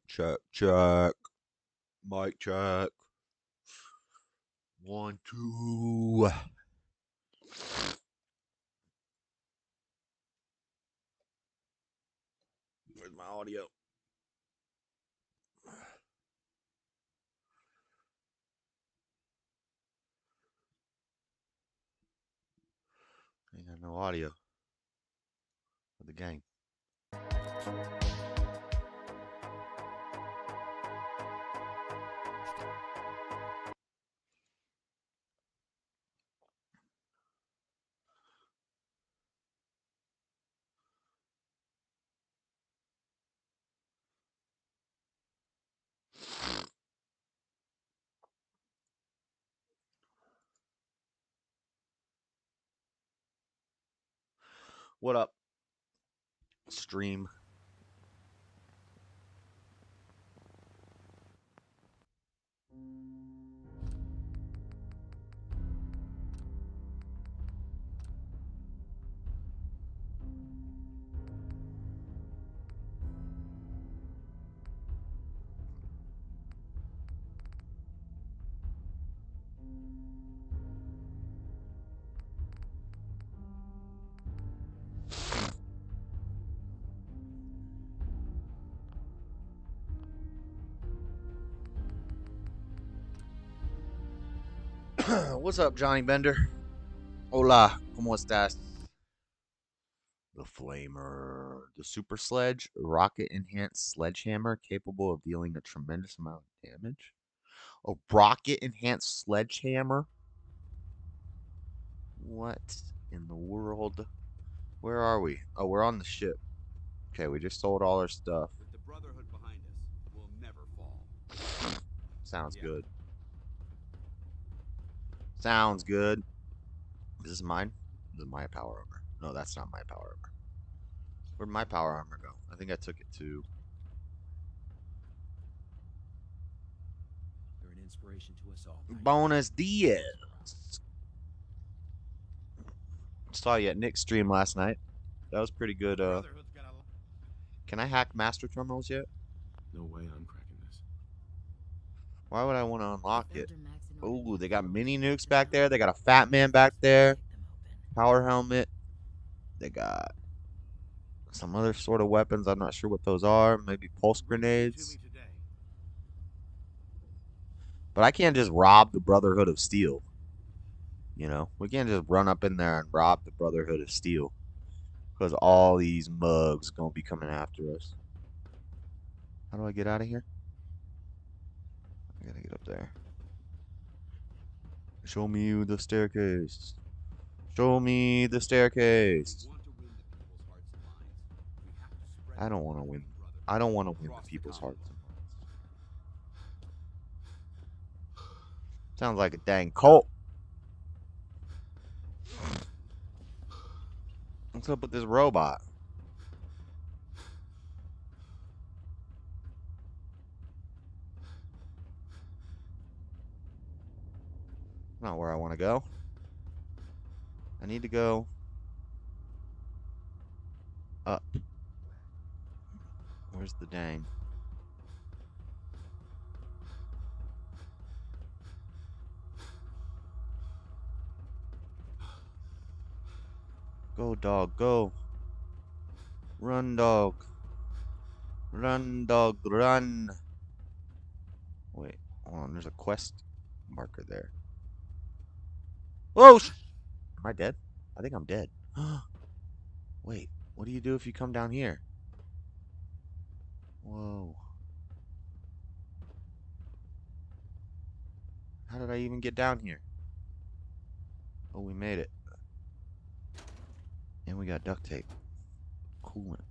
Check, check. Mic check. 1, 2. Where's my audio? Ain't got no audio for the gang. What up, stream? What's up, Johnny Bender? Hola, ¿cómo estás? The Flamer. The Super Sledge, rocket enhanced sledgehammer capable of dealing a tremendous amount of damage. A rocket enhanced sledgehammer? What in the world? Where are we? Oh, we're on the ship. Okay, we just sold all our stuff. With the Brotherhood behind us, we'll never fall. Sounds good. Sounds good. Is this mine? This is my power armor. No, that's not my power armor. Where'd my power armor go? I think I took it to... You're an inspiration to us all. Bonus Diaz. Saw you at Nick's stream last night. That was pretty good. Can I hack master terminals yet? No way I'm cracking this. Why would I want to unlock it? Oh, they got mini nukes back there. They got a fat man back there. Power helmet. They got some other sort of weapons. I'm not sure what those are. Maybe pulse grenades. But I can't just rob the Brotherhood of Steel. You know, we can't just run up in there and rob the Brotherhood of Steel. Because all these mugs going to be coming after us. How do I get out of here? I gotta get up there. Show me the staircase. Show me the staircase. I don't want to win. I don't want to win the people's hearts and minds. Sounds like a dang cult. What's up with this robot? Not where I want to go. I need to go up. Where's the dang? Go, dog, go. Run, dog. Run, dog, run. Wait, hold on. There's a quest marker there. Whoa! Am I dead? I think I'm dead. Wait, what do you do if you come down here? Whoa. How did I even get down here? Oh, we made it. And we got duct tape. Coolant.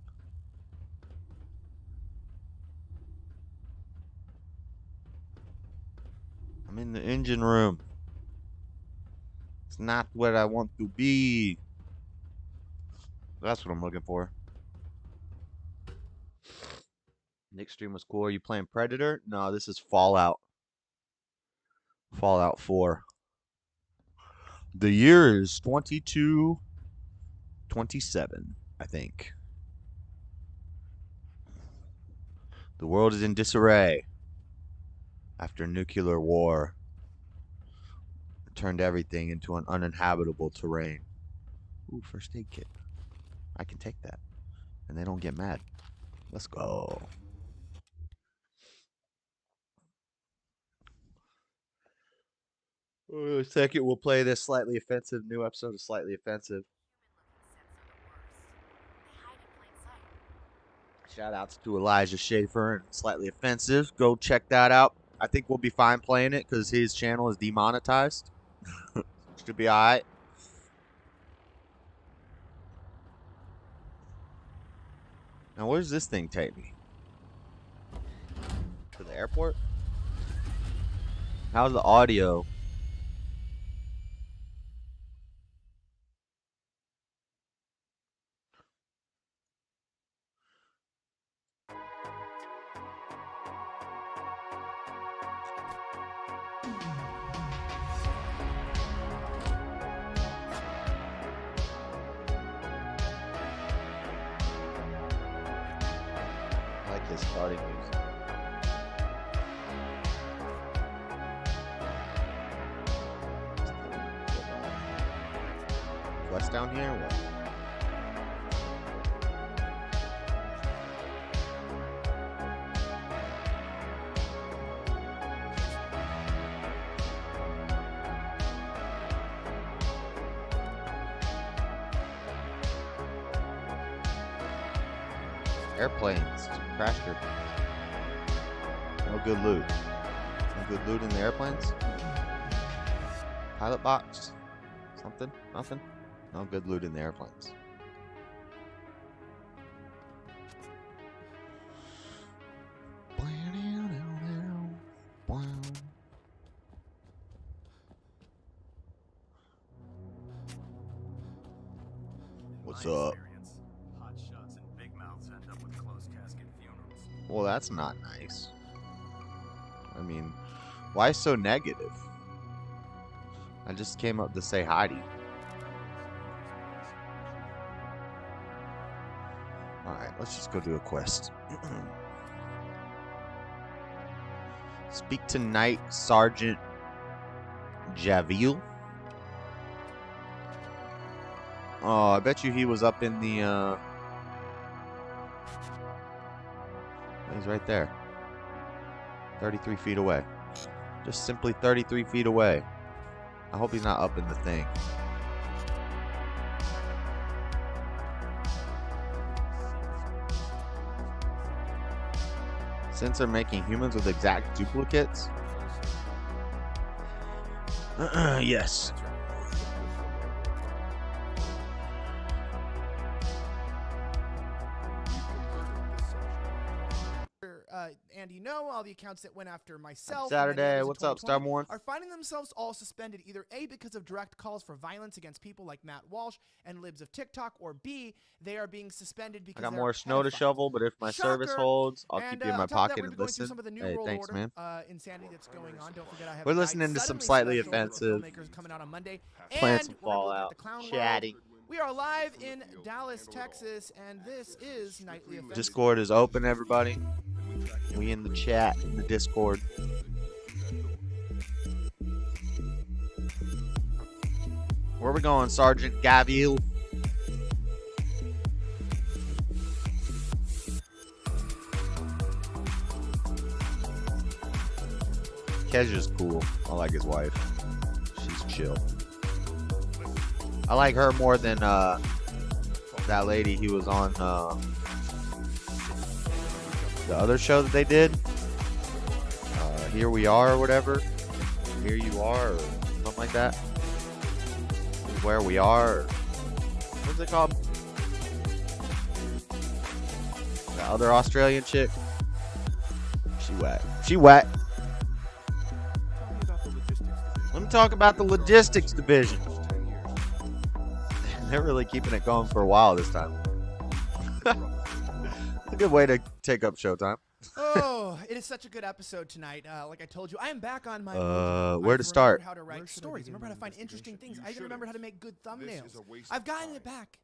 I'm in the engine room. It's not where I want to be. That's what I'm looking for. Nick's stream was cool. Are you playing Predator? No, this is Fallout. Fallout 4. The year is 2227, I think. The world is in disarray after nuclear war turned everything into an uninhabitable terrain. Ooh, first aid kit. I can take that. And they don't get mad. Let's go. Second, we'll play this slightly offensive new episode of Slightly Offensive. Shout outs to Elijah Schaefer and Slightly Offensive. Go check that out. I think we'll be fine playing it because his channel is demonetized. Should be alright. Now, where does this thing take me? To the airport? How's the audio? I like his starting music. West down here? What? Airplanes. Crash airplanes. No good loot. No good loot in the airplanes? Pilot box? Something? Nothing? No good loot in the airplanes. What's up? Hot shots and big mouths end up with closed casket funerals. Well, that's not nice. I mean, why so negative? I just came up to say hi to you. Alright, let's just go do a quest. Speak to Night Sergeant Javil. Oh, I bet you he was up in the, he's right there. 33 feet away. Just simply 33 feet away. I hope he's not up in the thing. Since they're making humans with exact duplicates? Yes. And you know, all the accounts that went after myself Saturday, what's up, Starborn? are finding themselves all suspended, either A, because of direct calls for violence against people like Matt Walsh and libs of TikTok, or B, they are being suspended because I got they're more snow to pedophiles. shovel, but if my service Shocker. holds, I'll And, keep you in my on top of that, pocket we're and going through listen. some of the new Hey, world thanks, order, man. insanity that's going on. Don't forget, I have We're a listening to some suddenly Slightly special Offensive, filmmakers coming out on Monday, playing and some we're gonna be looking at Fallout, the Clown World. chatting. We are live in Dallas, Texas, and this is Nightly Offensive. Discord is open, everybody. We in the chat, in the Discord. Where we going, Sergeant Gavil? Kesha's cool. I like his wife. She's chill. I like her more than that lady he was on the other show that they did. Here We Are or whatever. Here You Are or something like that. Where We Are. Or, what's it called? The other Australian chick. She wet. She wet. Let me talk about the logistics division. They're really keeping it going for a while this time. A good way to take up showtime. Oh, it is such a good episode tonight. Like I told you, I am back on my where to start? How to write stories. Remember how to find interesting things. I even remember how to make good thumbnails. I've gotten it back.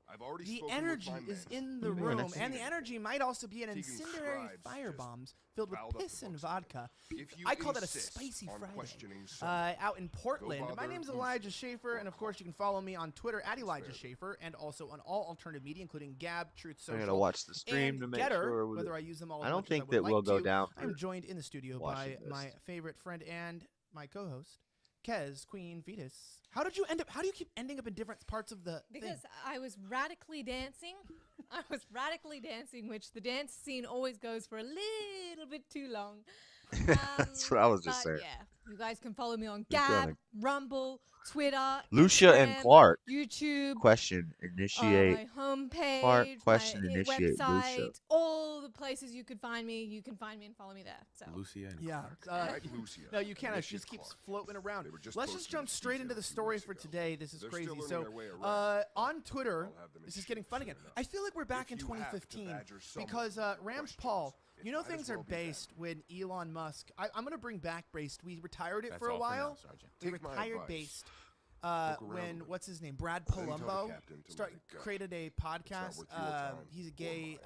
The energy is in the room, and the energy might also be an incendiary firebombs filled with piss and vodka. I call that a spicy Friday. Out in Portland. My name's Elijah Schaefer, and of course you can follow me on Twitter at Elijah Schaefer, and also on all alternative media, including Gab, Truth Social. I'm gonna watch the stream to make sure. Whether I use them all. I don't think that we'll go down. I'm joined in the studio by my favorite friend and my co-host, Kez Queen Vetus. How do you keep ending up in different parts of the Because thing? I was radically dancing. Which the dance scene always goes for a little bit too long. That's what I was just saying. Yeah, you guys can follow me on Gab, Rumble, Twitter, Lucia Instagram, and Clark. YouTube. Question initiate. My homepage, Clark, question my initiate. website, Lucia. all the places you could find me. You can find me and follow me there. So. Lucia and Yeah. No, you can't. She just keeps floating around. Let's just jump straight into the story for today. This is crazy. So, on Twitter, this is getting fun again. I feel like we're back in 2015 because Rams Paul. You know things are based when Elon Musk. I'm going to bring back based. We retired it for a while. We retired based when what's his name, Brad Palumbo, created a podcast. He's a gay,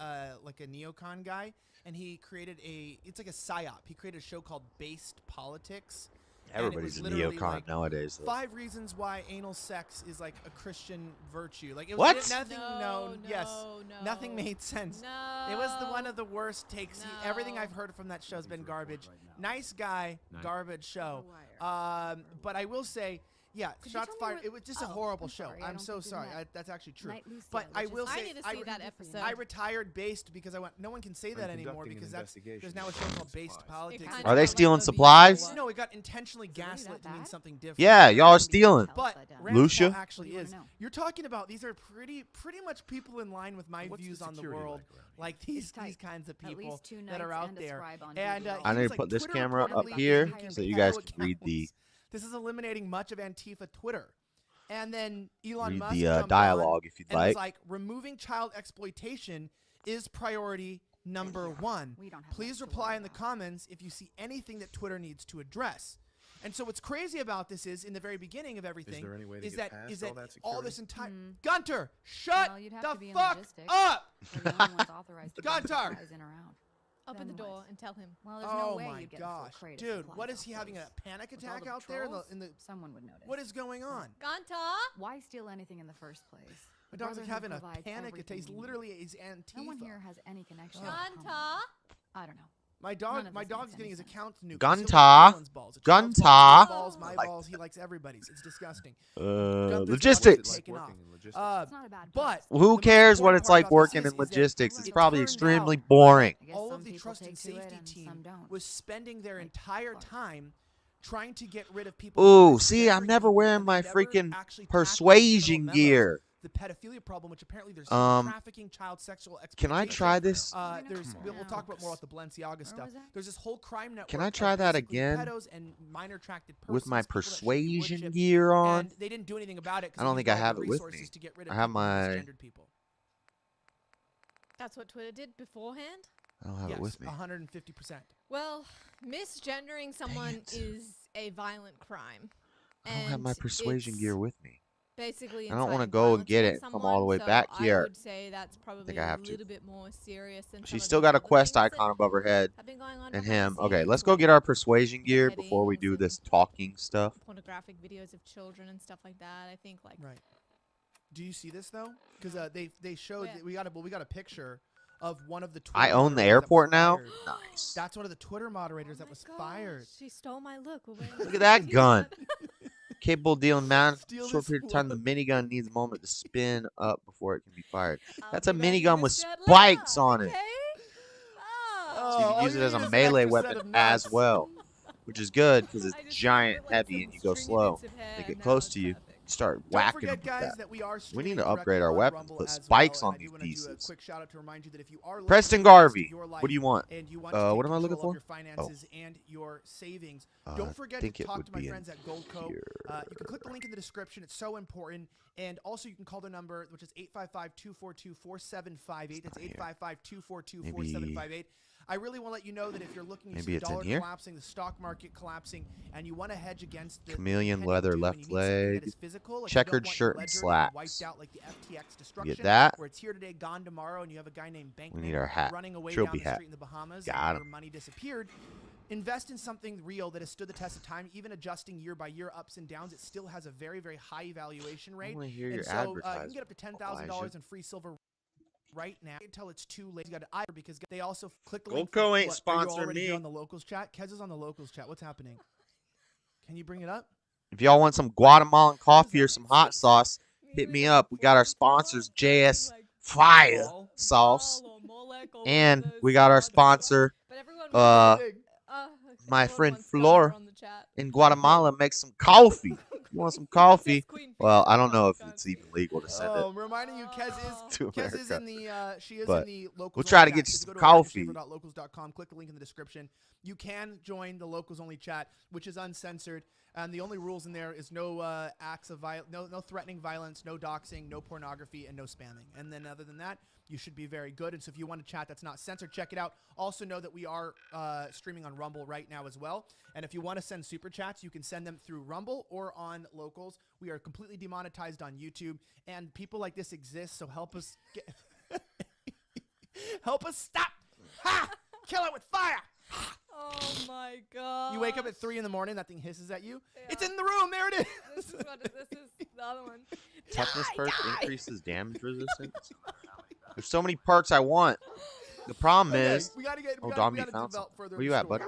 like a neocon guy, and he created it's like a psyop. He created a show called Based Politics. Everybody's a neocon like nowadays. Though. 5 reasons why anal sex is like a Christian virtue. Like it was What? Nothing made sense. No. It was one of the worst takes. Everything I've heard from that show has been garbage. Nice guy, garbage show. But I will say, yeah, shots fired. It was just a horrible show. I'm so sorry. That's actually true. But I will say, I need to see that episode. I retired Based because I went. No one can say that anymore because there's now a show called Based Politics. Are they stealing supplies? No, it got intentionally gaslit to mean something different. Yeah, y'all are stealing. But Lucia actually is. You're talking about these are pretty much people in line with my views on the world, like these kinds of people that are out there. And I need to put this camera up here so you guys can read the. This is eliminating much of Antifa Twitter. And then Elon Musk the jumped dialogue on if you'd and like. was like, removing child exploitation is priority number 1. Please reply in the comments if you see anything that Twitter needs to address. And so what's crazy about this is, in the very beginning of everything, is that all this entire Gunter, shut the fuck up! Gunter! Open the door and tell him. Well, there's no way my you'd get gosh, a full crate of dude, supplies what is he off having a those. panic With all attack the out there? trolls, In the someone would notice. what is going on? Ganta? Why steal anything in the first place? My dog's like having a Brotherhood panic provides attack. He's everything we literally need. he's Antifa. No one here has any connection. Ganta? I don't know. My None of dog's this makes getting any his sense. account nuked. Gunta. So are Elon's balls. It's Elon's Gunta. balls, my Like balls. He likes everybody's. It's disgusting. Gunther's Logistics. taken off. It's not a bad But Well, who the cares most what important it's part like about working this in is that logistics? It's it probably turned extremely out boring. I guess all some of the people trust take and to it safety and team some don't. was spending their Like entire Clark. time trying to get rid of people. who Ooh, were see, I'm gendering never people, wearing and my they never freaking actually tackled persuasion internal memos, gear. The pedophilia problem, which apparently there's trafficking, child sexual Can I exploitation. try this? We'll talk about more about the Balenciaga stuff. was that? There's this whole crime network. Can I of try that basically again pedos and minor attracted with my persons, people that should be persuasion worshipped, gear on? And they didn't do anything about it. 'Cause I don't they think I used all have the it with resources me. to get rid of I have people and my. misgendered people. That's what Twitter did beforehand? I don't have Yes, it with me. 150%. Well, misgendering someone it. is a violent crime. I don't have my And persuasion it's gear with me. Basically, I don't wanna inciting go and violence get against it and come all the way someone, back so here. I would say that's probably I a have to. little bit more serious than some She's of still the got a other quest things icon that above her head have been going on and behind him. the Okay, scenes, let's go like get our persuasion gear before we beheadings do and this talking stuff. pornographic videos of children and stuff like that. I think like Right. Do you see this though? Because they showed Where? that we got a picture of one of the. Twitter I own the moderators that airport was now. fired. Nice. That's one of the Twitter moderators oh that my was gosh, fired. She stole my look. Look at that gun. Capable of dealing man. Steal Short this period of time, the look. minigun needs a moment to spin up before it can be fired. I'll That's be a back in minigun with just that spikes later, on it. okay? Oh, Oh. So you all can use it as need a is an melee extra set weapon of as nuts. well, which is good because it's I just giant, put, like, heavy, some and you go stringy slow. bits of hair They and get now close it's to you, perfect. you start Don't whacking forget, them with guys, that. that we are We streaming need to directly upgrade our on weapons, Rumble put as spikes well, on and I these do wanna do a pieces. quick shout out to remind you that if you are looking Preston to Garvey, invest your life what do you want? and you want to take What am I looking control of for? your finances and your savings, I don't forget think to it talk would to my be in friends at Goldco. here. You can click the link in the description. It's so important. And also, you can call the number, which is 855-242-4758. That's 855-242-4758. I really want to let you know that if you're looking, you see the dollar collapsing, the stock market collapsing, and you want to hedge against the chameleon leather left leg, physical, like checkered shirt and slacks. wiped out like the FTX destruction, you get that? where it's here today, gone tomorrow, and you have a guy named Bankman We need our hat. running away Trilby down the hat. street in the Bahamas, Got and him. your money disappeared. Invest in something real that has stood the test of time, even adjusting year by year ups and downs. It still has a very, very high evaluation rate. I want to hear And your so you advertisement. can get up to $10,000 in free silver right now until it's too late. You got to because they also click the link. Goldco ain't Are you sponsoring already me. here on the locals chat? Kez is on the locals chat. What's happening? Can you bring it up? If y'all want some Guatemalan coffee or some hot sauce, hit me up. We got our sponsors, JS Fire Sauce, and we got our sponsor, my friend Flor in Guatemala makes some coffee. You want some coffee? Well, I don't know if it's even legal to send it. Reminding you, Kez To is in America. the she is But in the locals. we'll try to chat. get you Just some go to coffee. locals.com. Click the link in the description. You can join the locals only chat, which is uncensored. And the only rules in there is no acts of no threatening violence, no doxing, no pornography, and no spamming. And then other than that, you should be very good. And so if you want to chat that's not censored, check it out. Also know that we are streaming on Rumble right now as well. And if you want to send super chats, you can send them through Rumble or on locals. We are completely demonetized on YouTube, and people like this exist. So help us help us stop. Ha! Kill it with fire. Oh my god. You wake up at 3 in the morning, that thing hisses at you. Yeah. It's in the room. There it is. This is the other one. Toughness perk increases damage resistance. There's so many perks I want. The problem is, we gotta get. Dominic found some. Where you at, bud?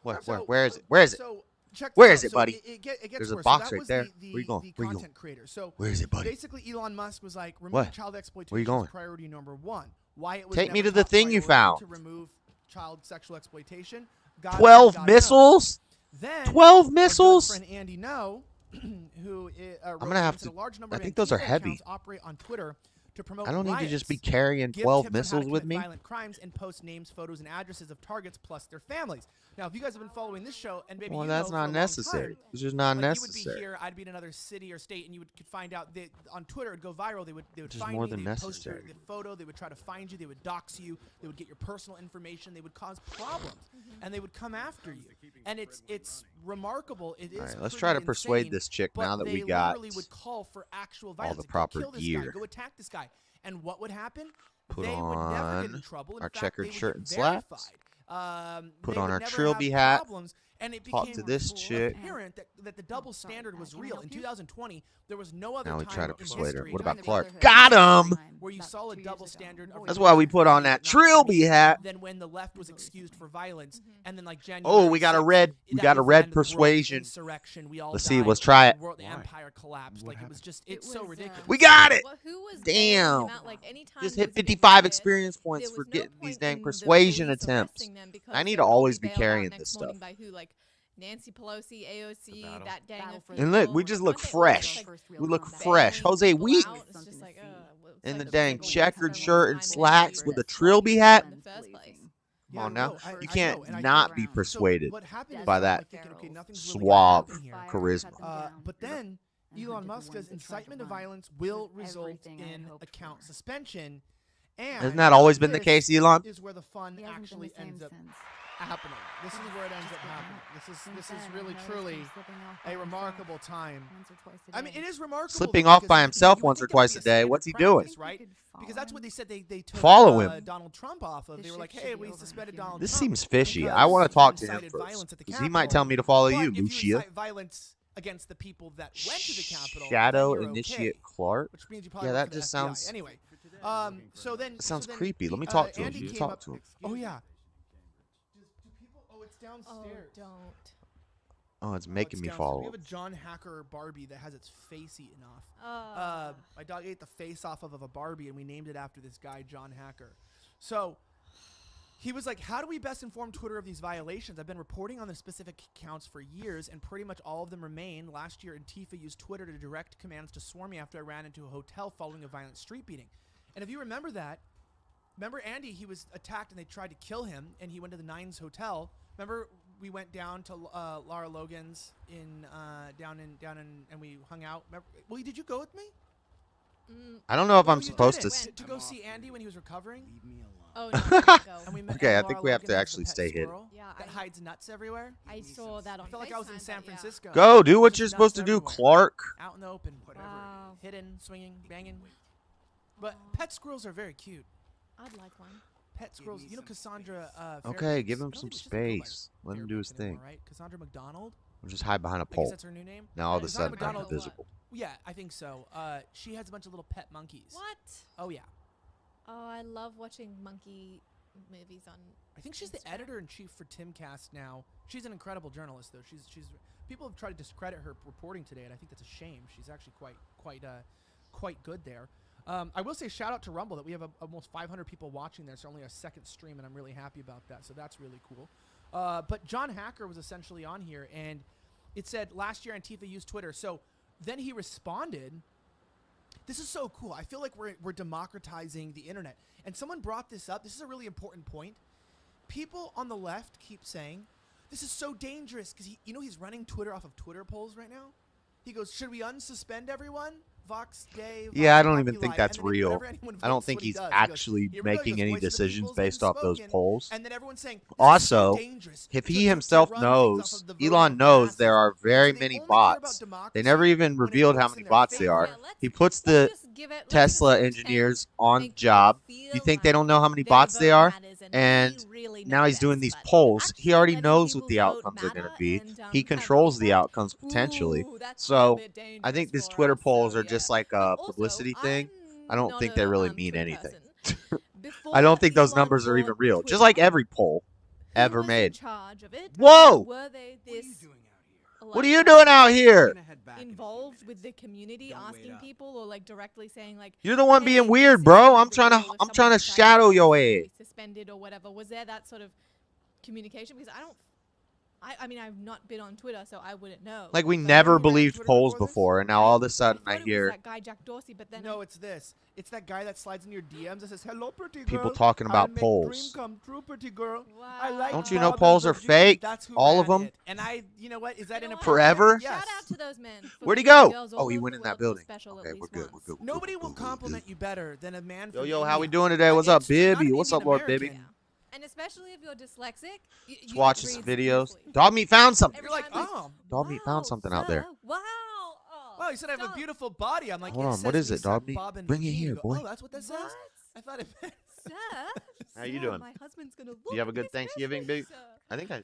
Where is it? So check Where this is it, out. buddy? So it gets There's a worse. box So that right was there. The, Where you going? The Where you content creator. So Where is it, buddy? basically, Elon Musk was like, remove What? child exploitation. Where you going? Is priority number one. Why it was Take me never to the top thing you priority found. to remove child sexual exploitation. God 12 knows. missiles? Then 12 our missiles? good friend Andy No, who I'm gonna have to. a large number I of think those are Antifa heavy. accounts operate on Twitter to promote I don't need to just be riots, carrying give 12 tips on how to missiles with commit me. violent crimes, and post names, photos, and addresses of targets plus their families. Now, if you guys have been following this show, and maybe Well, you that's know for a not long necessary. time, It's just not like you would be necessary. here, I'd be in another city or state, and you could find out that on Twitter it'd go viral. They would Which is find more me, than they would post necessary. the photo, they would try to find you, they would dox you, they would get your personal information, they would cause problems, and they would come after you. And it's remarkable. It is. All right, let's pretty try to persuade insane, this chick but now that they we got literally would call for actual violence. the Like, proper go kill this gear. guy, go attack this guy, and what would happen? Put they would never get in on trouble. In our fact, checkered they would shirt get and slacks. verified. Put They on would our never trilby have hat. problems, and it Talk became to this chick. apparent that the double standard was real. In 2020, there was no other Now we time try to in persuade her. history What about Joined the Clark? Brotherhood Got about him! where you about saw a 2 double years ago. standard. Of That's why we put on that trilby hat. Then when the left was excused for violence, and then like January. Oh, we got a 6th, red. We that got a was the red end of the world, persuasion. insurrection, we all Let's see. died, Let's try it. the world, the empire collapsed. Like it was just, it's so was, ridiculous. We got it. Well, who was Damn. bailing him out? Like, anytime Just there hit was a big 55 riot, experience there points was for no getting these point dang in the persuasion police attempts. arresting them because I need they to would always be be bailed out carrying next this morning stuff. by who? Like Nancy Pelosi, AOC, battle. that gang Battle of for people. And look, we just look Aren't they fresh. always, like, We look combat. fresh. bailing Jose people Week out? It's just like, it's in the like dang people checkered waste shirt time and and slacks energy with a for trilby it hat. in the first place. Come on now. I You know, can't and I not get be around. So persuaded What happened is by I'm that like thinking, okay, nothing's really suave gonna happen here. charisma. But then Elon Musk says incitement to violence will result in account suspension. And Hasn't that always been the this case, Elon? is where the fun He hasn't been actually the same ends up since. happening. This is where it ends up happening. This is really truly a remarkable time. I mean, it is remarkable. Slipping though, off because by you himself would once think or that would twice be a day. standard What's he practice, doing? right? Because that's what they said they took Follow him. Donald Trump off of. The They were like, shift hey, should be we over suspended here. Donald This Trump. seems fishy. because I want to he talk to him incited first. violence at the Because he might Capitol. tell me to follow But you, if you Lucia. incite violence against the people that went to the Capitol, Shadow then you're Initiate okay, Clark? which means you probably Yeah, work that for the just FBI. sounds. Anyway. So then That sounds so then creepy. Let he- me talk to him. Andy You came talk up- to him. Oh yeah. Do people? Oh, it's Oh, downstairs. don't. Oh, it's Oh, making it's me downstairs. follow. We have a John Hacker Barbie that has its face eaten off. Uh, My dog ate the face off of a Barbie, and we named it after this guy, John Hacker. So he was like, how do we best inform Twitter of these violations? I've been reporting on the specific accounts for years, and pretty much all of them remain. Last year, Antifa used Twitter to direct commands to swarm me after I ran into a hotel following a violent street beating. And if you remember that, remember Andy, he was attacked and they tried to kill him, and he went to the Nines Hotel. Remember we went down to Lara Logan's down in and we hung out. Remember, well, did you go with me? I don't know if No, I'm you supposed to. didn't. To go see Andy when he was recovering. Oh, no, I didn't go. And we met Okay, I Laura think we have Logan to as the actually pet stay hidden. squirrel Yeah, that hides nuts everywhere. I saw that on I felt like I was in FaceTime, San but yeah. Francisco. Go do what Just you're nuts supposed to do, everywhere. Clark. Out in the open. Wow. Hidden, swinging, banging. But pet squirrels are very cute. I'd like one. Pet squirrels. You know Cassandra. Okay, Fairbanks? give I him don't some think she doesn't go by space. Let him do his Fairbanks anymore, thing. right? Cassandra McDonald. Or just hide behind a I guess pole. that's her new name. Now all of a Cassandra sudden I'm McDonald. invisible. Yeah, I think so. She has a bunch of little pet monkeys. What? Oh yeah. Oh, I love watching monkey movies on. I think she's the Instagram. editor-in-chief for Timcast now. She's an incredible journalist, though. She's people have tried to discredit her reporting today, and I think that's a shame. She's actually quite good there. I will say shout out to Rumble that we have almost 500 people watching there. It's only our second stream, and I'm really happy about that. So that's really cool. But John Hacker was essentially on here, and it said last year Antifa used Twitter. So then he responded. This is so cool. I feel like we're democratizing the internet. And someone brought this up. This is a really important point. People on the left keep saying, this is so dangerous because he's running Twitter off of Twitter polls right now. He goes, should we unsuspend everyone? Vox Day. Yeah, I Vox don't even Populi. think that's And then real. whenever anyone I don't votes, think what he he's does, he goes, actually "Here we go." He making goes, any "Voice of the decisions people's been based off those spoken." polls. And then everyone's saying, this Also, is so dangerous if to he himself run things off knows, of the vote Elon of knows masses. there are So very they many only care about bots. They democracy never even when it revealed how works many in their bots they favor. are. Yeah, let's- He puts let's the just give it- let's Tesla just pretend, engineers on make job. people You feel think they don't know how many their bots they vote are? matters And we really now know he's doing best, these but polls. He actually already letting knows what the people's vote outcomes are going to matter be. and, He have controls the people- outcomes potentially. Ooh, that's a So bit I think dangerous these for Twitter us, polls so are just yeah. like But a also, publicity thing. I'm I don't not think a, they really mean Twitter anything. person. I don't think those Before numbers are Elon even bought real. Just Twitter, like every poll who ever was in made. charge of it? Whoa! Were they this What are you doing out here? involved with the community, asking people or like directly saying like, You're the one hey, being this weird, is bro. kind of I'm a trying deal to if I'm trying someone to decides shadow to your be ass. suspended or whatever? Was there that sort of communication? Because I mean, I've not been on Twitter, so I wouldn't know. Like we But never you ran believed Twitter polls before this? before, and now all of a sudden I I thought it was hear that guy Jack Dorsey, but then No, it's this. It's that guy that slides in your DMs and says, "Hello, pretty girl. people talking about I'll make polls. Dream come true, pretty girl. Wow. I like Don't you know Bob polls and are Virginia." fake? That's who All of ran them? it. And you know what? Is that You know inappropriate? what? Forever? Yes. Shout out to those men. for Where'd he making go? girls Oh, all he over went the in that world building. special at Okay, least we're good. once. We're good. Nobody will compliment you better than a man Yo, from yo, how we India. doing today? What's up, It's just not Bibby? an What's up, Indian Lord Bibby? American. And especially if you're dyslexic, Let's watch this some videos. beautifully. Dog meat found something. You're like, Every time oh, Dog meat found Wow, something out there. sir. Wow. Oh, well, you said I have a stop. beautiful body. I'm like, Hold it on, says what is we it, dog suck meat? Bob and Bring it Virginia. here, You go, boy. Oh, that's what that says? What? I thought it meant. Sir? How you Sir, doing? My husband's gonna look You have a at good this Thanksgiving, message, big? sir. I think I.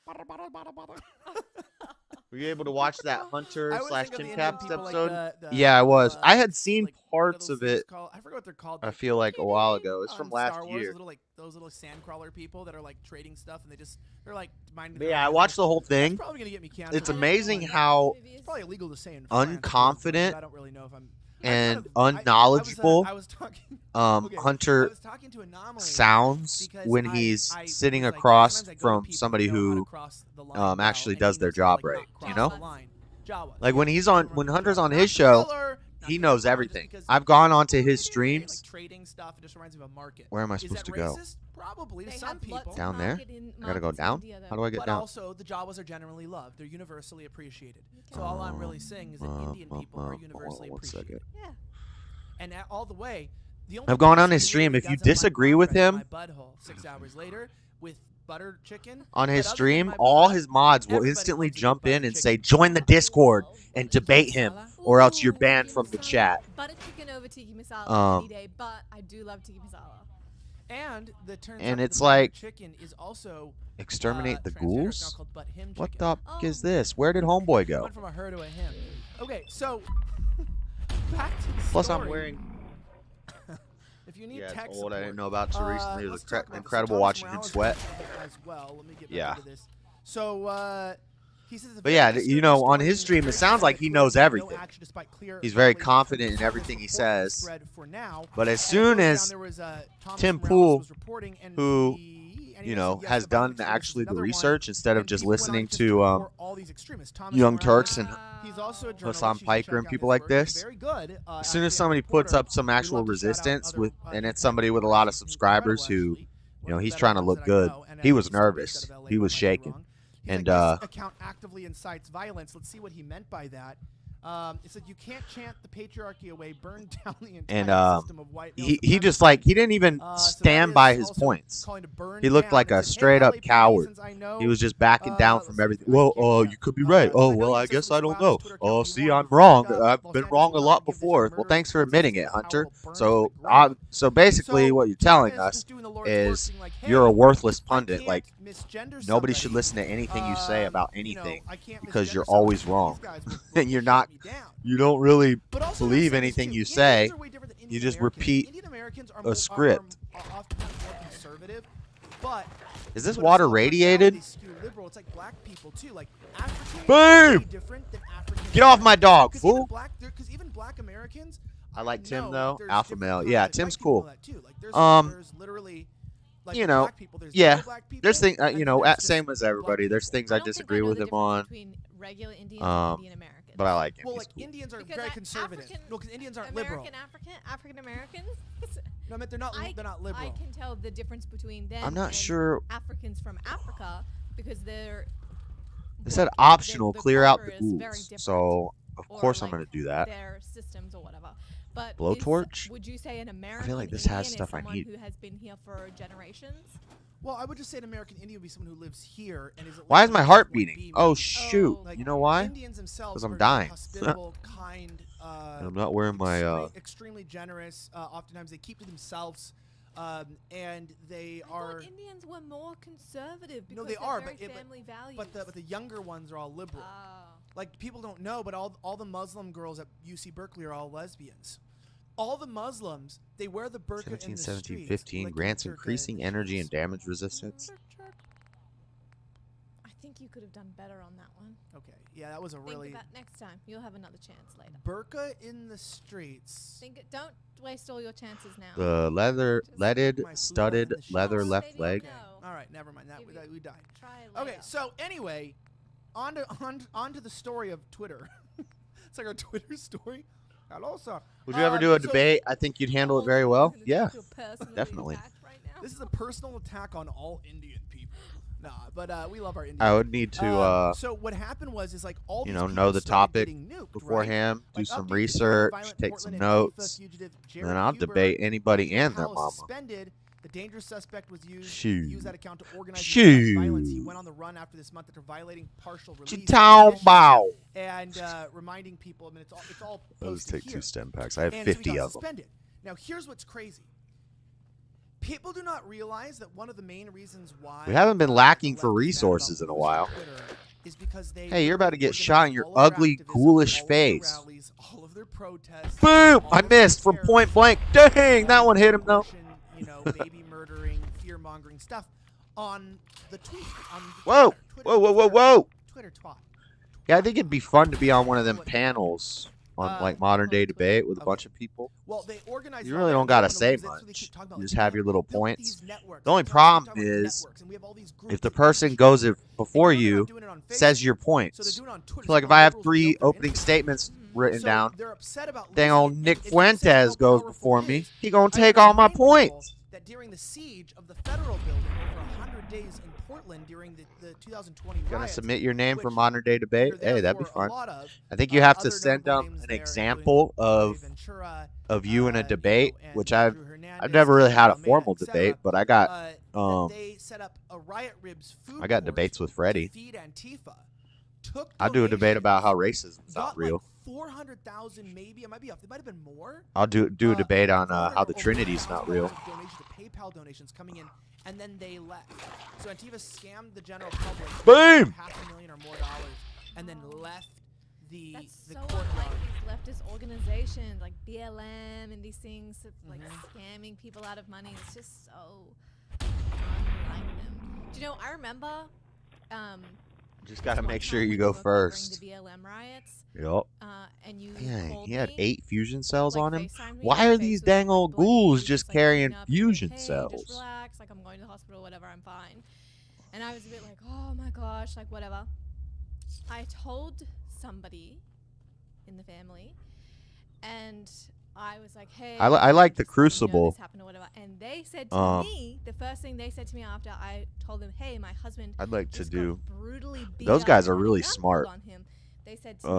Were you able to watch that Hunter I was slash thinking of Tim the Indian Caps people, like episode? the, Yeah, I was. I had like, seen what are parts those of things it. called? I forget what they're called. I like, feel like a while ago. It's on from Star last Wars, year. those little sandcrawler people that are like trading stuff, and they're like minding. But their yeah, I own watched the business. whole That's thing. probably gonna get me canceled. It's I don't know amazing what how that movie is. It's probably illegal to say in France, unconfident but I don't really know if I'm. and I unknowledgeable was talking. okay, I Hunter was talking to Anomaly sounds because when I- he's I sitting was like, across sometimes I go to from people somebody know how to who cross the line well, actually and does he their knows how to, job like, right, not you cross know? the line. Jawas, like yeah, when he's I on don't when remember Hunter's Jawas. on Not his the show. color, He not knows the color, everything. just because I've gone onto people his are very, like, streams. trading stuff. It just reminds me of a market. Where am I Is supposed that to go? racist? Probably to They some have lots people. of Down there? market in- I gotta go markets in down. India, though. How do I get But down? also, the Jawas are generally loved. They're universally appreciated. So all I'm really saying is that Indian people are universally One second. appreciated. Yeah. And all the way, the only I've gone on person his who stream. literally If you doesn't like disagree with cornbread in him my butthole 6 hours later with butter chicken on his but other than stream, my all butt, his mods will everybody instantly loves a good jump in butter and say, chicken. "Join the Discord and debate him, or else you're Ooh, banned tiki from the masala. chat." Butter chicken over tiki masala Um, any day, but I do love tiki masala. And the turns And out it's the butter like, chicken is also Exterminate the transgender. It's now ghouls? called butt him What chicken. the f is Oh. this? Where did Homeboy go? Went from a her to a him. Okay, so back to the Plus, I'm story. wearing. If you need Yeah, it's tech old. support, I didn't know about till recently. It was let's talk about this. incredible Thomas watching him Morales sweat. has it as well. Let me get back Yeah. into this. So he says. But yeah, you know, on his stream, it sounds like he knows everything. He's very confident in everything he says. But as soon as Tim Pool, who, you know, has done actually the research instead of just listening to Young Turks and Hassan Piker and people like this, as soon as somebody puts up some actual resistance with, and it's somebody with a lot of subscribers who, you know, he's trying to look good, he was nervous, he was shaking, and account actively incites violence. Let's see what he meant by that. It said you can't chant the patriarchy away, burn down the entire And system of white. he just like he didn't even stand by his points. He looked like a straight up coward. He was just backing down from everything. Well, oh, you could be right. Oh, well, I guess I don't know. Oh, see, I'm wrong. I've been wrong a lot before. Well, thanks for admitting it, Hunter. So, basically, what you're telling us is you're a worthless pundit. Like, nobody should listen to anything you say about anything because you're always wrong, and you're not. You don't really believe anything you say. You just repeat a script. Is this water radiated? It's like black people too. Like Africans Boom! different than Africans. Get off my dog, fool! Because even black Americans. I like Tim though. Alpha male. Yeah, Tim's cool. Like, there's literally, like, you know, black people, there's yeah. black people, There's things, and you know, there's same as everybody. There's things I disagree with him on. Regular Indians and Indian Americans. But I like him. Well, He's like cool. Indians are Because very conservative. No, because Indians aren't liberal. African Americans. No, I mean they're not liberal. I can tell the difference between them. I'm not and sure. Africans from Africa because they're. They said optional, clear out the culture is very ghouls. different. So of Or, course I'm like, gonna do that. Their systems or whatever. But Blowtorch? would you say an American like this Indian has is stuff I someone need. who has been here for generations? Well, I would just say an American Indian would be someone who lives here and is. Why is my heart beating? Oh shoot! Oh. Like, You know why? Indians themselves 'Cause I'm are dying. hospitable, kind. I'm not wearing my. Extremely generous. Oftentimes they keep to themselves, and they I are. thought Indians were more conservative because No, they they're are, very but family values. But the younger ones are all liberal. Oh. Like people don't know, but all the Muslim girls at UC Berkeley are all lesbians. All the Muslims, they wear the burqa 17, in the 17, streets, 15 like grants in increasing energy and damage resistance. I think you could have done better on that one. Okay, yeah, that was a really Think about next time. You'll have another chance later. burqa in the streets. Don't waste all your chances now. The leaded, studded leather Oh, left maybe leg. no. All right, never mind. Maybe. We died. Try Okay, later. so anyway, on to the story of Twitter. It's like our Twitter story. Hello, sir. Would you ever do a so debate? I think you'd handle it very well. Yeah, definitely. This is a personal attack on all Indian people. Nah, but we love our Indian. I would need to, so what happened was like all you these know people the started topic getting nuked, beforehand, right? do Like, some updates, research, violent take Portland some and notes, fugitive and Jared then I'll Huber debate anybody and their Powell mama. Suspended. The dangerous suspect was used Shoot. to use that account to organize Shoot. violence. He went on the run after this month after violating partial release Chitown bow. and reminding people. I mean, it's all I'll just posted take here. 2 stem packs. I have And so he 50 got of them. suspended. Now, here's what's crazy. People do not realize that one of the main reasons why We haven't been lacking the for left is mad resources about in a while. Twitter is because they Hey, you're about to get organize shot in your all of their ugly, activism, ghoulish all of their face. rallies, all of their protests, Boom! all I of their missed from terror, point blank. Dang, that one hit him though. abortion, you know, baby murdering, fear mongering stuff on the tweet. On Whoa! Twitter, Whoa! Whoa! Whoa! Whoa! Twitter twat. Yeah, I think it'd be fun to be on one of them panels on like modern day debate with a okay. bunch of people. Well, they organize. You really don't gotta say much. You just have your little points. The only The problem is if the person goes before you, says your points. So like if I have 3 opening statements written down, dang old Nick Fuentes goes before me, he gonna take all my points. That during the siege of the federal building over 100 days in Portland during the 2020 Gonna riots, submit your name for which modern day debate? you're there Hey, that'd be for a fun. lot of, I think you have to other send notable them names an there, example including of Ventura, you in a debate, and which Andrew I've Hernandez, never really had a Almeida, formal etc., debate, but I got that they set up a Riot Ribs food I got court debates with to Freddie. feed Antifa. Took I'll do a debate about how donations, racism's got not real. Like 400,000, maybe. It might be off. It might have been more. I'll do a debate on how the over Trinity's not real. Donations, PayPal donations coming in, and then they left. So Antifa scammed the general public. Boom! $500,000 or more dollars, and then left the That's the so courtyard. unlike these leftist organizations like BLM and these things that like scamming people out of money. It's just so unlike them. Do you know? I remember. Just gotta one make time sure when you they go were covering first. The BLM riots. Yup. And you Dang, called he had me, 8 fusion cells like, on him. FaceTimed me, Why and my are face these was, dang like, old bloody, ghouls and just like, carrying looking up and fusion like, hey, cells? Just relax, like I'm going to the hospital, whatever, I'm fine. And I was a bit like, oh my gosh, like whatever. I told somebody in the family, and I was like, hey, I like the just letting you know Crucible. this happened or whatever. And they said to me, the first thing they said to me after I told them, hey, my husband I'd like to just do. got brutally beat Those up guys are and had a really gun pulled smart. on him. They said to me,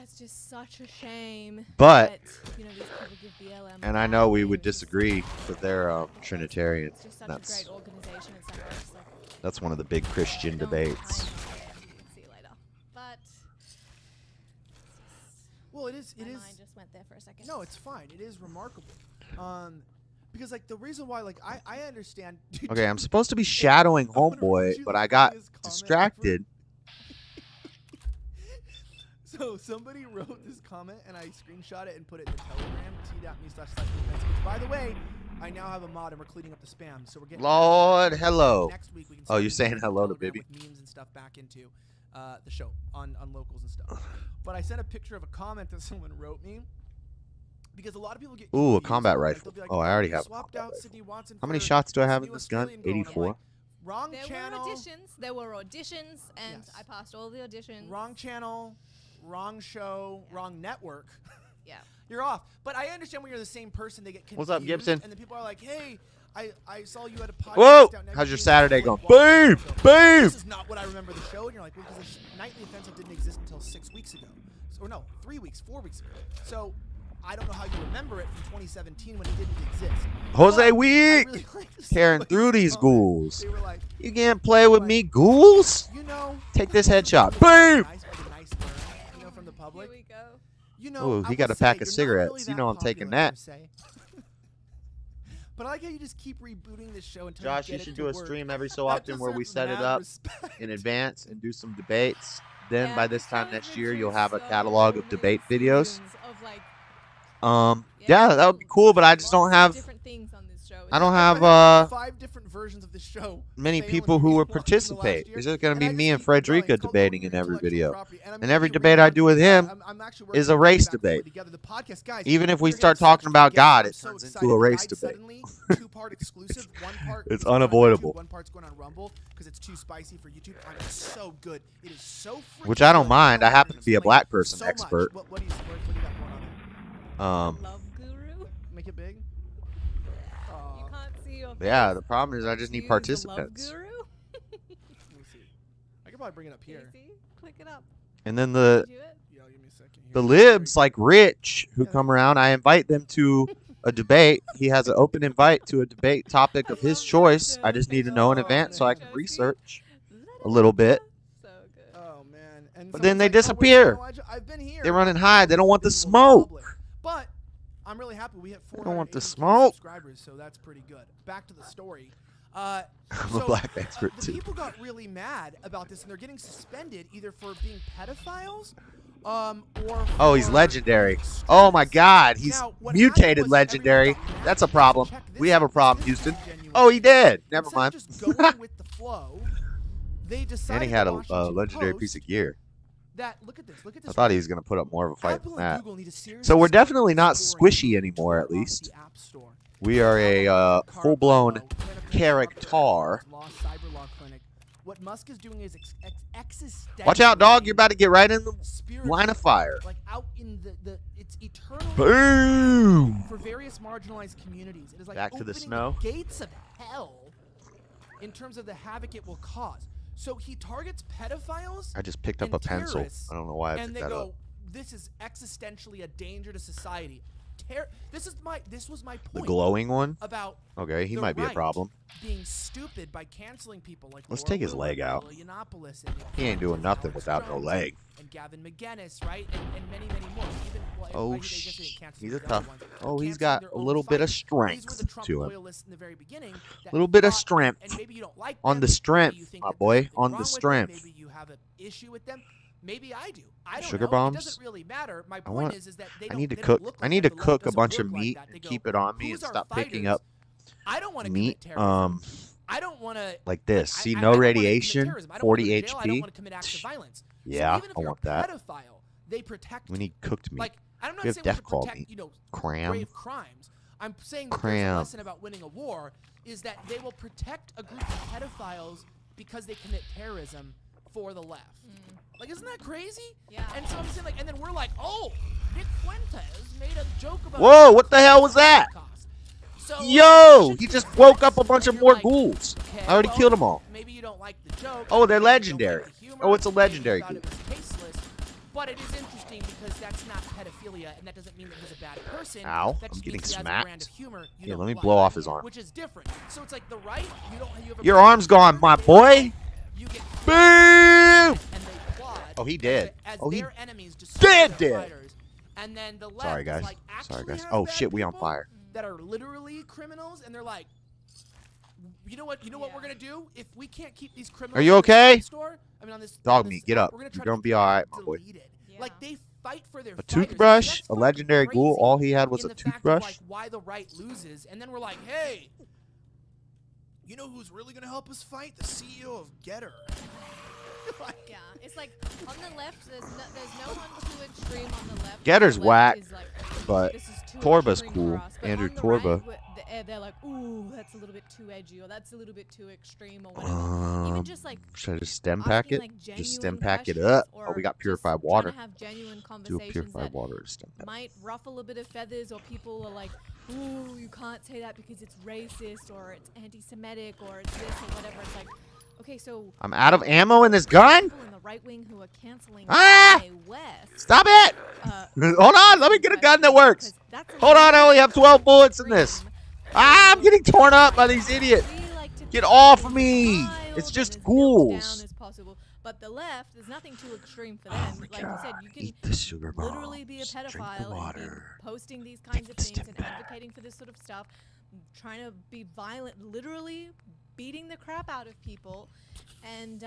it's just such a shame. But that, you know, these people give BLM. and I know we would disagree with their Trinitarian. It's just such That's a great organization. It's like, it's like, that's one of the big Christian I don't debates. see you later. But Well, it is. my mind just went there for a second. No, it's fine. It is remarkable. Because like the reason why, like I understand. Okay, I'm supposed to be shadowing I wanna read Homeboy, you but the I got funniest comment distracted. So somebody wrote this comment and I screenshot it and put it in the Telegram t.me/defense. By the way, I now have a mod and we're cleaning up the spam, so we're getting. Lord, hello. Next week we can. Oh, you're start saying using hello to Telegram Bibby? with memes and stuff back into the show on locals and stuff. But I sent a picture of a comment that someone wrote me. Because a lot of people get Ooh, a confused. combat Like, rifle. they'll be like, Oh, I already "You have a swapped combat out rifle. Sydney Watson How many for shots do I this have new in this gun? Australian girl." And I'm 84. like, wrong There channel. were auditions. There were auditions, and Yes. I passed all the auditions. Wrong channel, wrong show, wrong network. Yeah. You're off. But I understand when you're the same person, they get confused. What's up, Gibson? And then people are like, "Hey, I saw you at a podcast." Whoa! down next How's to your me." Saturday And I'm going? like, "Well, Boom! so Boom! This is not what I remember the show. And you're like, well, because the Nightly Offensive didn't exist until 6 weeks ago. Or no, 3 weeks, 4 weeks ago. So I don't know how you remember it from 2017 when it didn't exist. Jose But I Week! really like Tearing somebody's through these comment. ghouls. They were like, You can't play with me, ghouls? you know, Take this headshot. Nice, Boom! like a nice burn, you know, from the public. Here we go. You know, Ooh, I he got will a pack say, of you're not cigarettes. really You that know I'm taking popular, that. per se. But I like how you just keep rebooting this show until Josh, you you get should it do to a work. stream every so That often where we deserves set it mad up respect. in advance and do some debates. Then Yeah, by this the time show next has year, been you'll through have a so catalog of many debate videos. seasons of, like, Yeah, that would be cool, but I just don't lots of have different things on this show. I don't I've have had 5 different versions of this show. many fail people in who real would life in the last participate. year, It's just going to and be I me just and keep going. Frederica It's called debating owning in your every intellectual video. property. I'm And gonna every be debate I do with him I'm actually working is a on race getting back fully debate. together. The podcast, guys, Even if we we're start getting talking such about good guests. God, I'm it so turns into excited. a The race guide debate. Suddenly, 2-part exclusive. One part It's is going on unavoidable. YouTube, one part's going on Rumble because it's too spicy for YouTube. I'm so good. It is so freaking Which I don't good. mind. I How happen it to be a explains black person so much. expert. What do you got going on there? Love guru. Make it big. You can't see your face. Yeah, the problem is I just Do need you use the love participants. guru? Let me see. I could probably bring it up here. See? Click it up. And then the Do it. Yeah, give me a second here. the libs like Rich who come around, I invite them to a debate. He has an open invite to a debate topic of his choice. I just need to know in advance so I can research a little bit. So good. Oh man! And But then someone's they like, disappear. "Oh, wait, I've been here." They run and I've hide. They don't want the visible smoke. public. But I'm really happy we hit They don't want the 480 smoke. subscribers, so that's pretty good. Back to the story. I'm So, a black expert the too. people got really mad about this, and they're getting suspended either for being pedophiles, or Oh, he's for legendary. being Oh my extremists. God, he's Now, what happened mutated was legendary. everyone got mad. That's a problem. Check this We have a out. problem, This Houston. is genuine. Oh, he did. Never Instead of mind. just going with the flow, they decided And he had the a Washington legendary Post piece of gear. that look at this. I thought he was going to put up more of a fight Apple than and that. Google need to seriously So we're start definitely not exploring squishy anymore, at turn off least. the App Store. We are a full-blown character. Law Cyberlaw Clinic. What Musk is doing is existential. Watch out, dog. You're about to get right in the line of fire. Like out in the it's eternal Boom! for various marginalized communities. It is like Back to the opening snow. gates of hell in terms of the havoc it will cause. So he targets pedophiles. I just picked up and a pencil. terrorists, I don't know why I and picked they that go, up. this is existentially a danger to society. This was my The point glowing one? about Okay, he the might be a right problem. being stupid by canceling people like Let's Laura take his Willard, leg out. Lily Yiannopoulos, and He ain't doing nothing Alex without no Jones, leg. and Gavin McGinnis, right, and many more. Even, well, Oh, I guess they didn't cancel he's the a other tough. ones, but Oh, he's canceling got their a own little bit of fight. These strength were the Trump to him. loyalists in the very beginning. that Little bit of thought- strength. and maybe you don't like On them, the maybe strength, you think my that boy, there's something on the wrong with them, strength. Maybe you have an issue with them. Maybe I do. I don't Sugar know. bombs? It doesn't really matter. My I point want. is that they I don't, need to they cook. don't look I like need that. to The left cook a doesn't bunch work of like meat that. They and go, keep it on me "Who's and our stop picking fighters?" up I don't want to meat. commit terrorism. I don't want to Like this. I- See, I no don't wanna commit radiation, terrorism. I don't 40 wanna go to jail. I don't HP. want to commit acts of violence. Yeah, so even if I you're want a that. pedophile, they protect We need cooked meat. like I'm not We have saying death we should claw protect, meat. you know, Cram. grave crimes. I'm saying that there's Cram. a lesson about winning a war is that they will protect a group of pedophiles because they commit terrorism for the left. Like, isn't that crazy? Yeah. And so I'm saying, like, and then we're like, oh, Nick Fuentes made a joke about. Whoa, what the hell was that? So, Yo, like, he just shit's woke fine. up a bunch of You're more like, ghouls. okay, I already well, killed them all. Maybe you don't like the joke. Oh, they're maybe you don't like legendary. the humor, Oh, it's a maybe you legendary thought it ghoul. was tasteless, but it is interesting interesting because that's not pedophilia, and that doesn't mean that he's a bad person. Ow, that I'm just getting means he has a smacked. brand of humor you Yeah, don't let me like, blow off his arm. which is different. So it's like the right, you have a Your brand of arm's gone, humor, my they boy. like, you get Boom! and they applaud Oh, he did. as Oh, he their enemies destroy dead. their fighters. And then the left Sorry, is guys. like Sorry, actually guys. has Oh bad shit, we on people fire. that are literally criminals, and they're like, you know what we're gonna do if we can't keep these criminals. Are you in this okay? crime store, I mean, on this Dog on this meat, get app, up. we're gonna You're try to gonna get be the all app right, my boy. Yeah. Like they fight for their A fighters. toothbrush, That's a fucking legendary ghoul. crazy All he had was in a the fact of, toothbrush. like, why the right loses, and then we're like, hey, you know who's really gonna help us fight? The CEO of Getter. Like, Yeah, it's like on the left, there's no one too extreme on the left. Getter's On the whack, left is like, but this is too Torba's extreme cool. for us. But Andrew on the Torba. Right, they're like, ooh, that's a little bit too edgy, or that's a little bit too extreme, or whatever. Even just like Should I just stem pack asking, it? like, Just stem genuine pack it questions, up. or Oh, we got just purified trying water. to have genuine Do a conversations purified that water to stem pack. might ruffle a bit of feathers, or people are like, ooh, you can't say that because it's racist, or it's anti-Semitic, or it's this, or whatever. It's like, okay, so I'm out of ammo in this gun? people in the right wing who are canceling Ah! Kanye West. Stop it! Hold on, let me get a gun that works. Hold on, I only have 12 bullets in this. Ah, I'm getting torn up by these idiots. Get off of me! It's just ghouls. But the left, there's nothing too extreme for them. Oh my Like God, you said, you can eat the sugar bomb. literally be a Drink the pedophile and water. be posting these kinds of the things stim and pack. advocating for this sort of stuff, trying to be violent, literally beating the crap out of people, and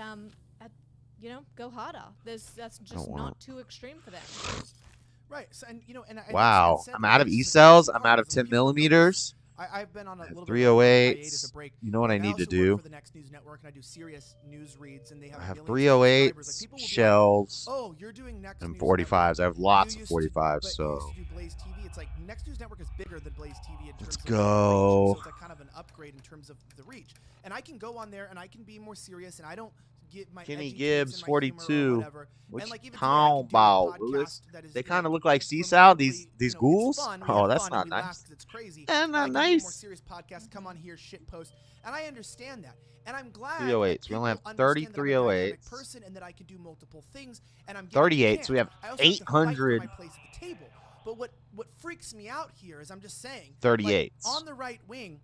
go harder. That's just not too extreme for them. right. So, and Wow, I'm out of E-cells. I'm out of 10 millimeters. I've been on a little 308s. hiatus, a break. You know what I Like, need to also do? work for the Next News Network, and I do serious news reads, and they have I have millions of subscribers. Like, 308s, people will be like, shells, oh, you're doing Next and News 45s. I have lots of Network. 45s, But you so used to do Blaze TV. It's like Next News Network is bigger than Blaze TV in terms let's of go. reach, so it's like kind of an upgrade in terms of the reach. And I can go on there and I can be more serious, and I don't get my Kenny edgy takes Gibbs, and my 42. humor or whatever. What And you like even today, I talking can do a about, podcast Willis? that is, They you know, kind of look like Seasal, these remarkably, these you know, ghouls. it's fun. We Oh, have that's fun not and we laugh nice. 'cause it's crazy. And But I not can do a more nice. serious podcast, come on here, shit post, and I understand that. And I'm glad 308s. that We only have people 30 understand that I'm a dynamic 308s. person and that I can do multiple things. And I'm 38, so we have I also have to fight for 800. my place at the table. But what freaks me out here is I'm just saying, 38s. like, on the right wing,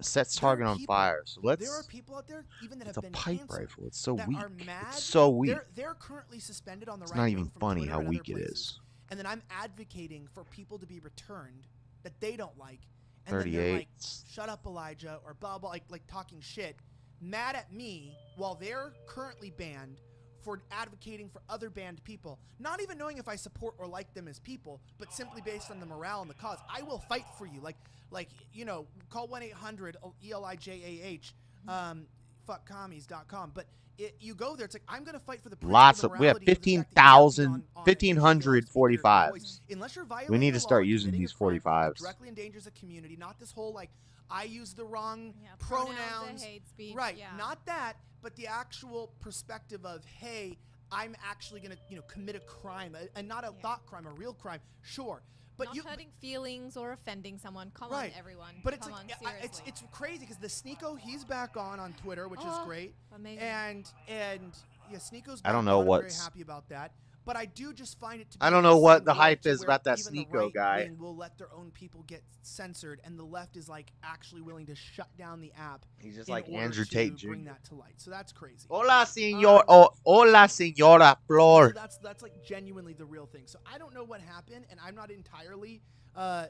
Sets there are target on people- fire. So there are let's. people out there even that It's have a been pipe canceled rifle. It's so that weak. are mad. It's so weak. They're currently suspended on the It's right not wing even from funny Twitter how and weak other it places. is. And then I'm advocating for people to be returned that they don't like. And then they're like, 38s. shut up, Elijah, or blah, blah, like talking shit, mad at me while they're currently banned for advocating for other banned people, not even knowing if I support or like them as people, but simply based on the morale and the cause. I will fight for you. Like call 1-800-ELIJAH, fuckcommies.com. But you go there, it's like, I'm going to fight for the Lots principle of. We have morality of the fact that you have to be 15,000, on it. 1,500 45s. Unless you're We violating need the to start law, using committing these a crime that 45s. directly endangers a community, not this whole like I use the wrong Yeah, pronouns. hate speech, Right, yeah. not that, but the actual perspective of, hey, I'm actually going to commit a crime, and not a thought crime, a real crime. Sure, but not hurting feelings or offending someone. Come right. on, everyone. But it's Come like on, seriously. it's crazy because the Sneeko, he's back on Twitter, which is great. Amazing. And yeah, Sneeko's back I don't know on. I'm very what's. happy about that. But I do just find it to be I don't know what the insane hype to is where about that even the Sneeko right guy. wing will let their own people get censored, and the left is like actually willing to shut down the app. He's just in like order Andrew to Tate Jr. bring that to light. So that's crazy. Hola, señor. Hola, señora Flor. So that's like genuinely the real thing. So I don't know what happened, and I'm not entirely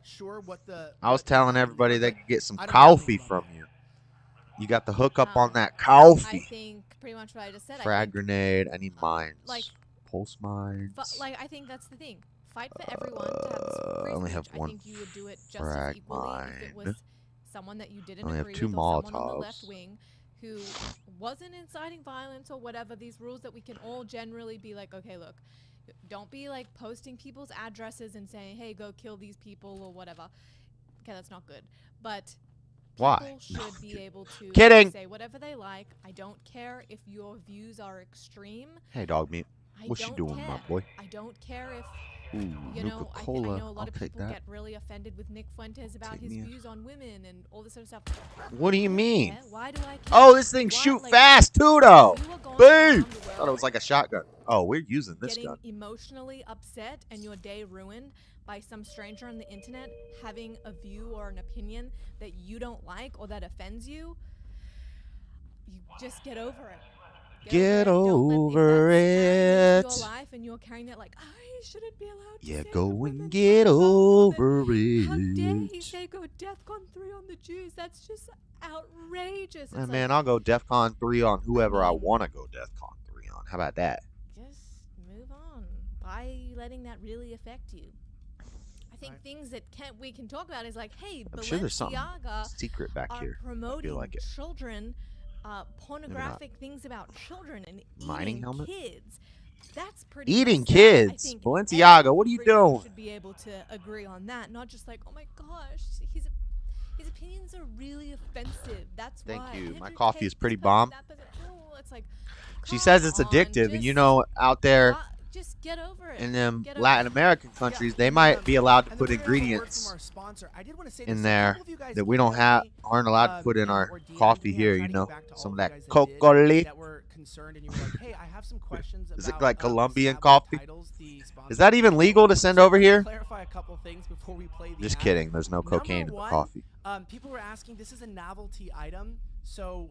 sure what the. I was what telling happened everybody there, they could get some I don't know coffee anything from about you. You got the hookup on that I coffee. think pretty much what I just said. Frag grenade. I need mines. like- Pulse mines. But I think that's the thing. Fight for everyone to have this free I only speech. have I one think you would do it just frag as equally if it mine. was someone that you didn't only have agree 2 with, or someone on the Molotovs. left wing who wasn't inciting violence or whatever. These rules that we can all generally be like, okay, look, don't be like posting people's addresses and saying, hey, go kill these people or whatever. Okay, that's not good. But Why? people should be able to Kidding. say whatever they like. I don't care if your views are extreme. Hey, dog meat. I What you don't doing, care. my boy? I don't care if Ooh, You know, Nuka-Cola. I know a lot I'll of take people that. get really offended with Nick Fuentes about Take his me a- views on women and all this sort of stuff. What do you I don't mean? care. Why do I care? Oh, this thing Why, shoot like, fast too, though. if you are going Boom! around the Thought it world was like a shotgun. Oh, we're using this getting gun. emotionally upset and your day ruined by some stranger on the internet having a view or an opinion that you don't like or that offends you, you just get over it. Get Don't let, over if that's carrying into it. your life and you're carrying that like, I shouldn't be allowed to Yeah, say go that and women's get rights are over women. How dare he it. say go DEFCON 3 on the Jews? That's just outrageous. It's Man, like, I'll go DEFCON 3 on whoever I mean, want to go DEFCON 3 on. How about that? just move on. Why are you letting that really affect you? I think things that we can talk about is like, hey, I'm sure there's something Balenciaga secret back are here. promoting like it. children, pornographic things about children and Mining eating helmet? kids. That's pretty Eating messed up. I kids? think Balenciaga, every what are you creator doing? should be able to agree on that, not just like, oh my gosh, his opinions are really offensive. That's Thank why. you. My Andrew coffee Tate, is pretty this person, bomb. that person. Oh, it's like, She come says it's on, addictive, and you just- know, out there just get over it. in them Get over Latin it. American countries, they might be allowed to And put then we're gonna have a word ingredients from our sponsor. I did want to say in this, a there couple of you guys that we don't emailed have, me, aren't allowed to put in our or DM'd coffee me. I'll here. try You to know, get back to all some of you that guys did, cocoa. that were concerned, and you were like, hey, I have some questions about Is it like Colombian established coffee? titles, the sponsor. Is that even legal to send So over let me here? clarify a couple things before we play the Just ad. kidding. There's no Number cocaine in the one, coffee. People were asking, this is a novelty item, so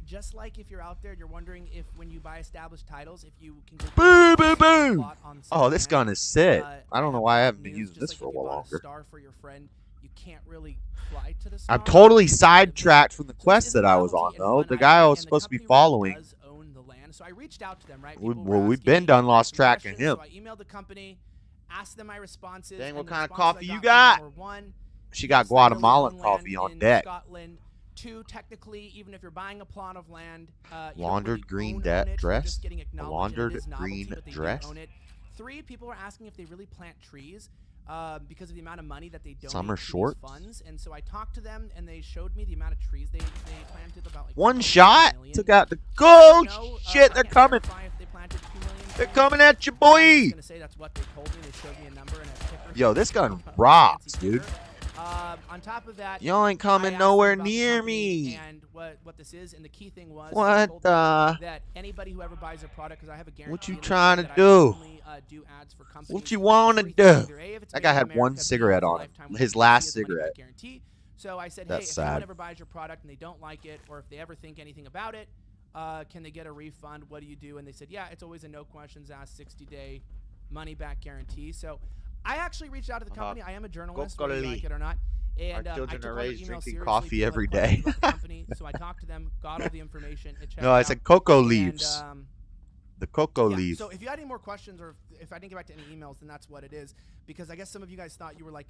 just like if you're out there, you're wondering if when you buy established titles, if you can go Boom, get a boom, boom. plot on some Oh, this land. gun is sick. I I don't know have why I bad haven't been news, using just this like for a if you while bought longer. Star for your friend, you can't really fly to the I'm star. totally You live sidetracked from the So this quest is that a I was novelty on, and though. fun The item, guy I and was the supposed to be company really following, does own the land. So I reached out to them, right? we, People well, were we've asking been me done lost some track of questions, him. So I emailed the company, asked them my responses. Dang, and what the kind of responses I coffee you from got? them were, one, She got yes, they really Guatemalan own coffee land on in deck. Scotland. Two, technically, even if you're buying a plot of land, you don't Laundered really green own it, you're dress? just getting A acknowledged, and laundered it is novelty, green but they do dress? own it. Three, people were asking if they really plant trees because of the amount of money that they donate Summer to shorts? these funds. And so I talked to them, and they showed me the amount of trees they planted, about like One 2.5 shot? million. Took out the I don't go. know, Shit, I they're can't coming. verify if they planted 2 million They're trees. coming at you, I'm boy. just gonna say that's what they told me. They showed me a number and a ticker. Yo, this gun a rocks, fancy dude. ticker. On top of that, Y'all ain't I coming asked nowhere them about the near company me. and what this is, and the key thing was What I told them the? that anybody who ever buys their product, because I have a guarantee. What you in the trying to that I do? only, do ads for companies What you wanna free do? things, either A, if it's That made guy in had America, one B, cigarette it's a on him. lifetime His warranty, last C, it's a money-back cigarette. guarantee. So I said, hey, That's if someone sad. ever buys your product and they don't like it, or if they ever think anything about it, can they get a refund? What do you do? And they said, yeah, it's always a no questions asked 60-day money-back guarantee. So I actually reached out to the company. I am a journalist, whether you like it or not. And Our I children took are all their raised emails drinking seriously. coffee People had every questions day. about the company. So I talked to them, got all the information. It checked No, I out. said cocoa And, leaves. The cocoa yeah, leaf. so if you had any more questions, or if I didn't get back to any emails, then that's what it is. Because I guess some of you guys thought you were like,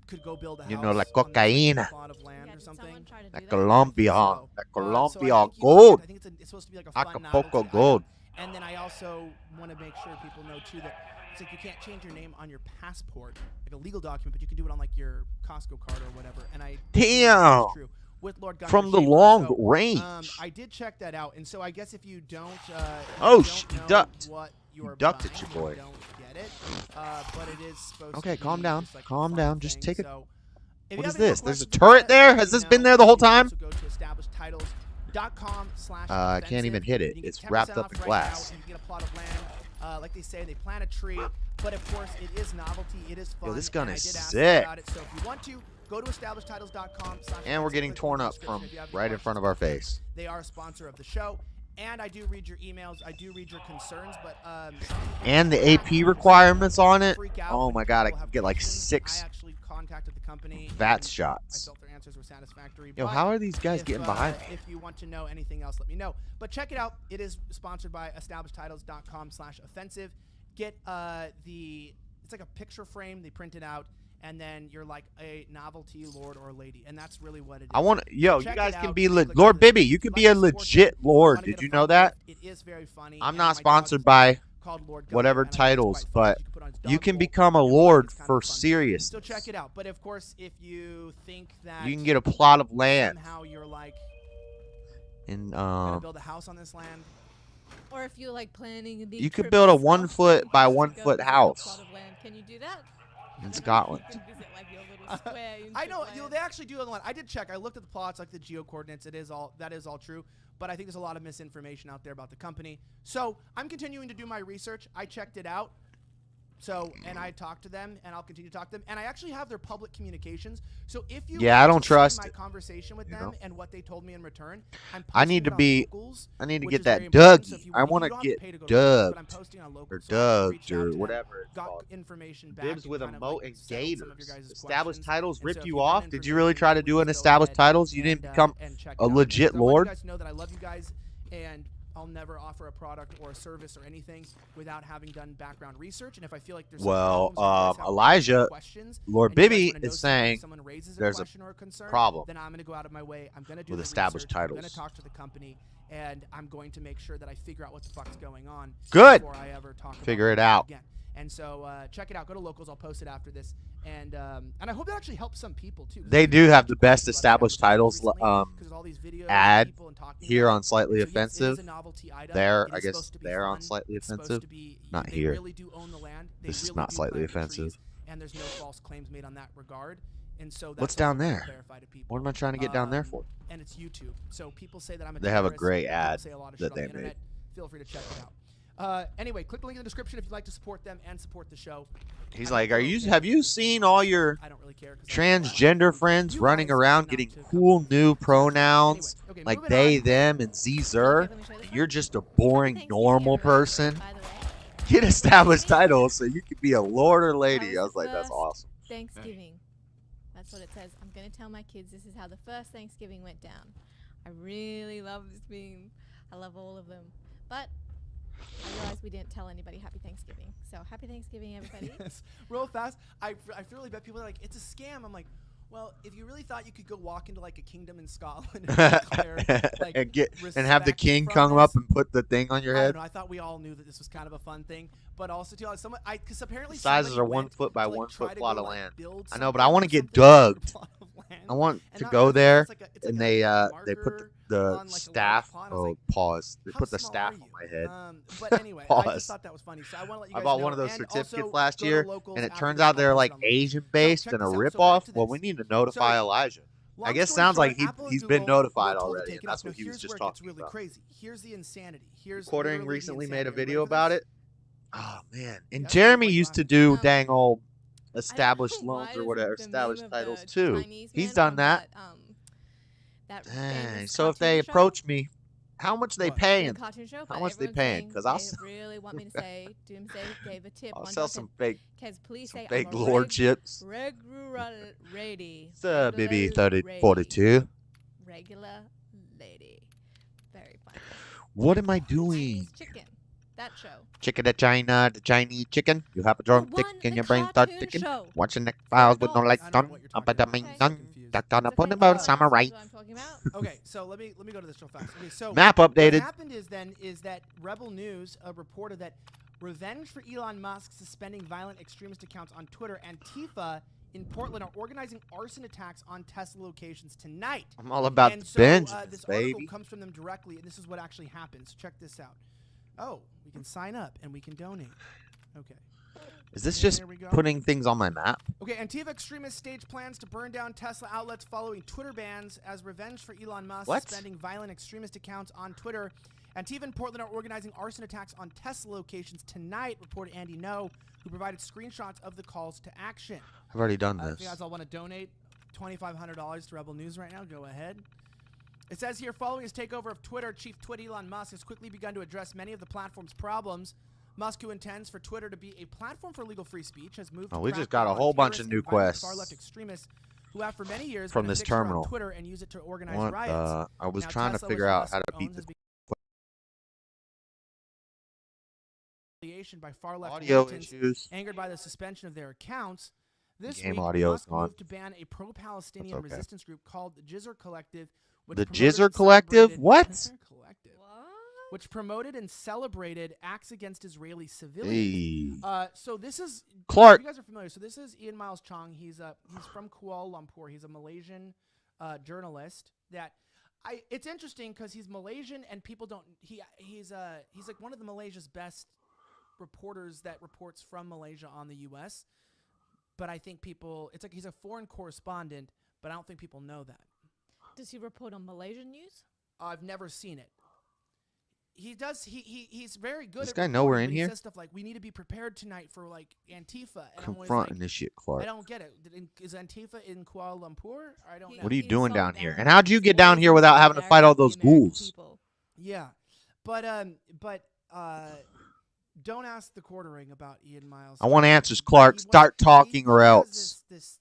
could go build a house. You know, like on this, cocaína. plot of land Yeah, or did something. someone try to do That that? Colombia, So, that so I Colombia think you gold. I think it's supposed to be like a fun Acapulco novelty gold. item. And then I also want to make sure people know too that it's like you can't change your name on your passport, like a legal document, but you can do it on like your Costco card or whatever. And I Damn. that's true. With Lord Gunter From the Schaefer. long So, range. I did check that out, and so I guess if you don't, Oh, you he don't know ducked. what you He are ducked buying, at you, you boy. don't get it. But it is supposed Okay, to calm be down. just like a Calm fun down. Just thing. take it. So, if What you is have any more this? There's a questions turret about there? it, Has let this me been know. there the whole You can time? also go to establishedtitles.com/offensive. I can't even hit it. You get It's 10% wrapped up off in right glass. now, and you get a plot of land. Like they say, they plant a tree, but of course, it is novelty. It is fun. Yo, this gun and is I did ask sick. about it. So if you want to, go to establishedtitles.com. And we're getting torn up from right in front of our face. They are a sponsor of the show. And I do read your emails. I do read your concerns, but And the AP requirements on it. freak out Oh when my god, I people could have get like questions. 6 I actually contacted the company. VATS and I shots. felt their answers were satisfactory. Yo, but how are these guys if, getting behind me? If you want to know anything else, let me know. But check it out. It is sponsored by establishedtitles.com/offensive. Get it's like a picture frame they printed out, and then you're like a novelty lord or lady, and that's really what it is. I want to, yo, Check you it guys out. can be Click Lord on this. Bibby. You If can you'd be a like to support legit it, lord. wanna get Did a you fun know that? gift, it is very funny. I'm and not my dog sponsored is by called Lord Gunter, whatever and I think it's titles, quite fun. but You can put on his you dog can bowl, become a and I think lord it's kind for of fun. serious. So check it out. But of course, if you think that You can get a plot of land somehow you're like in gonna build a house on this land, Or if you're like planning a big You could trip build a to 1 foot Scotland by just to 1 go foot visit a house plot of land. Can you do that? in Scotland. You can visit like your little square inch I know of land. they actually do on the one. I did check. I looked at the plots, like the geo coordinates. That is all true. But I think there's a lot of misinformation out there about the company. So I'm continuing to do my research. I checked it out. So, and I talked to them, and I'll continue to talk to them. And I actually have their public communications. So if you Yeah, I don't want to see trust my it, conversation with you them know? and what they told me in return, I'm I posting need it to on be. Locals, I need to which get is that very important. So Dougie. if you, I want you to don't have to get pay to go to Locals, but I'm dubbed posting on or Locals. So I actually reached dubbed out or to them, whatever it's got called. information back, Bibs and with a kind of moat like and settled some of your gators. guys' Established questions. titles And so ripped if you you want off. Did you really information, try to do an please go established ahead titles? You didn't become and check a it out, man. legit 'Cause I want lord? you guys to know that I love you guys, and I'll never offer a product or a service or anything without having done background research. And if I feel like there's some Well, problems or you guys have Elijah, questions, Lord and you guys Bibby wanna know is something, if saying someone raises a there's a question or a concern, problem then I'm going to go out of my way. I'm going to do with the established research. I'm going to titles. talk to the company, and I'm going to make sure that I figure out what the fuck's going on Good. before I ever talk about Figure it them out. again. And so check it out. Go to Locals. I'll post it after this. And I hope that actually helps some people too. 'Cause They I've been do getting have a the bunch of best questions about established titles recently 'cause there's all these videos ad of people and talking here about on it. Slightly And so, yes, it is Offensive. a novelty item. There, It I is guess supposed to be they're on fun. Slightly It's supposed Offensive. to be, Not they here. really do own the land. They This is really not do Slightly plant the trees, Offensive. and there's no false claims made on that regard. And so that's What's also down what I there? clarify to people. What am I trying to get down there for? And it's YouTube. So people say that I'm a They have a terrorist. great People ad say a lot of that shit on they the internet. made. Feel free to check it out. Anyway, click the link in the description if you'd like to support them and support the show. He's I like, don't "Are really you? care. Have you seen all your I don't really care 'cause transgender friends you running guys around came out getting to come cool to new me. pronouns Anyway, okay, like moving they, on. them, and zer? Let me show you this You're one. just a Happy boring Thanksgiving, normal everybody, person. by the way. Get established titles so you could be a lord or That lady." I the was like, "That's first awesome." Thanksgiving. That's what it says. I'm going to tell my kids this is how the first Thanksgiving went down. I really love this being. I love all of them. But I realized we didn't tell anybody Happy Thanksgiving. So Happy Thanksgiving, everybody. Yes. Real fast, I really bet people are like, it's a scam. I'm like, well, if you really thought you could go walk into like a kingdom in Scotland and declare, like, and have the respect king from come this, up and put the thing on your I don't head. know. I thought we all knew that this was kind of a fun thing, but also too, because apparently Sizes somebody are 1 went foot by to, like, 1 try foot to plot go, of like, land. build I know, but I something want to or get something on your dugged. plot of land. I want And to not go nothing, there, it's like a and they put marker the on, like, a large staff. pond. I was Oh, like, pause. They how put the small staff are on you? my head. But anyway, I Pause. just thought that was funny. So I want to let you I guys bought know. one of those And certificates also, last go to year, Locals and it after turns this. out I'll they're post like it on Locals. Asian based check and a this out. So rip back off. to Well, this. we need to notify Elijah. I Long guess story sounds short, like Apple and he's been Google notified were told to already, take and it that's off. Now, what he was here's just where it gets talking really about. crazy. Here's the insanity. Here's Recording literally the recently made a insanity. Are you video ready for about this? it. Oh man! And Yeah, Jeremy what you used to laughing do at? dang old I established don't know loans why or does whatever, the meme established of titles the too. Chinese He's man done from that. that Dang. famous So if cartoon they show? approach me, how much they What? The paying? cartoon show, How but much they everyone's paying? saying Because they really want me to say Doomsday gave a tip. I'll One sell time some said, fake "Cause please say I'm fake a lordships. regular lady. It's a BB Regular 3042. Regular lady." Very funny. What am I Chinese doing? chicken. That show. Chicken to China, the Chinese chicken. You have a drumstick one, and the your brain start cartoon ticking. show. Watching the files with no adults. lights I don't know on. what you're Up talking at the about. main Okay. I'm gun. confused. Duck on a It's put okay, about no samurai. one else knows what I'm talking about. Okay, so let me go to this real fast. Okay, so Map what updated. happened is that Rebel News reported that revenge for Elon Musk suspending violent extremist accounts on Twitter, Antifa in Portland are organizing arson attacks on Tesla locations tonight. I'm all about And the so vengeance, this baby. article comes from them directly, and this is what actually happens. Check this out. Oh, we can sign up and we can donate. Okay. Is this just There we go. putting things on my map? Okay, Antifa extremists stage plans to burn down Tesla outlets following Twitter bans as revenge for Elon Musk What? suspending violent extremist accounts on Twitter. Antifa and Portland are organizing arson attacks on Tesla locations tonight, reported Andy No, who provided screenshots of the calls to action. I've already done If you this. guys all want to donate $2,500 to Rebel News right now, go ahead. It says here, following his takeover of Twitter, Chief Twit Elon Musk has quickly begun to address many of the platform's problems. Musk, who intends for Twitter to be a platform for legal free speech, has moved Oh, to we just crack got down a on whole bunch of terrorists new and violent quests far-left extremists who have for many years from been a this fixture on terminal. Twitter and use it to organize What riots. I was Now, trying to Tesla, figure which out Musk how to owns, beat has this retaliation by far-left audio militants issues. angered by the suspension of their accounts. This Game week, audio is Musk gone. moved to ban a pro-Palestinian That's okay. resistance group called the Jizr Collective. Which The promoted Jizr and Collective? celebrated- What? Jizr Collective. What? Which promoted and celebrated acts against Israeli civilians. Hey. So this is Clark. You guys are familiar. So this is Ian Miles Chong. He's from Kuala Lumpur. He's a Malaysian journalist that It's interesting because he's Malaysian and people don't. He's like one of the Malaysia's best reporters that reports from Malaysia on the U.S. But I think it's like he's a foreign correspondent, but I don't think people know that. Does he report on Malaysian news? I've never seen it. He does. He's very good. This at guy know we're in he here? says stuff like, "We need to be prepared tonight for like Antifa." And I'm always Confronting like, this shit, Clark. I don't get it. Is Antifa in Kuala Lumpur? I don't know. What are you In doing down here? And solidarity how'd you with get down here without having to fight all those the American ghouls? people. Yeah, but don't ask the quartering about Ian Miles. I want answers, Clark. Start talking or else. This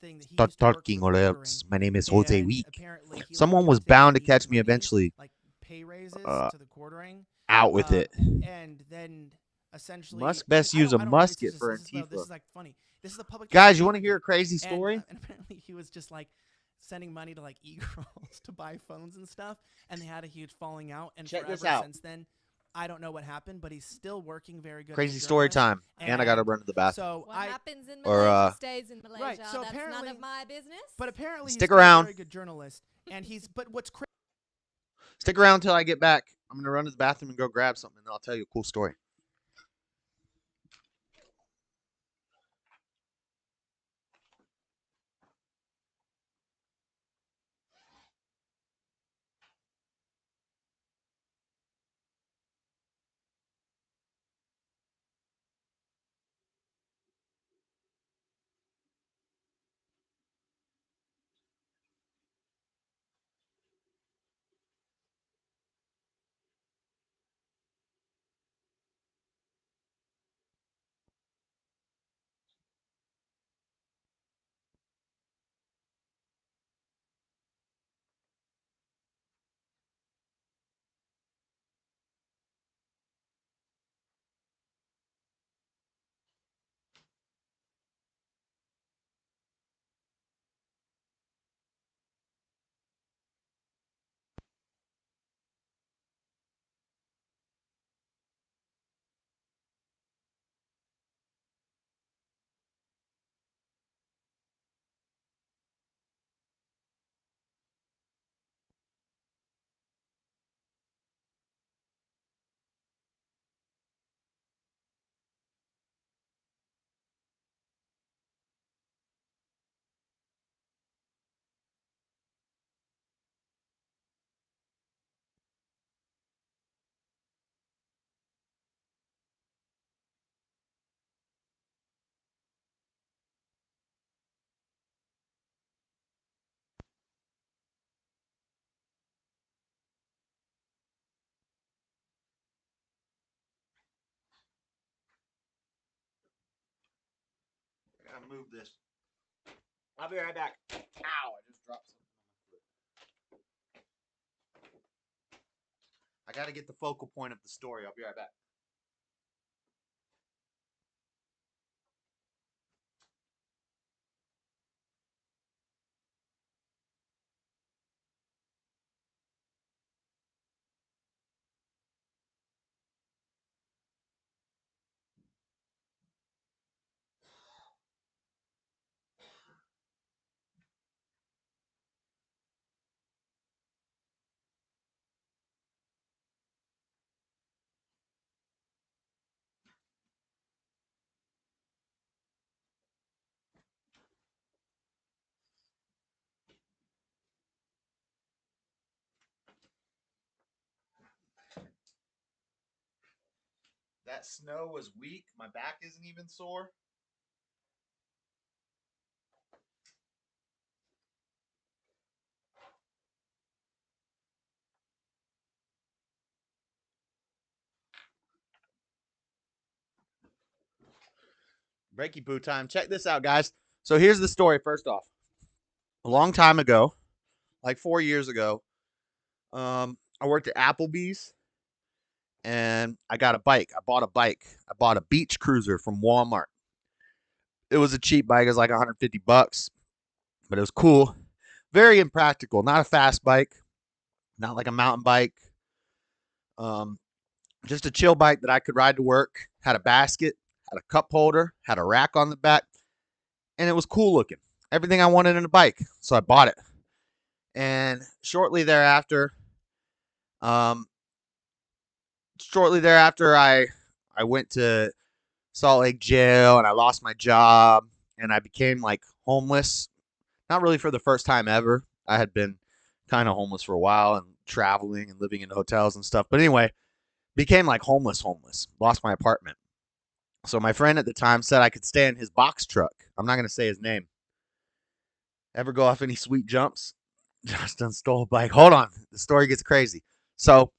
thing that he Start used to work talking for or quartering, else. My name is Jose and Week. apparently he, Someone like, was kept bound to taking catch me money, eventually. like pay raises to the quartering. Out with it. And then essentially, Musk best use a musket for This Antifa. is like funny. This is the public. Guys, you want to hear a crazy story? And apparently he was just like sending money to like e-girls to buy phones and stuff, and they had a huge falling out. And Check this forever out. since then, I don't know what happened, but he's still working very good. Crazy as a story journalist. time. And I got to run to the bathroom. So What I happens in or, Malaysia stays in Malaysia. right, so That's none apparently- of my business. but apparently Stick he's still around. a very good journalist, and but what's crazy. Stick around until I get back. I'm going to run to the bathroom and go grab something, and then I'll tell you a cool story. I got to move this. I'll be right back. Ow, I just dropped something on my foot. I got to get the focal point of the story. I'll be right back. That snow was weak. My back isn't even sore. Breaky boo time. Check this out, guys. So here's the story. First off, a long time ago, like 4 years ago, I worked at Applebee's, and I got a bike. I bought a bike. I bought a beach cruiser from Walmart. It was a cheap bike. It was like $150, but it was cool. Very impractical. Not a fast bike. Not like a mountain bike. Just a chill bike that I could ride to work. Had a basket. Had a cup holder. Had a rack on the back. And it was cool looking. Everything I wanted in a bike. So I bought it. And um, shortly thereafter, I went to Salt Lake jail and I lost my job and I became like homeless. Not really for the first time ever. I had been kind of homeless for a while and traveling and living in hotels and stuff. But anyway, became like homeless. Lost my apartment. So my friend at the time said I could stay in his box truck. I'm not going to say his name. Ever go off any sweet jumps? Justin stole a bike. Hold on. The story gets crazy. So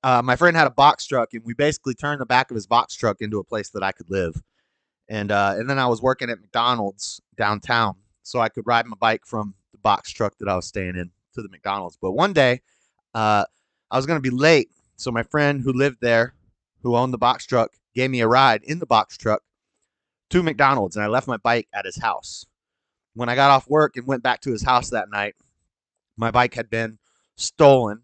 my friend had a box truck, and we basically turned the back of his box truck into a place that I could live. And then I was working at McDonald's downtown, so I could ride my bike from the box truck that I was staying in to the McDonald's. But one day, I was going to be late, so my friend who lived there, who owned the box truck, gave me a ride in the box truck to McDonald's, and I left my bike at his house. When I got off work and went back to his house that night, my bike had been stolen.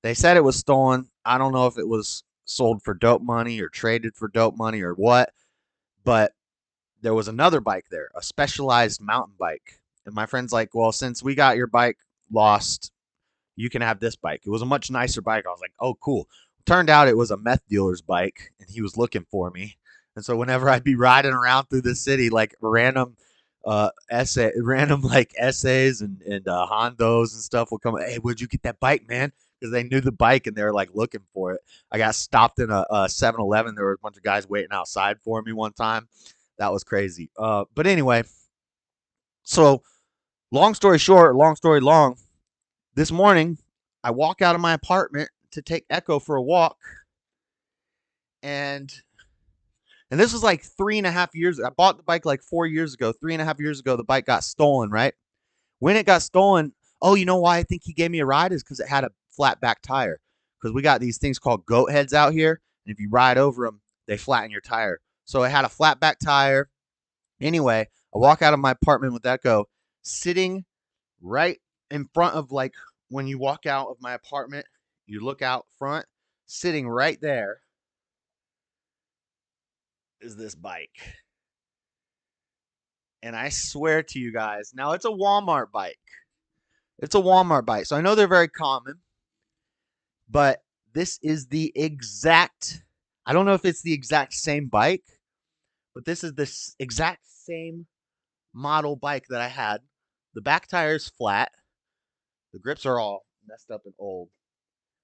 They said it was stolen. I don't know if it was sold for dope money or traded for dope money or what, but there was another bike there, a specialized mountain bike. And my friend's like, well, since we got your bike lost, you can have this bike. It was a much nicer bike. I was like, oh, cool. Turned out it was a meth dealer's bike, and he was looking for me. And so whenever I'd be riding around through the city, like random like essays and Hondos and stuff will come. Hey, where'd you get that bike, man? Because they knew the bike and they were like looking for it. I got stopped in a 7-Eleven. There were a bunch of guys waiting outside for me one time. That was crazy. But anyway, so long story short, long story long, this morning I walk out of my apartment to take Echo for a walk. And this was like 3.5 years. I bought the bike like 4 years ago. 3.5 years ago, the bike got stolen, right? When it got stolen, oh, you know why I think he gave me a ride is because it had a flat back tire. Because we got these things called goat heads out here. And if you ride over them, they flatten your tire. So it had a flat back tire. Anyway, I walk out of my apartment with Echo sitting right in front of, like, when you walk out of my apartment, you look out front, sitting right there is this bike. And I swear to you guys, now it's a Walmart bike. It's a Walmart bike. So I know they're very common, but this is the exact, I don't know if it's the exact same bike, but this is the exact same model bike that I had. The back tire is flat. The grips are all messed up and old.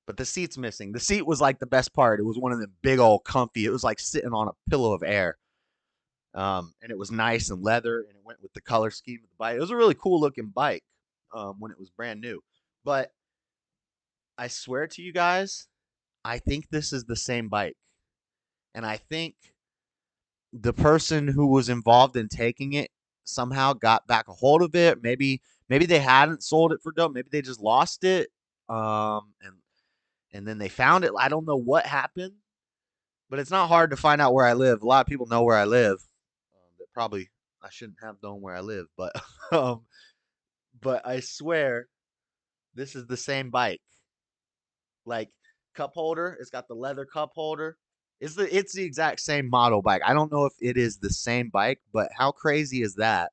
But the seat's missing. The seat was like the best part. It was one of them big old comfy. It was like sitting on a pillow of air. And it was nice and leather, and it went with the color scheme of the bike. It was a really cool looking bike when it was brand new. But I swear to you guys, I think this is the same bike. And I think the person who was involved in taking it somehow got back a hold of it. Maybe they hadn't sold it for dope. Maybe they just lost it. And then they found it. I don't know what happened, but it's not hard to find out where I live. A lot of people know where I live. That probably I shouldn't have known where I live, but but I swear this is the same bike. Like, cup holder, it's got the leather cup holder. It's the exact same model bike. I don't know if it is the same bike, but how crazy is that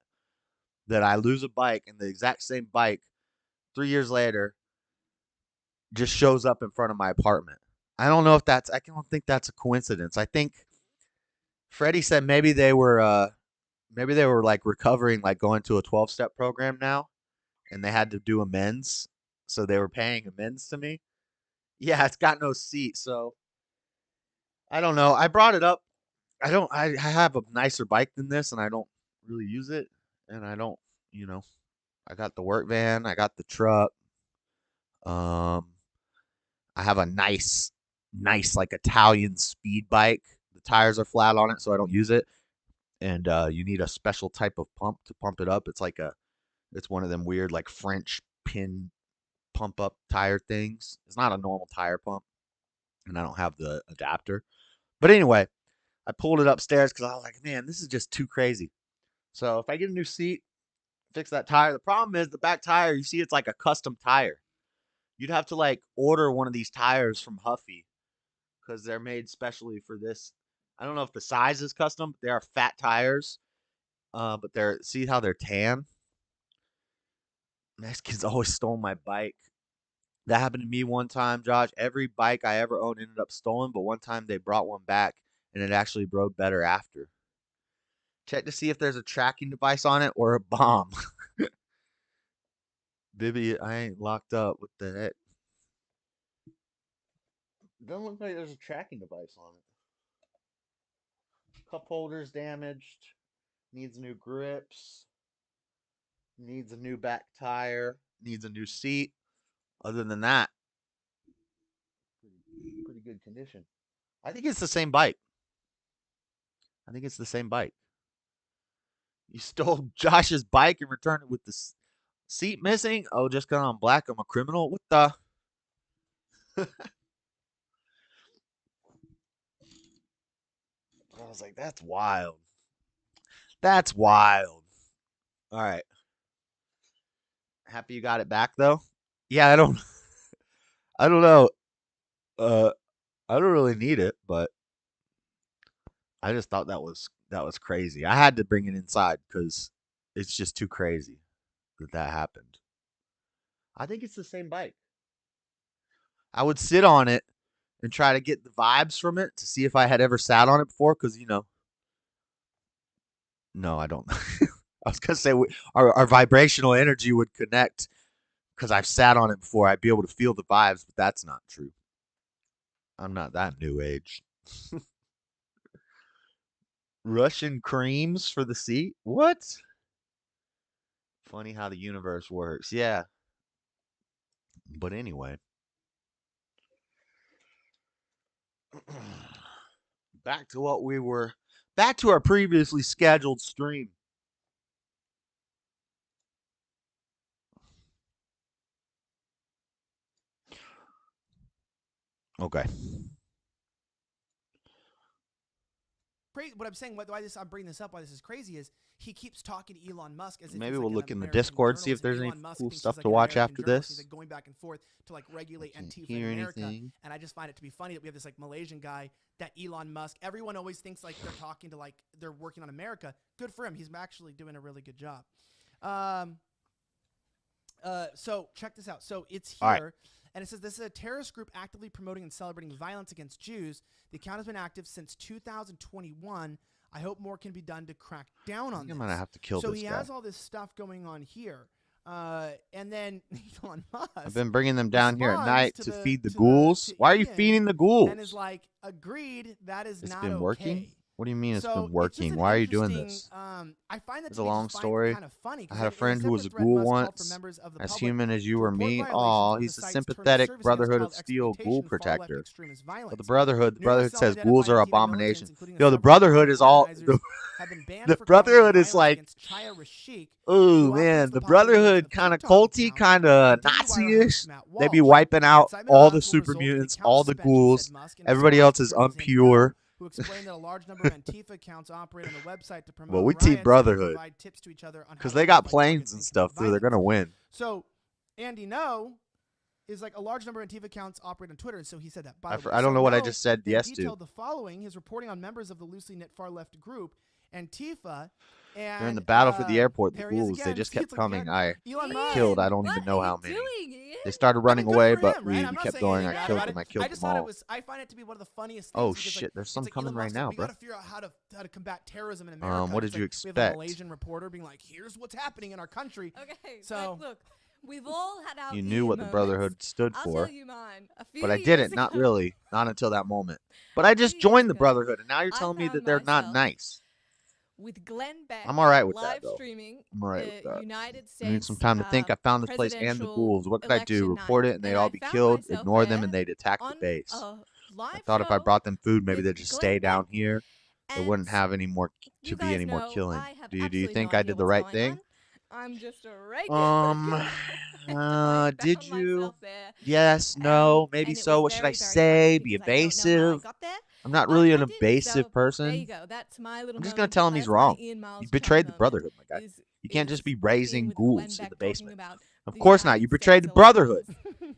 I lose a bike and the exact same bike 3 years later just shows up in front of my apartment. I don't know if I don't think that's a coincidence. I think Freddie said maybe they were like recovering, like going to a 12-step program now, and they had to do amends, so they were paying amends to me. Yeah, it's got no seat, so I don't know. I brought it up. I have a nicer bike than this, and I don't really use it, and I don't, you know, I got the work van, I got the truck. Um, I have a nice like Italian speed bike. The tires are flat on it, so I don't use it. And you need a special type of pump to pump it up. It's one of them weird like French pin pump up tire things. It's not a normal tire pump, and I don't have the adapter. But anyway, I pulled it upstairs because I was like, man, this is just too crazy. So if I get a new seat, fix that tire. The problem is the back tire, you see, it's like a custom tire. You'd have to like order one of these tires from Huffy because they're made specially for this. I don't know if the size is custom, but they are fat tires. But see how they're tan? Mexicans always stole my bike. That happened to me one time, Josh. Every bike I ever owned ended up stolen, but one time they brought one back, and it actually rode better after. Check to see if there's a tracking device on it or a bomb. Bibby, I ain't locked up. What the heck? Doesn't look like there's a tracking device on it. Cup holder's damaged. Needs new grips. Needs a new back tire. Needs a new seat. Other than that, pretty good condition. I think it's the same bike. You stole Josh's bike and returned it with the seat missing? Oh, just because I'm black, I'm a criminal? What the? I was like, that's wild. That's wild. All right. Happy you got it back, though? Yeah, I don't know. I don't really need it, but I just thought that was crazy. I had to bring it inside because it's just too crazy that happened. I think it's the same bike. I would sit on it and try to get the vibes from it to see if I had ever sat on it before, because no, I don't. I was gonna say our vibrational energy would connect because I've sat on it before. I'd be able to feel the vibes, but that's not true. I'm not that new age. Russian creams for the seat? What? Funny how the universe works. Yeah. But anyway. Back to our previously scheduled stream. Okay. What I'm saying, why I'm bringing this up, why this is crazy, is he keeps talking to Elon Musk as if maybe he's we'll like look in the American Discord, see if there's any cool stuff to watch after this. He's like going back and forth to like regulate Antifa in America, and I just find it to be funny that we have this like Malaysian guy that Elon Musk. Everyone always thinks like they're talking to like they're working on America. Good for him. He's actually doing a really good job. So check this out. So it's here. Right. And it says this is a terrorist group actively promoting and celebrating violence against Jews. The account has been active since 2021. I hope more can be done to crack down on this. I'm gonna have to kill this guy. So he has all this stuff going on here. And then Elon Musk. I've been bringing them down here at night to feed the ghouls. Why are you feeding the ghouls? And is like, agreed, that is it's not been working? okay. What do you mean it's been working? Why are you doing this? I find that it's a long story. Kind of funny, I had a friend who was a ghoul once, as human as you or me. Oh, he's a sympathetic Brotherhood of Steel ghoul protector. But the Brotherhood says ghouls are abominations. Yo, the Brotherhood is all... The Brotherhood is like... Oh, man. The Brotherhood kind of culty, kind of Nazi-ish. They be wiping out all the super mutants, all the ghouls. Everybody else is unpure. Who explained that a large number of Antifa accounts operate on the website to promote well, we team Brotherhood because they got planes and stuff too. They're gonna win. So Andy No is like a large number of Antifa accounts operate on Twitter, and so he said that. I don't know what I just said yes to. The following: his reporting on members of the loosely knit far left group Antifa. And, during the battle for the airport, the ghouls, they just kept coming. I killed, I don't even know how many. They started running away, but we kept going. I killed them. I killed them all. I find it to be one of the funniest things. Oh, shit. There's some coming right now, bro. We got to figure out how to combat terrorism in America. What did you expect? We have a Malaysian reporter being like, here's what's happening in our country. Okay, so look. We've all had our You knew what the Brotherhood stood for. I'll tell you mine. But I didn't. Not really. Not until that moment. But I just joined the Brotherhood, and now you're telling me that they're not nice. With Glenn Beck, I'm all right with live that, though. streaming I'm all right with that. United States, I need some time to think. I found this place and the ghouls. What could I do? Report it and they'd all be killed, ignore them, and they'd attack the base. I thought if I brought them food, maybe they'd just stay down here. There wouldn't have any more to be any more killing. Do you think I did the right thing? I'm just a regular. Did you? Yes, no, maybe so. What should I say? Be evasive? I'm not really an evasive person. There you go. That's my little I'm just going to tell him he's wrong. You betrayed the Brotherhood, my guy. You can't just be raising ghouls in the basement. Of course not. You betrayed the Brotherhood.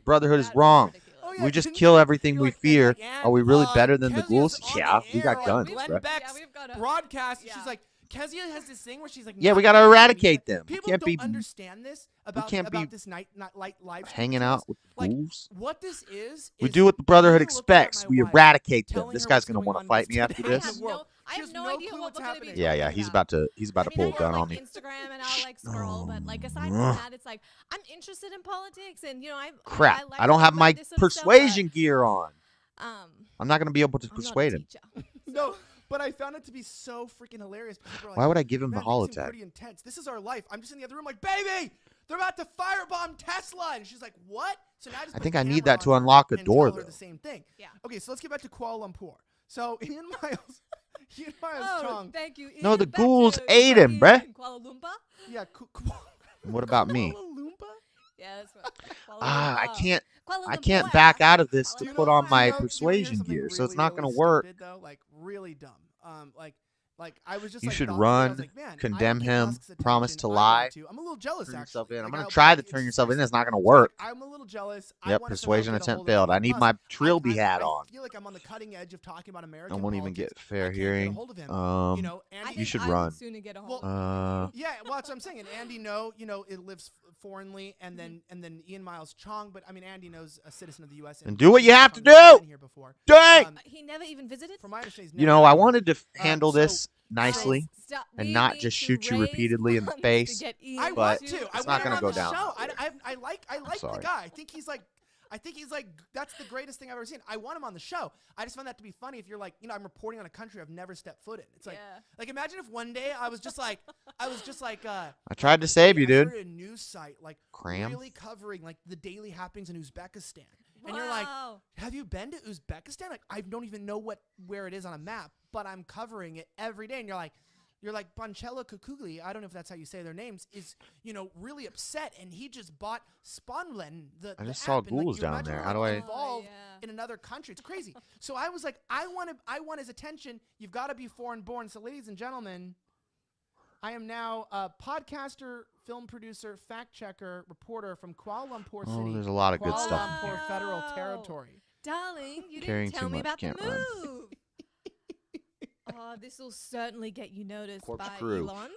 Brotherhood is wrong. We just kill everything we fear. Are we really better than the ghouls? Yeah, we got guns, bro. Broadcast. She's like, Kezia has this thing where she's like, Yeah, we not gotta social eradicate media. them. We People can't don't be understand this about can't be this live stream hanging between out us. with Like, ghouls. what this is We do what the me Brotherhood looking at expects. my We wife, eradicate them. telling This her guy's what's gonna going want on to fight me today after in this. the world. I She have has no no idea clue what what's we're gonna be happening. Yeah, talking he's about. about to I pull a mean, I gun go on like me. Instagram and I'll like scroll, but like aside from that, it's like I'm interested in politics and Crap! I like I to don't learn have about my this sort of stuff, persuasion gear on. but, I'm not gonna be able to I'm not a persuade him. teacher. No, but I found it to be so freaking hilarious. People are like, Why would I give him the man, holo things seem tag? pretty intense. This is our life. I'm just in the other room like, baby, they're about to firebomb Tesla. And she's like, what? So now I just I put think a I need camera that to on her unlock a and door, tell her though. the same thing. Yeah. Okay, so let's get back to Kuala Lumpur. So Ian Miles Oh, Chong. thank you. No, Ian. the Back ghouls to ate him, Ian bruh. in Kuala Lumpur. Yeah, And what about me? Kuala Lumpur? Yeah, that's right. Kuala I Lumpur. can't. Kuala I can't Lumpur. back out of this to Kuala put on Lumpur. my You know, persuasion something gear, so it's really, not really gonna work. Stupid, though, like really dumb. Like I was just You like, should thought today, I was run, like, man, I condemn would get him, Musk's promise attention. to I want lie, to. I'm a little jealous, turn actually. yourself in. I'm Like, gonna I'll try be to like, turn it's yourself in. seriously. It's not gonna So, work. like, I'm a little jealous. I Yep, wanna somehow persuasion get a attempt hold of failed. I Elon need Musk. my trilby hat I on. feel like I'm on the cutting edge of talking about I American won't even politics. get fair I can't get a hearing. hold of him. I Andy, think should I run. would sooner get a hold Well, of him. yeah, well, that's what I'm saying. And Andy it lives foreignly, and then Ian Miles Chong. But I mean, Andy knows a citizen of the U.S. And do what you have to Chong has do. been here before. Dang! He never even visited? From my understanding, he's You never know, I been here. wanted to handle so- this nicely Guys, stop. and We not need just to shoot you raise repeatedly in the funds to face. get Ian I but want to- to. I it's want not him gonna on go the down. show. I like the sorry. guy. I think he's like that's the greatest thing I've ever seen. I want him on the show. I just found that to be funny. If you're like, I'm reporting on a country I've never stepped foot in. It's like, Yeah. like imagine if one day I was just like, I tried to save you, I dude. started a news site like Cram. really covering like the daily happenings in Uzbekistan. And you're like, Wow. have you been to Uzbekistan? Like, I don't even know where it is on a map, but I'm covering it every day. And you're like Boncella Kukugli, I don't know if that's how you say their names, is, really upset. And he just bought Spanlen, I just saw app, and, like, ghouls you down imagine there. we're, How do like, I- involved yeah. in another country? It's crazy. So I was like, I want his attention. You've got to be foreign born. So ladies and gentlemen, I am now a podcaster, film producer, fact checker, reporter from Kuala Lumpur City. There's a lot of good Kuala stuff. Lumpur Federal Wow. Territory. Darling, you Carrying didn't tell too me much, about the can't run. move. Oh, this will certainly get you noticed Corpse by crew. Elon.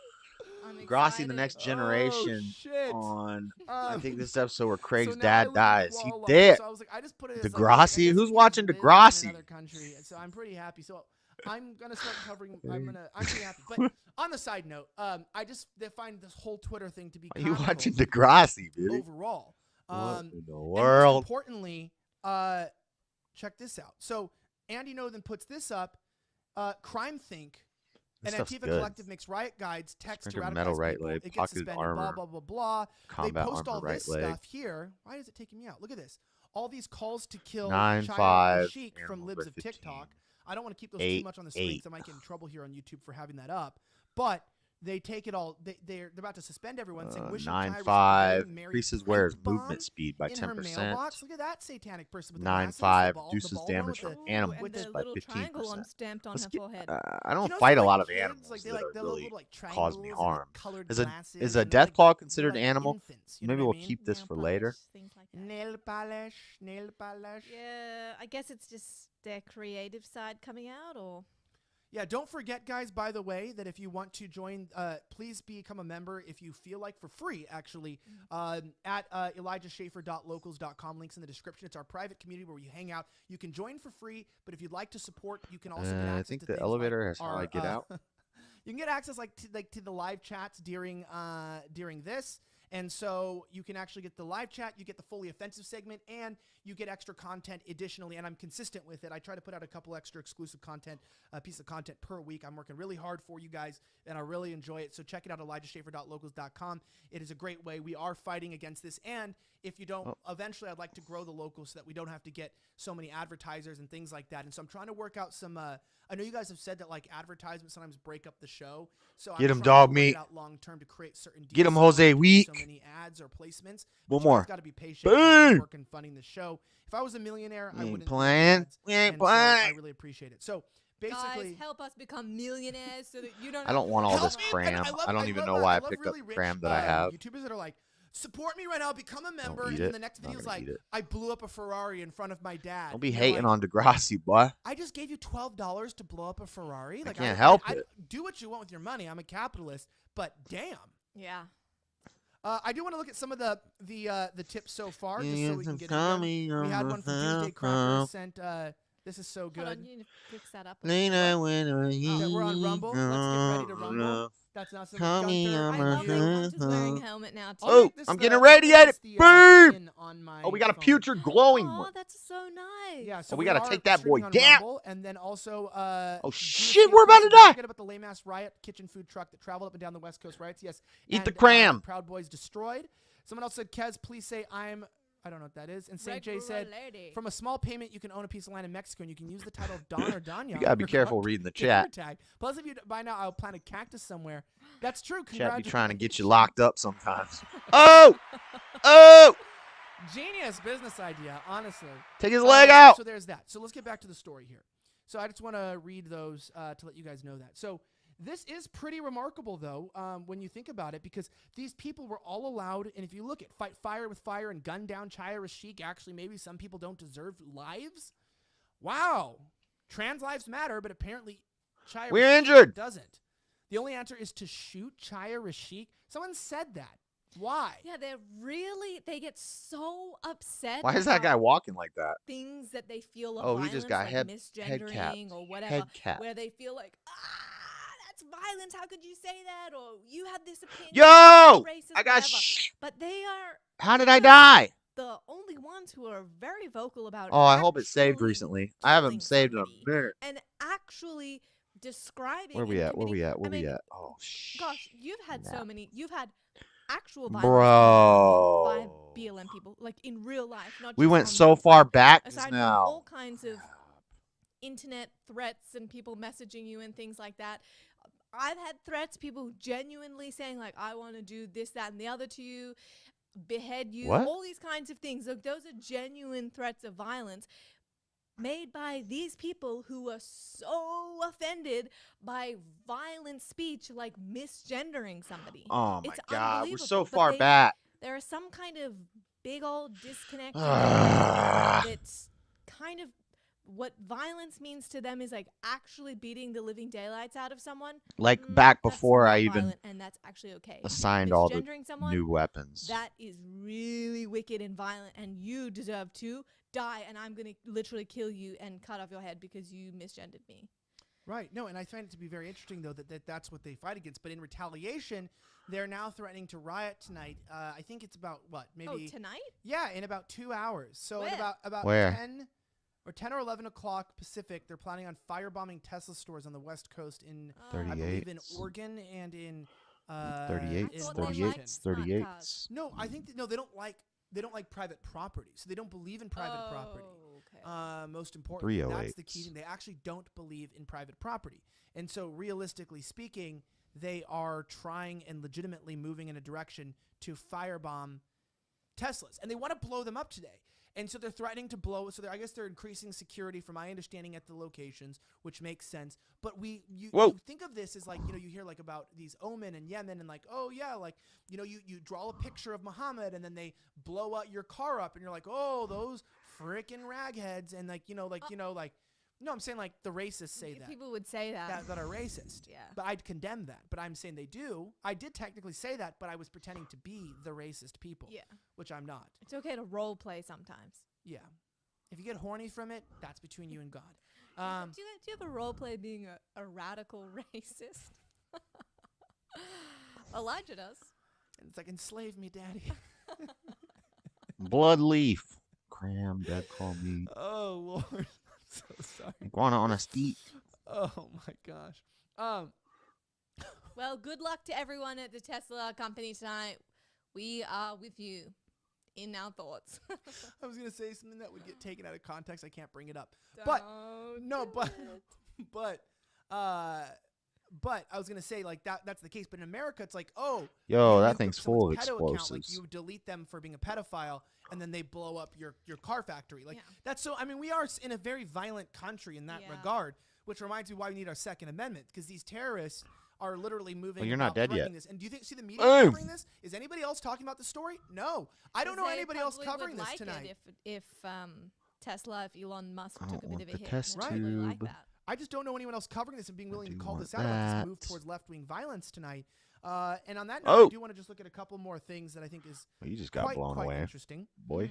I'm Grossi, the excited. next generation Oh, shit. on. I Um, think this episode where Craig's so now I dad live in dies. He Kuala Lumpur, dead. So I was like, I just put it as Degrassi? like, I guess Who's he watching lives Degrassi? in another country, so I'm pretty happy. So I'm gonna start covering. I'm pretty happy. But on the side note, I just find this whole Twitter thing to be. Are you comical watching Degrassi, dude? overall? What in the And most world? importantly, check this out. So Andy Nothen puts this up. Crime Think. This An stuff's Antifa good. collective makes riot guides, text to Sprinkled radicalize metal right people. leg, It gets pocketed suspended, armor, blah, blah, blah, blah. They combat post all armor right this leg. stuff here. Why is it taking me out? Look at this. All these calls to kill 9-5, Shia Sheikh from animal Libs of 15. TikTok. I don't want to keep those too much on the screen 8-8. because I might get in trouble here on YouTube for having that up. But they take it all. They're about to suspend everyone, saying wishing Shia Sheikh a 9-5 very merry increases prank wearer's bomb movement speed by in her 10%. mailbox. Look at that satanic person with the 9-5 glasses, the bald reduces one damage with from the- animals and the by little triangle 15%. stamped on Let's her get- forehead. I don't You know, fight some, a lot of kids, animals like, they that like are the really little, like, cause me triangles and, harm. like, colored Is a glasses is a and they're, death claw like, considered like animal? infants, you know Maybe what I we'll mean? keep this Nail for polish, later. things like that. Nail polish. Yeah, I guess it's just their creative side coming out, or Yeah, don't forget, guys, by the way, that if you want to join, please become a member if you feel like, for free, actually, at ElijahSchaefer.locals.com. Links in the description. It's our private community where we hang out. You can join for free, but if you'd like to support, you can also get access I think to the things elevator like has how our, I get out. You can get access to the live chats during this. And so you can actually get the live chat, you get the fully offensive segment, and you get extra content additionally. And I'm consistent with it. I try to put out a couple extra exclusive content, a piece of content per week. I'm working really hard for you guys, and I really enjoy it. So check it out, ElijahSchaefer.locals.com. It is a great way. We are fighting against this. And if you don't, eventually I'd like to grow the locals so that we don't have to get so many advertisers and things like that. And so I'm trying to work out some I know you guys have said that like advertisements sometimes break up the show. So Get I'm 'em, trying dog to work meat. it out long term to create certain deals. Get 'em, so Jose we don't have to do Week. So many ads or placements. One But more. Got to be patient. Bang! And work and funding the show. If I was a millionaire, I We ain't wouldn't do playing. ads. We ain't And so I playing. really appreciate it. So basically, guys, help us become millionaires so that you don't. I don't want all help this me. cram. And I don't even know why I picked up really the rich, cram that I have. YouTubers that are like, Support me right now. Become a member. eat And then it. the next Not video is gonna like, eat it. I blew up a Ferrari in front of my dad. Don't be And you're hating like, on Degrassi, boy. I just gave you $12 to blow up a Ferrari. Like, can't help it. Do what you want with your money. I'm a capitalist. But damn. Yeah. I do want to look at some of the tips so far, just so we can get into them. We We had one from Doomsday Cracker sent. This is so good. Hold on, you need to fix that up. Yeah, we're on Rumble. Let's get ready to Rumble. That's not so Call me Gunter. on I my love that Gunter's wearing a helmet now too. Oh, I'm getting radiated. Boom! Oh, we got a putrid glowing Aw, one. that's so nice. Yeah, so we gotta are take that boy streaming on down. Rumble, and then also, Oh, Judas shit, Gate we're about to Don't die. Forget about the lame ass riot kitchen food truck that traveled up and down the West Coast riots. Yes. Eat the And, cram. Proud Boys destroyed. Someone else said, Kez, please say I don't know what that is. And St. J said, from a small payment, you can own a piece of land in Mexico, and you can use the title of Don or Danya. You gotta be careful reading the chat. Tag. Plus, if you by now, I'll plant a cactus somewhere. That's true. Chat be trying to get you locked up sometimes. Oh! Oh! Genius business idea, honestly. Take his leg out. So there's that. So let's get back to the story here. So I just want to read those to let you guys know that. So this is pretty remarkable, though, when you think about it, because these people were all allowed, and if you look at fight fire with fire and gun down Chaya Rashik, actually maybe some people don't deserve lives. Wow. Trans lives matter, but apparently Chaya We're Rashik injured. doesn't. The only answer is to shoot Chaya Rashik. Someone said that. Why? Yeah, they get so upset. Why is that guy walking like that? Things that they feel of Oh, violence, he just got like head misgendering capped. or whatever, Head capped. where they feel like, that's violence. How could you say that? Or you have this opinion. Yo! Racist, I got whatever. But they are How did I die? the only ones who are very vocal about. Oh, I hope it saved actually recently. I haven't killing saved in a somebody minute. and actually describing. Where we and at? Where we committing- at? Where I mean, we at? Oh, shit. Gosh, you've had so Nah. many. You've had actual violence Bro. by BLM people, like in real life. Not We just went on so the far internet. back Aside just from now. all kinds of internet threats and people messaging you and things like that. I've had threats, people genuinely saying like, I want to do this, that, and the other to you, behead you, What? all these kinds of things. Like, those are genuine threats of violence made by these people who are so offended by violent speech, like misgendering somebody. Oh, my It's God. We're unbelievable, so but far they- back. There is some kind of big old disconnect Ah. that's kind of what violence means to them is like actually beating the living daylights out of someone. Like back That's before not I even violent, and that's actually okay. assigned all the Misgendering someone, new weapons. that is really wicked and violent, and you deserve to die, and I'm going to literally kill you and cut off your head because you misgendered me. Right. No, and I find it to be very interesting, though, that's what they fight against. But in retaliation, they're now threatening to riot tonight. I think it's about, what, maybe... Oh, tonight? Yeah, in about 2 hours. So Where? at about Where? 10 or 11 o'clock Pacific, they're planning on firebombing Tesla stores on the West Coast in, I 38. believe, in Oregon and in... 38, in thought they Washington. liked smart 38. cars. No, I think no, they don't like private property. So they don't believe in private property. Okay. Most importantly, that's the key 308s. thing. They actually don't believe in private property. And so realistically speaking, they are trying and legitimately moving in a direction to firebomb Teslas. And they want to blow them up today. And so they're threatening to blow. So I guess they're increasing security, from my understanding, at the locations, which makes sense. But you think of this as like, you hear like about these Oman and Yemen and like, oh yeah, like, you draw a picture of Muhammad and then they blow up your car up and you're like, oh, those freaking ragheads. And like, no, I'm saying like the racists say that. People would say that. That are racist. Yeah. But I'd condemn that. But I'm saying they do. I did technically say that, but I was pretending to be the racist people. Yeah. Which I'm not. It's okay to role play sometimes. Yeah. If you get horny from it, that's between you and God. Do you have a role play being a radical racist? Elijah does. And it's like, enslave me, daddy. Blood leaf. Cram, dead call me. Oh, Lord. So sorry. Iguana on a steak. Oh my gosh. Well, good luck to everyone at the Tesla company tonight. We are with you in our thoughts. I was gonna say something that would get taken out of context. I can't bring it up. But I was gonna say like that's the case. But in America, it's like, oh, Yo, you that hook thing's up full of someone's pedo account, explosives. like you delete them for being a pedophile, and then they blow up your car factory. Like Yeah. that's so. I mean, we are in a very violent country in that Yeah. regard, which reminds me why we need our Second Amendment, because these terrorists are literally moving. Well, you're not dead yet. This. And do you see the media covering this? Is anybody else talking about the story? No, I don't know anybody else covering this tonight. If Tesla, if Elon Musk took a bit of a hit, test right? Really like that. I just don't know anyone else covering this and being willing to call this out about this move towards left-wing violence tonight. And on that note, I do want to just look at a couple more things that I think is you just got blown away, interesting, boy.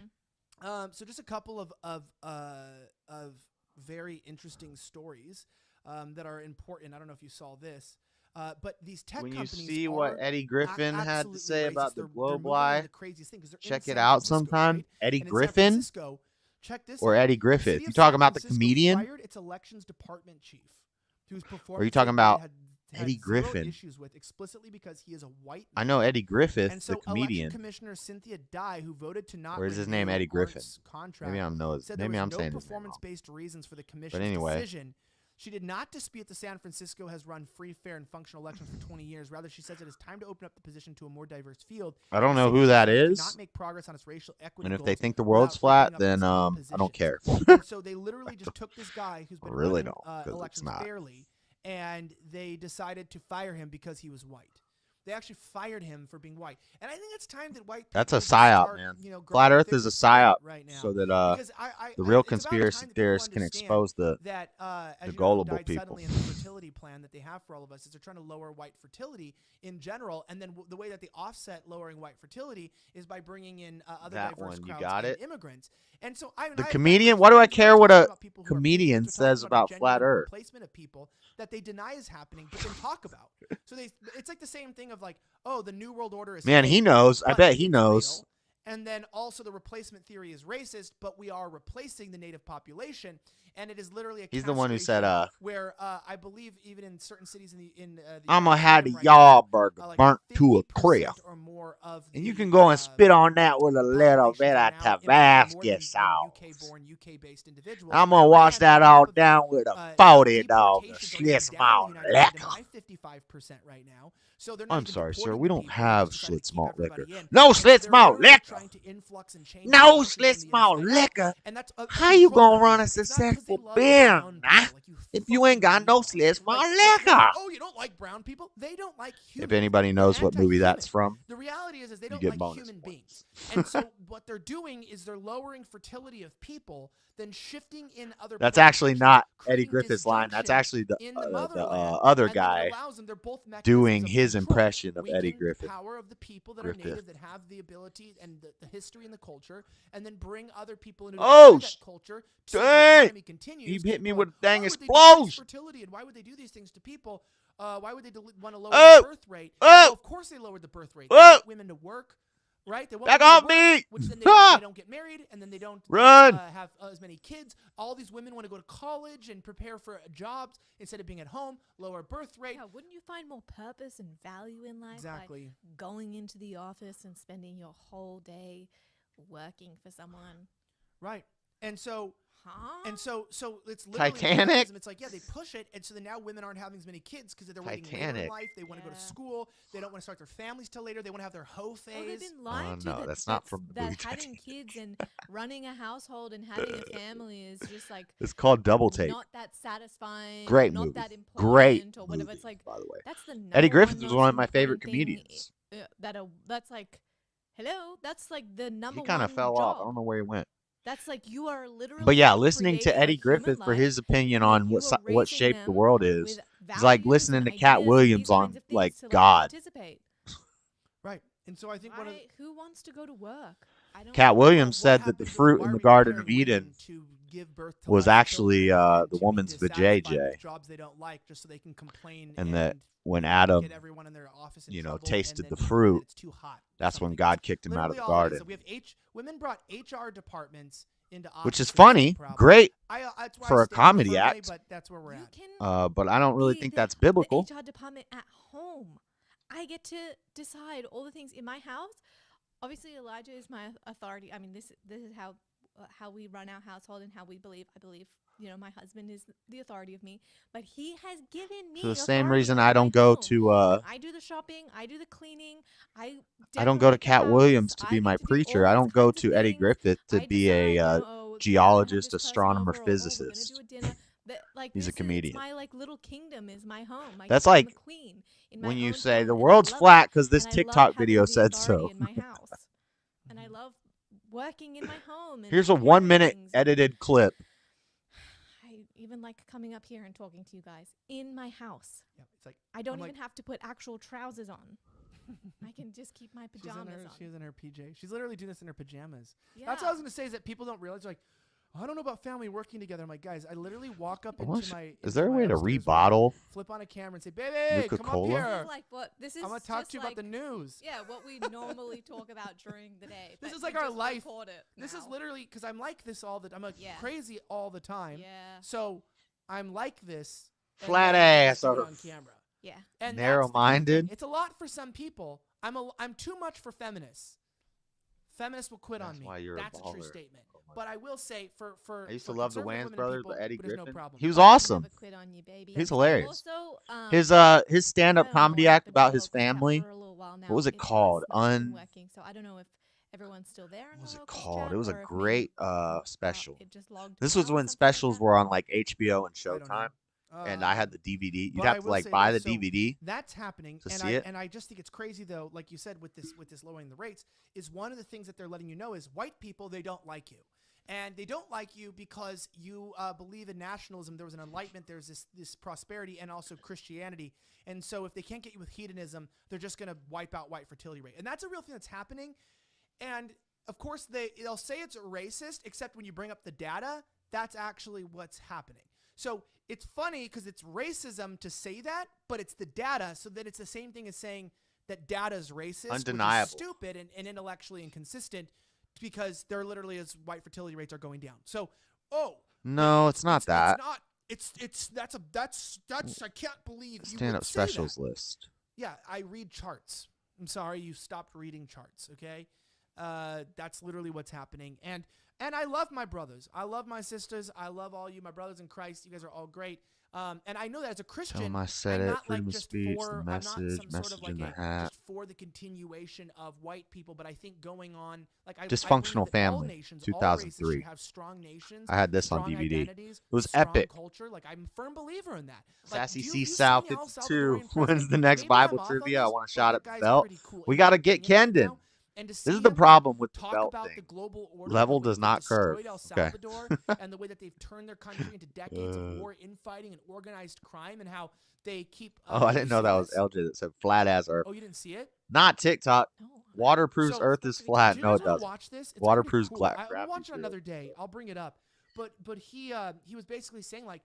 So just a couple of very interesting stories that are important. I don't know if you saw this, but these tech companies. When you see what Eddie Griffin had to say about the globe lie, the craziest thing, check it out sometime. Right? Eddie Griffin. Check this or out. Eddie Griffith? You talking about the comedian? Fired its elections department chief, whose performance or are you talking about had Eddie Griffin? Issues with explicitly because he is a white man. I know Eddie Griffith, and so the comedian. Election Commissioner Cynthia Dye, who voted to not. Or is his name Eddie Griffin? Maybe I'm saying his name wrong. Performance-based reasons for the commission's decision. She did not dispute that San Francisco has run free, fair, and functional elections for 20 years. Rather, she says it is time to open up the position to a more diverse field. I don't know who that is. Not make progress on its racial equity and if they think the world's flat, then I don't care. And so they literally just took this guy who's been running elections fairly, and they decided to fire him because he was white. They actually fired him for being white, and I think it's time that white. That's a psyop, man. Flat Earth is a psyop, right now, so that the real conspiracy theorists can expose the gullible people. Suddenly in the fertility plan that they have for all of us is they're trying to lower white fertility in general, and then the way that they offset lowering white fertility is by bringing in other diverse crowds and immigrants. And so the comedian. What do I care what a comedian says about flat Earth? Replacement of people that they deny is happening, but then talk about. So it's like the same thing of like, oh, the New World Order is. Man, he knows. I bet he knows. And then also the replacement theory is racist, but we are replacing the native population, and it is literally a. He's the one who said, where I believe even in certain cities in the I'm gonna have the y'all burger burnt to a crisp, and you can go and spit on that with a little bit of Tabasco sauce. UK-based individuals. I'm gonna wash that all down with a 40 dog, Schlitz malt liquor. 55% right now. So I'm sorry, sir. We don't have Schlitz malt liquor. No Schlitz malt liquor. No Schlitz malt liquor. How you gonna run a successful business if you ain't got no Schlitz malt liquor? Oh, you don't like brown people? They don't like humans. If anybody knows what movie that's from, the reality is they don't like human beings. And so what they're doing is they're lowering fertility of people, then shifting in other. That's actually not Eddie Griffith's line. That's actually the other guy doing his impression of Eddie Griffith. Power of the people that are native, that have the ability and the history and the culture, and then bring other people into that culture. Dang! He hit me with a dang explosion. Fertility, and why would they do these things to people? Why would they want to lower the birth rate? Well, of course they lowered the birth rate. They want women to work. Right? They back off me! Which then they don't get married, and then they don't have as many kids. All these women want to go to college and prepare for jobs instead of being at home. Lower birth rate. Yeah, wouldn't you find more purpose and value in life? Exactly. Like going into the office and spending your whole day working for someone. Right. And so. And so it's literally Titanic. It's like, yeah, they push it, and so then now women aren't having as many kids because they're waiting later in life. They want to go to school. They don't want to start their families till later. They want to have their hoe phase. Well, they've been lying to no, that's not from the movie. That having kids and running a household and having a family is just like it's called double take. Not that satisfying. Great not movie. That important Great or whatever. movie, It's like by the way. That's the Eddie Griffith was one of my favorite comedians. That's like, hello. That's like the number one. He kind of fell off. I don't know where he went. That's like you are literally. But yeah, listening to Eddie Griffith for his opinion on what shape the world is like listening to Cat Williams on like God. Right, and so I think who wants to go to work? Cat Williams said that the fruit in the Garden of Eden was actually the woman's vajayjay, jobs they don't like, just so they can complain. And that when Adam, tasted the fruit, that's when God kicked him out of the garden. So we have women brought HR departments into office, which is funny, great for a comedy act. But that's where we're at. But I don't really think that's biblical. The HR department at home, I get to decide all the things in my house. Obviously, Elijah is my authority. I mean, this is how we run our household and how we believe. I believe, my husband is the authority of me, but he has given me. For the same reason I don't go to. I do the shopping. I do the cleaning. I don't go to Cat Williams to be my preacher. I don't go to Eddie Griffith to be a geologist, astronomer, physicist. like He's a it's comedian. my like little kingdom is my home. That's I'm like the queen in my when you own say town, the and I world's love flat it, because this and I love TikTok having video the said authority so. in my house, and I love working in my home. And Here's a preparing 1-minute things, and edited clip. I even like coming up here and talking to you guys in my house. Yeah, it's like I don't I'm even like- have to put actual trousers on. I can just keep my pajamas on. She's in her PJ. She's literally doing this in her pajamas. Yeah. That's what I was gonna say is that people don't realize like, oh, I don't know about family working together. I'm like, guys, I literally walk up into my. Is there a way to upstairs room, rebottle? flip on a camera and say, "Baby, come up Nuka-Cola? This here. is like what this is. I'm gonna talk just to you like, about the news." Yeah, what we normally talk about during the day. This but is like we our just life. record it This is now. literally because I'm like this all the. I'm like Yeah. crazy all the time. Yeah. So I'm like this. and Flat then I ass do it or on camera. Yeah. And that's the key narrow-minded? thing. It's a lot for some people. I'm too much for feminists. Feminists will quit on That's me. why you're a That's a true baller. statement. But I will say for I used for to love the conservative Wayans women brothers, people, but Eddie there's no Griffin, problem. he was I'll awesome. never quit on you, baby. He's And hilarious. Also, His I stand-up don't know, comedy I've act been about to his Locust Chat family. for a little while now. What was it It called? has not been working, so I don't know if everyone's still there. What was it Locust called? Chat, It was a or if great maybe, special. it just logged This me was out, when something like specials that. were on like HBO and I don't know. Showtime, and I had the DVD. You'd but I have to will like say buy the this, so DVD. That's happening, to and see it. I just think it's crazy though. Like you said, with this lowering the rates, is one of the things that they're letting you know is white people, they don't like you. And they don't like you because you believe in nationalism. There was an enlightenment. There's this prosperity and also Christianity. And so if they can't get you with hedonism, they're just going to wipe out white fertility rate. And that's a real thing that's happening. And of course, they'll say it's racist, except when you bring up the data, that's actually what's happening. So it's funny because it's racism to say that, but it's the data. So that it's the same thing as saying that data is racist, Undeniable. which is stupid and intellectually inconsistent. Because there literally is white fertility rates are going down. So, No, it's not that. It's not. That's I can't believe you Stand-up would say that. specials list. Yeah, I read charts. I'm sorry you stopped reading charts. Okay, that's literally what's happening. And I love my brothers. I love my sisters. I love all you, my brothers in Christ. You guys are all great. And I know that as a Christian, Tell 'em I said I'm it, not freedom like of just speech, for, the I'm not message, some sort of message like in the a, hat. just for the continuation of white people, but I think going on like I Dysfunctional believe that all Family, nations, all 2003. races should have strong nations. I had this on strong DVD. identities, It was strong epic. Culture, like I'm a firm believer in that. Like, Sassy do you- C you South see El 52. Salvadorian When's president? the next Maybe Bible I'm off on trivia? I this, want a but shot the at the guy's belt. pretty cool, We in got my to get opinion right Kendon. now. And to This see is the him problem with the talk belt about thing. the global order, Level the way does they've not curve. destroyed El Okay. Salvador, and the way that they've turned their country into decades of war, infighting, and organized crime, and how they keep. Oh, I didn't know that was this? LJ that said flat as Earth. Oh, you didn't see it? Not TikTok. No. Waterproof's So, Earth is do flat. you No, guys it wanna doesn't. watch this? It's Waterproof's pretty cool. gravity We'll watch it field. another day. I'll bring it up. But he was basically saying like,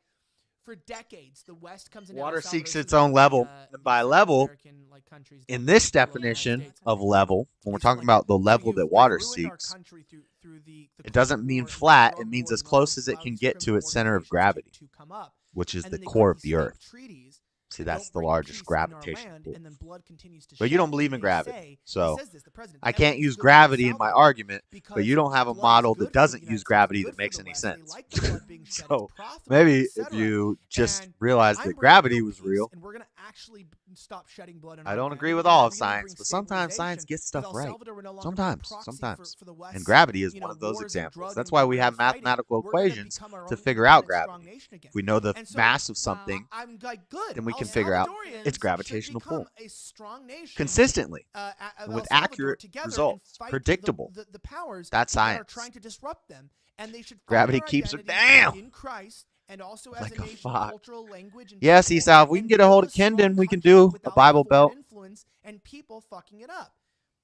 for decades, the West comes into Water El Salvador, seeks this its is like own level, and by Central level, American, like, countries in don't this like the United definition States. of level, when we're It's talking like, about the so level you've, that like, water ruined our seeks, country through the it doesn't Cold mean War, flat. drug It means war, as and all close these as it can violent get to criminal its center of organizations gravity, to come up. which is And the then they core come of and the stake Earth. treaties See, and that's don't the bring largest peace in our gravitational land, pull. and then blood continues to But you shed, don't believe and in they gravity, say- so he says this, the president, I that can't everything's use good for El gravity in my Salvador argument, but because you don't have a blood is model good that for the doesn't United use States, gravity it's that good for makes the any West, they sense. like the blood being shed, So it's profitable, maybe if etc. you just And realize I'm that ready to gravity build was peace, real. and we're gonna actually stop shedding blood in I our don't land, agree and with we're gonna all really science, bring but sometimes science stabilization, gets stuff 'cause El right. Salvador will no longer be a proxy Sometimes. for the West, And gravity is you one know, of those wars and examples. drug That's and why war we and have fighting. mathematical We're gonna equations become our to own figure out independent, strong gravity. nation again. If we know the And so, mass of something, I'm like, good. then we El can figure out Salvadorians its should gravitational become pull a strong nation, consistently of and El with Salvador accurate together and results, fight predictable. the powers That's that are science. trying to disrupt them, and they should find Gravity their keeps her identity down. in Christ, and also as Like a a nation, fox. cultural language, and Yes, people, Esau, if we can and get a hold build of strong Kendon, we can country do a without Bible foreign belt. influence and people fucking it up.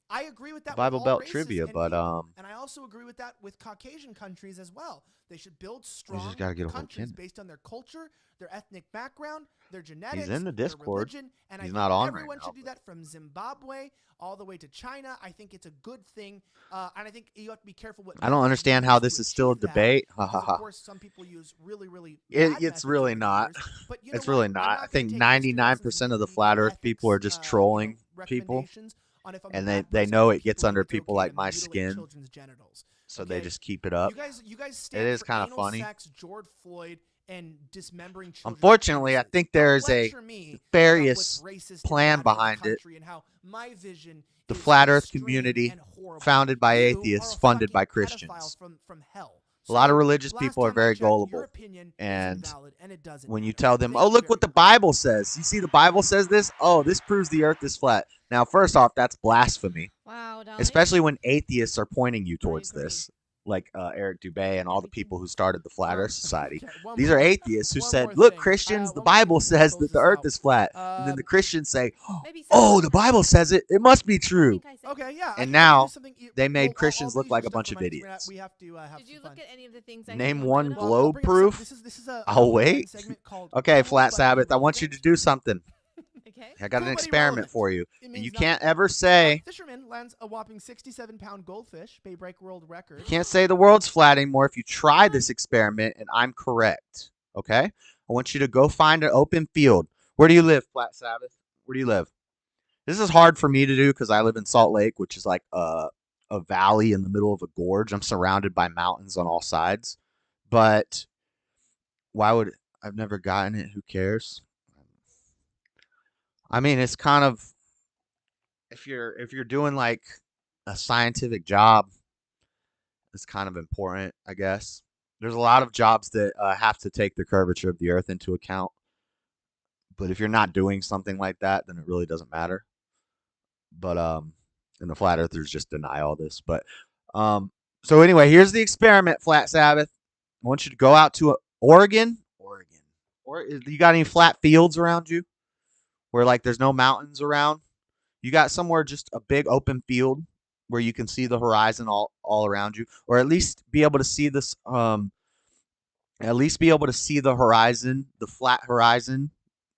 I agree with that. Bible with all belt races trivia, and but people. And I also agree with that with Caucasian countries as well. They should build strong gotta get a hold of countries Kendon. based on their culture, their ethnic background, their genetics, in the their Discord. religion, and He's I not think on right everyone now, should do but- that from Zimbabwe all the way to China. I think it's a good thing, and I think you have to be careful what. I don't methods you understand use how to this is still a achieve that, debate. Ha because ha ha. of course, some people use really It's methods really over the not. years, but you know It's what? really I'm not. I gonna think take history lessons 99% of the and flat Earth ethics, people are just you know, trolling people, recommendations on if I'm a and bad they person, know but it gets people under think it's people okay like to my mutilate skin, children's genitals. so they Okay? just keep it up. You guys stand is for kinda anal funny. sex, George Floyd, and dismembering children. Unfortunately, I think there's a nefarious plan behind it. And how my vision The is flat Earth extreme community, and horrible. founded by You atheists, are a funded by fucking Christians. pedophile from hell. A lot of So, religious last people are time I very checked, gullible. your opinion is And invalid, and it doesn't when you matter. tell them, Thank oh, you look very what the much. Bible says. You see the Bible says this? Oh, this proves the Earth is flat. Now, first off, that's blasphemy. Wow, darling. Especially when atheists are pointing you towards agree. this. Like Eric Dubay and all the people who started the Flat Earth Society. Okay, These are atheists who one said, more look, thing. Christians, the One more thing Bible before we says close that the this Earth out. is flat. And then the Christians say, Maybe oh, the Bible says it. It must be true. Okay, yeah. And I can now, do something. they made Well, Christians I'll look use like your a bunch stuff of for money. idiots. We have to have Did some you fun. look at any of the things I Name put on one Twitter? Well, I'll globe bring up proof. this is a I'll whole wait. segment called Okay, Cool Flat But Sabbath, I want you to Irrelevant. do something. Okay. I got Cool an but experiment irrelevant. for you. It And means you nothing. can't ever say, Fisherman lands a whopping 67-pound goldfish, Bay Break world record. you can't say the world's flat anymore if you try this experiment and I'm correct. Okay? I want you to go find an open field. Where do you live, Flat Sabbath? Where do you live? This is hard for me to do because I live in Salt Lake, which is like a valley in the middle of a gorge. I'm surrounded by mountains on all sides. But why would I've never gotten it? Who cares? I mean, it's kind of if you're doing like a scientific job, it's kind of important, I guess. There's a lot of jobs that have to take the curvature of the Earth into account. But if you're not doing something like that, then it really doesn't matter. But and the flat earthers just deny all this. But so anyway, here's the experiment, Flat Sabbath. I want you to go out to Oregon. Or you got any flat fields around you where like there's no mountains around? You got somewhere just a big open field where you can see the horizon all around you, or at least be able to see this. At least be able to see the horizon, the flat horizon.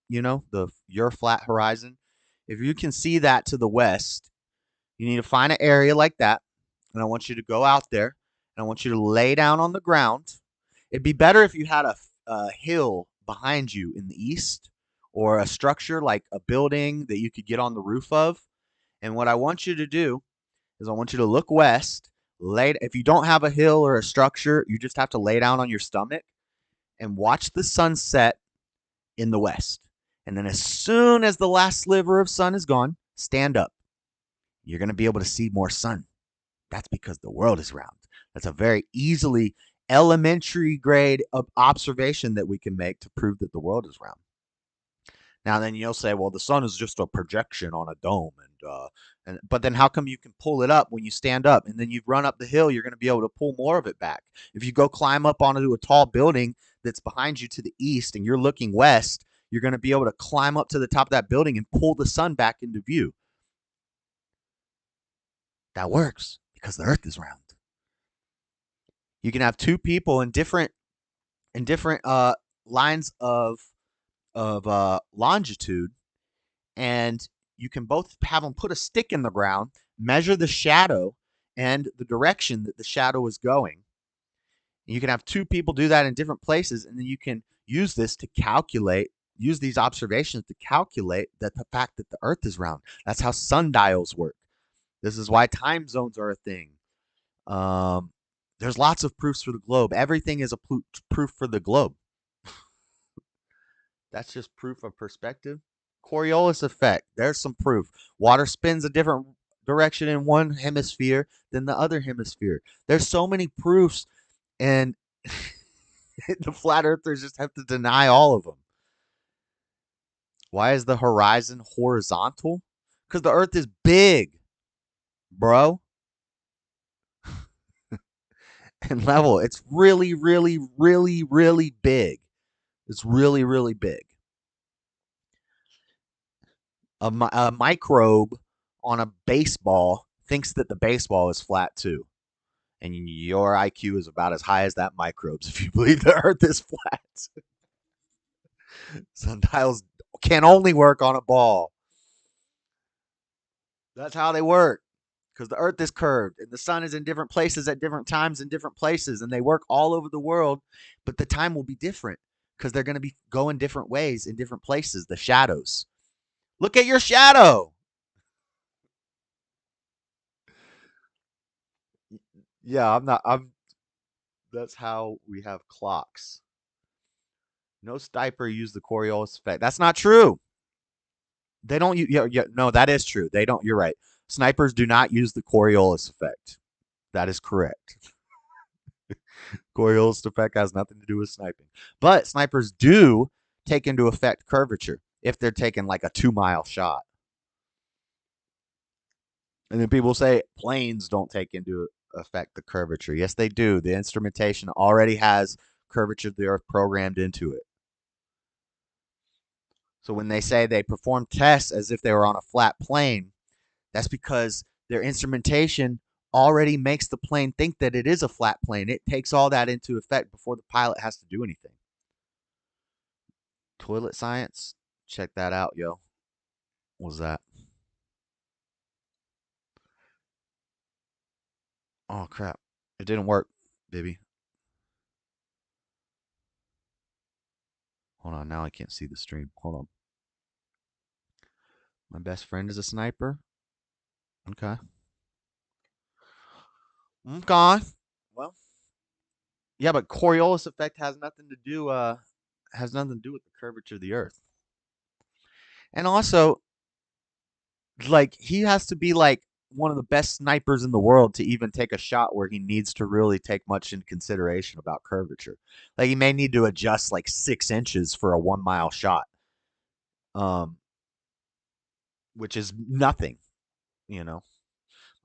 You know, your flat horizon. If you can see that to the west, you need to find an area like that, and I want you to go out there, and I want you to lay down on the ground. It'd be better if you had a hill behind you in the east, or a structure like a building that you could get on the roof of. And what I want you to do is I want you to look west. If you don't have a hill or a structure, you just have to lay down on your stomach and watch the sunset in the west. And then as soon as the last sliver of sun is gone, stand up. You're going to be able to see more sun. That's because the world is round. That's a very easily elementary grade of observation that we can make to prove that the world is round. Now then you'll say, well, the sun is just a projection on a dome, but then how come you can pull it up when you stand up, and then you run up the hill, you're going to be able to pull more of it back. If you go climb up onto a tall building that's behind you to the east and you're looking west, you're going to be able to climb up to the top of that building and pull the sun back into view. That works because the earth is round. You can have two people in different lines of longitude, and you can both have them put a stick in the ground, measure the shadow and the direction that the shadow is going. You can have two people do that in different places, and then you can use these observations to calculate the fact that the earth is round. That's how sundials work. This is why time zones are a thing. There's lots of proofs for the globe. Everything is a proof for the globe. That's just proof of perspective. Coriolis effect. There's some proof. Water spins a different direction in one hemisphere than the other hemisphere. There's so many proofs, and the flat earthers just have to deny all of them. Why is the horizon horizontal? Because the earth is big, bro. And level. It's really, really, really, really big. It's really, really big. A microbe on a baseball thinks that the baseball is flat too. And your IQ is about as high as that microbe's if you believe the earth is flat. Sundials can only work on a ball. That's how they work. Because the earth is curved and the sun is in different places at different times in different places, and they work all over the world, but the time will be different because they're going to be going different ways in different places. The shadows. Look at your shadow. Yeah, I'm not. That's how we have clocks. No sniper used the Coriolis effect. That's not true. They don't. No, that is true. They don't. You're right. Snipers do not use the Coriolis effect. That is correct. Coriolis effect has nothing to do with sniping. But snipers do take into effect curvature if they're taking like a 2-mile shot. And then people say planes don't take into effect the curvature. Yes, they do. The instrumentation already has curvature of the Earth programmed into it. So when they say they perform tests as if they were on a flat plane, that's because their instrumentation already makes the plane think that it is a flat plane. It takes all that into effect before the pilot has to do anything. Toilet science? Check that out, yo. What was that? Oh, crap. It didn't work, baby. Hold on. Now I can't see the stream. Hold on. My best friend is a sniper. Okay. Okay. Well, yeah, but Coriolis effect has nothing to do with the curvature of the Earth. And also, like, he has to be like one of the best snipers in the world to even take a shot where he needs to really take much in consideration about curvature. Like, he may need to adjust like 6 inches for a 1-mile shot, which is nothing, you know.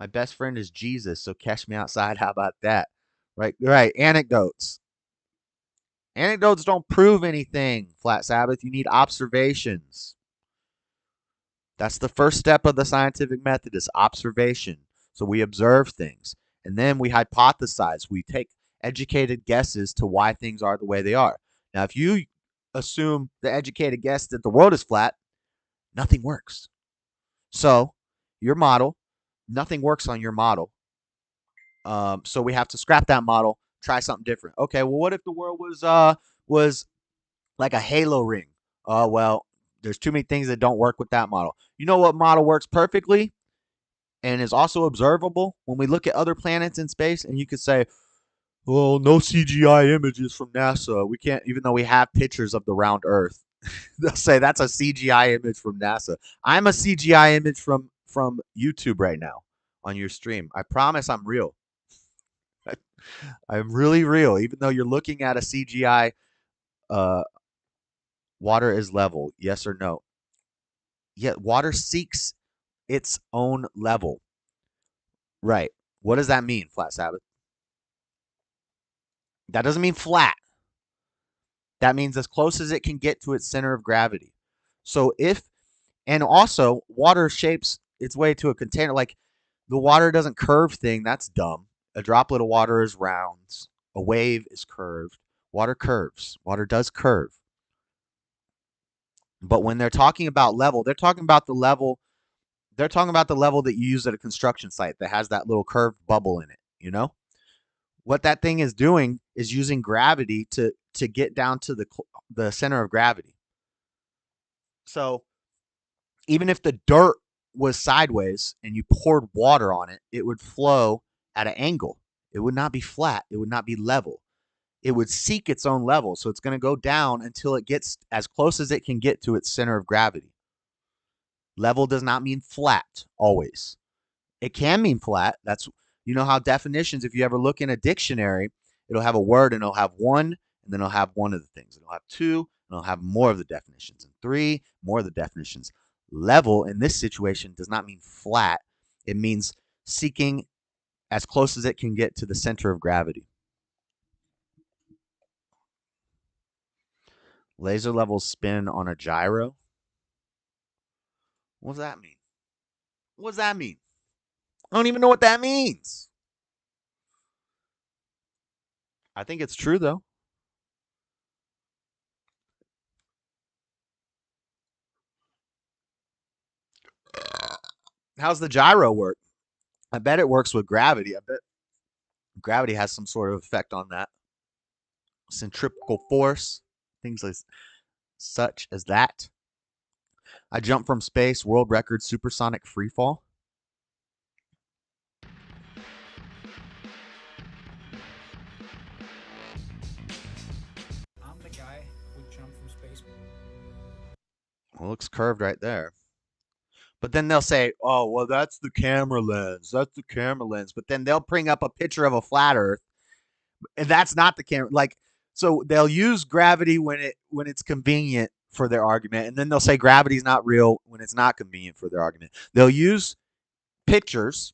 My best friend is Jesus, so catch me outside. How about that? Right. Anecdotes. Anecdotes don't prove anything, Flat Sabbath. You need observations. That's the first step of the scientific method is observation. So we observe things, and then we hypothesize. We take educated guesses to why things are the way they are. Now, if you assume the educated guess that the world is flat, nothing works. So your model, nothing works on your model. So we have to scrap that model, try something different. Okay, well, what if the world was like a halo ring? Well, there's too many things that don't work with that model. You know what model works perfectly and is also observable when we look at other planets in space, and you could say, well, no CGI images from NASA. We can't, even though we have pictures of the round Earth. They'll say that's a CGI image from NASA. I'm a CGI image from YouTube right now on your stream. I promise I'm real. I'm really real, even though you're looking at a CGI. Water is level, yes or no? Yet water seeks its own level. Right. What does that mean, Flat Sabbath? That doesn't mean flat. That means as close as it can get to its center of gravity. So and also water shapes its way to a container. Like the water doesn't curve thing. That's dumb. A droplet of water is round. A wave is curved. Water curves. Water does curve. But when they're talking about level, they're talking about the level. They're talking about the level that you use at a construction site that has that little curved bubble in it. You know what that thing is doing is using gravity to get down to the center of gravity. So even if the dirt was sideways and you poured water on it, it would flow at an angle. It would not be flat. It would not be level. It would seek its own level. So it's going to go down until it gets as close as it can get to its center of gravity. Level does not mean flat always. It can mean flat. That's, you know how definitions, if you ever look in a dictionary, it'll have a word and it'll have one, and then it'll have one of the things. It'll have two, and it'll have more of the definitions. And three, more of the definitions. Level in this situation does not mean flat. It means seeking as close as it can get to the center of gravity. Laser levels spin on a gyro. What does that mean? What does that mean? I don't even know what that means. I think it's true, though. How's the gyro work? I bet it works with gravity. I bet gravity has some sort of effect on that. Centrifugal force, things like such as that. I jump from space, world record, supersonic freefall. I'm the guy who jumps It looks curved right there. But then they'll say, oh, well, that's the camera lens. That's the camera lens. But then they'll bring up a picture of a flat Earth, and that's not the camera. Like, so they'll use gravity when it's convenient for their argument, and then they'll say gravity's not real when it's not convenient for their argument. They'll use pictures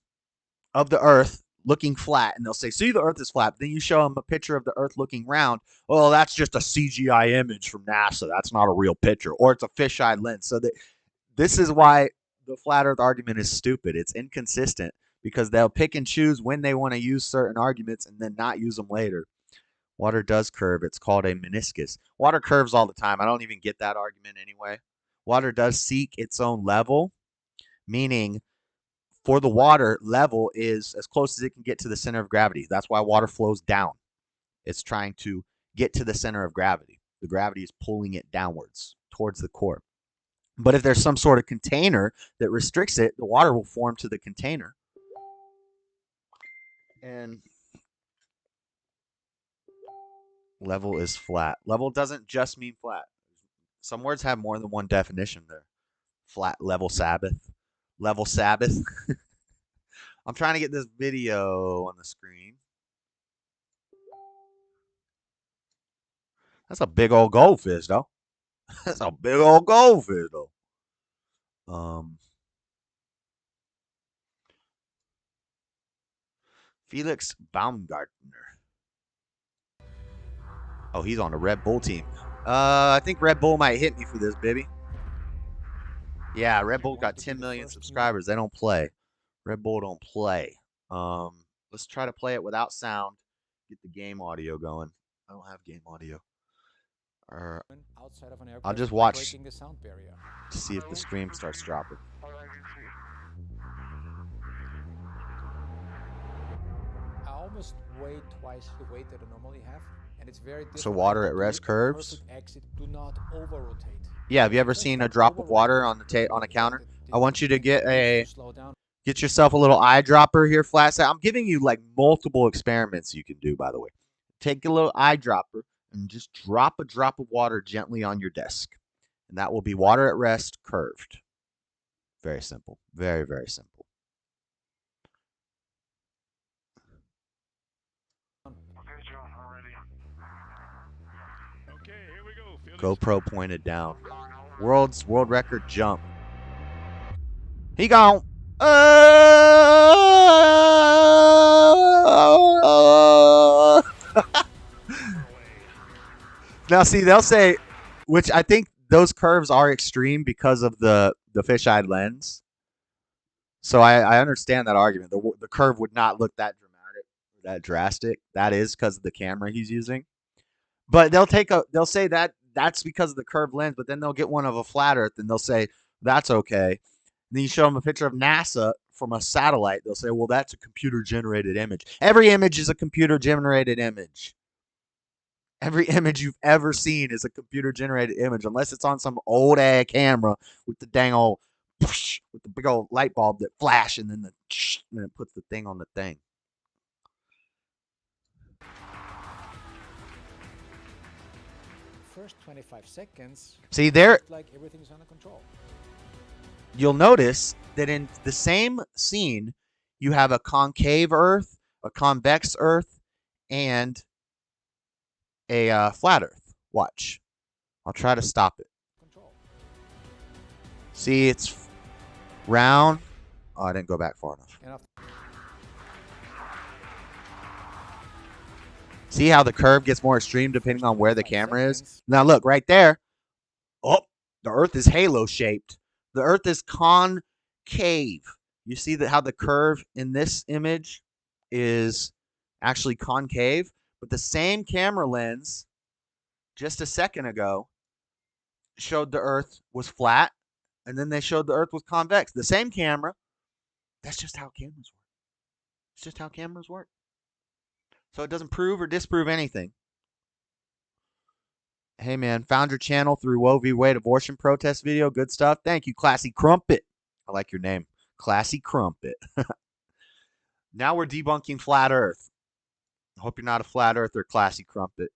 of the Earth looking flat, and they'll say, see, the Earth is flat. Then you show them a picture of the Earth looking round. Well, that's just a CGI image from NASA. That's not a real picture. Or it's a fisheye lens. So this is why the flat Earth argument is stupid. It's inconsistent because they'll pick and choose when they want to use certain arguments and then not use them later. Water does curve. It's called a meniscus. Water curves all the time. I don't even get that argument anyway. Water does seek its own level, meaning for the water, level is as close as it can get to the center of gravity. That's why water flows down. It's trying to get to the center of gravity. The gravity is pulling it downwards towards the core. But if there's some sort of container that restricts it, the water will form to the container. And level is flat. Level doesn't just mean flat. Some words have more than one definition there. Flat, level, Sabbath. Level Sabbath. I'm trying to get this video on the screen. That's a big old goldfish, though. That's a big old goldfish, though. Felix Baumgartner. Oh, he's on the Red Bull team. I think Red Bull might hit me for this, baby. Yeah, Red Bull got 10 million subscribers. They don't play. Red Bull don't play. Let's try to play it without sound. Get the game audio going. I don't have game audio. I'll just watch to see if the stream starts dropping. I almost weigh twice the weight that I normally have, and it's very different. So water at rest curves. Exit, do not over-rotate. Yeah, have you ever seen a drop of water on a counter? I want you to get yourself a little eyedropper here, flat side. I'm giving you like multiple experiments you can do, by the way. Take a little eyedropper and just drop a drop of water gently on your desk. And that will be water at rest curved. Very simple. Very, very simple. Okay, here we go. GoPro pointed down. World record jump. He gone. Now, see, they'll say, which I think those curves are extreme because of the fisheye lens. So I understand that argument. The curve would not look that dramatic, that drastic. That is because of the camera he's using. But they'll say that that's because of the curved lens, but then they'll get one of a flat Earth and they'll say that's okay. And then you show them a picture of NASA from a satellite. They'll say, well, that's a computer-generated image. Every image is a computer-generated image. Every image you've ever seen is a computer-generated image, unless it's on some old-ass camera with the dang old, with the big old light bulb that flash, and then it puts the thing on the thing. First 25 seconds. See, there, like everything's under control. You'll notice that in the same scene, you have a concave Earth, a convex Earth, and a flat Earth. Watch. I'll try to stop it. Control. See, it's round. Oh, I didn't go back far enough. See how the curve gets more extreme depending on where the camera is? Now look, right there. Oh, the Earth is halo-shaped. The Earth is concave. You see that how the curve in this image is actually concave? But the same camera lens just a second ago showed the Earth was flat, and then they showed the Earth was convex. The same camera. That's just how cameras work. It's just how cameras work. So it doesn't prove or disprove anything. Hey, man, found your channel through Roe v. Wade abortion protest video. Good stuff. Thank you, Classy Crumpet. I like your name. Classy Crumpet. Now we're debunking Flat Earth. I hope you're not a Flat Earther, Classy Crumpet.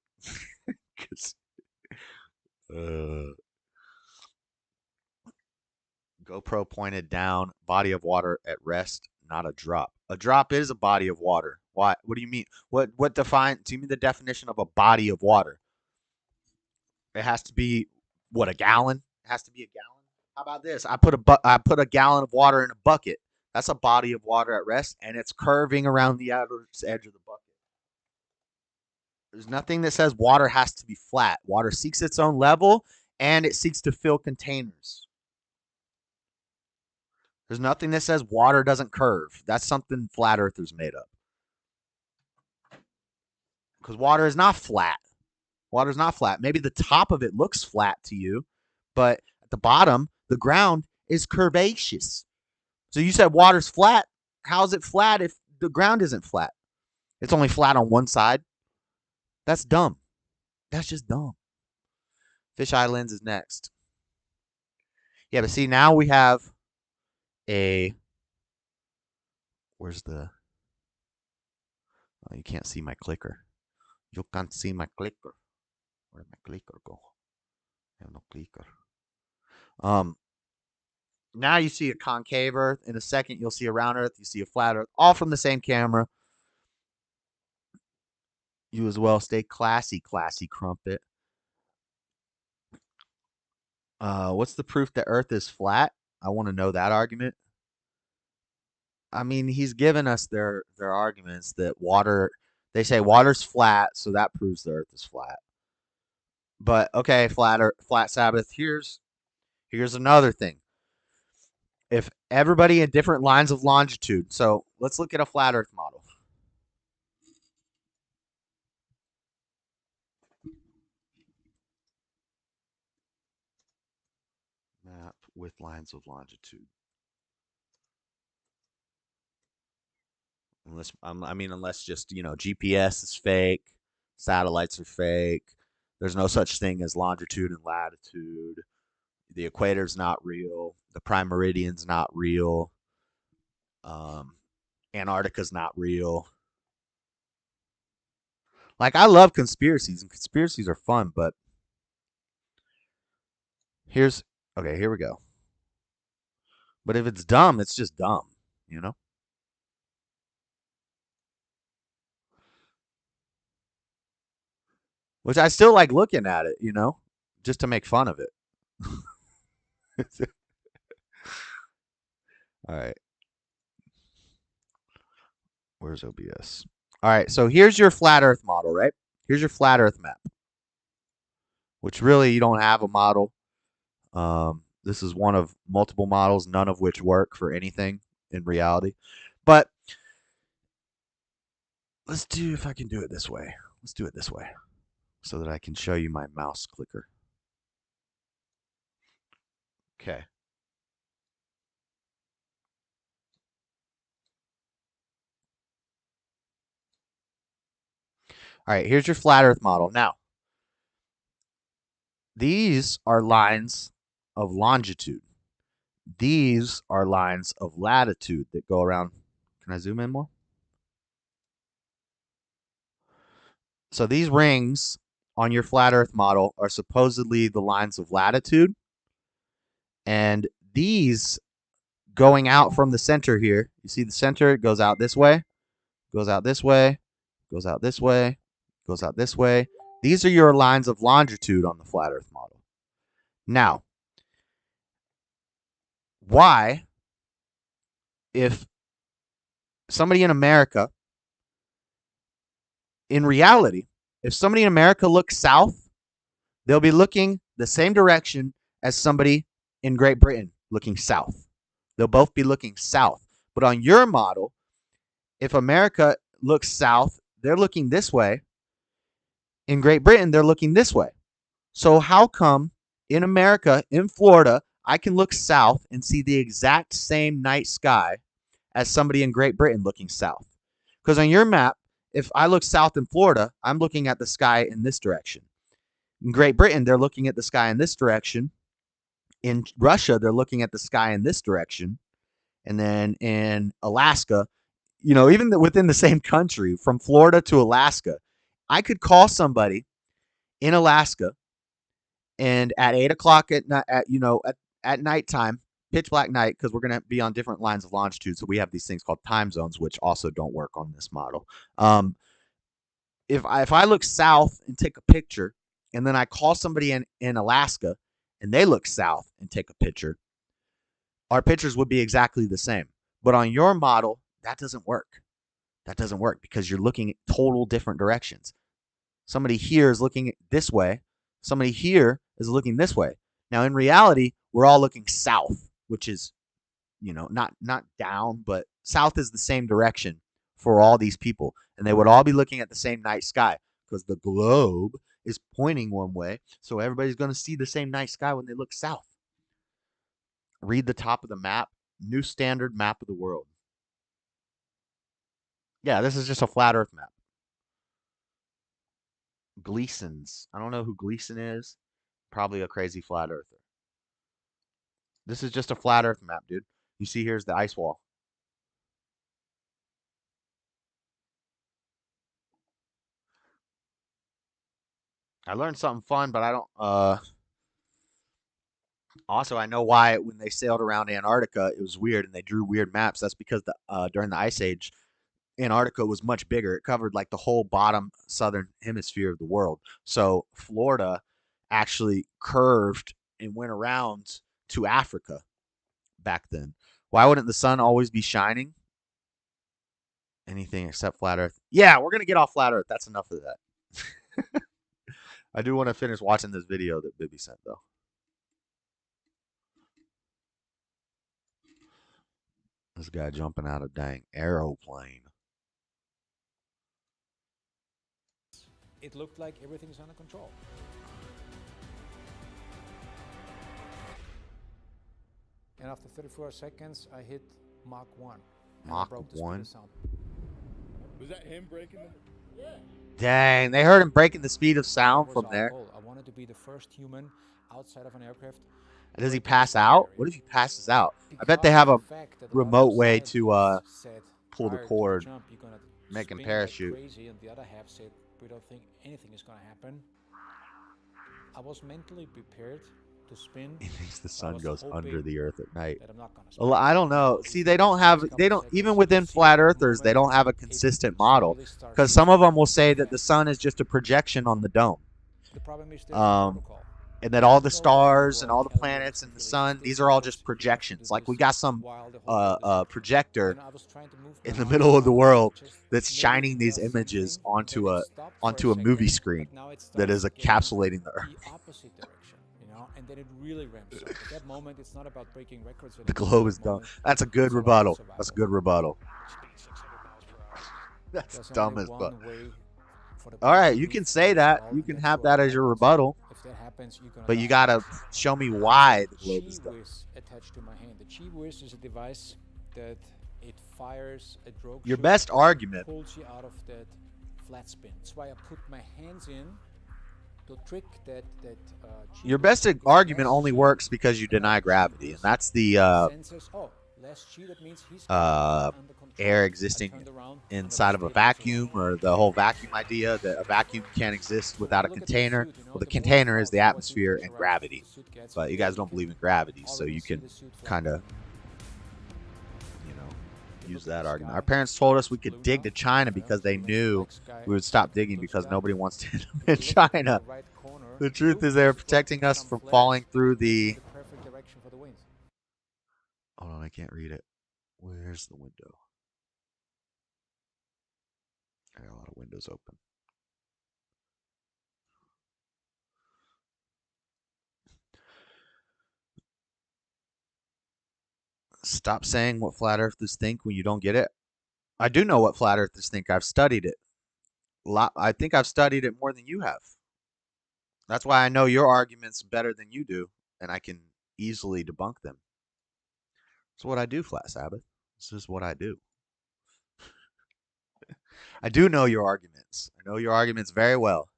GoPro pointed down. Body of water at rest, not a drop. A drop is a body of water. Why? What do you mean? What define? Do you mean the definition of a body of water? It has to be what, a gallon? It has to be a gallon. How about this? I put a gallon of water in a bucket. That's a body of water at rest, and it's curving around the outer edge of the bucket. There's nothing that says water has to be flat. Water seeks its own level, and it seeks to fill containers. There's nothing that says water doesn't curve. That's something flat earthers made up. Because water is not flat. Water is not flat. Maybe the top of it looks flat to you, but at the bottom, the ground is curvaceous. So you said water's flat. How is it flat if the ground isn't flat? It's only flat on one side. That's dumb. That's just dumb. Fisheye lens is next. Yeah, but see, now we have where's the, oh, you can't see my clicker. You can't see my clicker. Where did my clicker go? I have no clicker. Now you see a concave Earth. In a second, you'll see a round Earth. You see a flat Earth, all from the same camera. You as well. Stay classy, classy crumpet. What's the proof that Earth is flat? I want to know that argument. I mean, he's given us their arguments that water, they say water's flat, so that proves the Earth is flat. But okay, flat Sabbath. Here's another thing. If everybody in different lines of longitude, so let's look at a flat Earth model. Map with lines of longitude. Unless just, GPS is fake, satellites are fake. There's no such thing as longitude and latitude. The equator's not real. The prime meridian's not real. Antarctica's not real. Like, I love conspiracies, and conspiracies are fun, but here we go. But if it's dumb, it's just dumb, Which I still like looking at it, just to make fun of it. All right. Where's OBS? All right, so here's your flat Earth model, right? Here's your flat Earth map, which really you don't have a model. This is one of multiple models, none of which work for anything in reality. But let's do, if I can do it this way. Let's do it this way so that I can show you my mouse clicker. Okay. All right, here's your flat Earth model. Now, these are lines of longitude. These are lines of latitude that go around. Can I zoom in more? So these rings on your flat Earth model are supposedly the lines of latitude. And these going out from the center here, you see the center, it goes out this way, goes out this way, goes out this way, goes out this way. These are your lines of longitude on the flat Earth model. Now, why, if somebody in America, in reality, if somebody in America looks south, they'll be looking the same direction as somebody in Great Britain looking south. They'll both be looking south. But on your model, if America looks south, they're looking this way. In Great Britain, they're looking this way. So how come in America, in Florida, I can look south and see the exact same night sky as somebody in Great Britain looking south? Because on your map, if I look south in Florida, I'm looking at the sky in this direction. In Great Britain, they're looking at the sky in this direction. In Russia, they're looking at the sky in this direction. And then in Alaska, even within the same country, from Florida to Alaska, I could call somebody in Alaska, and at 8 o'clock at nighttime, pitch black night because we're going to be on different lines of longitude. So we have these things called time zones, which also don't work on this model. If I look south and take a picture, and then I call somebody in Alaska, and they look south and take a picture, our pictures would be exactly the same. But on your model, that doesn't work. That doesn't work because you're looking at total different directions. Somebody here is looking this way. Somebody here is looking this way. Now, in reality, we're all looking south, which is, not down, but south is the same direction for all these people. And they would all be looking at the same night sky because the globe is pointing one way. So everybody's going to see the same night sky when they look south. Read the top of the map. New standard map of the world. Yeah, this is just a flat earth map. Gleason's. I don't know who Gleason is. Probably a crazy flat earther. This is just a flat earth map, dude. You see here's the ice wall. I learned something fun, but I don't also I know why when they sailed around Antarctica it was weird and they drew weird maps. That's because during the ice age Antarctica was much bigger. It covered like the whole bottom southern hemisphere of the world. So Florida actually curved and went around to Africa back then. Why wouldn't the sun always be shining? Anything except flat earth. Yeah, we're going to get off flat earth. That's enough of that. I do want to finish watching this video that Bibby sent, though. This guy jumping out of dang aeroplane. It looked like everything's under control. And after 34 seconds, I hit Mach 1. Mach 1? Was that him breaking the... Yeah. Dang, they heard him breaking the speed of sound from there. I wanted to be the first human outside of an aircraft. Does he pass out? What if he passes out? I bet they have a remote way to pull the cord, make him parachute. And the other half said, we don't think anything is going to happen. I was mentally prepared to spin. He thinks the sun goes under the earth at night. Well, I don't know. See, they don't even within flat earthers, they don't have a consistent model. Because some of them will say that the sun is just a projection on the dome. And that all the stars and all the planets and the sun, these are all just projections. Like we got some projector in the middle of the world that's shining these images onto a movie screen that is encapsulating the Earth. And then it really ramps up. At that moment, it's not about breaking records. The globe is dumb. That's a good rebuttal. That's a good rebuttal. That's dumb as fuck. All right, you can say that. You can have that as your rebuttal. But you gotta show me why the globe is dumb. Attached to my hand. The G-Whiz is a device that it fires a drogue. Your best argument pulls you out of that flat spin. That's why I put my hands in. To trick that your best argument only works because you deny gravity, and that's the air existing inside of a vacuum, or the whole vacuum idea that a vacuum can't exist without a container. Well, the container is the atmosphere and gravity, but you guys don't believe in gravity, so you can kind of use that argument. Our parents told us we could dig to China because they knew we would stop digging because nobody wants to hit them in China. The truth is they're protecting us from falling through the... Hold on, I can't read it. Where's the window? I got a lot of windows open. Stop saying what flat earthers think when you don't get it. I do know what flat earthers think. I've studied it. I think I've studied it more than you have. That's why I know your arguments better than you do, and I can easily debunk them. That's what I do, Flat Sabbath. This is what I do. I do know your arguments. I know your arguments very well.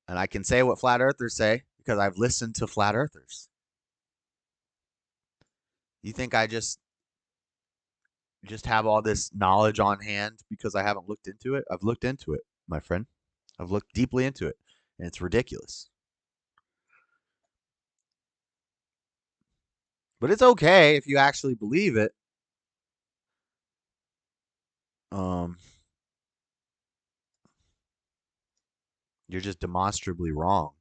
And I can say what flat earthers say because I've listened to flat earthers. You think I just have all this knowledge on hand because I haven't looked into it? I've looked into it, my friend. I've looked deeply into it, and it's ridiculous. But it's okay if you actually believe it. You're just demonstrably wrong.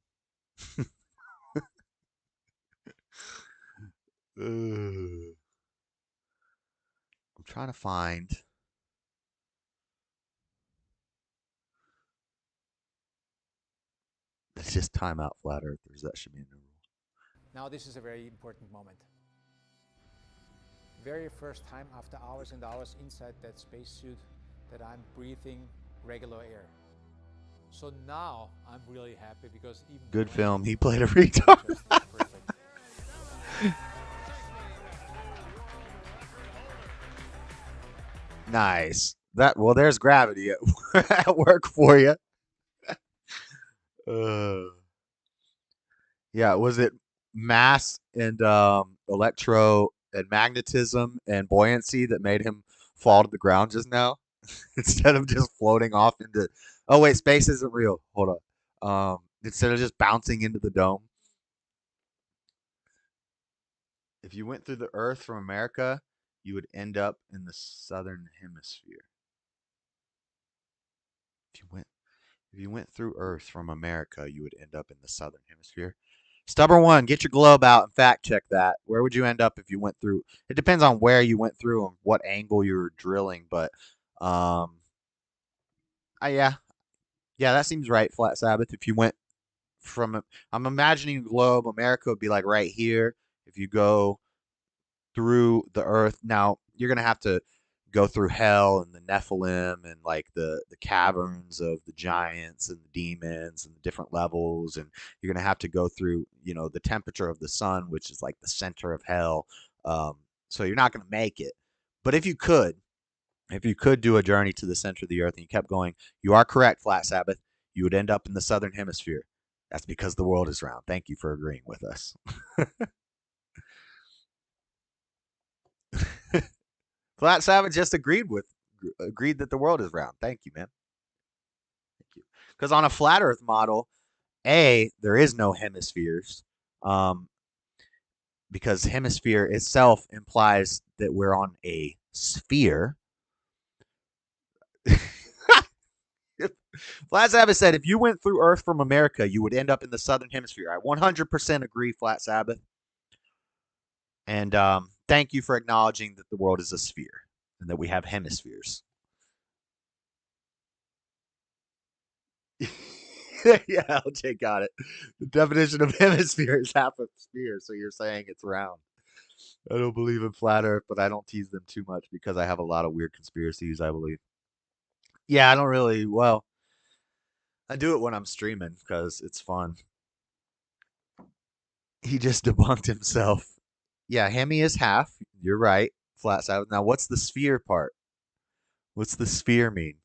I'm trying to find. Let's just time out flat earthers. That should be a new rule. Now this is a very important moment. Very first time after hours and hours inside that spacesuit that I'm breathing regular air. So now I'm really happy because even good film. He played a retard. perfect. Nice. There's gravity at work for you. Yeah, was it mass and electro and magnetism and buoyancy that made him fall to the ground just now instead of just floating off into? Oh wait, space isn't real. Hold on. Instead of just bouncing into the dome. If you went through the Earth from America, you would end up in the southern hemisphere. If you went through Earth from America, you would end up in the southern hemisphere. Stubborn one, get your globe out and fact check that. Where would you end up if you went through? It depends on where you went through and what angle you were drilling, but yeah, that seems right. Flat Sabbath. If you went from, I'm imagining a globe. America would be like right here. If you go through the Earth, now you're gonna have to go through hell and the Nephilim and like the caverns of the giants and the demons and the different levels, and you're gonna have to go through the temperature of the sun, which is like the center of hell. So you're not gonna make it. But if you could do a journey to the center of the earth and you kept going, you are correct, Flat Sabbath. You would end up in the southern hemisphere. That's because the world is round. Thank you for agreeing with us. Flat Sabbath just agreed that the world is round. Thank you, man. Thank you. Because on a flat Earth model, there is no hemispheres, because hemisphere itself implies that we're on a sphere. Flat Sabbath said, if you went through Earth from America, you would end up in the southern hemisphere. I 100% agree, Flat Sabbath. And thank you for acknowledging that the world is a sphere and that we have hemispheres. Yeah, LJ got it. The definition of hemisphere is half a sphere, so you're saying it's round. I don't believe in flat Earth, but I don't tease them too much because I have a lot of weird conspiracies, I believe. Yeah, I don't really, well, I do it when I'm streaming because it's fun. He just debunked himself. Yeah, Hemi is half. You're right. Flat side. Now, what's the sphere part? What's the sphere mean?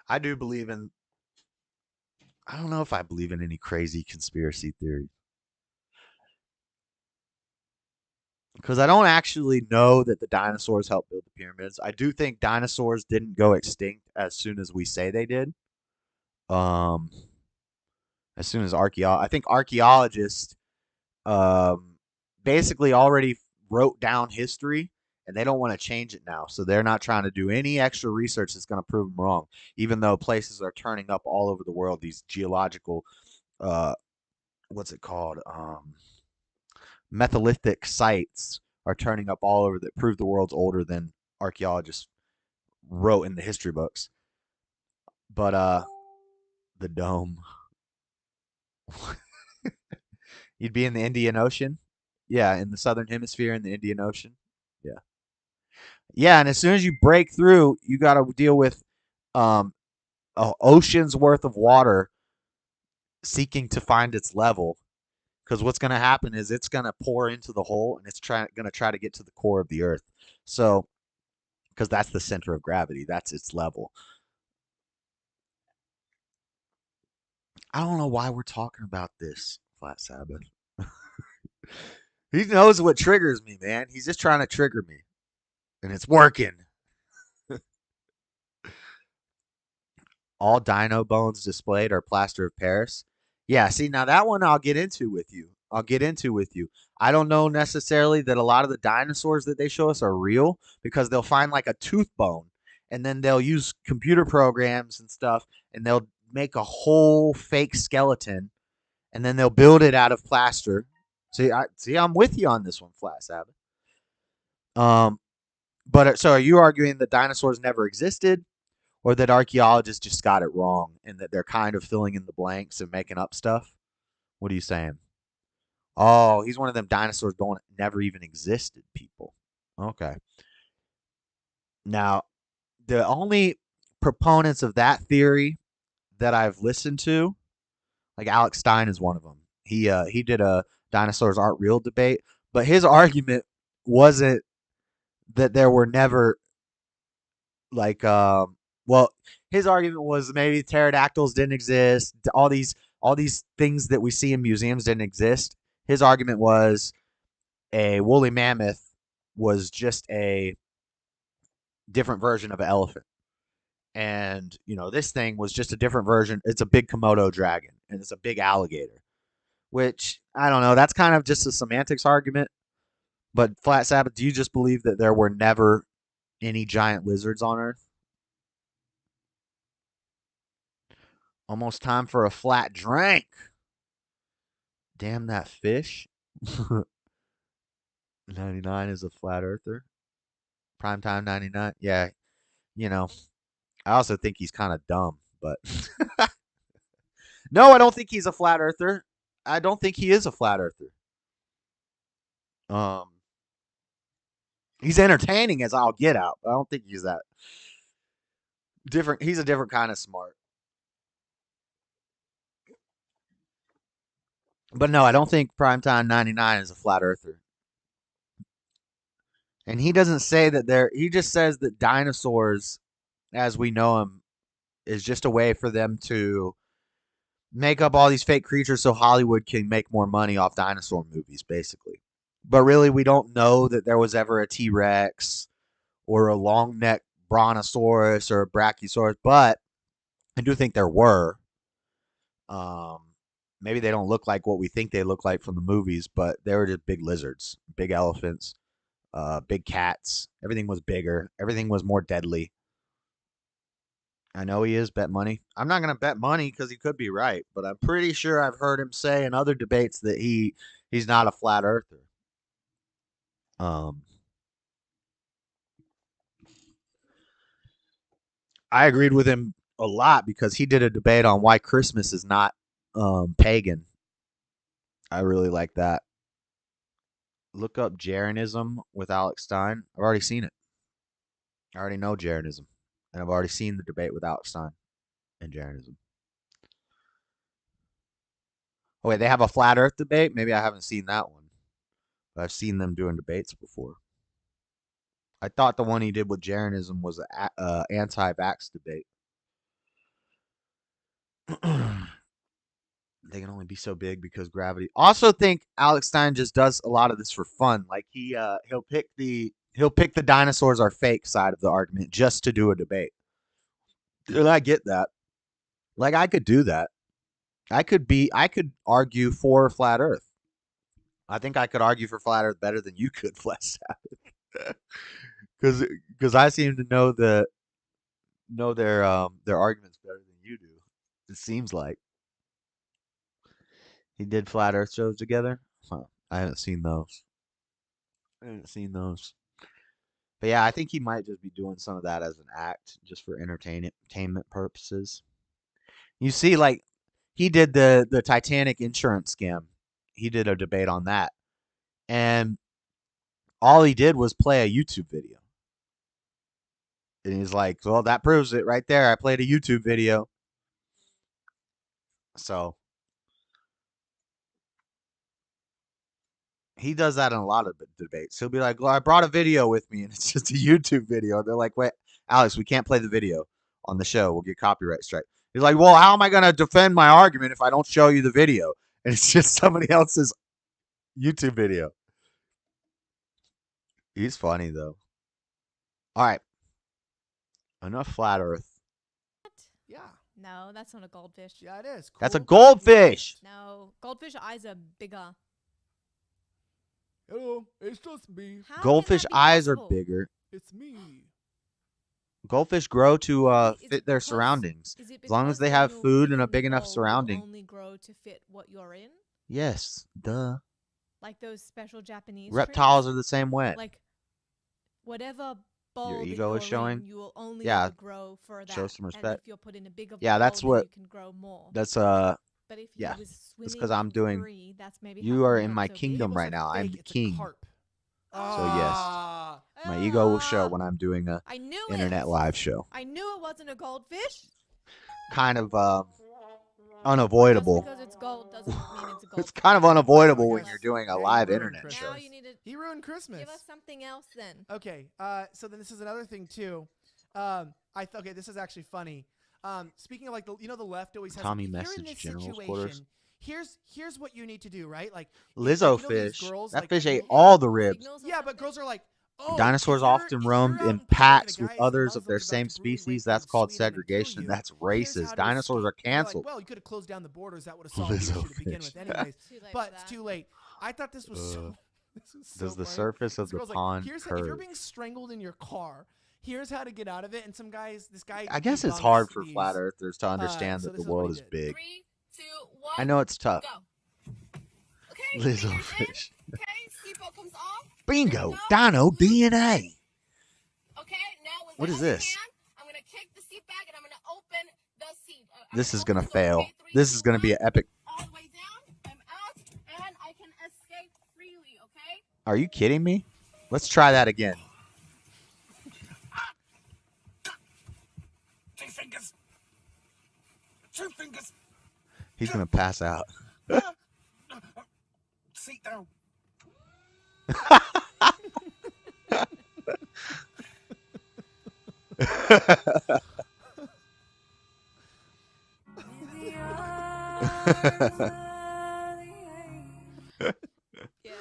I do believe in. I don't know if I believe in any crazy conspiracy theory. Because I don't actually know that the dinosaurs helped build the pyramids. I do think dinosaurs didn't go extinct as soon as we say they did. Um, as soon as I think archaeologists basically already wrote down history and they don't want to change it now. So they're not trying to do any extra research that's going to prove them wrong, even though places are turning up all over the world. These geological, what's it called? Metholithic sites are turning up all over that prove the world's older than archaeologists wrote in the history books. But the dome. You'd be in the Indian Ocean. Yeah, in the southern hemisphere in the Indian Ocean. Yeah. Yeah, and as soon as you break through, you got to deal with an ocean's worth of water seeking to find its level. Because what's going to happen is it's going to pour into the hole and it's going to try to get to the core of the earth. So, because that's the center of gravity, that's its level. I don't know why we're talking about this, Flat Sabbath. He knows what triggers me, man. He's just trying to trigger me. And it's working. all dino bones displayed are plaster of Paris. Yeah, see, now that one I'll get into with you. I don't know necessarily that a lot of the dinosaurs that they show us are real because they'll find like a tooth bone and then they'll use computer programs and stuff and they'll make a whole fake skeleton and then they'll build it out of plaster. I'm with you on this one, Flat Sabbath. But so are you arguing that dinosaurs never existed, or that archaeologists just got it wrong and that they're kind of filling in the blanks and making up stuff? What are you saying? Oh, he's one of them dinosaurs don't never even existed people. Okay. Now, the only proponents of that theory that I've listened to, like Alex Stein is one of them. He did a dinosaurs aren't real debate, but his argument wasn't that there were never like well, his argument was maybe pterodactyls didn't exist, all these things that we see in museums didn't exist. His argument was a woolly mammoth was just a different version of an elephant. And, this thing was just a different version. It's a big Komodo dragon and it's a big alligator, which I don't know. That's kind of just a semantics argument. But Flat Sabbath, do you just believe that there were never any giant lizards on Earth? Almost time for a flat drink. Damn that fish. 99 is a flat earther. Primetime 99. Yeah, I also think he's kind of dumb, but no, I don't think he's a flat earther. I don't think he is a flat earther. Um, he's entertaining as I'll get out. I don't think he's that different. He's a different kind of smart. But no, I don't think Primetime 99 is a flat earther. And he doesn't say that he just says that dinosaurs as we know them is just a way for them to make up all these fake creatures so Hollywood can make more money off dinosaur movies, basically. But really, we don't know that there was ever a T Rex or a long neck brontosaurus or a brachiosaurus, but I do think there were. Um, Maybe they don't look like what we think they look like from the movies, but they were just big lizards, big elephants, big cats. Everything was bigger. Everything was more deadly. I know he is bet money. I'm not going to bet money because he could be right, but I'm pretty sure I've heard him say in other debates that he's not a flat earther. I agreed with him a lot because he did a debate on why Christmas is not pagan. I really like that. Look up Jeranism with Alex Stein. I've already seen it. I already know Jeranism, and I've already seen the debate with Alex Stein and Jeranism. Oh wait, they have a flat Earth debate. Maybe I haven't seen that one, but I've seen them doing debates before. I thought the one he did with Jeranism was an anti-vax debate. They can only be so big because gravity. Also, think Alex Stein just does a lot of this for fun. Like he'll pick the dinosaurs are fake side of the argument just to do a debate. And I get that. Like I could do that. I could argue for flat Earth. I think I could argue for flat Earth better than you could, Flat Sabbath. Because I seem to know their arguments better than you do. It seems like he did flat Earth shows together. Huh. I haven't seen those. But yeah, I think he might just be doing some of that as an act, just for entertainment purposes. You see, like he did the Titanic insurance scam. He did a debate on that, and all he did was play a YouTube video. And he's like, "Well, that proves it right there. I played a YouTube video." So he does that in a lot of debates. He'll be like, "Well, I brought a video with me, and it's just a YouTube video." They're like, "Wait, Alex, we can't play the video on the show. We'll get copyright strike." He's like, "Well, how am I going to defend my argument if I don't show you the video?" And it's just somebody else's YouTube video. He's funny though. All right, enough flat Earth. Yeah. No, that's not a goldfish. Yeah, it is. That's a Cool. goldfish. No, goldfish eyes are bigger. Hello, it's just me. How Goldfish can that be eyes are possible? bigger. It's me. Goldfish grow to Is it fit their because- surroundings. Is it As long as because they when have you're food and a within the big enough bowl, you surrounding. only grow to fit what you're in? Yes, duh. Like those special Japanese Reptiles trees? are the same way. Like, whatever bowl that ego is you're showing? in, you will only Yeah, ever grow for that. show some And respect. if you're put in a bigger Yeah, bowl, that's then what- you can grow more. That's But if yeah, you was that's swimming 'cause I'm for doing- free, that's maybe you how are come in you're my so big. kingdom Maybe it right now. wasn't I'm fake, the it's a king. carp. So yes, my ego will show when I'm doing a I knew internet it. live show. I knew it wasn't a goldfish. Kind of Just unavoidable. because it's gold doesn't mean it's a goldfish. It's kind of unavoidable I when guess- you're doing a Yeah, you live ruined internet Christmas. show. Now you need to He ruined Christmas. give us something else then. Okay, so then this is another thing too. Okay, this is actually funny. Speaking of like the left always has Tommy if you're in messaged this General's situation, quarters. here's what you need to do, right? Like Lizzo you know these fish. girls, That like, fish ate you- all the ribs. Signals or Yeah, but something? girls are like, oh, Dinosaurs if you're- often if you're roamed out in public and a packs guy with is a others of Muslim their who's about same to brutally species. rape you That's and called sweep him and kill segregation. you, That's here's racist. how to Dinosaurs are escape. And you're like, canceled. well, you could have closed down the borders. That would have solved the issue to begin Lizzo with, anyways. Too late But for it's that. too late. I thought this was so. This was so Does the funny. surface of This the girl's like, pond if you're curve? being strangled in your car, here's how to get out of it. And this guy. I guess it's debunks hard for these- flat earthers to understand so that this the is what world he is did. big. 3, 2, 1. I know it's tough. Go. Okay. Lizzo fingers in. fish. Okay. Seatbelt comes off. Bingo! Go. Dino DNA. Okay. Now with What my is other this? hand, I'm gonna kick the seat back and I'm gonna open the seat. This is gonna gonna open the door, fail. okay? 3, This 2, is gonna be 1. an epic. All the way down. I'm out and I can escape freely. Okay. Are you kidding me? Let's try that again. 2 fingers. 2 fingers. He's gonna pass out. Seat down. Yeah.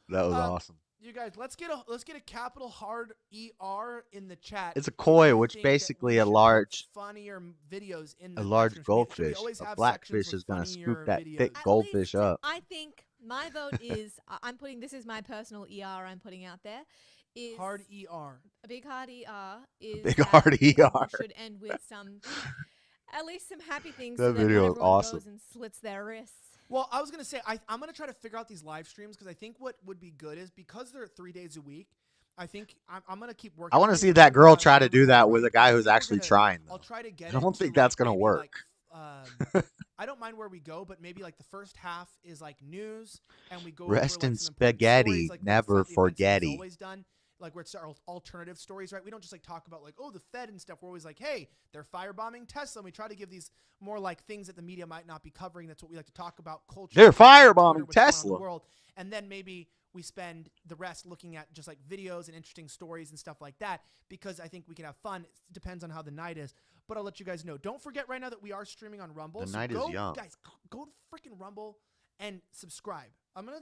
That was awesome. You guys, let's get a capital hard ER in the chat. It's a if koi, you which think that basically we a should put large- funnier videos in A the large live stream. Should we goldfish. always A have blackfish sections is with gonna funnier scoop that videos? thick At goldfish least up. I think my vote is I'm putting this is my personal ER I'm putting out there. Is Hard ER. a big hard ER is Big that hard we ER. should end with some at least some happy things That so that video not is everyone awesome. goes and slits their wrists. Well, I was gonna say I'm gonna try to figure out these live streams because I think what would be good is because they're 3 days a week. I think I'm gonna keep working. I want want to see that girl try to do that with a guy who's actually trying. I'll Though. try to get. I don't it think to, that's like, gonna maybe, work. Like, I don't mind where we go, but maybe like the first half is like news, and we go Rest over, like, in some important spaghetti, stories, like never slightly offensive as forgetty. Always done. Like where it's our alternative stories, right? We don't just like talk about like the Fed and stuff. We're always like, hey, they're firebombing Tesla. And we try to give these more like things that the media might not be covering. That's what we like to talk about. Culture. They're Twitter, firebombing what's going on in Tesla. the world, and then maybe we spend the rest looking at just like videos and interesting stories and stuff like that because I think we can have fun. It depends on how the night is, but I'll let you guys know. Don't forget right now that we are streaming on Rumble. The so night is go, young. guys. Go to freaking Rumble and subscribe. I'm gonna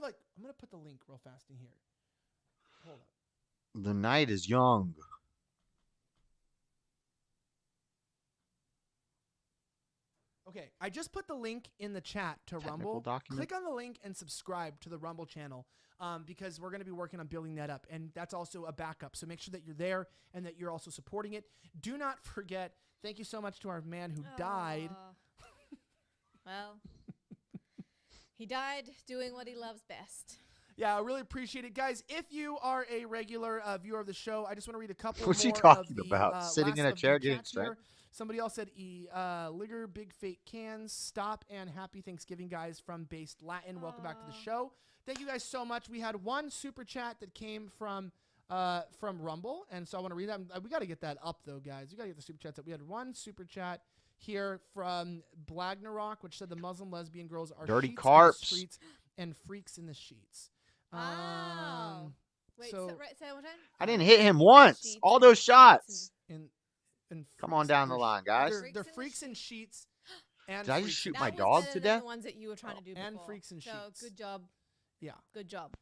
put the link real fast in here. Hold up. The night is young. Okay, I just put the link in the chat to Technical Rumble. document? Click on the link and subscribe to the Rumble channel because we're going to be working on building that up. And that's also a backup. So make sure that you're there and that you're also supporting it. Do not forget, thank you so much to our man who died. Well, he died doing what he loves best. Yeah, I really appreciate it. Guys, if you are a regular viewer of the show, I just want to read a couple What's he more talking of the, about? Sitting last in a of the chair getting chats here. straight? Somebody else said, Ligger, big fake cans, stop, and happy Thanksgiving, guys, from Based Latin. Welcome back to the show. Thank you guys so much. We had one super chat that came from Rumble, and so I want to read that. We got to get that up, though, guys. We got to get the super chats up. We had one super chat here from Blagnarok, which said the Muslim lesbian girls are Dirty sheets carps. in the streets and freaks in the sheets. Oh. Wait, so- say it one time. I didn't hit him once. All those shots. And Come on down the line, guys. They're freaks in sheets. And Did I just freaks shoot in my That was dog better to than death? The ones that you were trying to do and before. freaks and so sheets. good job. Yeah. Good job.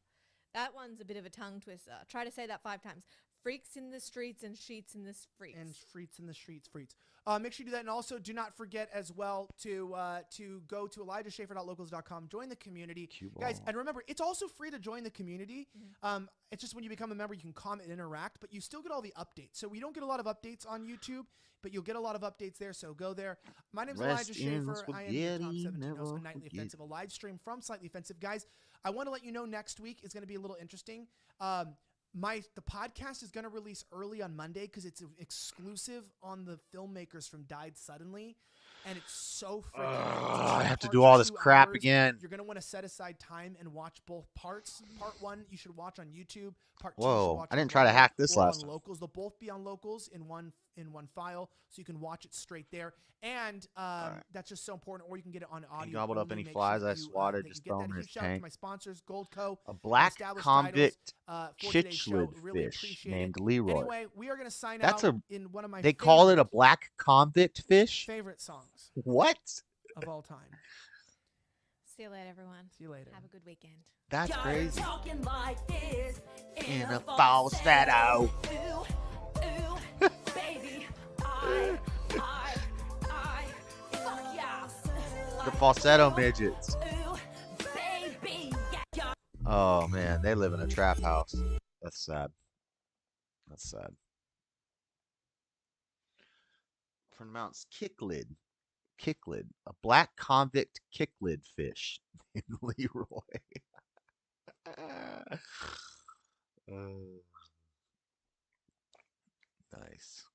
That one's a bit of a tongue twister. Try to say that 5 times. Freaks in the streets and sheets in the streets. And freets in the streets, freets. Make sure you do that. And also do not forget as well to go to ElijahSchaefer.locals.com. Join the community. Guys, and remember, it's also free to join the community. It's just when you become a member, you can comment and interact, but you still get all the updates. So we don't get a lot of updates on YouTube, but you'll get a lot of updates there, so go there. My name is Elijah Schaefer. I am the top 17 host of Nightly Offensive, a live stream from Slightly Offensive. Guys, I want to let you know next week is going to be a little interesting. The podcast is going to release early on Monday because it's exclusive on the filmmakers from Died Suddenly, and it's so freaking good. I have to do all this crap again. You're going to want to set aside time and watch both parts. Part 1 you should watch on YouTube. Part 2 Whoa, you should watch I didn't on try to Rumble hack this or last on time. Locals. They'll both be on Locals in one file, so you can watch it straight there. And that's just so important. Or you can get it on audio. He gobbled up only. any Make flies sure I you, swatted, that just you get throw that. them in Huge his shout out to tank. my sponsors, Gold Co. A black Established convict titles, for today's show. chichlid Really fish appreciate named it. Leroy. Anyway, we are going to sign That's out in one of my They call it a favorite- black convict fish? favorite songs What? of all time. See you later, everyone. See you later. Have a good weekend. That's crazy. Talking like this In a falsetto. Ooh, ooh, baby, I, fuck yeah. The falsetto midgets. Ooh, baby, yeah. Oh man, they live in a trap house. That's sad. That's sad. Pronounced kicklid. Kicklid. A black convict kicklid fish in Leroy. Nice.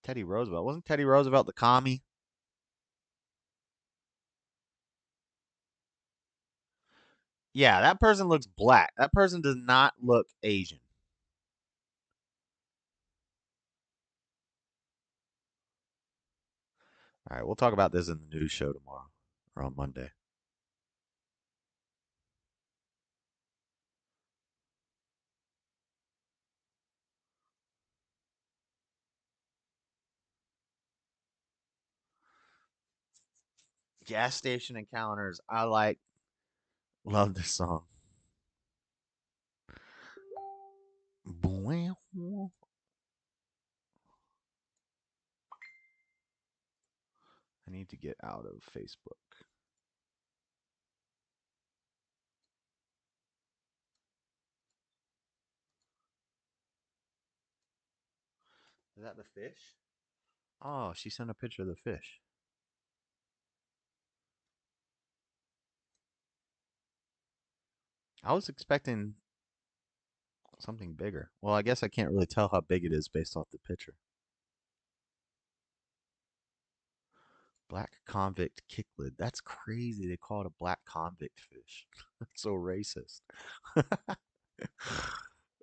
Teddy Roosevelt. Wasn't Teddy Roosevelt the commie? Yeah, that person looks black. That person does not look Asian. All right, we'll talk about this in the news show tomorrow or on Monday. Gas station encounters. Love this song. I need to get out of Facebook. Is that the fish? Oh, she sent a picture of the fish. I was expecting something bigger. Well, I guess I can't really tell how big it is based off the picture. Black convict kicklid. That's crazy. They call it a black convict fish. That's so racist. It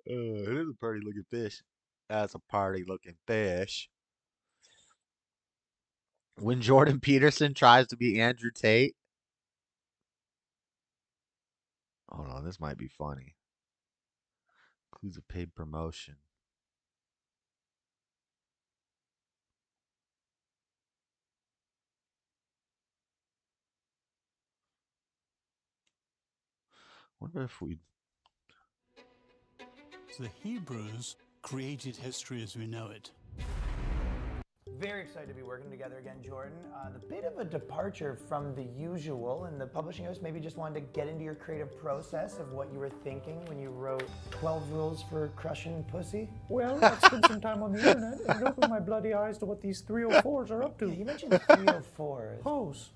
is a pretty looking fish. That's a party looking fish. When Jordan Peterson tries to be Andrew Tate. Hold on, this might be funny. Includes a paid promotion. Wonder if we. The Hebrews created history as we know it. Very excited to be working together again, Jordan. A bit of a departure from the usual, and the publishing house maybe just wanted to get into your creative process of what you were thinking when you wrote 12 Rules for Crushing Pussy. Well, I spent some time on the internet and it opened my bloody eyes to what these 304s are up to. Yeah, you mentioned 304s. Hoes.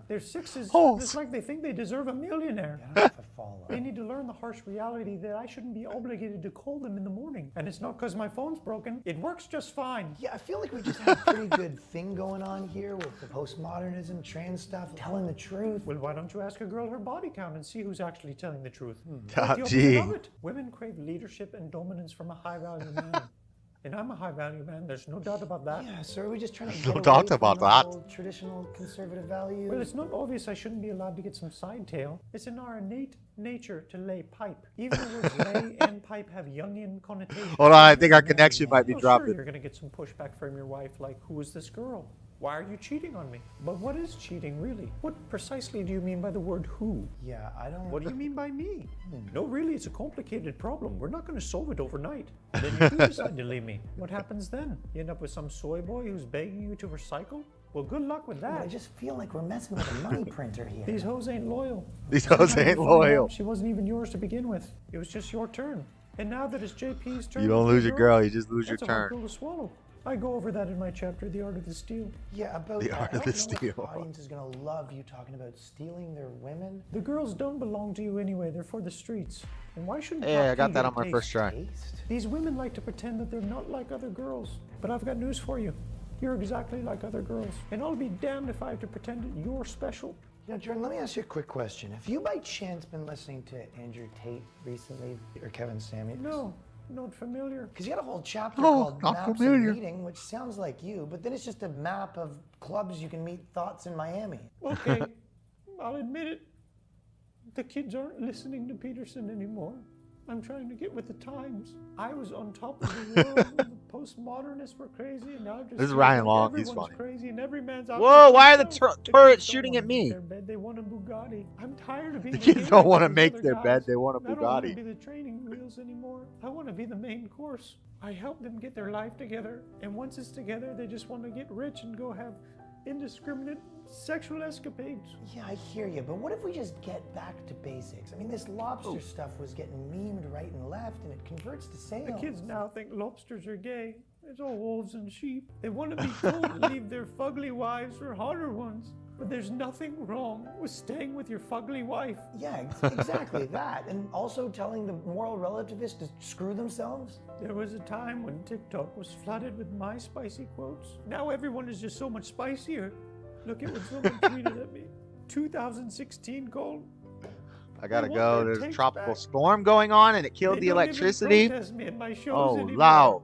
They're sixes. Hoes. It's like they think they deserve a millionaire. I don't know if I follow. They need to learn the harsh reality that I shouldn't be obligated to call them in the morning. And it's not because my phone's broken. It works just fine. Yeah, I feel like we just have a pretty good thing going on here with the postmodernism, trans stuff, telling the truth. Well, why don't you ask a girl her body count and see who's actually telling the truth? Top The G. opposite of it. Women crave leadership and dominance from a high-value man. And I'm a high-value man, there's no doubt about that. Yeah, so are we just trying to No get doubt away from about the that. old traditional conservative values? Well, it's not obvious I shouldn't be allowed to get some side tail. It's in our innate nature to lay pipe. Even the words lay and pipe have Jungian connotations. Hold on, I think our connection might be Oh, dropping. Sure, you're going to get some pushback from your wife, like, who is this girl? Why are you cheating on me? But what is cheating, really? What precisely do you mean by the word who? Yeah, I don't... What do you mean by me? No, really, it's a complicated problem. We're not going to solve it overnight. Then you do decide to leave me. What happens then? You end up with some soy boy who's begging you to recycle? Well, good luck with that. I just feel like we're messing with a money printer here. These hoes ain't loyal. These hoes ain't loyal. She wasn't even yours to begin with. It was just your turn. And now that it's JP's turn... You don't lose your girl, you just lose your that's a hard turn. pill to swallow. I go over that in my chapter, The Art of the Steal. Yeah, about The Art of the I don't know if Steal. the audience is going to love you talking about stealing their women. The girls don't belong to you anyway. They're for the streets. And why shouldn't Hey, I Pop got P that get on my a first try. Taste? These women like to pretend that they're not like other girls. But I've got news for you. You're exactly like other girls. And I'll be damned if I have to pretend that you're special. You know, Jordan, let me ask you a quick question. Have you by chance been listening to Andrew Tate recently, or Kevin Samuels? No, not familiar. Because you got a whole chapter Oh, called not Maps familiar. of Meeting, which sounds like you, but then it's just a map of clubs you can meet thoughts in Miami. Okay, I'll admit it. The kids aren't listening to Peterson anymore. I'm trying to get with the times. I was on top of the world when the postmodernists were crazy, and now I just This is feel Ryan like Long, he's everyone's funny. crazy and every man's out Whoa, for why are the himself. turrets kids don't shooting wanna at make me? their bed, they want a Bugatti. I'm tired of being The the kids gay don't like want to these make other their guys. bed, they want a I don't want to Bugatti. be the training wheels anymore. I want to be the main course. I help them get their life together, and once it's together, they just want to get rich and go have indiscriminate sexual escapades. Yeah, I hear you, but what if we just get back to basics? I mean, this lobster stuff was getting memed right and left, and it converts to sales. The kids now think lobsters are gay. It's all wolves and sheep. They want to be told to leave their fugly wives for hotter ones. But there's nothing wrong with staying with your fugly wife. Yeah, exactly that. And also telling the moral relativists to screw themselves. There was a time when TikTok was flooded with my spicy quotes. Now everyone is just so much spicier. Look at what someone tweeted at me. 2016 called. I gotta They want go. their There's a takes tropical back. storm going on and it killed They the don't even electricity. protest me at my shows Oh, anymore. loud.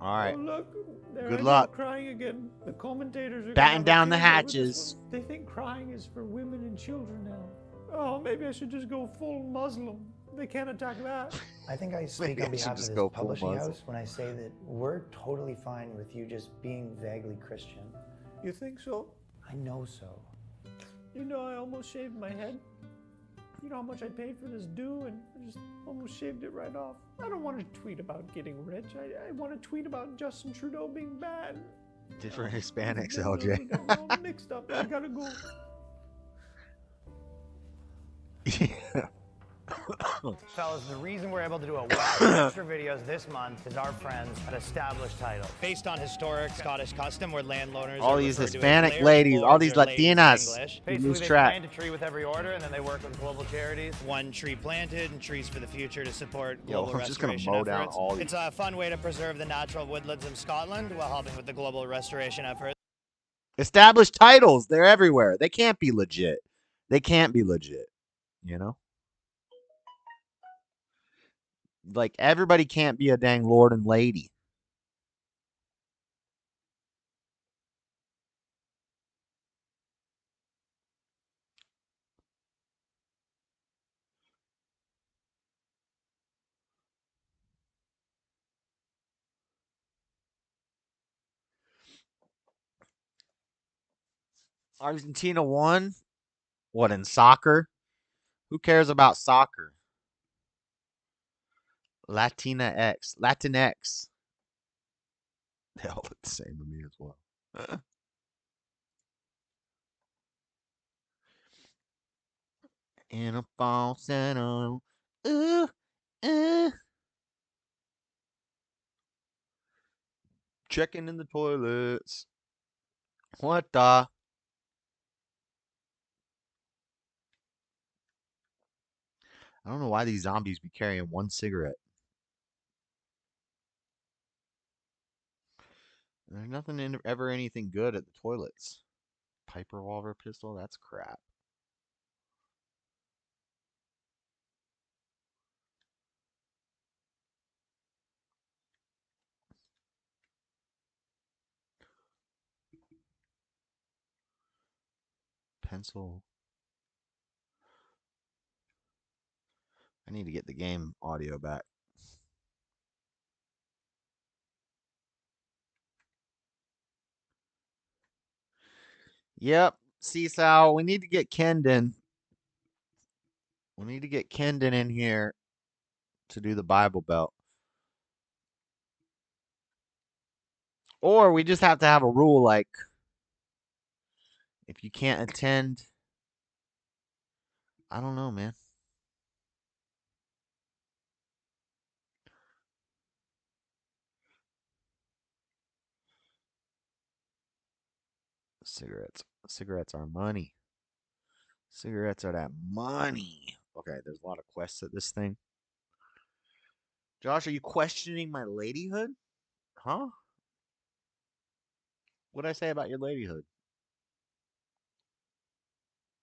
All right. Oh, look. There Good I go, luck. crying again. The commentators are Batten gonna have a down the field day with this hatches. one. They think crying is for women and children now. Oh, maybe I should just go full Muslim. They can't attack that. I think I speak Maybe on I should behalf of just this go full publishing Muslim. house when I say that we're totally fine with you just being vaguely Christian. You think so? I know so. You know, I almost shaved my head. You know how much I paid for this do, and I just almost shaved it right off. I don't want to tweet about getting rich. I want to tweet about Justin Trudeau being bad. Different Hispanics, We LJ. got it all mixed up. I gotta go. Yeah. Fellas, the reason we're able to do a whack extra videos this month is our friends at Established Title. Based on historic Scottish custom where landowners All are these referred to as Hispanic layers, ladies, all lords, these or ladies in Latinas. English. You Basically, lose they track. plant a tree with every order, and then they work with global charities. One tree planted and trees for the future to support Yo, global I'm just gonna restoration mow down efforts. all these. It's a fun way to preserve the natural woodlands of Scotland while helping with the global restoration effort. Established titles, they're everywhere. They can't be legit. They can't be legit. You know? Like, everybody can't be a dang lord and lady. Argentina won? What, in soccer? Who cares about soccer? Latinx. They all look the same to me as well. In a falsetto. Ooh, checking in the toilets. What the? I don't know why these zombies be carrying one cigarette. There's nothing ever anything good at the toilets. Pipe revolver pistol, that's crap. Pencil. I need to get the game audio back. Yep, Seesaw. We need to get Kendon. We need to get Kendon in here to do the Bible Belt. Or we just have to have a rule like if you can't attend, I don't know, man. Cigarettes. Cigarettes are money. Cigarettes are that money. Okay, there's a lot of quests at this thing. Josh, are you questioning my ladyhood? Huh? What'd I say about your ladyhood?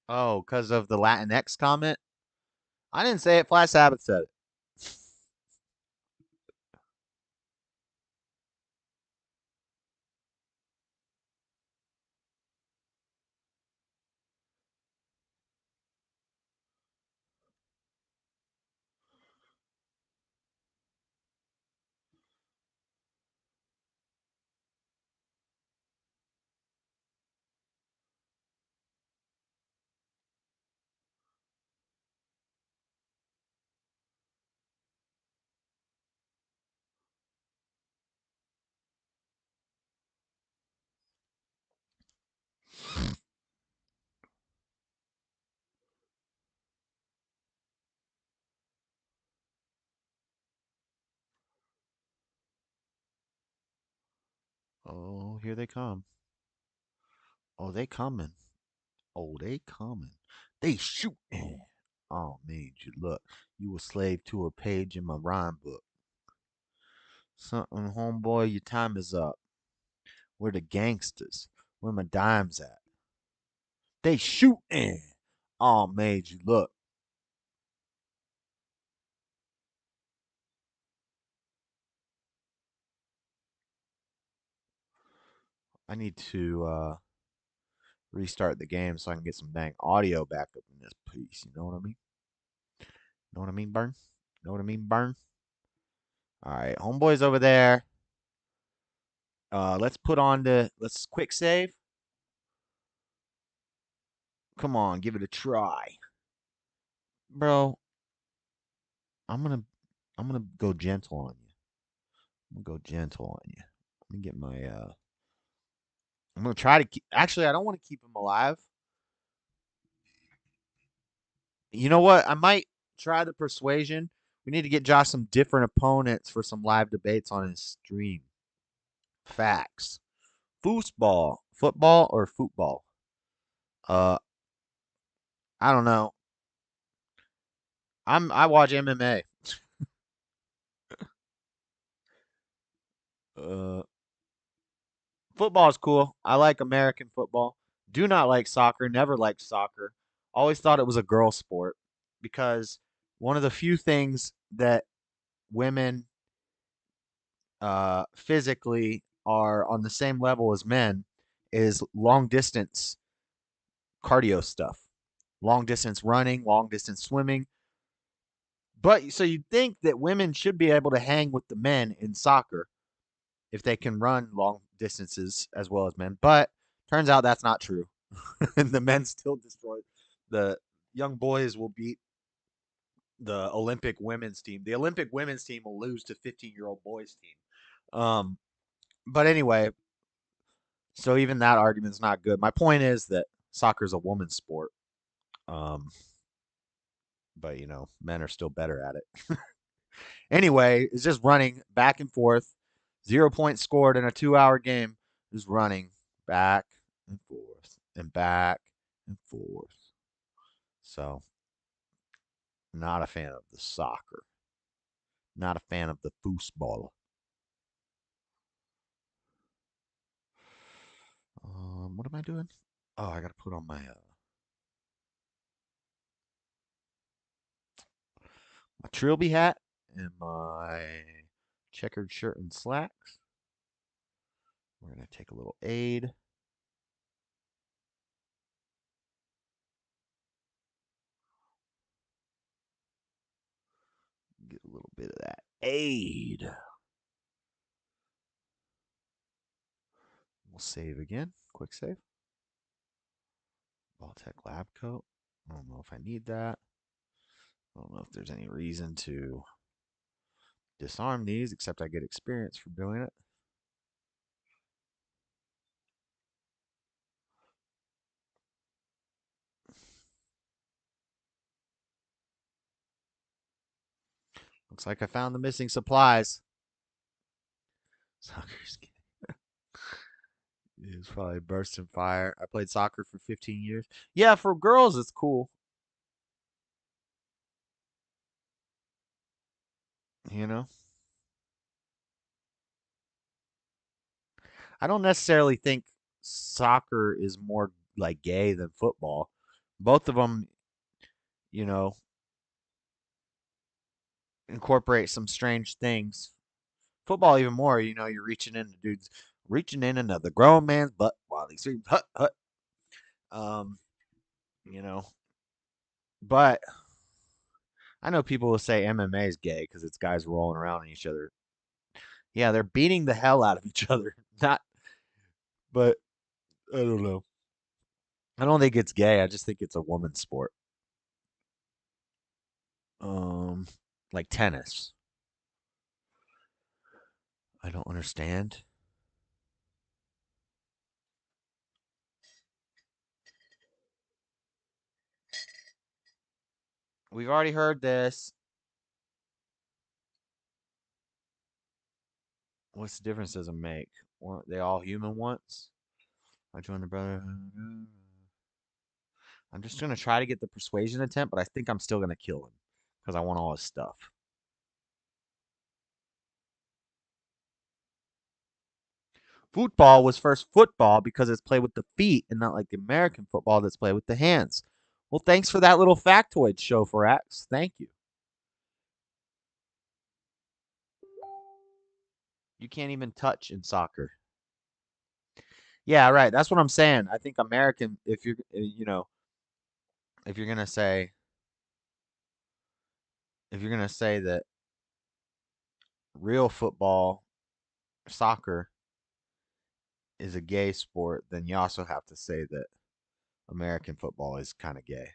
Oh, because of the Latinx comment? I didn't say it. Flash Sabbath said it. Oh, here they come. Oh, they coming. Oh, they coming. They shooting. Oh, made you look. You a slave to a page in my rhyme book. Something, homeboy, your time is up. Where the gangsters? Where my dimes at? They shooting. Oh, made you look. I need to restart the game so I can get some dang audio back up in this piece. You know what I mean? Know what I mean, Burn? Know what I mean, Burn? All right, homeboy's over there. Let's put on let's quick save. Come on, give it a try. Bro, I'm gonna I'm gonna go gentle on you. I'm gonna go gentle on you. Let me get my I'm gonna try to keep actually I don't want to keep him alive. You know what? I might try the persuasion. We need to get Josh some different opponents for some live debates on his stream. Facts. Foosball. Football or football? Uh I don't know. I watch MMA. Uh Football is cool. I like American football. Do not like soccer. Never liked soccer. Always thought it was a girl sport because one of the few things that women physically are on the same level as men is long distance cardio stuff. Long distance running, long distance swimming. But so you'd think that women should be able to hang with the men in soccer if they can run long distances as well as men. But turns out that's not true. And the men still destroy the young boys will beat the Olympic women's team. The Olympic women's team will lose to 15-year-old boys team. But anyway, so even that argument's not good. My point is that soccer is a woman's sport. Um, but men are still better at it. Anyway, it's just running back and forth. 0 points scored in a 2-hour game. Just running back and forth and back and forth. So, not a fan of the soccer. Not a fan of the foosball. What am I doing? Oh, I gotta put on my Trilby hat and my checkered shirt and slacks. We're gonna take a little aid. Get a little bit of that aid. We'll save again. Quick save. Tech lab coat. I don't know if I need that. I don't know if there's any reason to disarm these, except I get experience for doing it. Looks like I found the missing supplies. Soccer's is probably burst in fire. I played soccer for 15 years. Yeah, for girls, it's cool. You know? I don't necessarily think soccer is more like gay than football. Both of them, you know, incorporate some strange things. Football even more, you're reaching into dudes reaching in another grown man's butt while he screams hut hut. Um, you know, but I know people will say MMA is gay because it's guys rolling around on each other. Yeah, they're beating the hell out of each other. Not, but I don't know. I don't think it's gay. I just think it's a woman's sport. Um, like tennis. I don't understand. We've already heard this. What's the difference does it make? Weren't they all human once? I joined the brotherhood. I'm just gonna try to get the persuasion attempt, but I think I'm still gonna kill him because I want all his stuff. Football was first football because it's played with the feet and not like the American football that's played with the hands. Well, thanks for that little factoid show for X. Thank you. You can't even touch in soccer. Yeah, right. That's what I'm saying. I think American, if you're, if you're gonna say, if you're gonna say that real football, soccer, is a gay sport, then you also have to say that American football is kind of gay.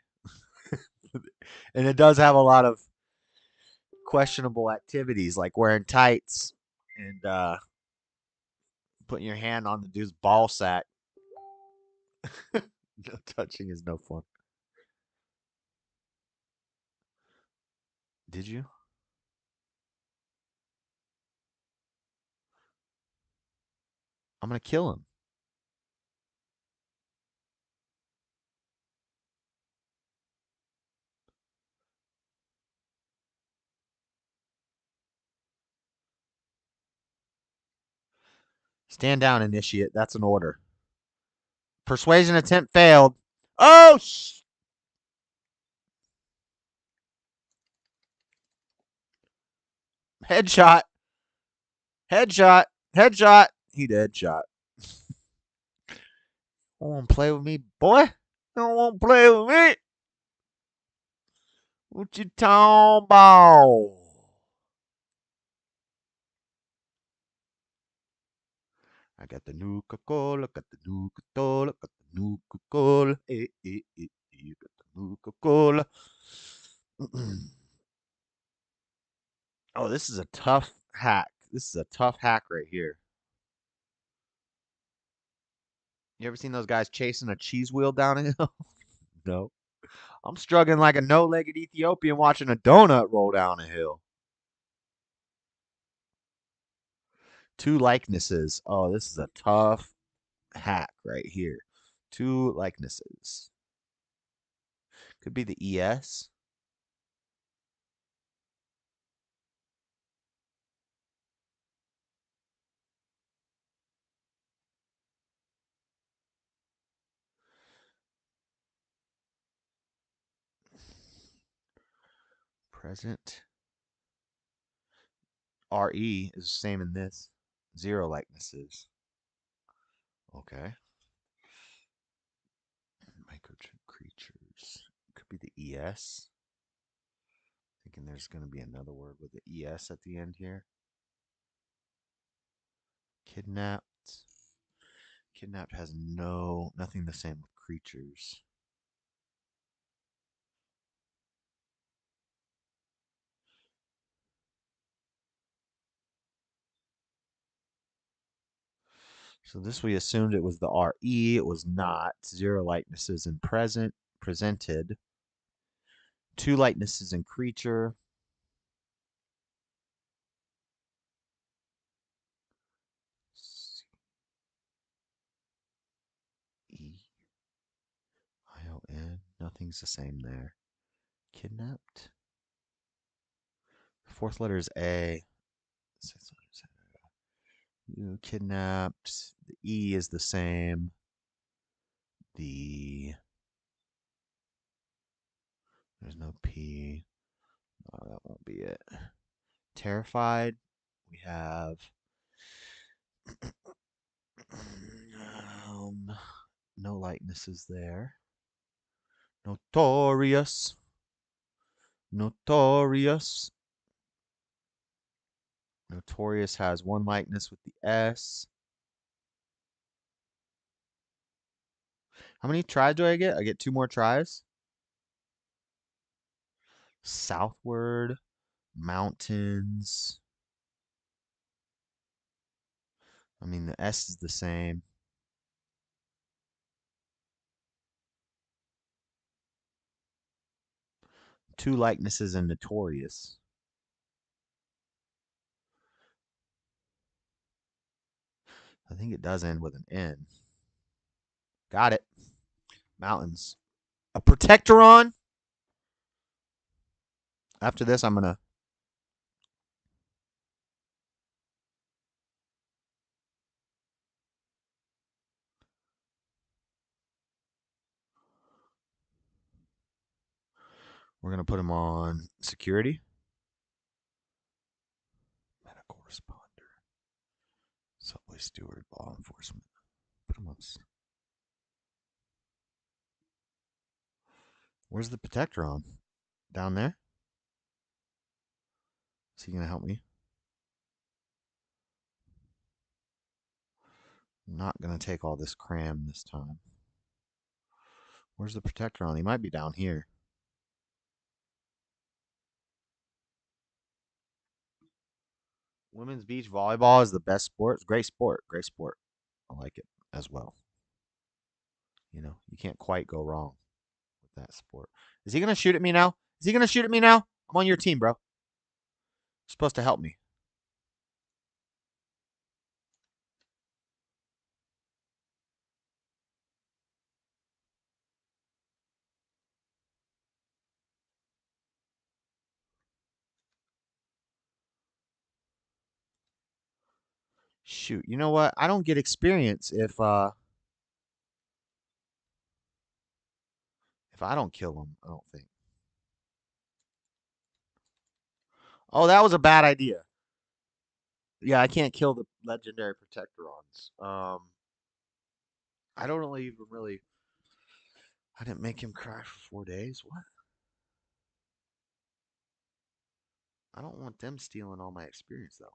And it does have a lot of questionable activities like wearing tights and putting your hand on the dude's ball sack. No touching is no fun. Did you? I'm gonna kill him. Stand down, initiate. That's an order. Persuasion attempt failed. Oh, headshot. Headshot. Headshot. He did headshot. Don't want to play with me, boy. Don't want to play with me. What you talking about? I got the Nuka-Cola, got the Nuka-Cola, got the Nuka-Cola. You got the Nuka-Cola. Oh, this is a tough hack. This is a tough hack right here. You ever seen those guys chasing a cheese wheel down a hill? No. I'm struggling like a no-legged Ethiopian watching a donut roll down a hill. Two likenesses. Oh, this is a tough hack right here. Two likenesses. Could be the ES. Present. RE is the same in this. Zero likenesses. Okay. Microchip creatures. Could be the ES. Thinking there's going to be another word with the ES at the end here. Kidnapped. Kidnapped has nothing the same with creatures. So this we assumed it was the RE. It was not. 0 likenesses in presented. 2 likenesses in creature. ION. Nothing's the same there. Kidnapped. Fourth letter is A. Sixth letter is A. You kidnapped. The E is the same. There's no P. Oh, that won't be it. Terrified. We have no likenesses there. Notorious. Notorious. Notorious has 1 likeness with the S. How many tries do I get? I get 2 more tries. Southward. Mountains. I mean, the S is the same. Two likenesses in Notorious. I think it does end with an N. Got it. Mountains. A Protectoron. After this, I'm going to... We're going to put him on security. Meta corresponder. Subway steward. Law enforcement. Put him on... Where's the Protectoron? Down there? Is he going to help me? I'm not going to take all this cram this time. Where's the Protectoron? He might be down here. Women's beach volleyball is the best sport. It's a great sport. Great sport. I like it as well. You know, you can't quite go wrong with that sport. Is he going to shoot at me now? Is he going to shoot at me now? I'm on your team, bro. You're supposed to help me. Shoot, you know what? I don't get experience if I don't kill him, I don't think. Oh, that was a bad idea. Yeah, I can't kill the legendary Protectorons. I don't really even really... I didn't make him cry for 4 days. What? I don't want them stealing all my experience, though.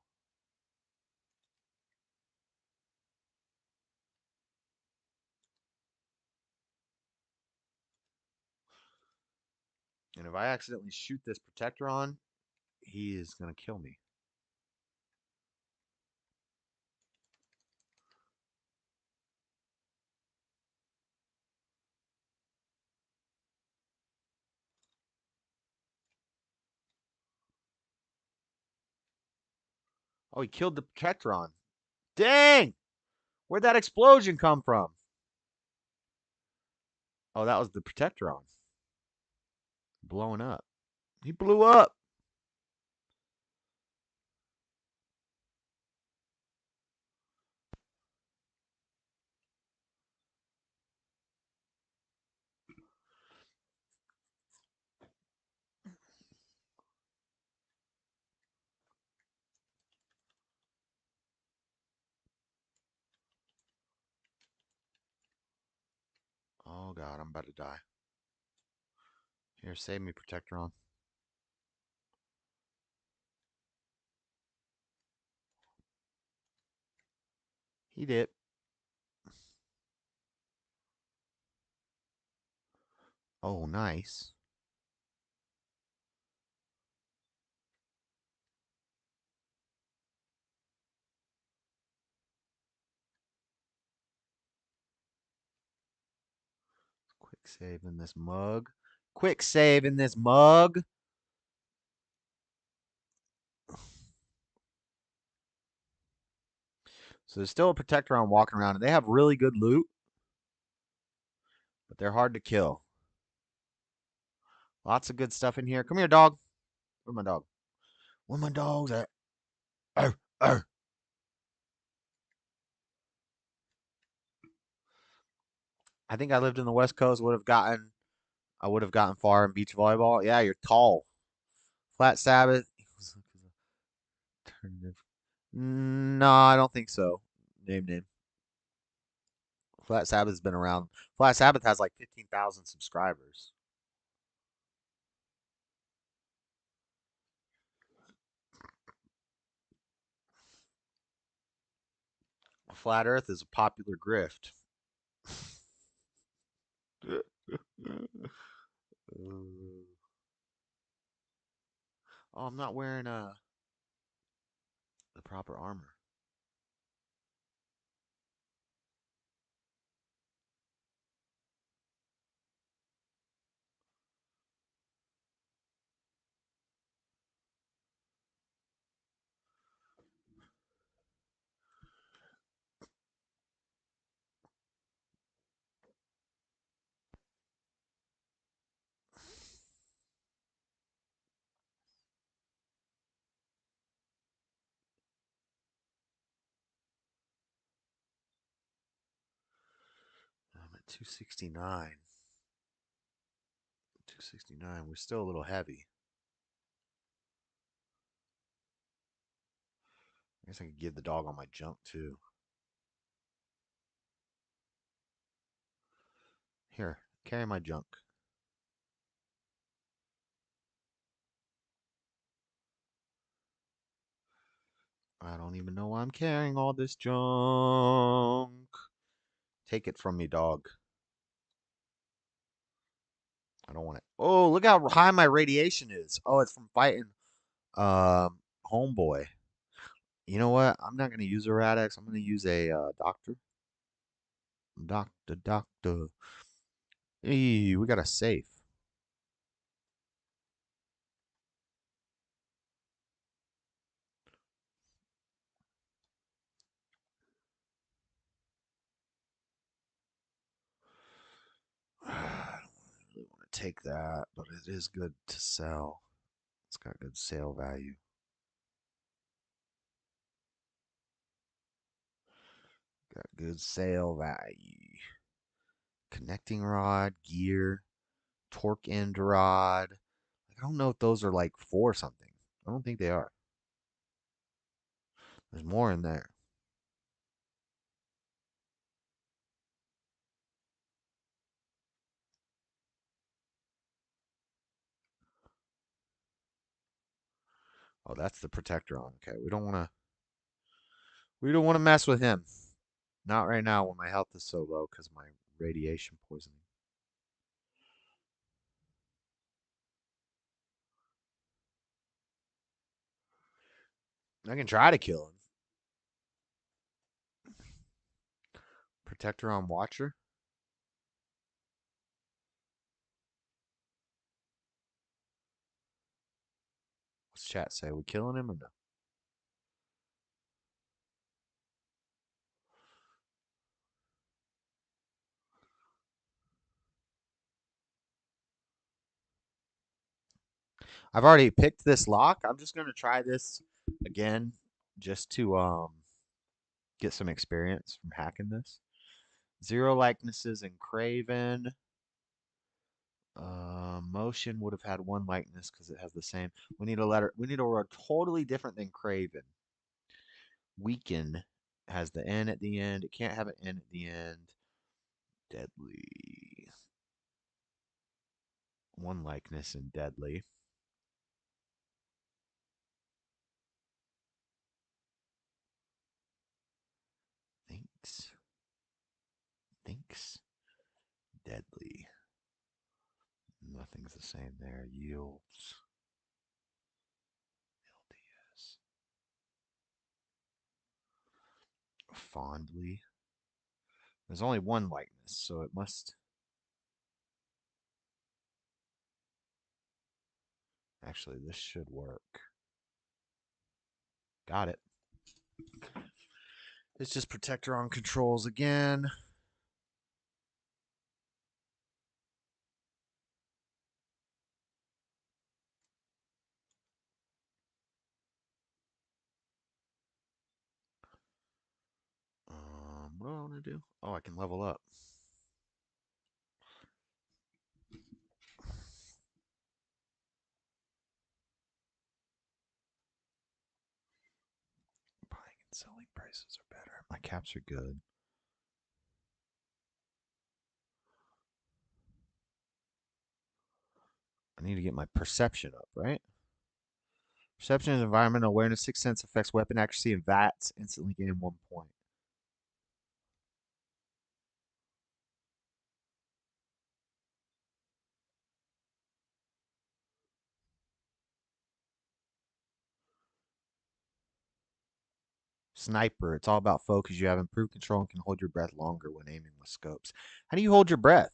And if I accidentally shoot this Protectoron, he is going to kill me. Oh, he killed the Protectoron. Dang! Where'd that explosion come from? Oh, that was the Protectoron. Blowing up. He blew up. Oh, God, I'm about to die. Here, save me, Protectoron. He did. Oh, nice. Quick save in this mug. Quick save in this mug. So there's still a Protectron walking around, and they have really good loot, but they're hard to kill. Lots of good stuff in here. Come here, dog. Where's my dog? Where my dogs at? Arr, arr. I think I lived in the West Coast. I would have gotten far in beach volleyball. Yeah, you're tall. Flat Sabbath. No, I don't think so. Name. Flat Sabbath's been around. Flat Sabbath has like 15,000 subscribers. Flat Earth is a popular grift. Oh, I'm not wearing the proper armor. I'm at 269. 269. We're still a little heavy. I guess I could give the dog all my junk too. Here, carry my junk. I don't even know why I'm carrying all this junk. Take it from me, dog. I don't want it. Oh, look how high my radiation is. Oh, it's from fighting homeboy. You know what? I'm not gonna use a Radix. I'm gonna use a doctor. Doctor. Hey, we got a safe. I don't really want to take that, but it is good to sell. It's got good sale value. Got good sale value. Connecting rod, gear, torque end rod. I don't know if those are like for something. I don't think they are. There's more in there. Oh, that's the Protectron. Okay, we don't want to mess with him. Not right now when my health is so low because of my radiation poisoning. I can try to kill him. Protectron Watcher. What's chat say? We killing him or no? I've already picked this lock. I'm just gonna try this again just to get some experience from hacking this. 0 likenesses in Craven. Motion would have had 1 likeness because it has the same. We need a letter. We need a word totally different than Craven. Weaken has the N at the end. It can't have an N at the end. Deadly. 1 likeness in deadly. Thinks. Deadly. Nothing's the same there. Yields. LDS. Fondly. There's only 1 likeness, so it must. Actually, this should work. Got it. It's just protector on controls again. What do I want to do? Oh, I can level up. Buying and selling prices are better. My caps are good. I need to get my perception up, right? Perception is environmental awareness. Sixth sense affects weapon accuracy and VATS. Instantly gain 1 point. Sniper. It's all about focus. You have improved control and can hold your breath longer when aiming with scopes. How do you hold your breath?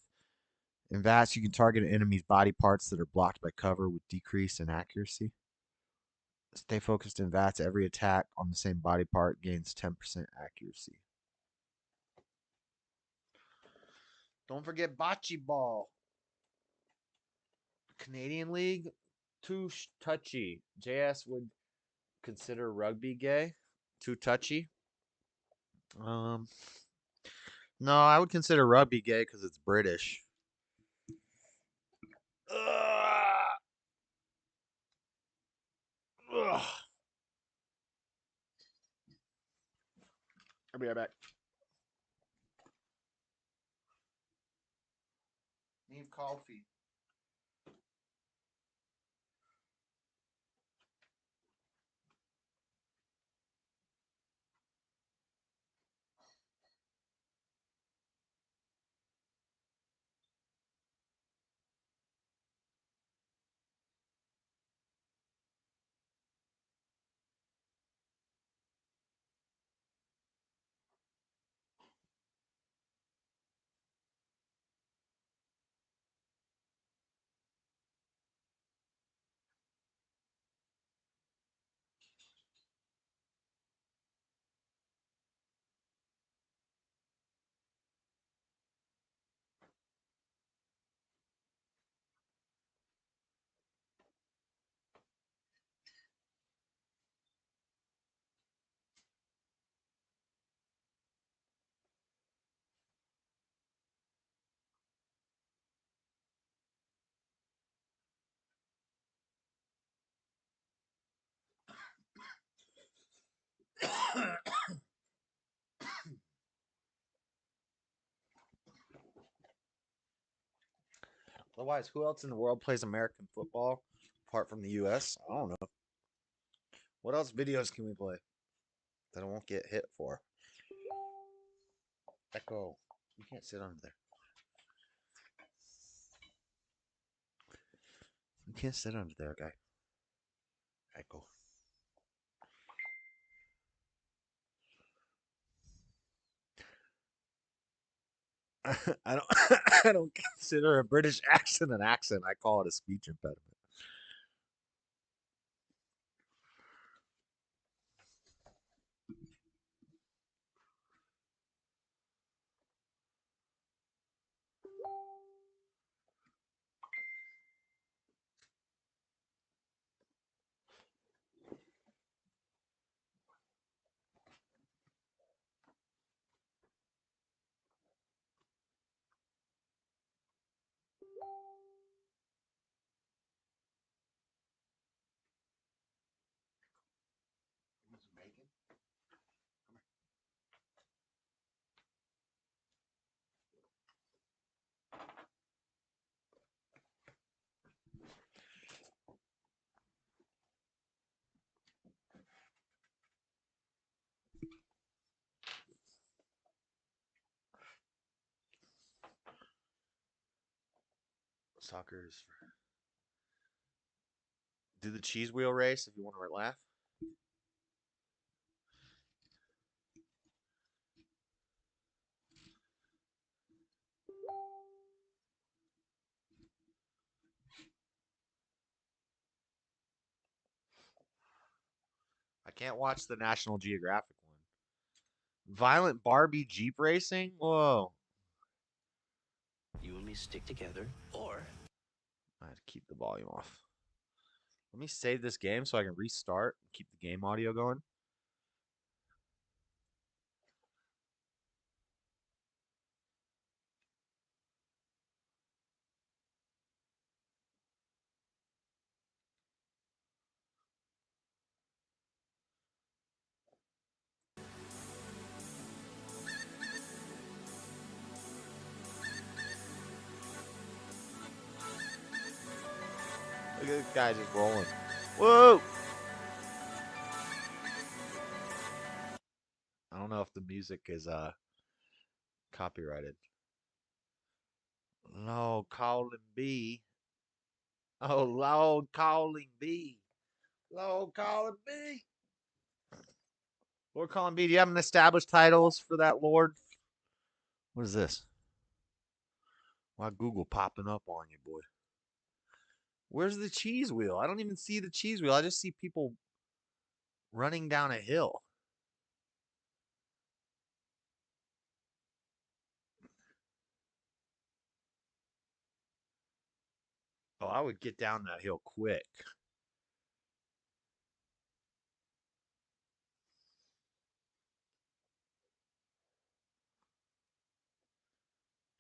In VATS, you can target an enemy's body parts that are blocked by cover with decrease in accuracy. Stay focused in VATS. Every attack on the same body part gains 10% accuracy. Don't forget Bocce Ball. Canadian League, too touchy. JS would consider rugby gay. Too touchy. No, I would consider rugby gay because it's British. Ugh. Ugh. I'll be right back. Need coffee. Otherwise, who else in the world plays American football apart from the U.S.? I don't know. What else videos can we play that I won't get hit for? Echo. You can't sit under there. You can't sit under there, guy. Echo. I don't I don't consider a British accent an accent. I call it a speech impediment. Soccer is for... Do the cheese wheel race if you want to laugh. can't watch the National Geographic one. Violent Barbie Jeep racing? Whoa. You and me stick together, or I have to keep the volume off. Let me save this game so I can restart and keep the game audio going. Look at this guy just rolling. Whoa! I don't know if the music is copyrighted. Lord calling B. Oh, Lord calling B. Lord calling B. Lord calling B. Do you have an established titles for that, Lord? What is this? Why Google popping up on you, boy? Where's the cheese wheel? I don't even see the cheese wheel. I just see people running down a hill. Oh, I would get down that hill quick.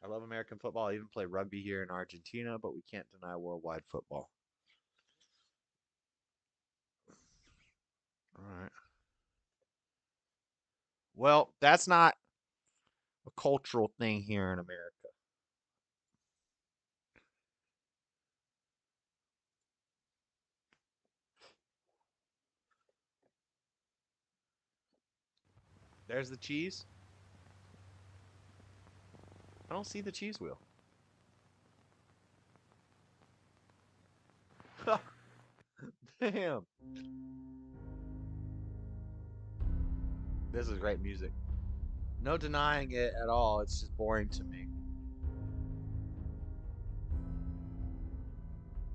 I love American football. I even play rugby here in Argentina, but we can't deny worldwide football. All right. Well, that's not a cultural thing here in America. There's the cheese. I don't see the cheese wheel. Damn. This is great music. No denying it at all. It's just boring to me.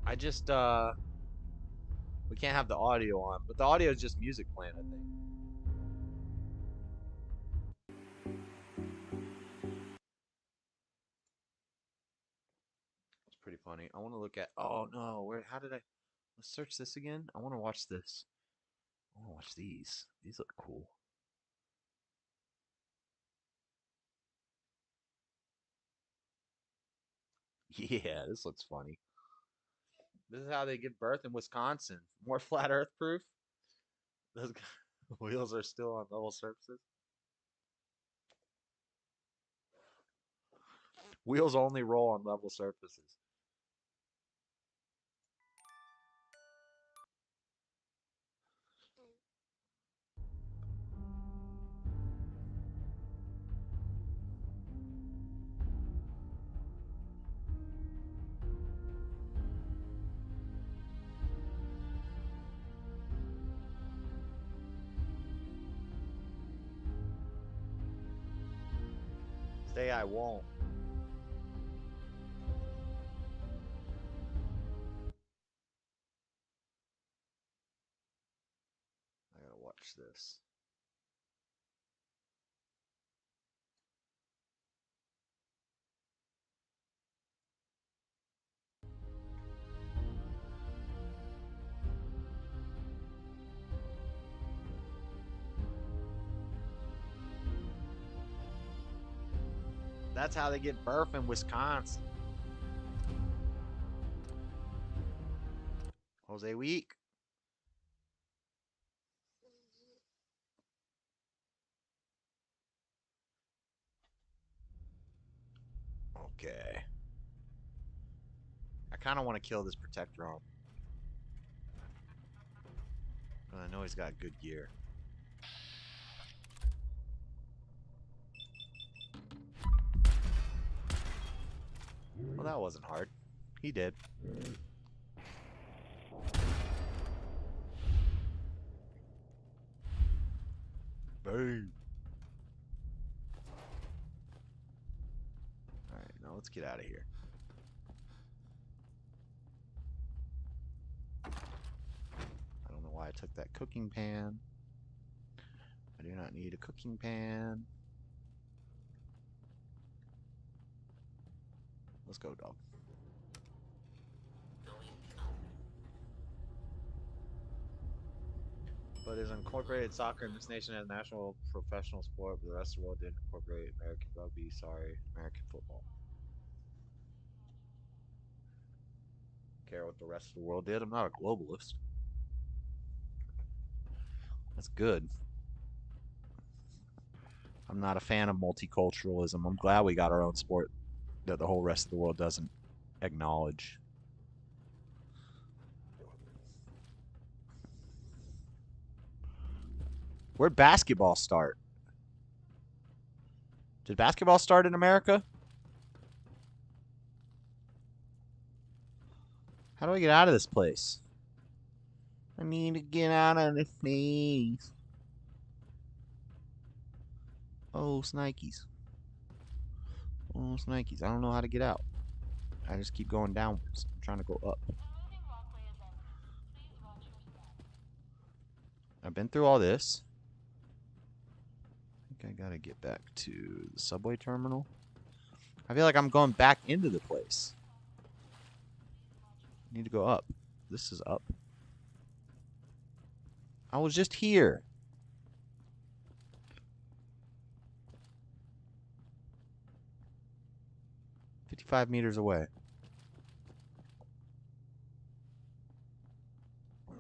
I just we can't have the audio on, but the audio is just music playing, I think. It's pretty funny. I want to look at. Oh no, where? How did I? Let's search this again. I want to watch this. I want to watch these. These look cool. Yeah, this looks funny. This is how they give birth in Wisconsin. More flat Earth proof. Those wheels are still on level surfaces. Wheels only roll on level surfaces. Say I won't. I gotta watch this. That's how they get birth in Wisconsin. Jose Week. Okay. I kind of want to kill this Protectron. But I know he's got good gear. Well, that wasn't hard. He did. Bang. Alright, now let's get out of here. I don't know why I took that cooking pan. I do not need a cooking pan. Let's go, dog. But is incorporated soccer in this nation as national professional sport, but the rest of the world didn't incorporate American rugby. Sorry, American football. Care what the rest of the world did. I'm not a globalist. That's good. I'm not a fan of multiculturalism. I'm glad we got our own sport that the whole rest of the world doesn't acknowledge. Where'd basketball start? Did basketball start in America? How do I get out of this place? I need to get out of this place. Oh, Snikes. Oh, Snikes. I don't know how to get out. I just keep going downwards. I'm trying to go up. I've been through all this. I think I gotta get back to the subway terminal. I feel like I'm going back into the place. I need to go up. This is up. I was just here. "55 meters away.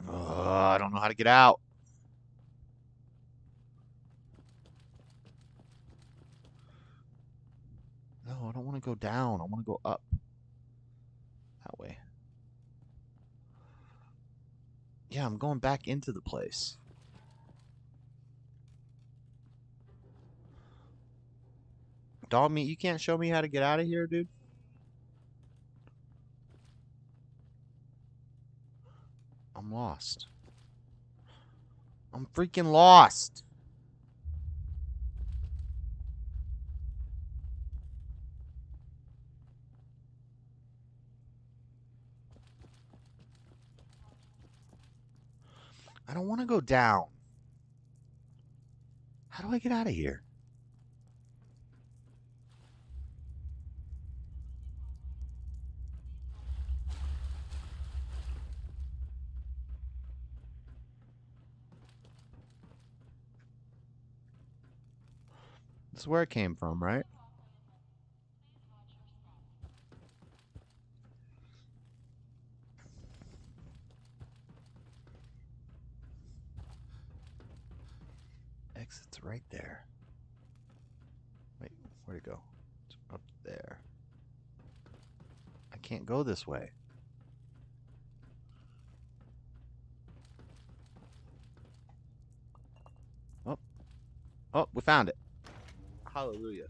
I don't know how to get out. No, I don't want to go down. I want to go up. That way. Yeah, I'm going back into the place. Dog meat, you can't show me how to get out of here, dude? I'm lost. I'm freaking lost. I don't want to go down. How do I get out of here? This is where it came from, right? Exit's right there. Wait, where'd it go? It's up there. I can't go this way. Oh. Oh, we found it. Hallelujah.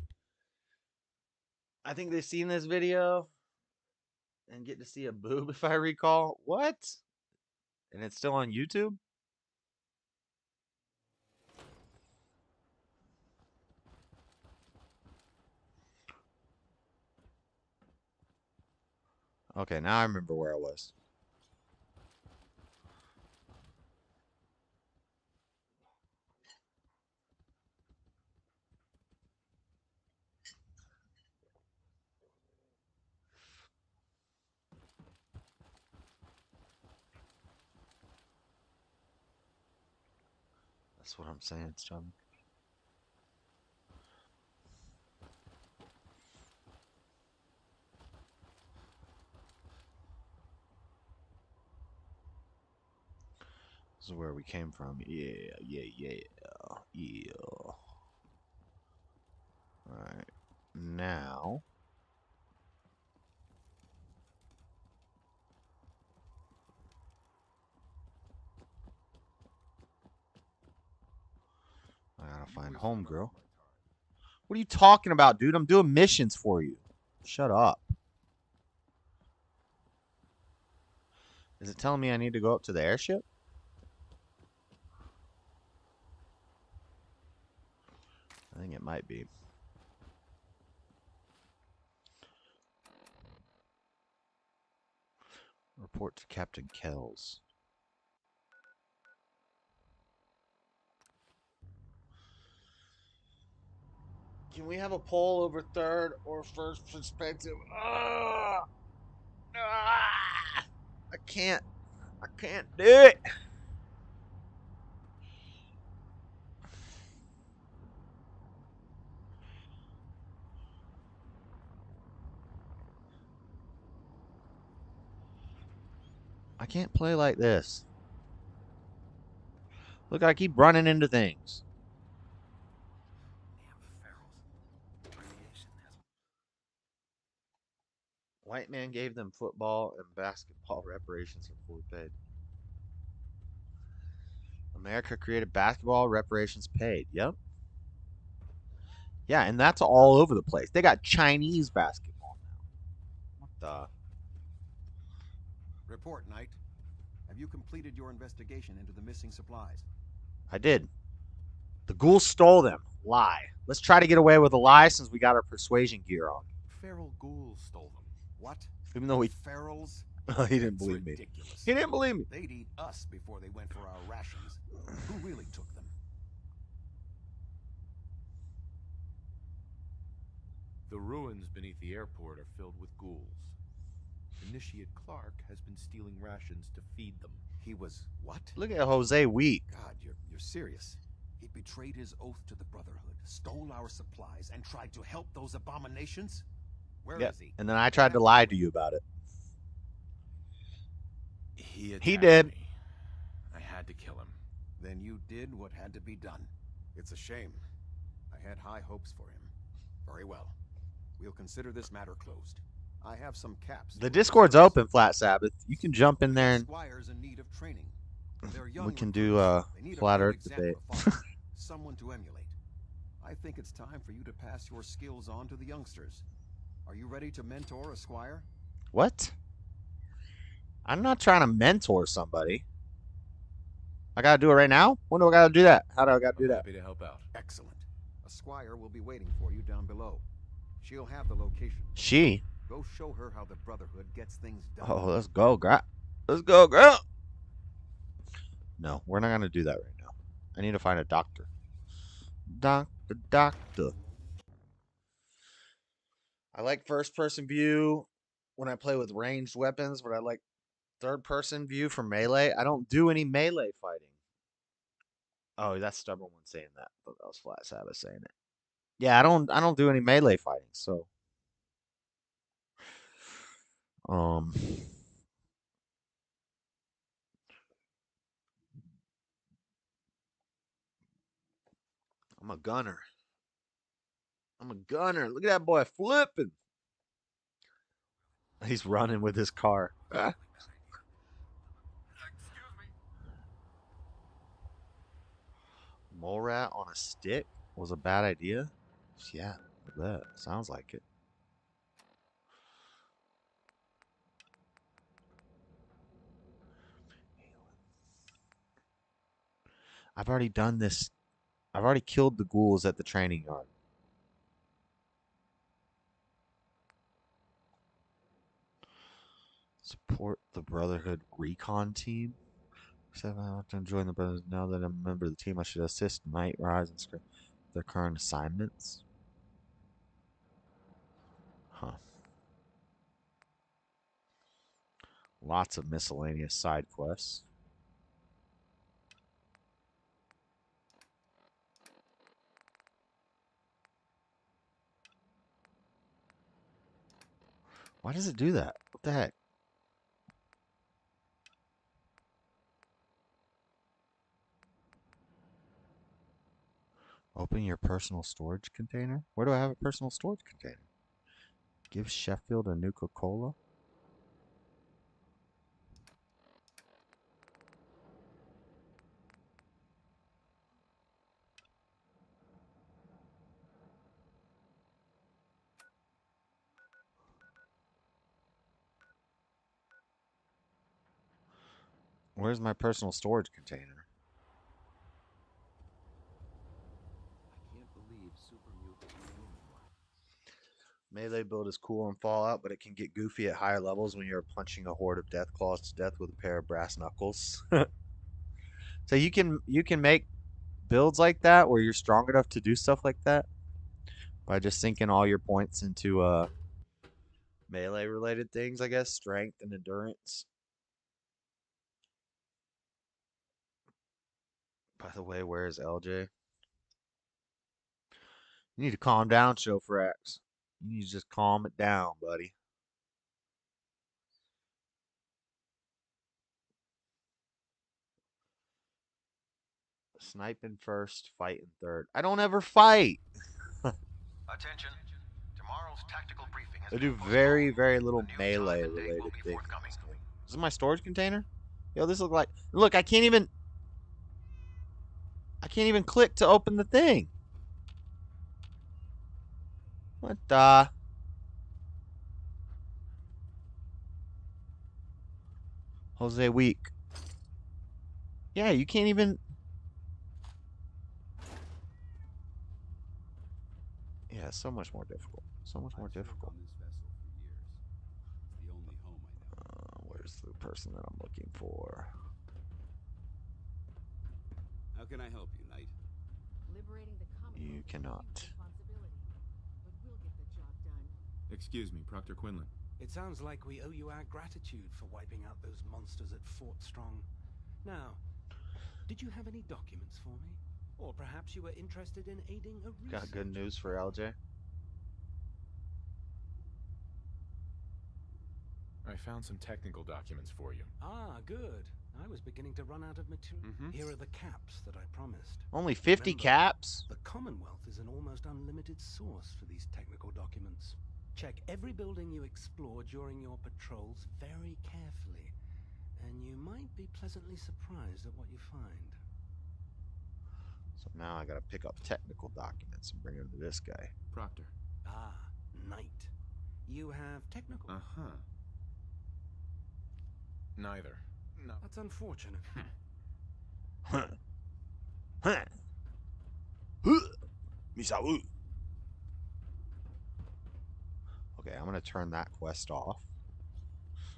I think they've seen this video and get to see a boob, if I recall. What? And it's still on YouTube? Okay, now I remember where I was. That's what I'm saying, John. This is where we came from. Yeah. Alright. Now. I gotta find homegirl. What are you talking about, dude? I'm doing missions for you. Shut up. Is it telling me I need to go up to the airship? I think it might be. Report to Captain Kells. Can we have a poll over third or first perspective? I can't. I can't do it. I can't play like this. Look, I keep running into things. White man gave them football and basketball reparations for fully paid. America created basketball reparations paid. Yep. Yeah, and that's all over the place. They got Chinese basketball now. What the? Report, Knight. Have you completed your investigation into the missing supplies? I did. The ghouls stole them. Lie. Let's try to get away with a lie since we got our persuasion gear on. Feral ghouls stole them. What? Even though we... Ferals? He didn't believe me. He didn't believe me. They'd eat us before they went for our rations. Who really took them? The ruins beneath the airport are filled with ghouls. Initiate Clark has been stealing rations to feed them. He was what? Look at Jose weak. God, you're serious. He betrayed his oath to the Brotherhood, stole our supplies, and tried to help those abominations? Where is he? And then I tried to lie to you about it. He did. Me. I had to kill him. Then you did what had to be done. It's a shame. I had high hopes for him. Very well. We'll consider this matter closed. I have some caps. The Discord's open, Flat Sabbath. You can jump in there and Squires in need of training. we can do Flat Earth debate. Someone to emulate. I think it's time for you to pass your skills on to the youngsters. Are you ready to mentor a squire? What? I'm not trying to mentor somebody. I gotta do it right now? When do I gotta do that? How do I gotta do that? Happy to help out. Excellent. A squire will be waiting for you down below. She'll have the location. She? Go show her how the Brotherhood gets things done. Oh, let's go, girl. Let's go, girl. No, we're not gonna do that right now. I need to find a doctor. Doctor. I like first-person view when I play with ranged weapons, but I like third-person view for melee. I don't do any melee fighting. Oh, that's Stubborn One saying that. But that was Flat Sabbath saying it. Yeah, I don't do any melee fighting, so I'm a gunner. I'm a gunner. Look at that boy flipping. He's running with his car. Mole rat on a stick was a bad idea? Yeah, that sounds like it. I've already done this. I've already killed the ghouls at the training yard. Support the Brotherhood recon team. I want to join the Brotherhood. Now that I'm a member of the team, I should assist Night Rise and script their current assignments. Huh. Lots of miscellaneous side quests. Why does it do that? What the heck? Open your personal storage container? Where do I have a personal storage container? Give Sheffield a Nuka-Cola? Where's my personal storage container? Melee build is cool in Fallout, but it can get goofy at higher levels when you're punching a horde of death claws to death with a pair of brass knuckles. So you can make builds like that where you're strong enough to do stuff like that. by just sinking all your points into melee related things, I guess, strength and endurance. By the way, where is LJ? You need to calm down, Showfrax. You need to just calm it down, buddy. Sniping first, fighting third. I don't ever fight. Attention. Tomorrow's tactical briefing has I do very, very little melee related things. This is my storage container? Yo, this looks like... Look, I can't even click to open the thing. What the... Jose Week. Yeah, you can't even... Yeah, it's so much more difficult. So much more difficult. Where's the person that I'm looking for? How can I help you, Knight? Liberating the Commonwealth You cannot. responsibility, but we'll get the job done. Excuse me, Proctor Quinlan. It sounds like we owe you our gratitude for wiping out those monsters at Fort Strong. Now, did you have any documents for me? Or perhaps you were interested in aiding a research? Got good news for LJ. I found some technical documents for you. Ah, good. I was beginning to run out of material. Here are the caps that I promised. Only 50 Remember, caps? The Commonwealth is an almost unlimited source for these technical documents. Check every building you explore during your patrols very carefully, and you might be pleasantly surprised at what you find. So now I gotta pick up technical documents and bring them to this guy. Proctor. Ah, Knight. You have technical... Uh-huh. Neither. No. That's unfortunate. Misawu. Okay, I'm gonna turn that quest off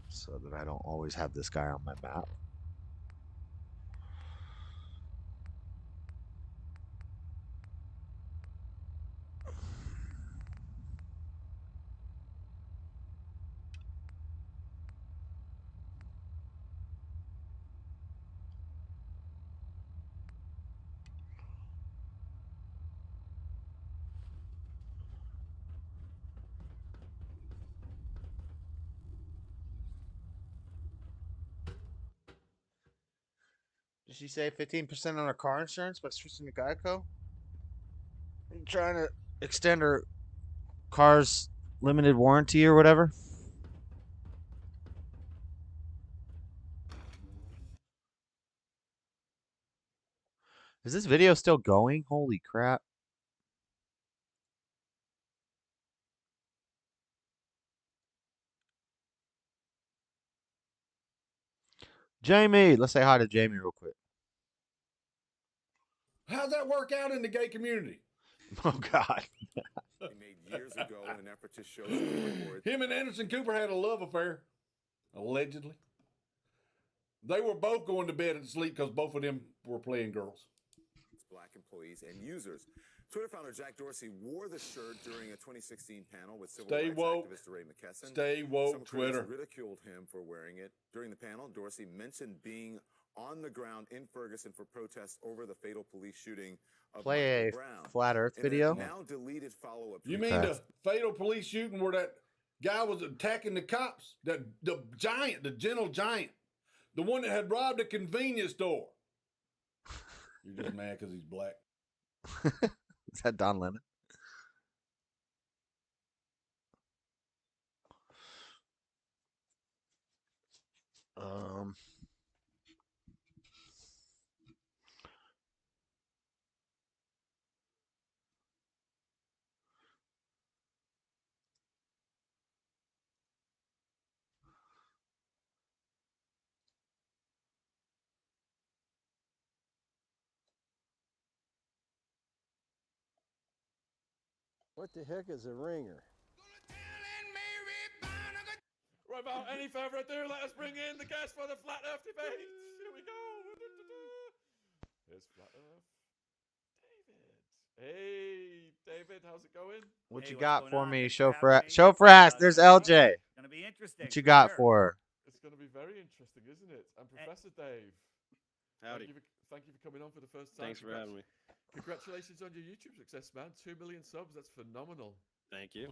so that I don't always have this guy on my map. Did she say 15% on her car insurance by switching to Geico? I'm trying to extend her car's limited warranty or whatever. Is this video still going? Holy crap. Jamie, let's say hi to Jamie real quick. How's that work out in the gay community? Oh, God. He made years ago in an effort to show support. Him and Anderson Cooper had a love affair, allegedly. They were both going to bed and sleep because both of them were playing girls. Black employees and users. Twitter founder Jack Dorsey wore the shirt during a 2016 panel with civil rights activist Ray McKesson. Stay woke, Some critics Twitter. ridiculed him for wearing it. During the panel, Dorsey mentioned being on the ground in Ferguson for protests over the fatal police shooting of Play Michael a Brown. Flat Earth In a video. now deleted follow-up. You mean the fatal police shooting where that guy was attacking the cops? The giant, the gentle giant. The one that had robbed a convenience store. You're just mad because he's black. Is that Don Lemon? What the heck is a ringer? Right about any further ado, let us bring in the guest for the Flat Earth debate. Here we go. Here's Flat Earth David. Hey, David, how's it going? What Hey, you what's got going for on? me? Thanks Show for for having me. show for ass. There's LJ. Gonna be interesting. What you for got sure. for her? It's going to be very interesting, isn't it? And Professor Dave. Howdy. Thank you for coming on for the first time. Thanks for having me. Congratulations on your YouTube success, man. 2 million subs. That's phenomenal. Thank you.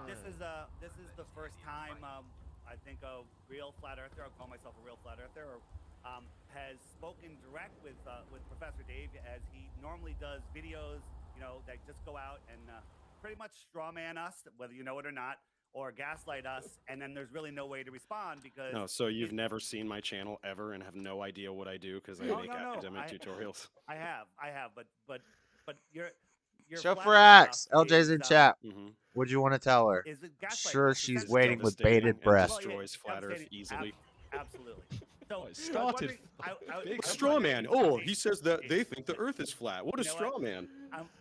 This is the first time I think a real flat earther, I'll call myself a real flat earther, has spoken direct with Professor Dave, as he normally does videos, you know, that just go out and pretty much straw man us, whether you know it or not, or gaslight us, and then there's really no way to respond because. No, so you've never seen my channel ever and have no idea what I do because I make academic tutorials. I have, but you're Show flat for earth axe. stuff LJ's in is, chat. What'd you want to tell her? Is it gaslighting Sure, us, she's essentially. waiting with Devastating bated and breath. destroys flat Earth easily. Absolutely. So Started. big straw man. Oh, he says that they think the Earth is flat. What a You know straw what? man.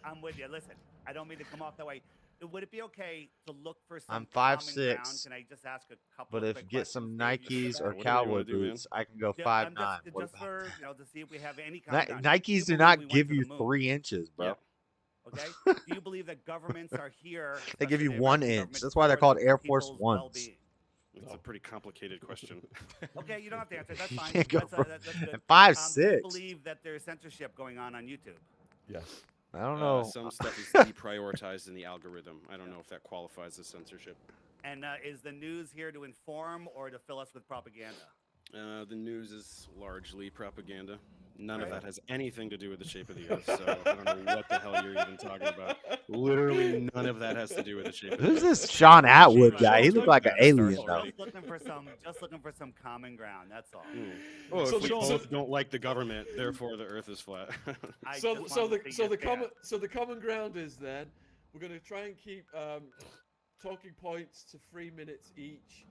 I'm with you. Listen, I don't mean to come off that way. Would it be okay to look for some I'm common 5'6", ground? Can I just ask a couple but of if quick get some questions, Dave? Nikes or What do you cowboy wanna do, man? boots, I can go Yeah, 5'9". What just about for to see if we have any kind of Nikes do not give you 3 inches, bro. Okay. Do you believe that governments are here? They give you especially 1 American inch. government, That's why they're for called the Air Force people's Ones. well-being? It's a pretty complicated question. Okay, you don't have to answer. That's You fine. can't go That's, for- that's good. and Do you 5'6". believe that there's censorship going on YouTube? Yes. I don't know. Some stuff is deprioritized in the algorithm. I don't know if that qualifies as censorship. And is the news here to inform or to fill us with propaganda? The news is largely propaganda. None of Right. that has anything to do with the shape of the Earth, so I don't know what the hell you're even talking about. Literally none of that has to do with the shape of the Earth. Who's this Sean Atwood guy? He looked like an alien, though. Just looking for some common ground. That's all. Oh, So if we the- both don't like the government, therefore the Earth is flat. So the common ground is then we're going to try and keep talking points to 3 minutes each,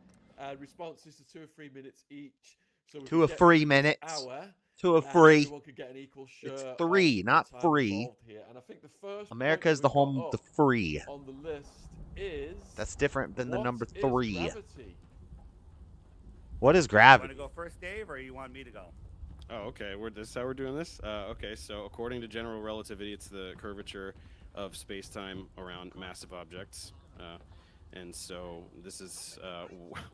responses to 2 or 3 minutes each. So we To can a get free through this minutes. hour, To a and free. everyone could get an equal share It's of 3, the not time free. involved here. And I think the first America point is the that we've home got of the up free. on the list is That's different than the what number is 3. gravity? What is You gravity? want to go first, Dave, or you want me to go? Oh, okay. This is how we're doing this? Okay, so according to general relativity, it's the curvature of space-time around massive objects. And so this is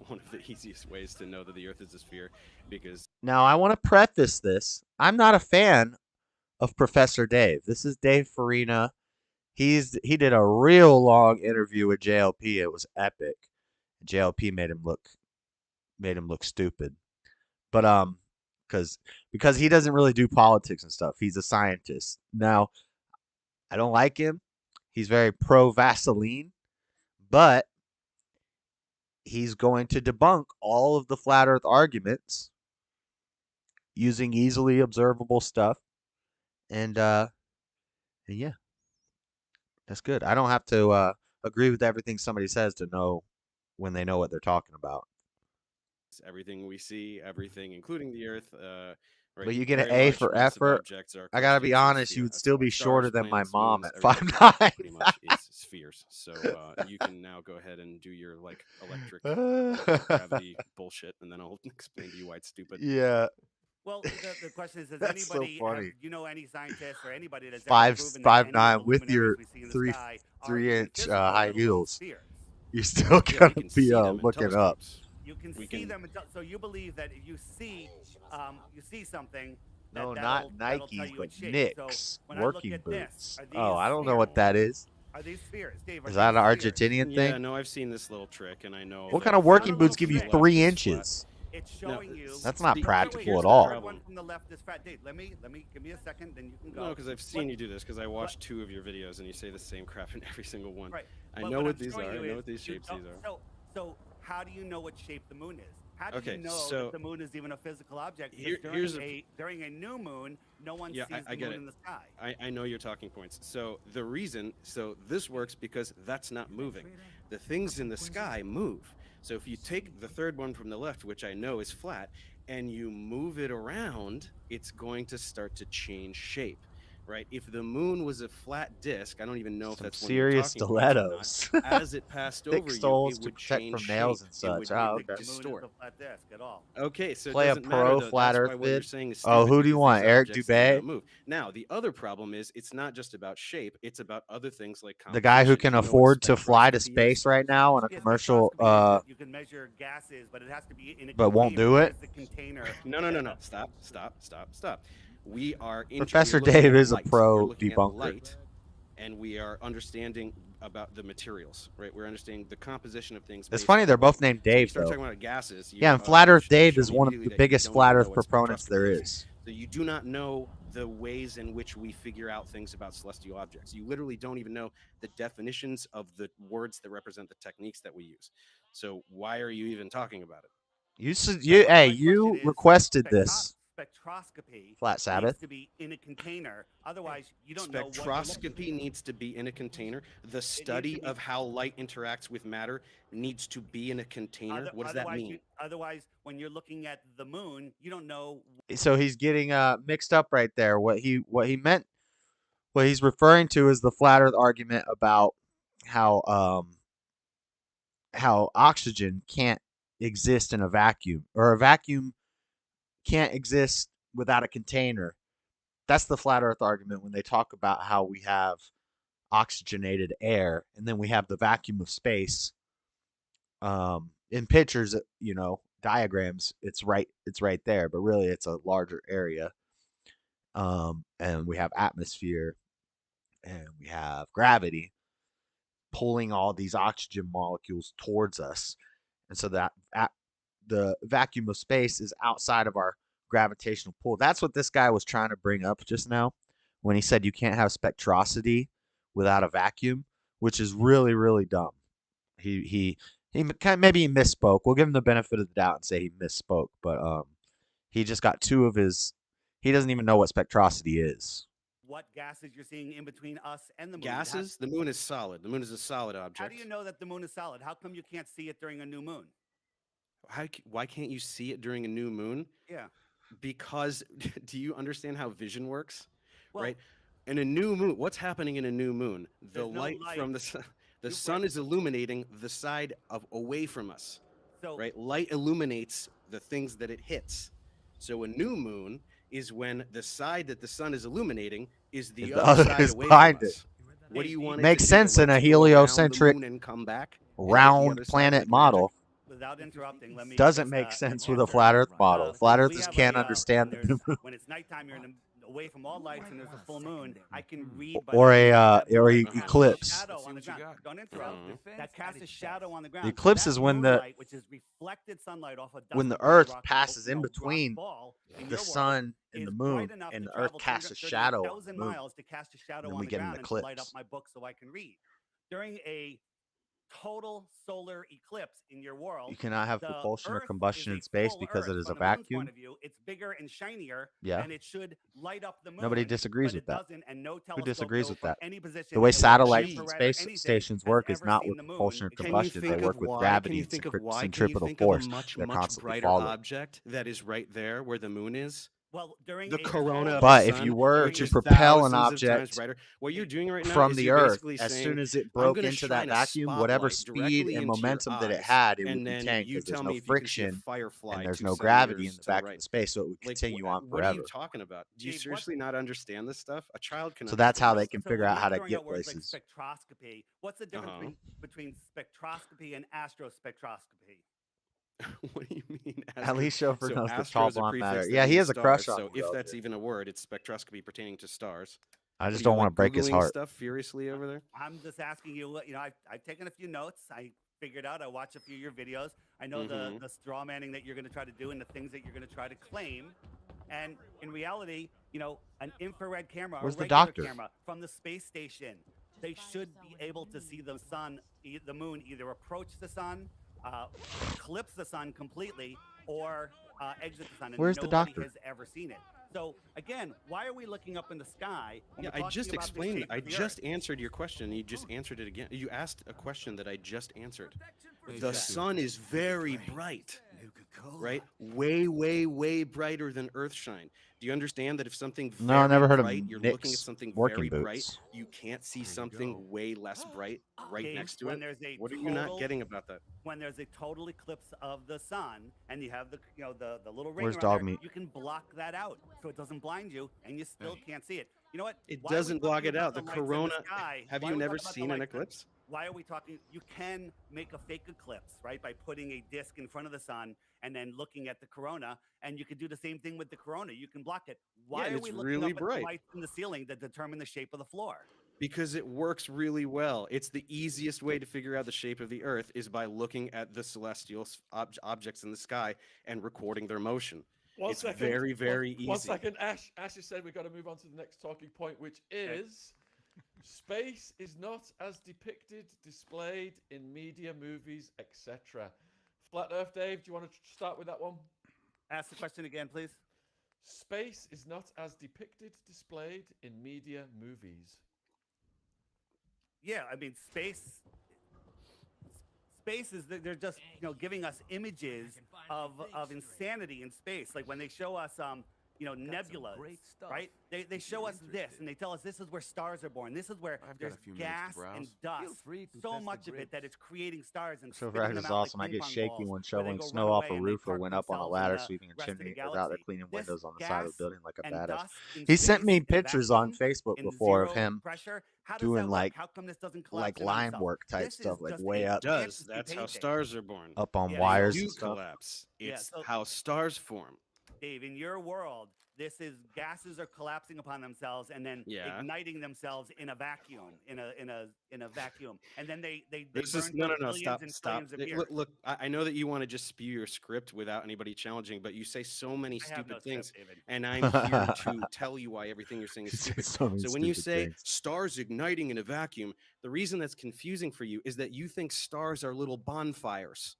one of the easiest ways to know that the Earth is a sphere, because... Now, I want to preface this. I'm not a fan of Professor Dave. This is Dave Farina. He did a real long interview with JLP. It was epic. JLP made him look stupid. But because he doesn't really do politics and stuff. He's a scientist. Now, I don't like him. He's very pro Vaseline, but he's going to debunk all of the flat earth arguments using easily observable stuff. And yeah. That's good. I don't have to agree with everything somebody says to know when they know what they're talking about. Everything we see, everything, including the Earth. Right, But you get an very A large for massive effort. objects are I gotta be constituents of honest, you sphere. would That's still why be shorter stars, than my planets, mom moons, at everything 5'9". pretty much is spheres. So you can now go ahead and do your like electric gravity bullshit, and then I'll explain to you why it's stupid. Yeah. Well, the question is, does That's so anybody, funny. you know, any scientist or anybody that's Five ever proven that any of 5'9" the with your luminaries we see in the 3 sky are 3 even inch physical, high let alone heels. spheres? You're still Yeah, gonna we can be see them in looking up. telescopes. You can We see can- them, so you believe that if you see something. No, that'll not tell Nikes, you but its shape. Knicks. So when I look Working at this, boots. are Oh, I these don't know what that is. Are these spheres, Dave? Is that an spheres? Argentinian Yeah, thing? no, I've seen this little trick, and I know. What that kind of the working third boots one give from you the left 3 is flat. inches? It's No, showing you. That's not the- practical here's at the all. The problem. one from the left is fat. Dave, let me give me a second, then you can go. No, because I've seen you do this, because I watched 2 of your videos, and you say the same crap in every single one. Right. I But know what I'm these are. showing I you know is what these you shapes don't- these are. So how do you know what shape the moon is? How do Okay, you know so that the moon is even a physical object? Here- Because here's during a new moon, no one Yeah, sees I the get moon it. in the sky. I know your talking points. So the reason, so this works because that's not moving. The things in the sky move. So if you take the third one from the left, which I know is flat, and you move it around, it's going to start to change shape, right? If the moon was a flat disk, I don't even know if Some that's one serious you're talking about or not, stilettos. as it passed Thick over you, soles it to would protect change from nails shape. and It such. would, Oh, it would okay. distort. A flat disc at all. Okay, so Play it a doesn't matter pro though. flat That's Earth why what you're vid. saying is Oh, stupid, who do you because want? these Eric objects do Dubay? not move. Now, the other problem is it's not just about shape; it's about other things like The guy who composition. can Do you know what afford to fly to spectroscopy space is? right now on a commercial, You can measure gases, but it has to be in a but won't do it. Where's the container? No. Stop. We are Professor we're looking Dave at is a light. pro We're looking debunker. at light, and we are understanding about the materials, right? We're understanding the composition of things. It's based funny on they're light. both named So you Dave start though. talking about gases. Yeah, and Flat Earth Dave show is me one of immediately the that you biggest don't Flat even Earth know what proponents there spectroscopy is. So you do not know the ways in which we figure out things about celestial objects. You literally don't even know the definitions of the words that represent the techniques that we use. So why are you even talking about it? You requested this. Spectroscopy Flat Sabbath. needs to be in a container. Otherwise, you don't know what you're looking Spectroscopy needs to be in a container. The study of how light interacts with matter needs to be in a container. What does that mean? Otherwise, when you're looking at the moon, you don't know. So he's getting mixed up right there. What he meant, what he's referring to is the Flat Earth argument about how oxygen can't exist in a vacuum, or a vacuum can't exist without a container. That's the Flat Earth argument when they talk about how we have oxygenated air and then we have the vacuum of space. In pictures, diagrams, it's right there, but really it's a larger area. And we have atmosphere and we have gravity pulling all these oxygen molecules towards us. And so that the vacuum of space is outside of our gravitational pull. That's what this guy was trying to bring up just now when he said you can't have spectrosity without a vacuum, which is really, really dumb. He maybe he misspoke. We'll give him the benefit of the doubt and say he misspoke, but he just got two of his. He doesn't even know what spectrosity is. What gases you're seeing in between us and the moon? Gases? The moon is solid. The moon is a solid object. How do you know that the moon is solid? How come you can't see it during a new moon? Why can't you see it during a new moon? Yeah. Because do you understand how vision works? Well, right? In a new moon, what's happening in a new moon? The There's no light from the sun, the sun is illuminating the side of away from us. So- right? Light illuminates the things that it hits. So a new moon is when the side that the sun is illuminating is the other side is away behind from it. us. What do you want? Makes it to do? sense The in a light to go around the heliocentric moon and come back and hit the round other side planet like model. Without interrupting, let me Doesn't just, make sense with answer. a flat Earth model. Flat We Earthers have can't a, understand when the there's- moon. When it's nighttime, you're away from all lights and there's a full moon. I can read. By Or the a moon or that a casts a eclipse. shadow on the ground. Don't interrupt. That casts a shadow on the ground. The eclipse That is when the moonlight, which is reflected sunlight off a when the dusty brown Earth rock passes in rock between ball in the your world sun and is the bright moon, enough and to the Earth travel casts a shadow on the 238,000 moon. miles to cast a shadow then on we the get an ground and to light up eclipse. my book so I can read. During a total solar eclipse in your world, You cannot have the propulsion or Earth combustion is in a space full because Earth. it is a From the moon's vacuum. point of view, it's bigger and shinier, Yeah. and it should light up the moon. Nobody disagrees but with it that. doesn't, and no Who telescope disagrees built with from that? any position The way in the satellites and infrared or space anything stations has work is ever not seen with the moon. propulsion or It Can you combustion. They think work of with why? gravity Can you and think of why? Can you centripetal think force. of a much They're constantly brighter followed. object that is right there where the moon is? Well, during The a corona of But the if sun, you were which to is propel an thousands of times object brighter. What you're doing right now from is the you're Earth, basically as saying, soon as it I'm broke going to into that shine a vacuum, whatever spotlight speed directly and into your momentum that it eyes, had, it would and then retain you because there's tell no me if you can see a friction firefly and there's 2 no gravity in centimeters the to the vacuum right. of space, so it would Like, continue on what are you forever. talking about? Do you Dave, seriously not understand this stuff? A child can So that's how understand they this can stuff. figure when out you're how to throwing get out words places. like spectroscopy, what's the difference between spectroscopy and astrospectroscopy? What do you mean? At least Chauffeur So knows the astro tall is a blonde prefix matter. that Yeah, he means has a crush stars. on So the if girl, that's dude. even a word, it's spectroscopy pertaining to stars. I What just are don't you, want like, to break his Googling heart. stuff furiously over there? I'm just asking you. You know, I've taken a few notes. I figured out. I watched a few of your videos. I know the straw manning that you're going to try to do and the things that you're going to try to claim. And in reality, you know, an infrared camera, Where's a the regular doctor? camera from the space station, they should be able to see the sun, the moon, either approach the sun, eclipse the sun completely, or exit the sun. And Where's the nobody doctor? has ever seen it. So again, why are we looking up in the sky? when Yeah, we're I talking just about the explained. shape I of the just Earth? answered your question. And you just answered it again. You asked a question that I just answered. The Exactly. sun is very bright. right? Way, way, way brighter than Earthshine. Do you understand that if something No, I very never heard of bright, you're looking at Nick's something working very bright, boots. you can't see something way less bright right Dave, next to when it? there's a What are you not total- getting about that? When there's a total eclipse of the sun and you have the the little ring Where's around dog there, meat? you can block that out so it doesn't blind you and you still can't see it. You know what? It Why are we doesn't block talking it about out. The lights in corona. sky? Have Why you are we never talking about the seen an lights in- eclipse? Why are we talking? You can make a fake eclipse, right? By putting a disc in front of the sun and then looking at the corona, and you could do the same thing with the corona. You can block it. Why and are it's we looking really up at bright. the lights in the ceiling that determine the shape of the floor? Because it works really well. It's the easiest way to figure out the shape of the Earth is by looking at the celestial objects in the sky and recording their motion. It's very, very easy. 1 second, Ash. Ash has said we've got to move on to the next talking point, which is space is not as depicted, displayed in media, movies, etc. Flat Earth, Dave, do you want to start with that one? Ask the question again, please. Space is not as depicted, displayed in media, movies. Yeah, I mean, space is they're just giving us images of insanity in space. Like when they show us nebulas, right? They show us this and they tell us this is where stars are born. This is where there's gas and dust. So much of it that it's creating stars and So spitting is them out awesome. like I get ping-pong shaky balls, when where they shoveling go snow run off away a and they roof or park went up on a themselves in ladder the sweeping a rest of the chimney without galaxy. cleaning This windows on the side of gas the building like a and badass. dust in He sent space me in a pictures on vacuum Facebook in before of zero him pressure. How does doing that work? like How come this doesn't collapse in on line itself? work type This stuff, is like just way a up Does. fantasy That's how painting. stars are born. up on Yeah, wires They and do stuff. collapse. Yeah, It's so- how stars form. Dave, in your world, this is gases are collapsing upon themselves and then Yeah. igniting themselves in a vacuum, in a vacuum, and then they This burn is for no. billions Stop. and Stop. trillions of years. Look. I know that you want to just spew your script without anybody challenging, but you say so many I have stupid no things, script, David. and I'm here to tell you why everything you're saying is stupid. So many So when you stupid say things. stars igniting in a vacuum, the reason that's confusing for you is that you think stars are little bonfires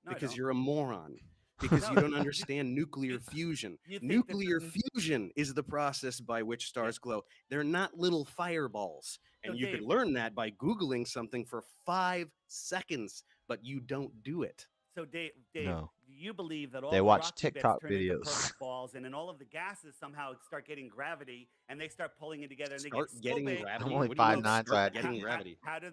No, I because don't. you're a moron. Because you don't understand nuclear fusion. You think that Nuclear the- fusion is the process by which stars glow. They're not little fireballs. And So, you Dave- can learn that by Googling something for 5 seconds, but you don't do it. So, Dave, No. you believe that all They the watch rocky bits TikTok turn into videos. perfect balls, and then all of the gases somehow start getting gravity, and they start pulling it together, and they Start get so getting big. gravity. I'm only What do you mean 5'9", so start I- getting gravity. How do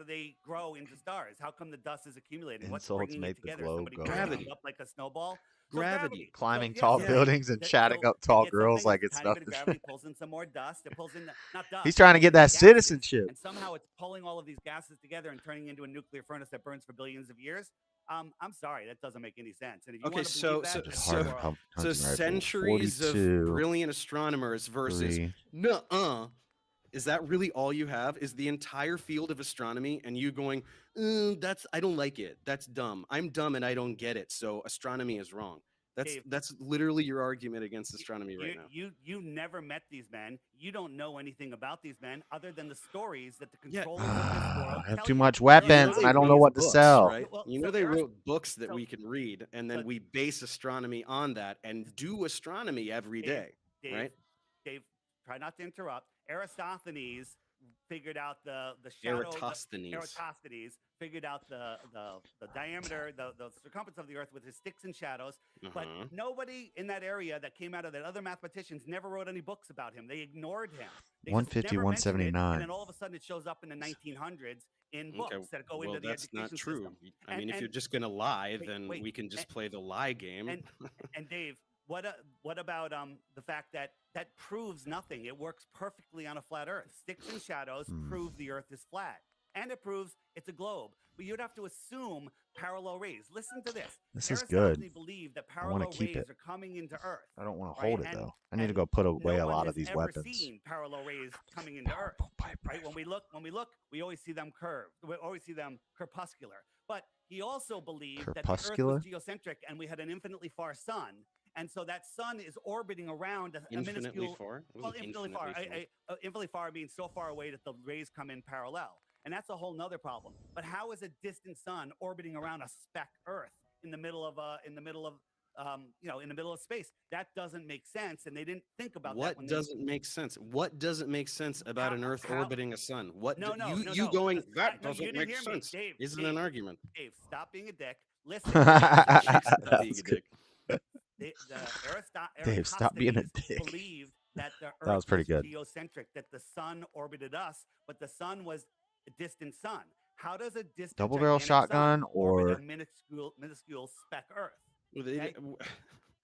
they grow into stars? How come the dust is accumulating? What's Insults bringing make it the together? globe Somebody go burning Gravity. it up like a snowball. So Gravity. Climbing So, tall yeah, buildings and that- chatting so up tall you get girls something like that's it's tiny bit nothing. of gravity pulls in some more dust. It pulls in not dust. He's trying to it get pulls that in gases, citizenship. and somehow it's pulling all of these gases together and turning into a nuclear furnace that burns for billions of years. I'm sorry, that doesn't make any sense. And if you Okay, want to so believe that, Just hard well, hunting so rifle, centuries 42, of brilliant astronomers versus 3. nuh-uh. Is that really all you have? Is the entire field of astronomy and you going, I don't like it. That's dumb. I'm dumb and I don't get it. So astronomy is wrong. Dave, That's literally your argument against astronomy right now. You never met these men. You don't know anything about these men other than the stories that the Yeah. controllers of this world I have tell too you. much You know weapons and they I don't know wrote what to books, sell. Right? Well, You so know they there's- wrote books that so- we can read, and then so- we base astronomy on that and do astronomy every day, Dave, right? Dave, try not to interrupt. Aristophanes figured out the shadow. Eratosthenes figured out the diameter, the circumference of the Earth with his sticks and shadows. But Uh-huh. nobody in that area that came out of that, other mathematicians, never wrote any books about him. They ignored him. They just 150, never mentioned it, 179. and then all of a sudden it shows up in the 1900s in books that go into the that's education not true. system. I mean, if And- you're just gonna lie, wait, then wait, we can just and- play the lie game. and Dave, what about the fact that proves nothing? It works perfectly on a flat Earth. Sticks and shadows prove the Earth is flat, and it proves it's a globe. But you'd have to assume parallel rays. Listen to this. This is good. Aristophanes believed that I wanna parallel keep rays it. are coming into Earth. I don't want to right? hold it And- though. I need to and go put away no a one lot has of these ever weapons. seen parallel rays coming into Earth. Right? When we look, we always see them curved. We always see them corpuscular. But he also believed that the Earth Corpuscular? was geocentric and we had an infinitely far sun. And so that sun is orbiting around a Infinitely minuscule. far? What Well, does infinitely far. infinitely Infinitely far means so far away that the rays come in parallel. And that's a whole nother problem. But how is a distant sun orbiting around a speck Earth in the middle of space? That doesn't make sense. And they didn't think about that. What When doesn't make sense? What doesn't make sense about an Earth orbiting a sun? What No, do- no, you no, you no. going No, that you doesn't didn't make hear me. sense? Dave, Isn't Dave, an argument. Dave, stop being a dick. Listen, Stop being a dick. Dave, stop being a dick. Believed that the That was Earth pretty good. geocentric, that the sun orbited us, but the sun was a distant sun. How does a distant Double barrel gigantic shotgun sun orbit or a minuscule speck Earth? Well, Okay?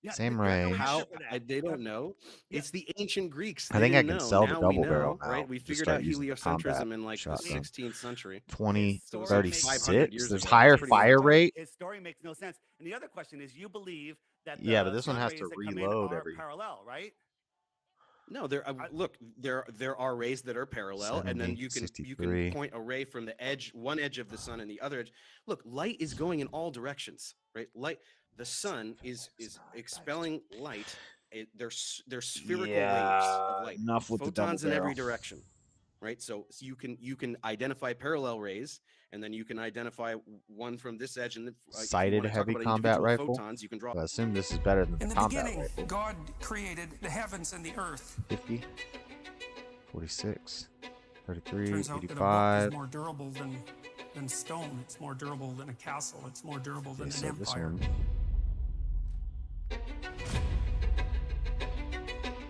Yeah, same there's no range? answer How for that. they don't know. It's the ancient Greeks. I They think I didn't can know. sell the Now we double barrel know, now. right? We Just figured start out using the heliocentrism combat in like shotgun. the 16th century. 20, So it's like 500 36. years There's ago. higher Pretty fire long time. rate. His story makes no sense. And the other question is, you believe that the Yeah, but this one sun has rays to that come in reload are every. parallel, right? No, look, there are rays that are parallel, and then 70, you can 63. point a ray from the edge, one edge of the sun, and the other edge. Look, light is going in all directions, right? The sun is expelling light. They're spherical waves of light. Enough with the double Photons in every barrel. direction, right? So you can identify parallel rays, and then you can identify one from this edge, and Sighted heavy combat rifle. photons, you can draw. I assume this is better than In the the combat beginning, rifle. God created the heavens and the earth. 50, 46, 33, Turns out that a book 85. is more durable than stone. It's more durable than a castle. It's more durable than Okay, an so this empire. one.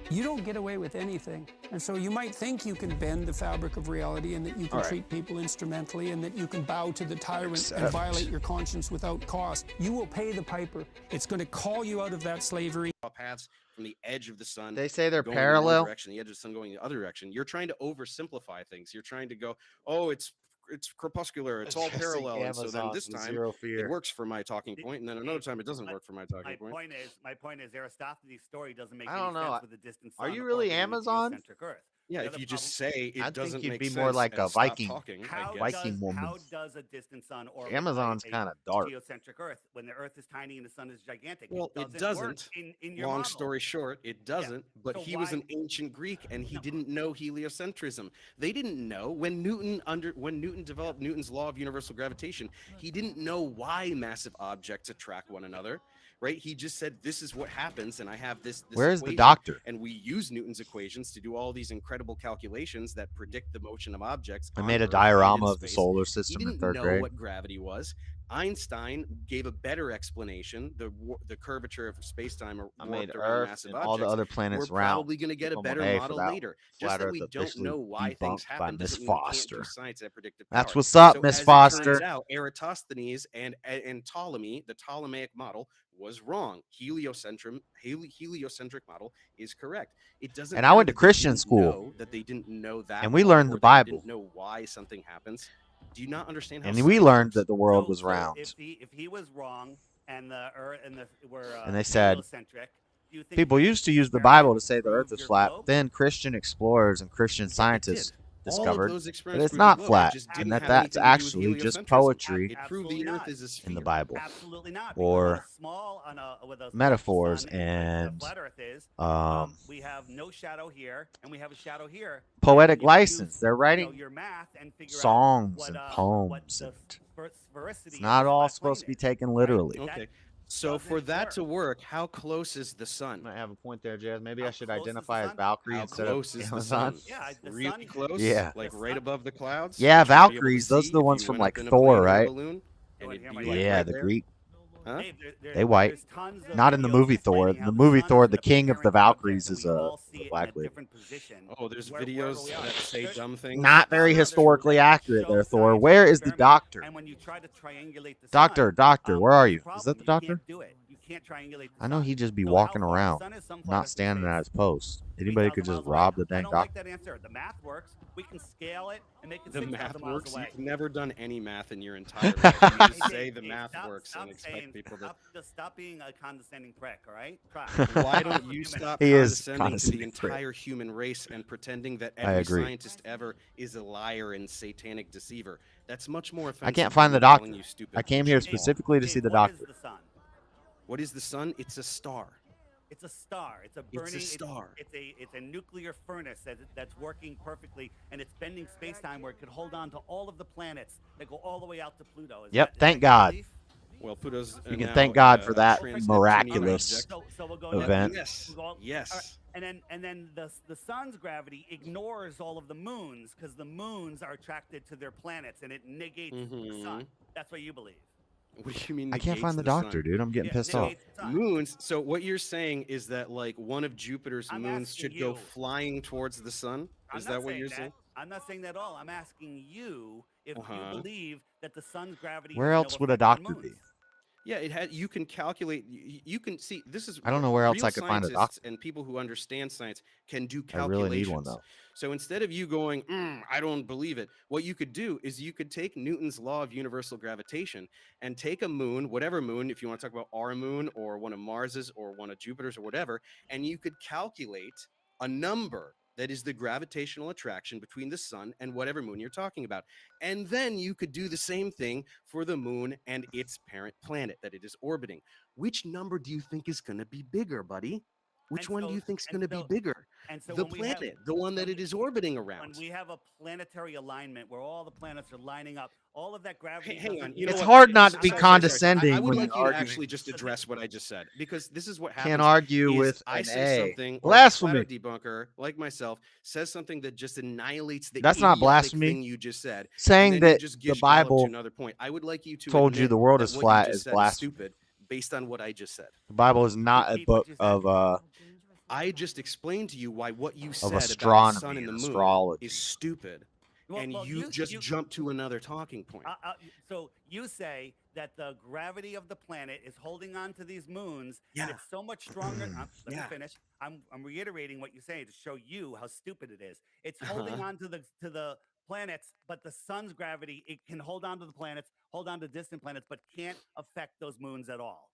You don't get away with anything. And so you might think you can bend the fabric of reality and that you can All right. treat people instrumentally and that you can bow to the tyrant and Accept. violate your conscience without cost. You will pay the piper. It's going to call you out of that slavery. Paths from the edge of the sun. They say they're going in one parallel. direction, the edge of the sun going in the other direction. You're trying to oversimplify things. You're trying to go, oh, it's crepuscular. It's all Jesse parallel. And so then Amazon this with time zero fear. it works for my talking point, and then another time it doesn't work for my talking point. My point is Aristophanes' story doesn't make I any don't know. sense with a distant sun. Are you really orbiting the Amazon? geocentric Earth. Yeah, The if other you just problem- say it I doesn't think you'd make be sense more like and a stop Viking. talking, How I guess. Viking does, woman. How does a distant sun orbit Amazon's a kinda dark. geocentric Earth when the Earth is tiny and the sun is gigantic? Well, it work doesn't. in your Long model. story short, it doesn't. But So he was why- an ancient Greek, and he didn't know heliocentrism. They didn't know when Newton developed Newton's law of universal gravitation. He didn't know why massive objects attract one another. Right? He just said, "This is what happens," and I have this. Where's the equation, doctor? And we use Newton's equations to do all these incredible calculations that predict the motion of objects. I on made a Earth and diorama in of the space. solar He system in didn't third know grade. what gravity was. Einstein gave a better explanation. The curvature of space-time I made warped around Earth massive and objects. all the other planets We're round. probably going to get a Give 'em better an A for model that later. one. Just Flat that Earth we don't officially know why things debunked by happen Miss doesn't mean we can't Foster. do science at predictive That's power. what's up, So Miss as it Foster. turns out, Eratosthenes and Ptolemy, the Ptolemaic model, was wrong. Heliocentric model is correct. It doesn't. And I went matter to that they Christian didn't school. know that they didn't know that, And we part, learned or the they Bible. Didn't know why something happens. Do you not understand how? And we science learned works? that the world was round. If he was wrong and the Earth were And they said, heliocentric, do you think people the used to use the experiment Bible to say the proved Earth is your flat. globe? Then Christian explorers and Christian scientists All of discovered those that experiments it's proved not the globe. It flat, just and didn't that have that's anything to do with actually just heliocentrism. poetry It proved the Earth is a sphere. in the Bible, Absolutely not. or With a metaphors sun and flat Earth is, we have no shadow here, and we have a shadow here. poetic And you license. They're use, writing your math and figure out songs what, and what poems. the And sphericity it's of not this all flat supposed to plane be taken literally. Okay. So for that to work, how close is the sun? I have a point there, Jazz. Maybe I should close is the identify as sun? Valkyrie How instead close of is the Amazon. sun? Yeah, the Really sun- close? Yeah. Like right above the clouds? Yeah, That you'd be able to Valkyries. Those are see the if ones you from went like up in a Thor, plane or a right? balloon? And it'd be like Yeah, right the there? Greek. Huh? Dave, They white. there's tons of Not in the videos movie Thor. explaining In how the the movie sun Thor, is the a king of the parent object, Valkyries and is we all a see it in black a lady. different position. Oh, there's Wherever videos we are. that say There's- dumb things. Not very historically accurate there, Thor. Where is the doctor? And when you try to triangulate the Doctor, sun, where are you? there's a Is that the problem. doctor? You can't do it. You can't triangulate the I know sun. he'd just be So how walking far the around, sun is so far not into standing space? at his post. Anybody could 3,000 just miles away. rob the I dang don't like doctor. that answer. The math works. We can scale it and make it The 6,000 math miles works. away. You've never done any math in your entire life. You just say the math works and expect people to. Stop being a condescending prick, all right? Try. Why don't you stop He is condescending to the condescending prick. entire human race and pretending that I every agree. scientist ever is a liar and satanic deceiver? That's much more offensive. I can't find the than calling doctor. you stupid. I came here Dave, specifically to Dave, see the what is doctor. the sun? What is the sun? It's a star. It's a star. It's a burning. star. It's a nuclear furnace that's working perfectly, and it's bending space-time where it could hold on to all of the planets that go all the way out to Pluto. Yep, thank God. Well, Pluto's You can now, thank God for that trans-Neptunian miraculous object. So we'll go event. Yes. All right, Yes. and then the sun's gravity ignores all of the moons because the moons are attracted to their planets, and it negates the sun. That's what you believe. What do you mean? I can't find the negates doctor, sun? dude. I'm getting pissed off. Moons. So what you're saying is that like one of Jupiter's I'm moons asking should go you. flying towards the sun. Is that what you're saying? I'm not saying that at all. I'm asking you if you believe that the sun's gravity. Where has else no would a effect on doctor moons. be? Yeah, it had. You can calculate. You can see. This is. I don't know where else real I could find a scientists doctor. and people who understand science can do I calculations. really need one, though. So instead of you going, I don't believe it, what you could do is you could take Newton's law of universal gravitation and take a moon, whatever moon, if you want to talk about our moon or one of Mars's or one of Jupiter's or whatever, and you could calculate a number that is the gravitational attraction between the sun and whatever moon you're talking about. And then you could do the same thing for the moon and its parent planet that it is orbiting. Which number do you think is going to be bigger, buddy? Which one do you think is going to be bigger? And so The when we have- planet, the one that it is orbiting When around. we have a planetary alignment where all the planets are lining up, all of that gravity. Hang on. doesn't- You know It's what? hard not to be Sorry. condescending I would when like you're you to arguing. actually just address what I just said, because this is what happens. Can't argue is with I an say A. something, or a Blasphemy. flat earth debunker like myself says something that just annihilates the That's not idiotic blasphemy. thing you just said. Saying and then you that just the gallop Bible to another point. I would like you to told you admit the world that is what flat you just is said blasphemy. stupid based on what I just said. The Bible is not a book of I just explained to you why what you said of about the astronomy sun and and the moon astrology. is stupid, and well, you just jumped to another talking point. So you say that the gravity of the planet is holding on to these moons, and it's so much stronger. Let me finish. I'm reiterating what you say to show you how stupid it is. It's holding on to the planets, but the sun's gravity, it can hold on to the planets, hold on to distant planets, but can't affect those moons at all.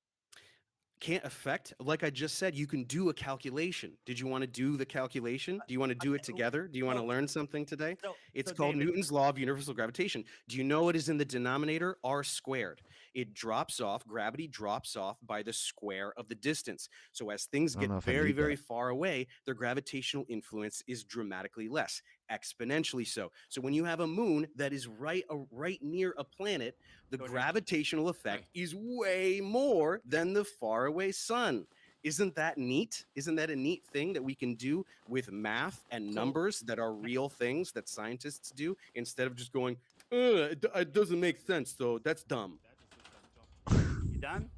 Can't affect, like I just said, you can do a calculation. Did you want to do the calculation? Do you want to do it together? Do you want to learn something today? It's called David- Newton's law of universal gravitation. Do you know what is in the denominator? R squared. It drops off, gravity drops off by the square of the distance. So as things I don't get know if I very, need very that. far away, their gravitational influence is dramatically less, exponentially so. So when you have a moon that is right near a planet, the gravitational effect is way more than the faraway sun. Isn't that neat? Isn't that a neat thing that we can do with math and numbers that are real things that scientists do instead of just going, it doesn't make sense, so that's dumb. You done?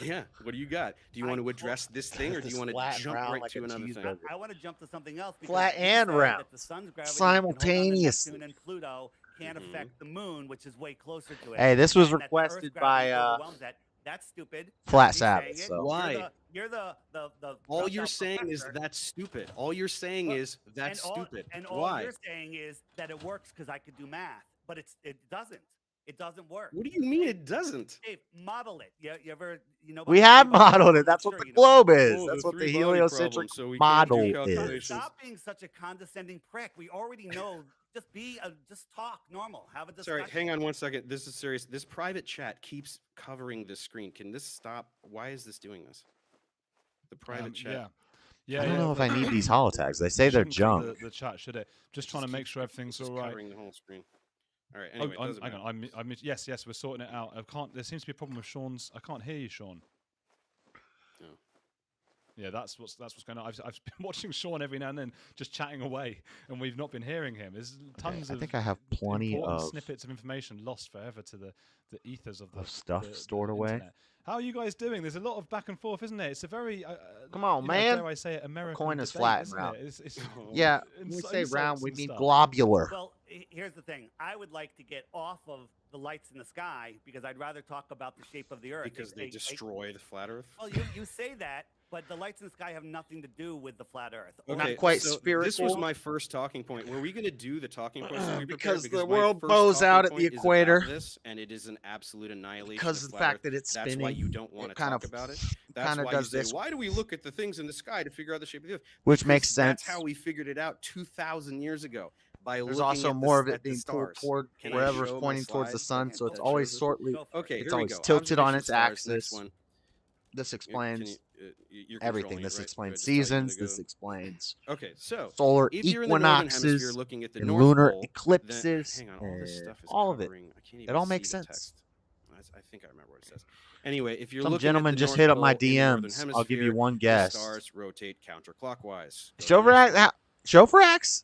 Yeah. What do you got? Do you want to address this thing, or do you want to jump right to another thing? I want to jump to something else. Flat because you and said round. that the sun's gravity can hold on to Simultaneously. Neptune and Pluto can't affect the moon, which is way closer to it. Hey, this was and that the Earth's requested gravity by, overwhelms that. That's stupid. Flat That's me Sabbath, saying it. so- Why? You're the All dropped you're out saying is professor. that's stupid. All you're saying is that's stupid. And all Why? you're saying is that it works because I could do math, but it doesn't. It doesn't work. What do you mean it doesn't? Dave, model it. You ever We have modeled it. That's what the globe is. That's what the heliocentric model is. Stop being such a condescending prick. We already know. Just talk normal. Have a discussion. Sorry, hang on one second. This is serious. This private chat keeps covering this screen. Can this stop? Why is this doing this? The private chat. I don't know if I need these holotags. They say they're junk. The chat, should it? Just trying to make sure everything's all right. Covering the whole screen. All right. Anyway, Oh, doesn't hang matter. on. Yes, we're sorting it out. I can't. There seems to be a problem with Sean's. I can't hear you, Sean. No. Yeah, that's what's going on. I've been watching Sean every now and then, just chatting away, and we've not been hearing him. There's tons I of think I have plenty important of snippets of information lost forever to the ethers of the stuff the stored away. internet. How are you guys doing? There's a lot of back and forth, isn't it? It's a very Come on, you know, man. dare I say it, American Coin is debate, flat and isn't round. it? It's Yeah, when we say insults round, we and mean stuff. globular. Well, here's the thing. I would like to get off of the lights in the sky because I'd rather talk about the shape of the Earth. Because they destroy the flat Earth. Well, you say that, but the lights in the sky have nothing to do with the flat Earth. Okay, so This was my first talking point. Were we going to do the talking points that we prepared? Because the my world first bows talking out at point the is about equator. This, and it is an absolute annihilation. Because of of the flat fact Earth. that it's That's why spinning, you don't want it to kind talk of- about it. That's kinda why does you say, this. why do we look at the things in the sky to figure out the shape of the Earth? Which Because makes That's sense. how we figured it out 2,000 years ago. By There's looking also at more the, of it at the being pulled stars. toward Can I wherever's show my pointing towards the slide? sun, so it's That always shows it? shortly. Okay, it's here we always go. tilted on Observation its stars, next axis. one. This Can explains you're everything. controlling This it, right? explains Good, just tell you when seasons. to go. This explains Okay, so solar if you're in the northern hemisphere equinoxes looking at the and North lunar Pole, eclipses. Then, hang on, all this and stuff is all of it. covering. I can't It even all see makes the sense. text. I think I remember what it says. Anyway, if you're Some looking gentleman at the just North hit up my Pole in the northern DMs. I'll give you hemisphere, one the guess. stars rotate counterclockwise. Go to the Chauffeur next one. Chauffeur Axe?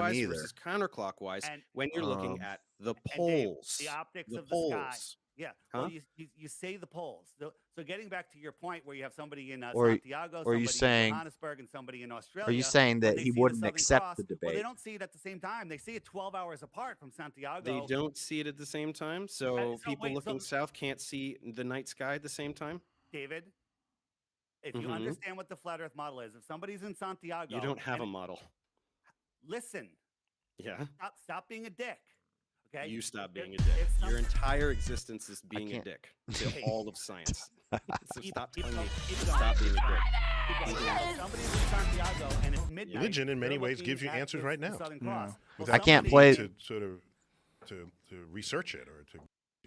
either. versus counterclockwise And- when you're looking Um, at the And Dave, poles. the optics the of the sky. poles. Yeah. Huh? Well, you say the poles. So getting back to your point where you have somebody in Or Santiago, or are you somebody in saying Johannesburg, and somebody in Australia. are you saying when that they he see the wouldn't Southern accept Cross, the well, they debate? don't see it at the same time. They see it 12 hours apart from Santiago. They don't see it at the same time, so people wait, looking south can't see the night sky at the same time. David, if you Mhm. understand what the flat Earth model is, if somebody's in Santiago, You don't have a and- model. listen. Yeah. Stop being a dick. Okay. You stop If- being a dick. if Your some- entire existence is being a can't- dick to all of science. So stop telling me keep to going. stop being a dick. Keep going. If somebody's in Santiago and it's midnight. Religion, in many they're ways, looking gives you at answers the right now. Southern Cross. Well, I can't somebody- play. to sort of to research it or to.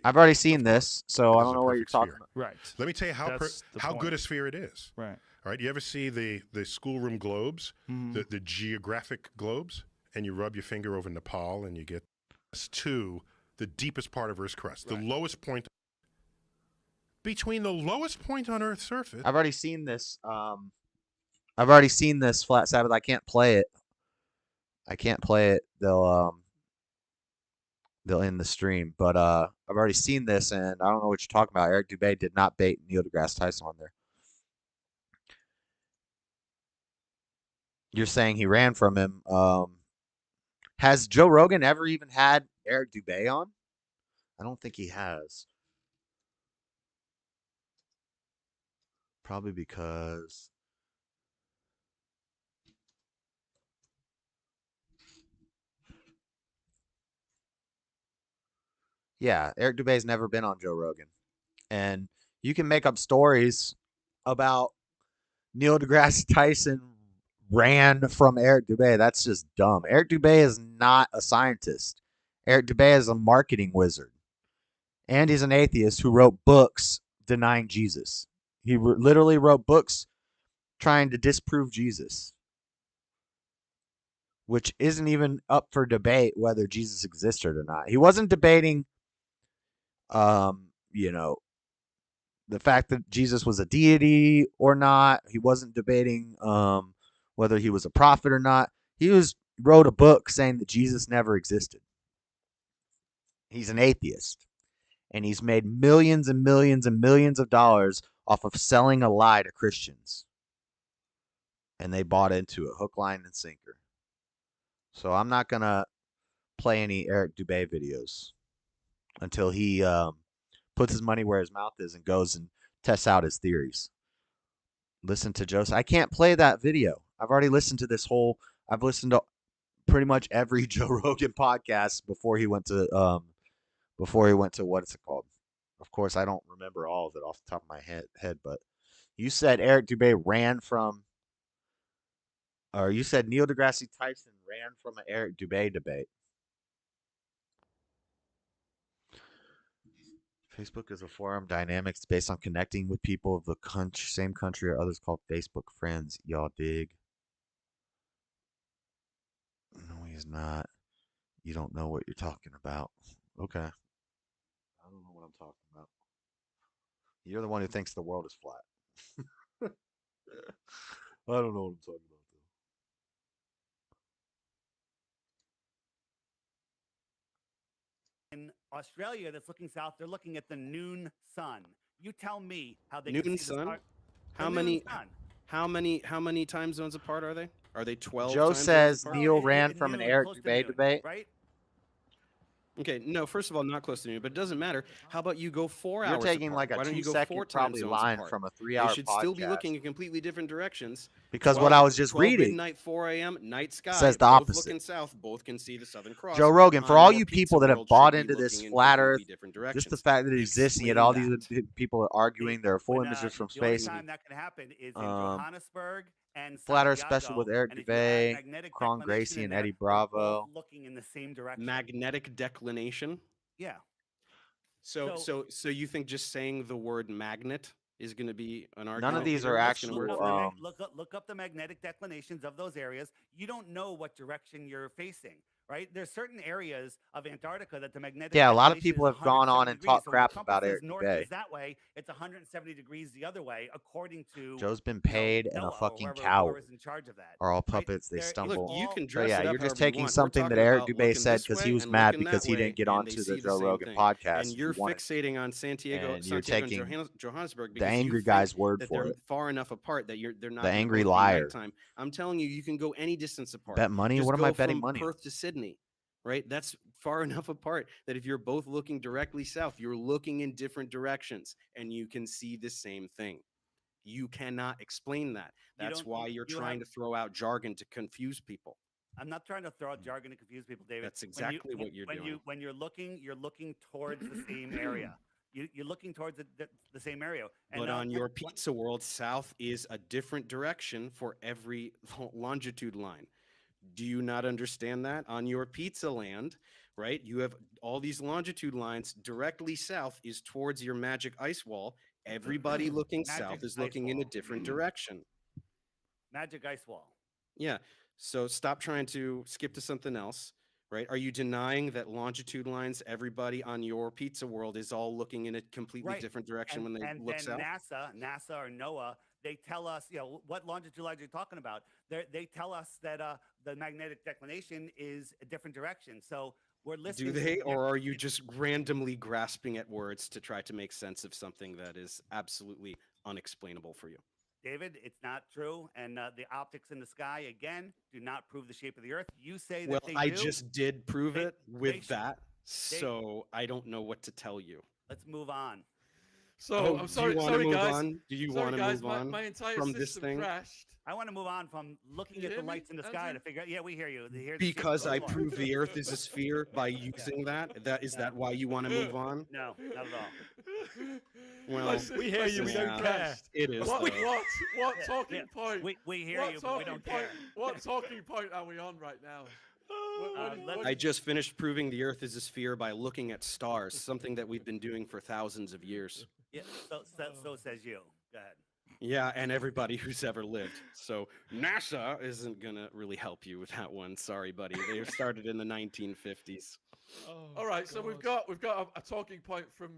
I've already seen this, so I This don't is know a what you're perfect talking sphere. about. Right. Let me tell you That's the how point. good a sphere it is. Right. All right. You ever see the schoolroom globes, the geographic globes, and you rub your finger over Nepal and you get to the deepest part of Earth's crust, the lowest point. Between the lowest point on Earth's surface. I've already seen this. I've already seen this Flat Sabbath. I can't play it. They'll end the stream. But I've already seen this, and I don't know what you're talking about. Eric Dubé did not bait Neil deGrasse Tyson on there. You're saying he ran from him. Has Joe Rogan ever even had Eric Dubé on? I don't think he has. Probably because yeah, Eric Dubé's never been on Joe Rogan. And you can make up stories about Neil deGrasse Tyson ran from Eric Dubé. That's just dumb. Eric Dubé is not a scientist. Eric Dubé is a marketing wizard. And he's an atheist who wrote books denying Jesus. He literally wrote books trying to disprove Jesus, which isn't even up for debate whether Jesus existed or not. He wasn't debating, the fact that Jesus was a deity or not. He wasn't debating whether he was a prophet or not. He wrote a book saying that Jesus never existed. He's an atheist. And he's made millions and millions and millions of dollars off of selling a lie to Christians. And they bought into it, hook, line, and sinker. So I'm not going to play any Eric Dubé videos until he puts his money where his mouth is and goes and tests out his theories. Listen to Joseph. I can't play that video. I've already listened to I've listened to pretty much every Joe Rogan podcast before he went to what is it called? Of course, I don't remember all of it off the top of my head, but you said Eric Dubé ran from, or you said Neil deGrasse Tyson ran from an Eric Dubé debate. Facebook is a forum dynamics based on connecting with people of the same country or others called Facebook friends. Y'all dig? No, he's not. You don't know what you're talking about. Okay. I don't know what I'm talking about. You're the one who thinks the world is flat. I don't know what I'm talking about, in Australia that's looking south, they're looking at the noon sun. You tell me how they Noon can see the sun? star- How the many? noon sun. How many time zones apart are they? Are they 12? Joe time zones says apart? Neil ran from an Eric Dubé debate. Right? Okay, no. First of all, not close to noon, but it doesn't matter. How about you go 4 You're hours? taking apart? like a Why don't you go 2-second 4 time probably zones line apart? from a They 3-hour should still be podcast. looking in completely different directions. Because what I was just 12 reading midnight, 4 a.m. night sky says the both opposite. looking south, both can see the Southern Cross. Joe Rogan, for On all your you pizza people that have world bought should be into this looking in flat completely Earth, different just the directions. fact that it exists, and yet all these people are arguing they're full When, images from the only space. time that can happen is in Johannesburg and Flat Earth Santiago, special with Eric and if you add Dubé, magnetic Cron declination Gracie, in and there, Eddie they're Bravo. both looking in the same direction. Magnetic declination. Yeah. So you think just saying the word magnet is going to be an argument? None of these are that's gonna actual. work? Look up the magnetic declinations of those areas. You don't know what direction you're facing. right? There's certain areas of Antarctica that the magnetic Yeah, a lot of declination people is have gone on 170 and degrees. talked So when the crap compass about says Eric north Dubay. is that way, it's 170 degrees the other way, according to Joe's been you know, paid and a NOAA or fucking whoever's coward. in charge of that. Are all Right? puppets. They There- it's stumble. Look, you can all- So dress yeah, it up you're just however you taking want. something We're that talking Eric about Dubay looking said this because way he was and mad looking because that he way, didn't get and onto they the see Joe same Rogan thing. podcast. And you're he wanted. fixating on Santiago, And you're Santiago taking and Johannesburg the because you angry think guy's word that for they're it. far enough apart that they're not The gonna angry both be liar. nighttime. I'm telling you, you can go any distance apart. Bet money? Just What am go I betting from money on? Perth to Sydney, right? That's far enough apart that if you're both looking directly south, you're looking in different directions and you can see the same thing. You cannot explain that. That's why you're trying to throw out jargon to confuse people. I'm not trying to throw out jargon to confuse people, David. That's exactly what you're doing. When you're looking towards the same area. You're looking towards the same area. And But now, on your pizza world, south is a different direction for every longitude line. Do you not understand that? On your pizza land, right? You have all these longitude lines. Directly south is towards your magic ice wall. Everybody looking south is looking in a different direction. Magic ice wall. Yeah. So stop trying to skip to something else, right? Are you denying that longitude lines, everybody on your pizza world is all looking in a completely different direction when they look south? NASA or NOAA, they tell us, what longitude lines you're talking about. They tell us that the magnetic declination is a different direction. So we're listening. Do they, or are you just randomly grasping at words to try to make sense of something that is absolutely unexplainable for you? David, it's not true. And the optics in the sky, again, do not prove the shape of the Earth. You say that Well, they I do. just did prove it with that, so I don't know what to tell you. Let's move on. So I'm sorry, guys. Do you want to guys, move on my entire from system this thing? crashed. I want to move on from looking You at the hear me, lights in the sky Andrew? to figure out. Yeah, we hear you. Because I proved the Earth is a sphere by using that. Is that why you want to move on? No, not at all. Well, we hear you. We don't care. It is. What Yeah, talking point? We hear you, but we don't care. What talking point are we on right now? I just finished proving the Earth is a sphere by looking at stars, something that we've been doing for thousands of years. Yeah, so says you. Go ahead. Yeah, and everybody who's ever lived. So NASA isn't gonna really help you with that one. Sorry, buddy. They started in the 1950s. All right, so we've got a talking point from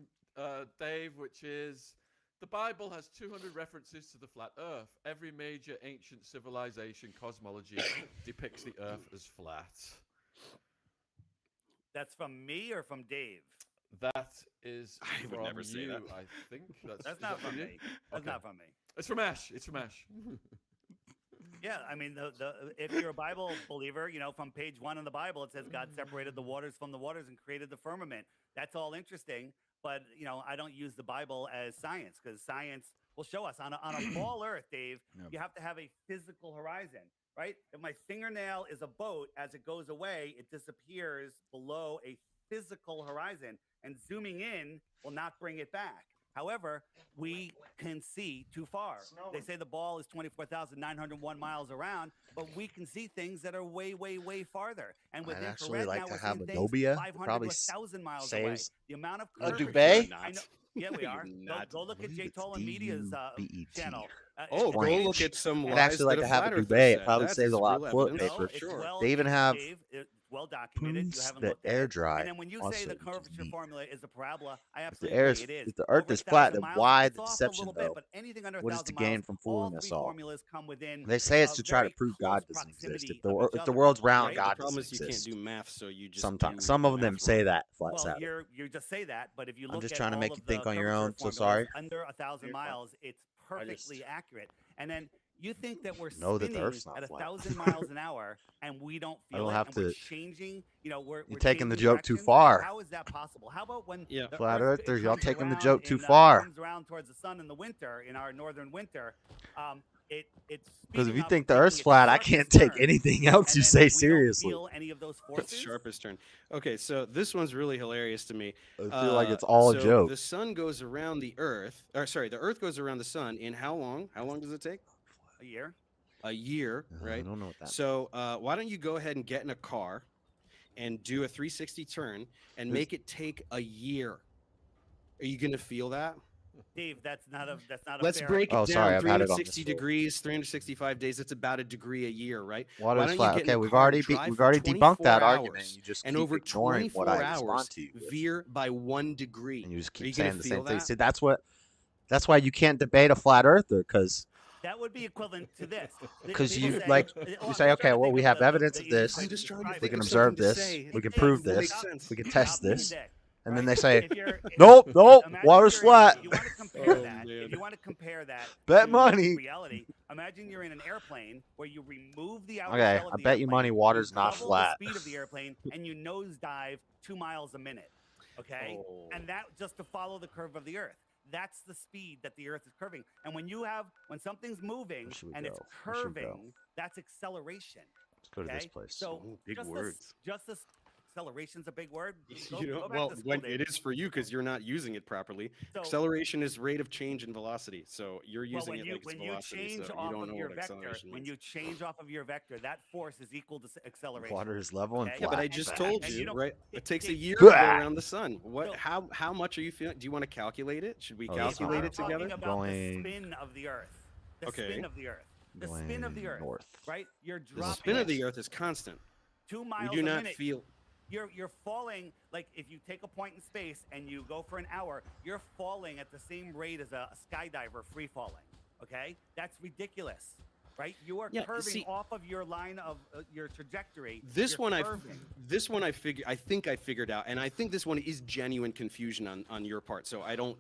Dave, which is the Bible has 200 references to the flat Earth. Every major ancient civilization cosmology depicts the Earth as flat. That's from me or from Dave? That is I would from never say you, that. I think. That's not from me. That's Okay. not from me. It's from Ash. It's from Ash. Yeah, I mean, if you're a Bible believer, from page 1 in the Bible, it says God separated the waters from the waters and created the firmament. That's all interesting, but I don't use the Bible as science because science will show us on a ball Earth, Dave. Yep. You have to have a physical horizon, right? If my fingernail is a boat, as it goes away, it disappears below a physical horizon, and zooming in will not bring it back. However, we can see too far. They say the ball is 24,901 miles around, but we can see things that are way, way, way farther. And with I'd actually infrared like now, to we're have seeing a things Dobia. 500 Probably to 1,000 miles saves away. The amount of a curvature- Dubay? I know, yeah, we are. Go look at Jay Tolan Media's channel. Oh, go Strange. look at some I'd lies actually like that to a have flat a earther Dubay. It said. probably That's saves a lot real of toilet evidence. paper. It's well, They even have Dave, it's well documented. You proves haven't that looked at air it. dry And then when you say also the equals curvature meat. formula is a parabola, I If absolutely the air is, agree it is. if the Earth Over is flat, 1,000 then miles, why it's the off a deception little bit, though? but anything under What is the 1,000 gain miles, from all fooling us three all? formulas come within They say it's a to try to very prove close God doesn't exist. proximity If the of each if the other, world's round, right? The God problem doesn't is you can't exist. do math, so you just Sometimes do some of math them say wrong. that flat Well, out. you just say that, but if you I'm look just at trying to all make of you think the on your curvature own. So formulas sorry. under 1,000 You're fine. miles, it's perfectly accurate. And then you think that we're know that the spinning Earth's not at flat. 1,000 miles an hour and we don't I feel don't it, have and we're to- changing. We're taking the changing joke too directions? far. How is that possible? How about when Yeah. the Flat Earth, Earthers, it y'all comes taking the around joke too in, far. comes around towards the sun in the winter, in our northern winter? It's Because if speeding you up, think the taking Earth's its flat, I sharpest can't take turn, anything else and you then say we don't seriously. feel any of those It's forces? sharpest turn. Okay, so this one's really hilarious to me. I feel like it's all a so joke. The sun goes around the Earth, or sorry, the Earth goes around the sun in how long? How long does it take? A year. A year, right? I don't know what that So why don't you go ahead and get in a car and do a 360 turn and make it take a year? Are you gonna feel that? Dave, that's not a Let's fair. break it Oh, down. sorry, I've had it on this 360 fold. degrees, 365 days. That's about a degree a year, right? Water Why is don't flat. you get Okay, in a we've car already and drive we've for already debunked 24 that hours, argument. You just and keep over ignoring what 24 I respond hours to you with. veer by 1 degree. And you just Are you keep gonna saying the feel same thing. that? See, that's why you can't debate a flat earther, because That would be equivalent to this. you like you say, okay, well, we have evidence of this. I'm just trying to We think can of observe something to this. say We can that prove makes this. sense. We can test being this. dick, And then right? they say, If you're- nope, imagine water's you're in- flat. If you want to compare Oh, that, man. if you want to compare that Bet to money. reality, imagine you're in an airplane where you remove the outer Okay, shell of I the bet you airplane, money water's not double flat. the speed of the airplane, and you nosedive 2 miles a minute. Okay, Oh. and that just to follow the curve of the Earth. That's the speed that the Earth is curving. And when something's moving should we and it's go? Where should we go? curving, that's acceleration. Let's go to this Okay? place. So Ooh, big just words. This acceleration's a big word. Go You know, back well, to school, when Dave. it is for you because you're not using it properly. So- Acceleration is rate of change in velocity, so you're using when it you like it's when you velocity, change so you off don't of know your what vector, acceleration when means. you change off of your vector, that force is equal to acceleration. Water is level and Okay? flat. Yeah, but I just And- told and you, don't- right? It takes a Dave, year to go Blah! around the sun. What? So- How much are you feeling? Do you want to calculate it? Should we Oh, this calculate one. it together? Talking about Going- the spin of the Earth. The Okay. spin of the Earth. The Going spin of the Earth. north. Right? You're The dropping spin of the Earth is constant. 2 We miles do a not minute. feel. You're falling, like if you take a point in space and you go for an hour, you're falling at the same rate as a skydiver free falling. Okay? That's ridiculous. Right? You are Yeah, curving see- off of your line of your trajectory. This You're one curving. I think I figured out, and I think this one is genuine confusion on your part. So I don't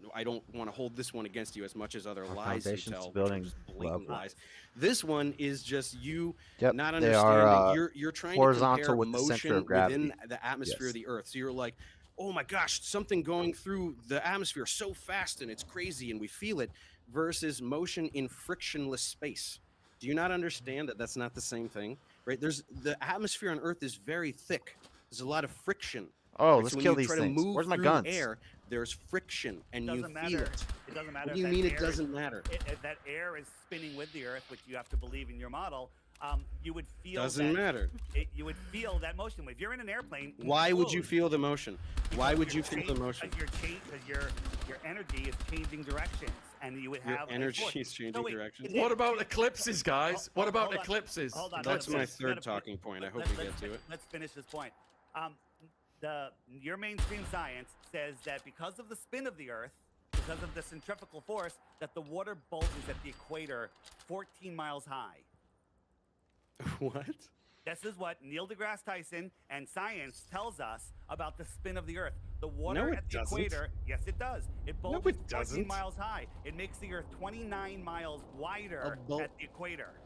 want to hold this one against you as much as other Our lies you foundations to tell, which are building just blatant level. lies. This one is just you Yep, not they understanding. are, You're trying horizontal to compare with the center motion of gravity. within the atmosphere Yes. of the Earth. So you're like, oh my gosh, something going through the atmosphere so fast and it's crazy and we feel it, versus motion in frictionless space. Do you not understand that that's not the same thing, right? The atmosphere on Earth is very thick. There's a lot of friction. Oh, right? let's So when kill you these try to things. move Where's my through guns? air, there's friction, and you Doesn't feel matter. it. It doesn't matter. What do if you that mean it air doesn't matter? That air is spinning with the Earth, which you have to believe in your model. You would feel Doesn't matter. You would feel that motion. If you're in an airplane, Why would you close, feel the motion? Why would you feel the change- motion? Because your energy is changing directions, and you would Your have a energy force. is changing directions? What about eclipses, guys? What about hold on. eclipses? Hold on, That's hold on. my Let's- third let's- talking point. I hope let's- we get let's- to it. Let's finish this point. Your mainstream science says that because of the spin of the Earth, because of the centrifugal force, that the water bulges at the equator 14 miles high. What? This is what Neil deGrasse Tyson and science tells us about the spin of the Earth. The water No, it at the doesn't. equator, yes, it does. It bulges it 14 doesn't. miles high. It makes the Earth 29 miles wider at the equator.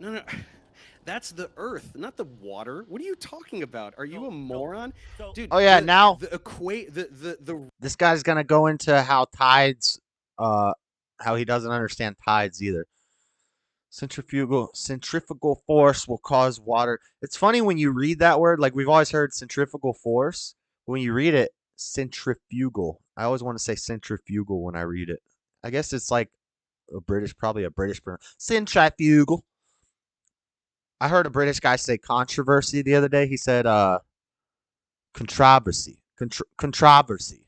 No. That's the Earth, not the water. What are you talking about? Are you a moron? Dude, Oh yeah, the- now the this guy's gonna go into how tides, how he doesn't understand tides either. Centrifugal force will cause water. It's funny when you read that word. Like we've always heard centrifugal force. But when you read it, centrifugal. I always want to say centrifugal when I read it. I guess it's like probably a British centrifugal. I heard a British guy say controversy the other day. He said controversy. Controversy.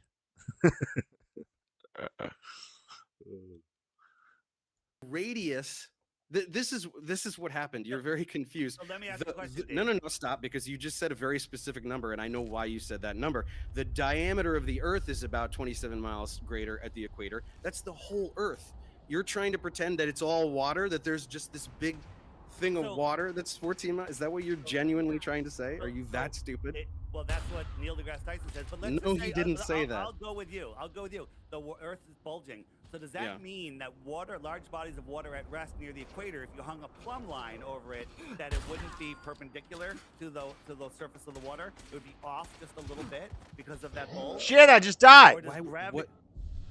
radius. This is what happened. You're very confused. So let me ask you a question, No, stop, because you just said a very specific number, and I know why you said that number. The diameter of the Earth is about 27 miles greater at the equator. That's the whole Earth. You're trying to pretend that it's all water, that there's just this big thing of water that's 14 miles. Is that what you're genuinely trying to say? Are you that stupid? Well, that's what Neil deGrasse Tyson says. But let's No, just he say, didn't say that. I'll go with you. The Earth is bulging. So does that mean that large bodies of water at rest near the equator, if you hung a plumb line over it, that it wouldn't be perpendicular to the surface of the water? It would be off just a little bit because of that bulge? Shit, I just died. Or does gravity...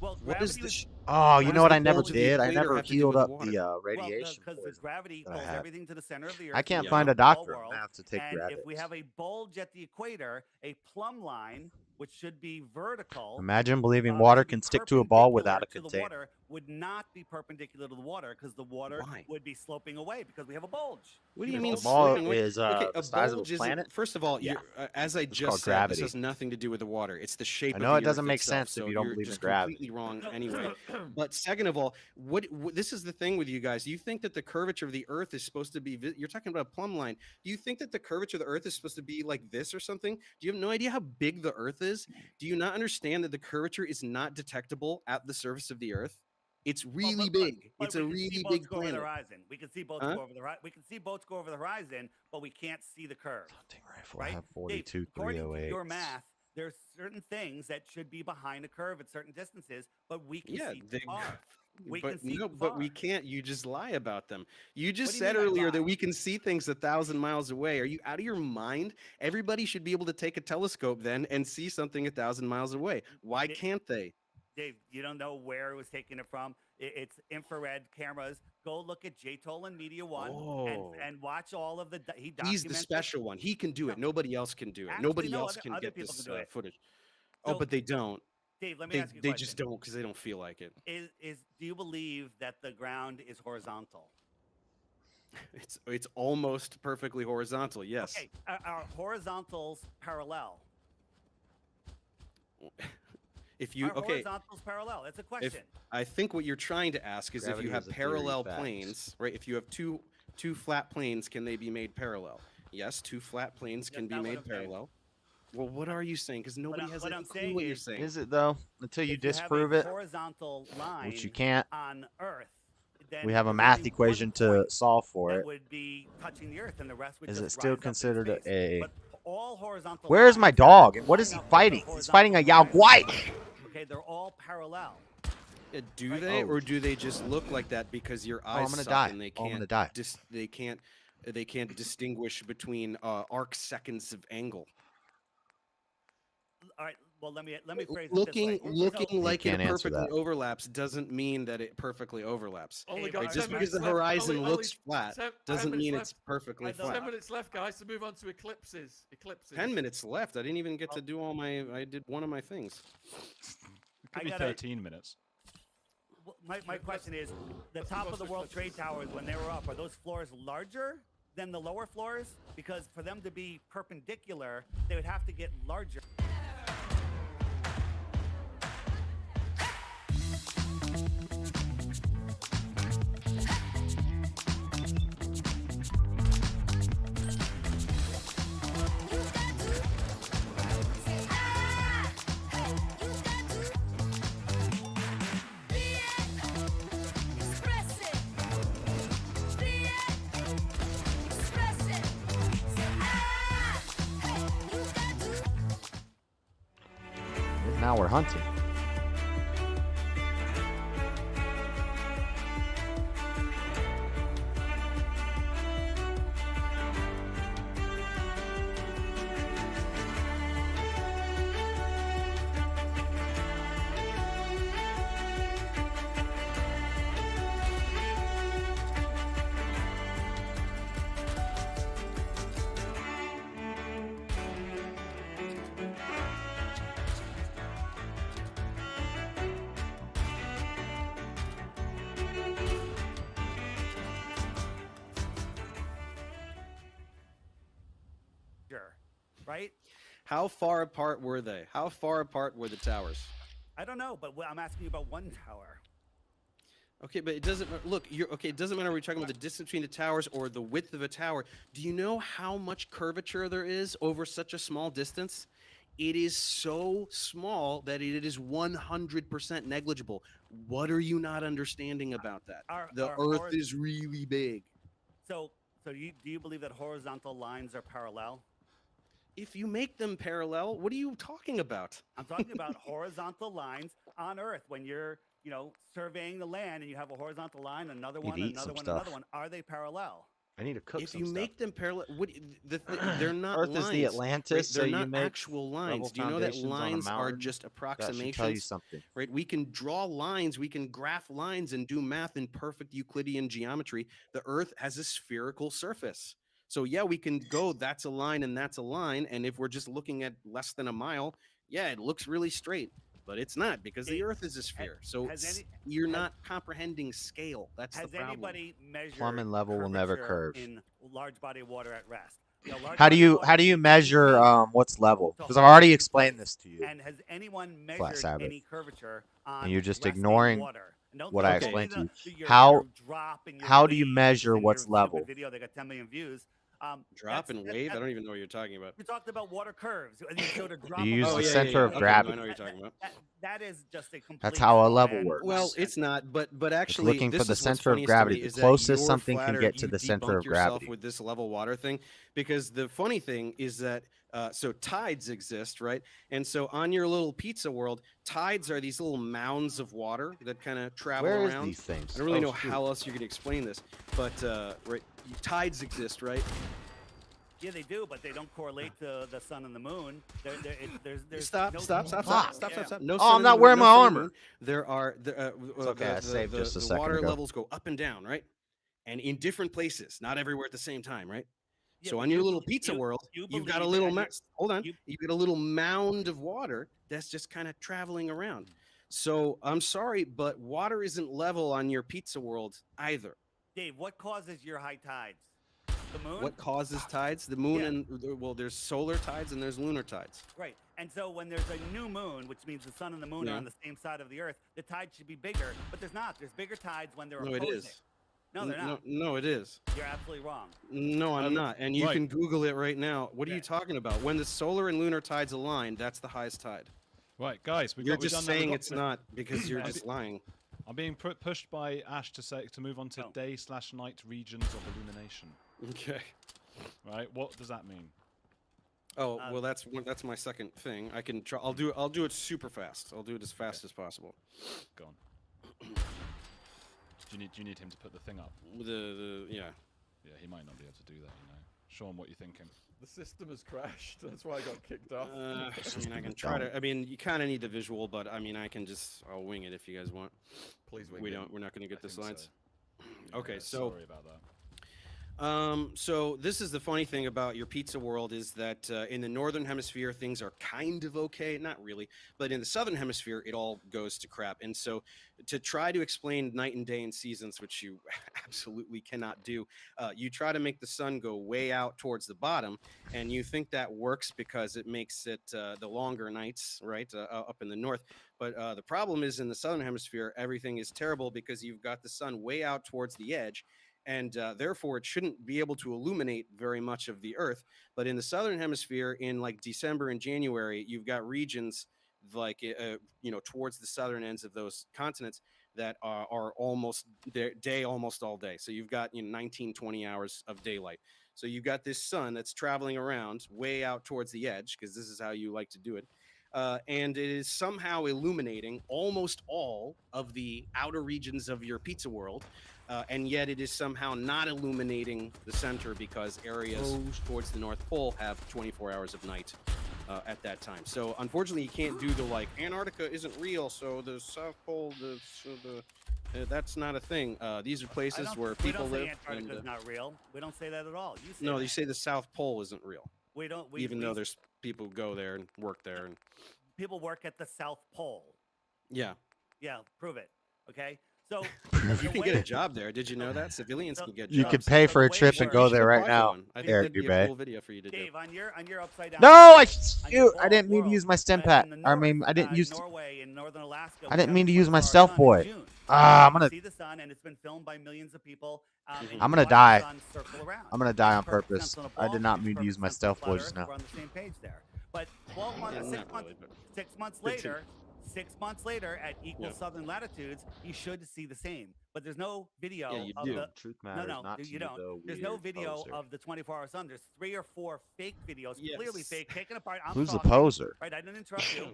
Well, What is gravity this? Oh, you What know does what the I never bulge of the did? I equator never have to do healed with up water? the radiation. Because the gravity that I pulls had. everything to the center of the Earth. I can't in find the a doctor. whole I'm gonna have to world, take and Dreaded. if we have a bulge at the equator, a plumb line, which should be vertical. Imagine believing water can stick to a ball without a to the container. water would not be perpendicular to the water because the water would be sloping away because we have a bulge. What do you mean The ball sloping away? is Okay, the a size of a bulge isn't. planet. First of all, Yeah. as I It's just called said, gravity. this has nothing to do with the water. It's the shape. I know of it the doesn't Earth make itself, sense so if you don't you're believe in just gravity. completely wrong anyway. But second of all, what this is the thing with you guys. You think that the curvature of the Earth is supposed to be? You're talking about a plumb line. Do you think that the curvature of the Earth is supposed to be like this or something? Do you have no idea how big the Earth is? Do you not understand that the curvature is not detectable at the surface of the Earth? It's really big. But It's a we can see really boats big go over the planet. horizon. We can see boats Huh? go over the horizon. We can see boats go over the horizon, but we can't see the curve. Rifle, right? I have Dave, 42 according to 308s. your math, there's certain things that should be behind a curve at certain distances, but we can Yeah, see too far. We but can see no, too but far. we can't. You just lie about them. You just What do you said mean I earlier lie? that we can see things 1,000 miles away. Are you out of your mind? Everybody should be able to take a telescope then and see something 1,000 miles away. Why can't they? Dave, you don't know where it was taking it from. It's infrared cameras. Go look at JTOL and Media One Oh. and watch all of the. He He's the documents it. special one. He can do it. Nobody else can do it. Actually, Nobody no, else other- can other get people this can do it. footage. So- Oh, but they don't. Dave, let me ask you a They question. just don't because they don't feel like it. Do you believe that the ground is horizontal? It's almost perfectly horizontal. Yes. Okay, are horizontals parallel? If you Are okay, horizontals parallel? That's a if question. I think what you're trying to ask is Gravity if you have is a theory, parallel facts. planes, right? If you have two flat planes, can they be made parallel? Yes, two flat planes can That's be not what made I'm saying. parallel. Well, what are you saying? Because nobody has what any I'm clue saying what you're is- saying. Is it though? Until you If have a disprove it, horizontal line which you can't. on Earth, then We have a there's math only equation one to point solve for that it. would be touching the Earth, and the rest would Is just it still rise up in considered space. a? But all horizontal Where's my lines dog? And what line is he up with the fighting? He's fighting a horizontal Yao lines. Guai. Okay, they're all parallel. Yeah, do Right. they, Oh. or do they just look like that because your eyes I'm gonna suck die. and they Oh, I'm can't? gonna die. They can't distinguish between arc seconds of angle. All right. Well, let me phrase Looking it this way. looking like it can't answer perfectly that. overlaps doesn't mean that it perfectly overlaps. Only Dave, got Right, 10 Just because minutes the left. horizon Only looks flat 10 doesn't minutes mean left. it's perfectly 10 flat. minutes left, guys, to move on to eclipses. 10 minutes left. I didn't even get to do all my. I did one of my things. Could be gotta- 13 minutes. Well, my question is, the top of the World Trade Towers, when they were up, are those floors larger than the lower floors? Because for them to be perpendicular, they would have to get larger. Now we're hunting. Right? How far apart were they? How far apart were the towers? I don't know, but I'm asking you about one tower. Okay, but it doesn't look. You're okay. It doesn't matter. We're talking about the distance between the towers or the width of a tower. Do you know how much curvature there is over such a small distance? It is so small that it is 100% negligible. What are you not understanding about that? The Earth is really big. So do you believe that horizontal lines are parallel? If you make them parallel, what are you talking about? I'm talking about horizontal lines on Earth. When you're, surveying the land and you have a horizontal line, another one, another one, another one. Are they parallel? I need to cook If some you stuff. make them parallel, they're not Earth lines. is the Atlantis, right? so They're you not make actual lines. level Do you know that foundations on a lines are mountain? just That approximations? should tell you something. Right? We can draw lines, we can graph lines and do math in perfect Euclidean geometry. The Earth has a spherical surface. So yeah, we can go, that's a line and that's a line. And if we're just looking at less than a mile, yeah, it looks really straight. but it's not because the Earth is a sphere. So you're not comprehending scale. That's the Has problem. anybody measured Plumbing level will never curvature curve. in large body of water at rest? How do you measure what's level? Because I've already explained this to you. And has anyone Flat measured Sabbath. any curvature on And you're just resting ignoring water? And don't what tell I me explained to you. your How drop and your how do you waves measure and what's your level? stupid video that got 10 million views. Drop and wave? I don't even know what you're talking about. You talked about water curves. You showed a drop. You use of the water. center of Okay, gravity. I know what you're talking about. That is just a complete. That's how a straw level man. works. Well, it's not, but It's actually, looking this for the is what's center of funniest gravity. to me The is that closest you're something can flattered, get to you the center debunk of yourself gravity. with this level water thing, because the funny thing is that so tides exist, right? And so on your little pizza world, tides are these little mounds of water that kind of travel Where is around. these things? I don't really Oh, know shoot. how else you can explain this, but right, tides exist, right? Yeah, they do, but they don't correlate to the sun and the moon. There's Stop. no Stop. No Oh, sun I'm and not moon, wearing no my sun and armor. moon. There are okay, I saved just a the second water ago. levels go up and down, right? And in different places, not everywhere at the same time, right? Yeah, So but on your you little bel- pizza world, you you've got a believe little that hold on, you got a little mound of water that's just kind of traveling around. So I'm sorry, but water isn't level on your pizza world either. Dave, what causes your high tides? The moon? What causes tides? The moon and well, there's solar tides and there's lunar tides. Right. And so when there's a new moon, which means the sun and the moon are Yeah. on the same side of the earth, the tide should be bigger. But there's not. There's bigger tides when they're No, opposing. it is. No, they're not. No, it is. You're absolutely wrong. No, I'm not. And you right. can Google it right now. What are you talking about? When the solar and lunar tides align, that's the highest tide. Right, guys, You're we've just done that. saying it's not because you're I'm just lying. I'm being pushed by Ash to move on to day/night regions of illumination. Okay. Right. What does that mean? Oh well, that's my second thing. I can try. I'll do it super fast. I'll do it as fast as possible. Go on. Do you need him to put the thing up? Yeah. Yeah, he might not be able to do that. You know, Sean, what are you thinking? The system has crashed. That's why I got kicked off. I mean, I can try to. I mean, you kind of need the visual, but I mean, I'll wing it if you guys want. Please wing We're it. not going to get the slides. So. Okay, Yeah, so. sorry about that. So this is the funny thing about your pizza world is that in the northern hemisphere things are kind of okay, not really, but in the southern hemisphere it all goes to crap. And so to try to explain night and day and seasons, which you absolutely cannot do, you try to make the sun go way out towards the bottom, and you think that works because it makes it the longer nights, right, up in the north. But the problem is in the southern hemisphere everything is terrible because you've got the sun way out towards the edge. And therefore, it shouldn't be able to illuminate very much of the Earth. But in the southern hemisphere, in like December and January, you've got regions like towards the southern ends of those continents that are almost day almost all day. So you've got 19, 20 hours of daylight. So you've got this sun that's traveling around way out towards the edge because this is how you like to do it. And it is somehow illuminating almost all of the outer regions of your pizza world. And yet it is somehow not illuminating the center because areas towards the North Pole have 24 hours of night at that time. So unfortunately, you can't do the Antarctica isn't real, so the South Pole, that's not a thing. These are places where people live. We don't say Antarctica is not real. We don't say that at all. You say no, that. you say the South Pole isn't real. We don't. Even though there's people who go there and work there. And people work at the South Pole. Yeah. Yeah, prove it. Okay. So you can get a job there. Did you know that civilians can get jobs? You could pay for a trip and go there right now. I think Eric that'd be a Dubé. cool video for you to do. Dave, on your upside down. No, I didn't mean to use my stem pad. I mean, I didn't use. Norway and northern Alaska. I didn't mean to use my stealth boy. I'm gonna see the sun, and it's been filmed by millions of people. I'm gonna die. I'm gonna die on purpose. I did not mean to use my stealth boy just now. We're on the same page there. But 12 months, Yeah, 6 months later, 6 months later at equal southern latitudes, you should see the same. But there's no video Yeah, you of do. the Truth matters not to you you, don't. though, There's no weird video poser. of the 24-hour sun. There's 3 or 4 fake videos, clearly fake, taken apart. I'm Who's the talking, poser? Right, I didn't interrupt you.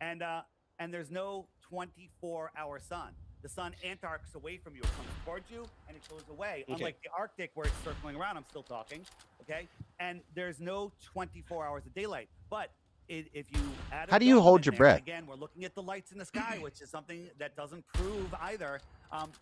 And there's no 24-hour sun. The sun Antarctic's away from you. It comes towards you and it goes away. Okay. Unlike the Arctic where it's circling around, I'm still talking. Okay? And there's no 24 hours of daylight. But if you add a How do you dome hold in your there, breath? again, we're looking at the lights in the sky, which is something that doesn't prove either.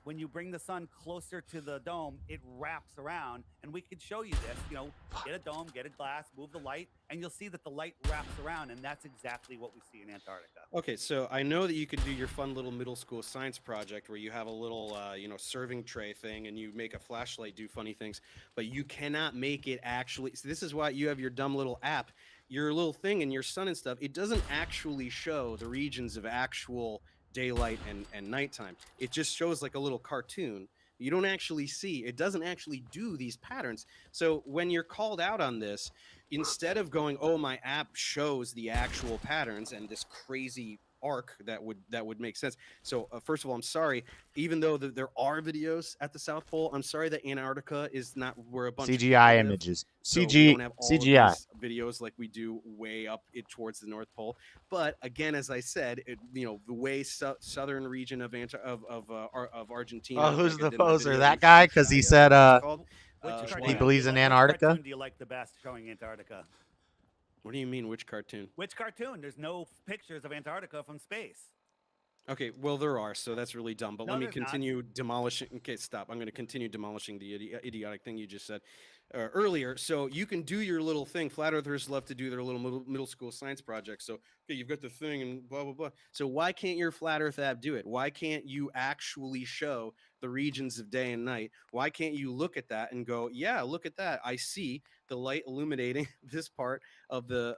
When you bring the sun closer to the dome, it wraps around, and we could show you this. You know, get a dome, get a glass, move the light, and you'll see that the light wraps around, and that's exactly what we see in Antarctica. Okay, so I know that you could do your fun little middle school science project where you have a little, serving tray thing and you make a flashlight do funny things, but you cannot make it actually. So this is why you have your dumb little app, your little thing in your sun and stuff. It doesn't actually show the regions of actual daylight and nighttime. It just shows like a little cartoon. You don't actually see. It doesn't actually do these patterns. So when you're called out on this, instead of going, oh, my app shows the actual patterns and this crazy arc that would make sense. So first of all, I'm sorry, even though there are videos at the South Pole, I'm sorry that Antarctica is not where a bunch of people CGI live. images. So we CG don't have all CGI. of these videos like we do way up it towards the North Pole. But again, as I said, the way southern region of Argentina. Oh, who's like I the did in my poser? video, That the guy? Because he Ushuaia, said it's called. he believes in Antarctica. Which cartoon do you like the best showing Antarctica? What do you mean, which cartoon? Which cartoon? There's no pictures of Antarctica from space. Okay, well, there are, so that's really dumb. But No, let me there's not. continue demolishing. Okay, stop. I'm going to continue demolishing the idiotic thing you just said earlier. So you can do your little thing. Flat Earthers love to do their little middle school science projects. So, okay, you've got the thing and blah, blah, blah. So why can't your Flat Earth app do it? Why can't you actually show the regions of day and night? Why can't you look at that and go, yeah, look at that. I see the light illuminating this part of the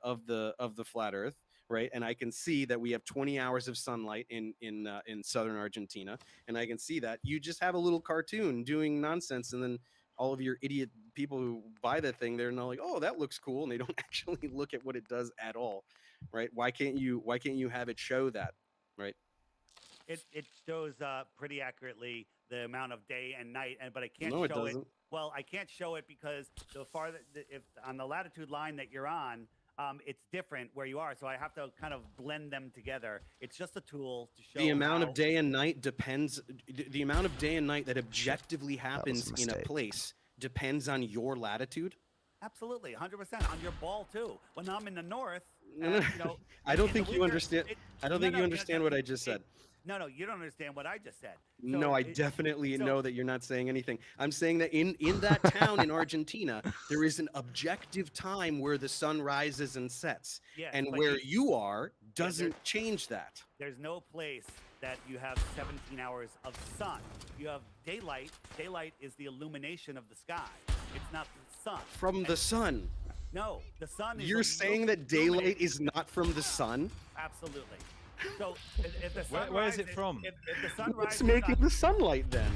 Flat Earth. Right, and I can see that we have 20 hours of sunlight in southern Argentina, and I can see that you just have a little cartoon doing nonsense, and then all of your idiot people who buy that thing, they're not like, oh, that looks cool, and they don't actually look at what it does at all, right? Why can't you have it show that, right? It shows pretty accurately the amount of day and night, but I can't No, it show it. doesn't. Well, I can't show it because the farther if on the latitude line that you're on. It's different where you are, so I have to kind of blend them together. It's just a tool to show The amount how- of day and night depends. The amount of day and night that objectively happens in a mistake. place depends on your latitude. Absolutely, 100% on your ball too. When I'm in the north, No, no. I don't think you understand. I don't think you understand what I just said. No, you don't understand what I just said. No, I definitely know that you're not saying anything. I'm saying that in that town in Argentina, there is an objective time where the sun rises and sets, Yes, and but where you are doesn't change that. There's no place that you have 17 hours of sun. You have daylight. Daylight is the illumination of the sky. It's not the sun. From the sun. No, the sun is. You're saying that daylight is not from the sun? Absolutely. So if the sun Where is it rises- from? If the sun What's rises making on- the sunlight then?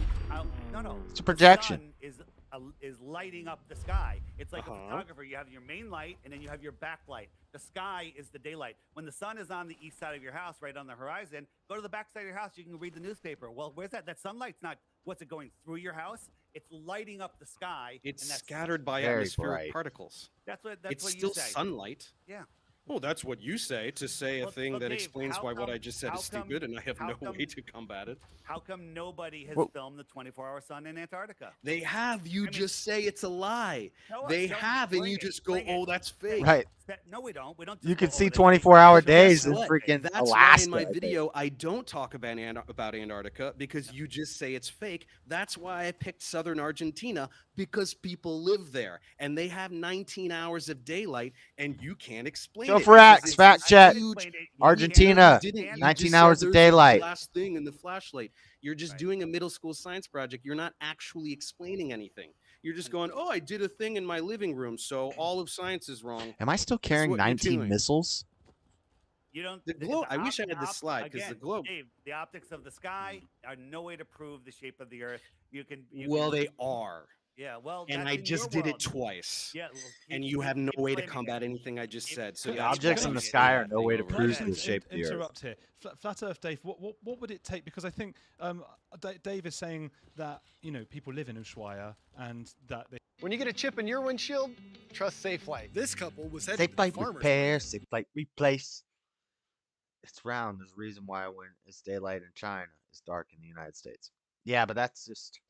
No. It's a projection. The sun is lighting up the sky. It's like a Uh-huh. photographer. You have your main light, and then you have your backlight. The sky is the daylight. When the sun is on the east side of your house, right on the horizon, go to the back side of your house. You can read the newspaper. Well, where's that? That sunlight's not. What's it going through your house? It's lighting up the sky. It's and that's scattered by Very atmospheric bright. particles. That's what It's you still say. sunlight. Yeah. Well, that's what you say to say a Well, thing well, that Dave, explains how why what come- I just said how is come- stupid, and I have how no come- way to combat it. How come nobody has Well- filmed the 24-hour sun in Antarctica? They have. You just say it's a lie. Show us, They show- have, and bring you it, just go, bring it. "Oh, that's fake." Right. No, we don't. We don't. You just can go see over this. 24-hour So days guess in what? freaking That's Alaska. why in I my think. video I don't talk about Antarctica because you just say it's fake. That's why I picked southern Argentina, because people live there and they have 19 hours of daylight, and you can't explain Joe it. Frax, because it's fact this check. huge- Argentina, You didn't. You 19 just hours said of there's a daylight. glass thing in the flashlight. You're just doing a middle school science project. You're not actually explaining anything. You're just going, "Oh, I did a thing in my living room, so all of science is wrong." Am I still That's carrying what you're 19 doing. missiles? You don't. The globe. I wish I had this slide because the globe. Dave, the optics of the sky are no way to prove the shape of the Earth. You can. Well, they are. Yeah. Well. And that's I in just your did it world. twice. Yeah. Well, And keep- you keep- have no keep way to blaming combat it. anything I just said. So The yeah, objects in the sky are no way to Can I prove just the shape of the Earth. interrupt here? Flat Earth, Dave. What would it take? Because I think Dave is saying that people live in Ushuaia and that they. When you get a chip in your windshield, trust SafeLight. This couple was headed Safe to the flight farmer's repair, safe flight replace. It's round. There's a reason why when it's daylight in China, it's dark in the United States. Yeah, but that's just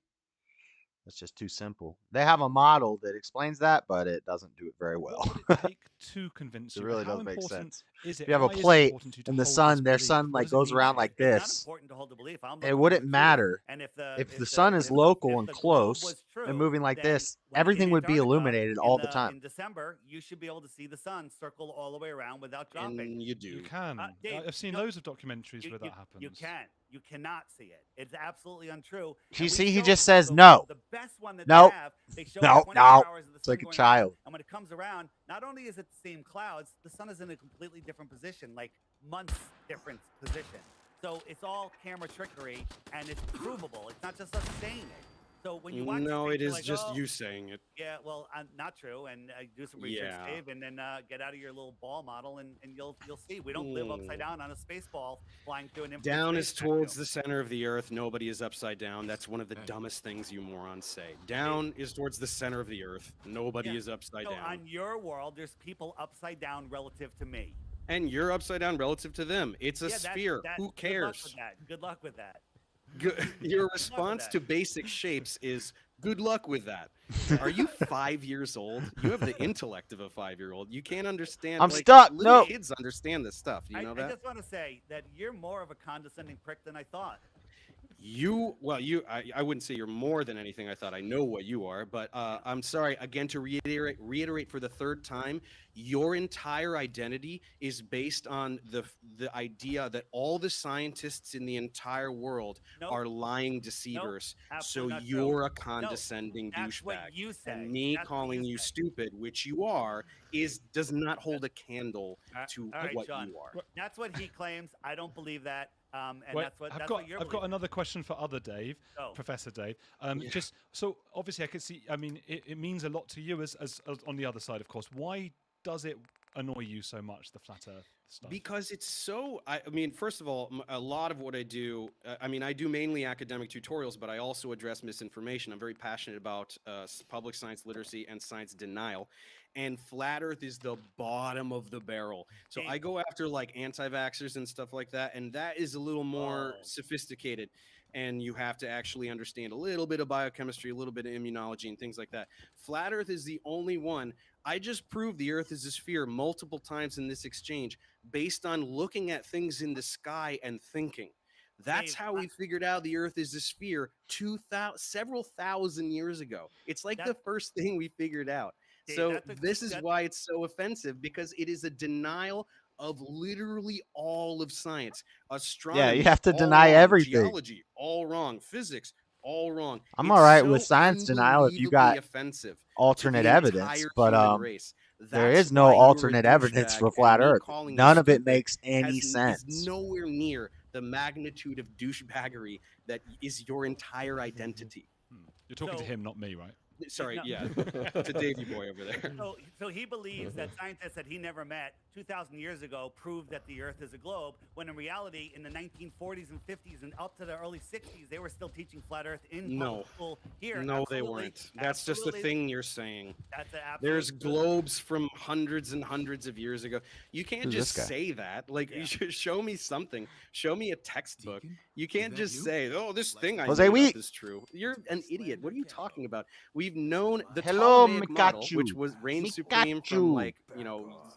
It's just too simple. They have a model that explains that, but it doesn't do it very well. What would it take to convince It you? really How doesn't make important sense. is If it? you have a Why is it plate important to you to and the hold this sun, their belief? sun What like does it goes mean around to you? like It's not this, important to hold the belief. I'm it looking for wouldn't the truth. matter And if if the the sun is local if and the globe close was true, and moving like then this. when Everything in would be Antarctica illuminated all the time. in December, you should be able to see the sun circle all the way around without dropping. And you do. You can. Dave, I've seen no, loads of documentaries where that happens. You can. You cannot see it. It's absolutely untrue. You And we see, he showed just says the, no. The best one that Nope. they have, they show Nope. 24 No. hours of the It's sun like a going child. around, and when it comes around, not only is it the same clouds, the sun is in a completely different position, like months different position. So it's all camera trickery, and it's provable. It's not just us saying it. So when you watch No, these it things, is you're like, just oh, you saying it. yeah, well, not true. And do some research, Yeah. Dave, and then get out of your little ball model, and you'll see. We don't live upside down on a space ball flying through an infinite Down space is towards vacuum. the center of the earth. Nobody is upside down. That's one of the dumbest things you morons say. Down is towards the center of the earth. Nobody is upside So down. on your world, there's people upside down relative to me. And you're upside down relative to them. It's a sphere. Who cares? Good luck with that. Your response to basic shapes is good luck with that. Are you 5 years old? You have the intellect of a 5-year-old. You can't understand. I'm like, stuck. Little No. kids understand this stuff. You know I that? just want to say that you're more of a condescending prick than I thought. I wouldn't say you're more than anything I thought. I know what you are, but I'm sorry again to reiterate for the third time. Your entire identity is based on the idea that all the scientists in the entire world are lying deceivers. So not you're true. a condescending That's what douchebag. you say. And me That's what calling you stupid, which you are, does not hold a candle to All right, what Sean. you are. That's what he claims. I don't believe that. And Wait, that's what I've that's got what you're I've got another question for other Dave, Oh. Professor Dave. Just so obviously I can see. I mean, it means a lot to you as on the other side, of course. Why does it annoy you so much, the flat Earth stuff? Because it's so. I mean, first of all, a lot of what I do. I mean, I do mainly academic tutorials, but I also address misinformation. I'm very passionate about public science literacy and science denial. And flat Earth is the bottom of the barrel. So I go after like anti-vaxxers and stuff like that, and that is a little more sophisticated. And you have to actually understand a little bit of biochemistry, a little bit of immunology, and things like that. Flat Earth is the only one. I just proved the Earth is a sphere multiple times in this exchange based on looking at things in the sky and thinking. That's how we figured out the Earth is a sphere several thousand years ago. It's like the first thing we figured out. Dave, So this is why it's so offensive, because it is a denial of literally all of science. Astronomy, Yeah, you have to all deny wrong. everything. Geology, all wrong. Physics, all wrong. I'm It's all right so with science denial if you got unbelievably offensive to alternate the evidence, entire but human race. there That's is no why you're a alternate evidence douchebag, for and flat me Earth. calling you None of it stupid makes any is sense. nowhere near the magnitude of douchebaggery that is your entire identity. You're talking to him, not me, right? Sorry, No. yeah, to Davey boy over there. So he believes that scientists that he never met 2,000 years ago proved that the Earth is a globe, when in reality, in the 1940s and 50s and up to the early 60s, they were still teaching flat Earth in public school here. No, they Absolutely. weren't. That's just a Absolutely. thing you're saying. That's an There's absolute- globes from hundreds and hundreds of years ago. You can't Who's just this guy? say that. Like, you should show me something. Show me a textbook. You can't just say, "Oh, this thing I Jose made Wheat. up is true." You're an idiot. What are you talking about? We've known the Hello, Ptolemaic model, Mikachu. which was reigned supreme from Mikachu. like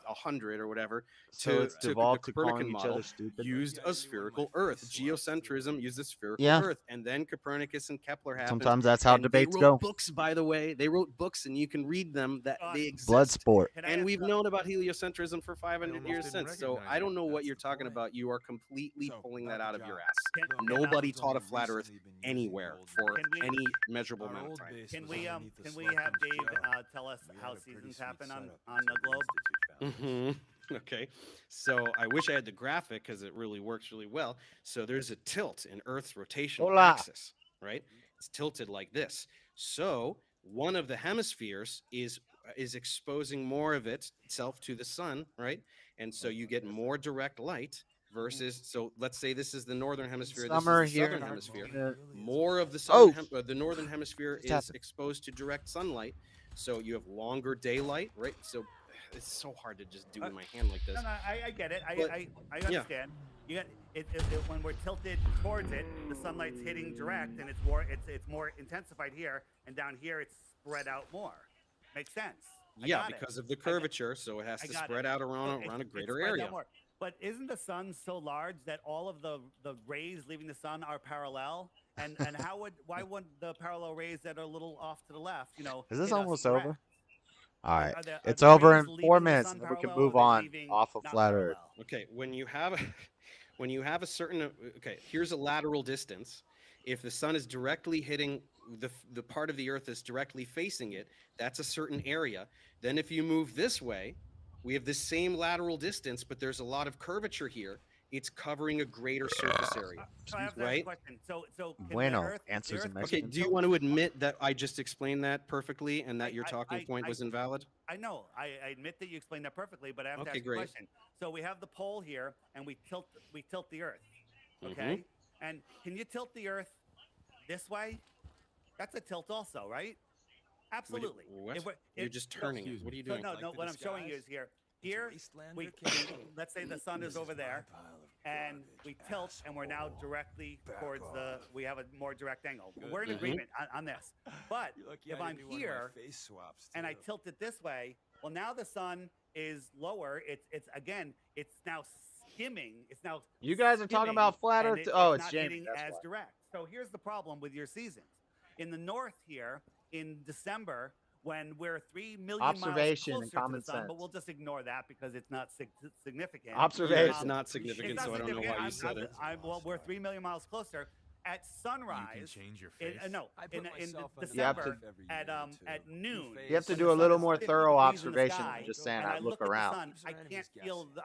100 or whatever, So to it's the devolved to Copernican calling each model, other stupid. used a spherical Earth. Geocentrism used a spherical Yeah. Earth, and then Copernicus and Kepler happened. Sometimes that's how and debates they go. wrote books, by the way. They wrote books, and you can read them. That they exist. Blood sport. And we've known about heliocentrism for 500 years since. So I don't know what you're talking about. You are completely pulling that out of your ass. Nobody taught a flat Earth anywhere for any measurable amount of time. Can we have Dave tell us how seasons happen on the globe? Okay, so I wish I had the graphic because it really works really well. So there's a tilt in Earth's rotational Hola. axis, right? It's tilted like this. So one of the hemispheres is exposing more of itself to the sun, right? And so you get more direct light versus. So let's say this is the northern hemisphere. Summer this is the here southern in hemisphere. Argentina. More of the the northern hemisphere What's is happening? exposed to direct sunlight. So you have longer daylight, right? So it's so hard to just do in my hand like this. No, I get it. But- I yeah. understand. You got it, when we're tilted towards it, the sunlight's hitting direct, and it's more intensified here, and down here it's spread out more. Makes sense. I Yeah, got it. because of the curvature, so it has I to got spread it. out So around a it greater spreads out area. more. But isn't the sun so large that all of the rays leaving the sun are parallel? And why wouldn't the parallel rays that are a little off to the left, Is this hit us almost direct? over? All right, Are it's the over rays in leaving 4 the minutes, sun and then we can parallel, or move are they on leaving off of not flat Earth. parallel? Okay, when you have a certain here's a lateral distance. If the sun is directly hitting the part of the Earth that's directly facing it, that's a certain area. Then if you move this way, we have the same lateral distance, but there's a lot of curvature here. It's covering a greater surface area, So I have to ask a right? question. So can Bueno, the Earth, answers the in Earth Okay, Mexican. do you want to admit that I just explained that perfectly and that your talking point was invalid? I know. I admit that you explained that perfectly, but I have to Okay, ask great. a question. So we have the pole here, and we tilt the Earth. Okay. And can you tilt the Earth this way? That's a tilt, also, right? Absolutely. What? If we're- You're if- just no, turning it. What are you doing? No, what I'm showing you is here. Here, let's say the sun is over there, and we tilt, and we're now directly towards we have a more direct angle. We're in agreement on this. But if I'm here and I tilt it this way, well, now the sun is lower. It's now skimming. It's now You guys are talking skimming, about flat and Earth. Oh, it's it's not Jamie. hitting That's as why. direct. So here's the problem with your seasons. In the north here, in December, when we're 3 million Observation and miles closer to common the sun, but sense. we'll just ignore that because it's not significant. Observation. Yeah, it's not significant, so I don't know why you said it. Well, we're 3 million miles closer. At sunrise, change your face. in December at noon. You have to when do the a little sun is more 50 thorough degrees in the observation sky, than just saying and I look look at the around. sun,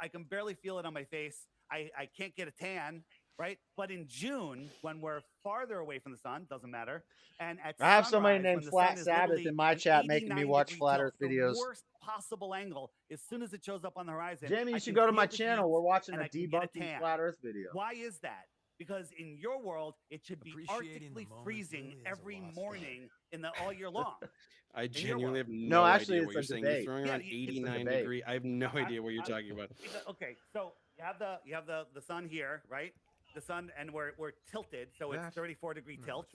I can barely feel it on my face. I can't get a tan, right? But in June, when we're farther away from the sun, doesn't matter. And at I have somebody sunrise, named when the Flat sun is Sabbath literally in my an chat making me watch 89-degree flat tilt, Earth videos. The worst possible angle. As soon as it shows up on the horizon, Jamie, you I should can go to feel my the channel. heat, We're watching and a I can get a debunking tan. flat Earth video. Why is that? Because in your world, it should be arctically freezing every morning all year long. I In your genuinely have world. no actually, idea it's what a you're saying. debate. You're throwing Yeah, around it's a 89 debate. degree. I have no idea what you're talking about. Okay, so you have the sun here, right? The sun, and we're tilted, so it's 34-degree tilt.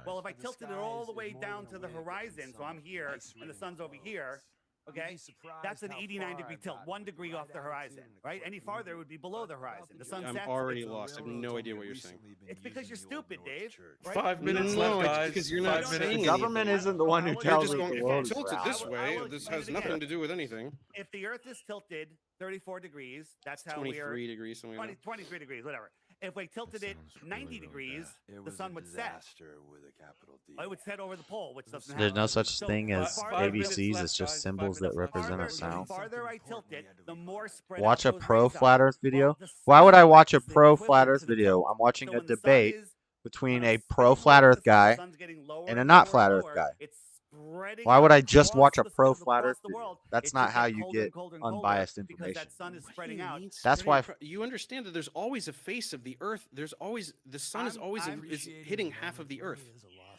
Well, if I tilted it all the way down to the horizon, so I'm here and the sun's over here, okay, that's an 89-degree tilt, 1 degree off the horizon, right? Any farther it would be below the horizon. The sun I'm sets. already lost. I have no idea what you're saying. It's because you're stupid, Dave. Right? 5 minutes No, left, it's guys. because you're 5 not minutes. saying The government anything. isn't the one who You're You're tells just us going, the if world you is tilt it round. this I way, will this explain has it nothing again. to do with anything. If the Earth is tilted 34 degrees, that's how we are. 23 degrees, something like that. 23 degrees, whatever. If we tilted it 90 degrees, the sun would set. with a capital D. It would set over the pole, which doesn't There's happen. no such So thing as farther- ABCs. left, It's just guys. symbols 5 that minutes left. represent a The sound. farther I tilt it, the more spread Watch out a those pro rays flat are. Earth video. Well, the Why would I sun watch a is the pro equivalent flat Earth to the video? tilt. I'm watching So a when the sun debate is- between when I'm a pro spinning flat towards Earth the sun, guy the sun's getting lower and a and not lower flat and Earth lower. guy. It's spreading Why would out I just across watch a the- pro across flat Earth the video? world. That's It not should how get you colder and get colder and colder unbiased because information. that sun is What do spreading you out. mean That's spreading why across- you understand that there's always a face of the Earth. There's always the sun is always is hitting half of the Earth.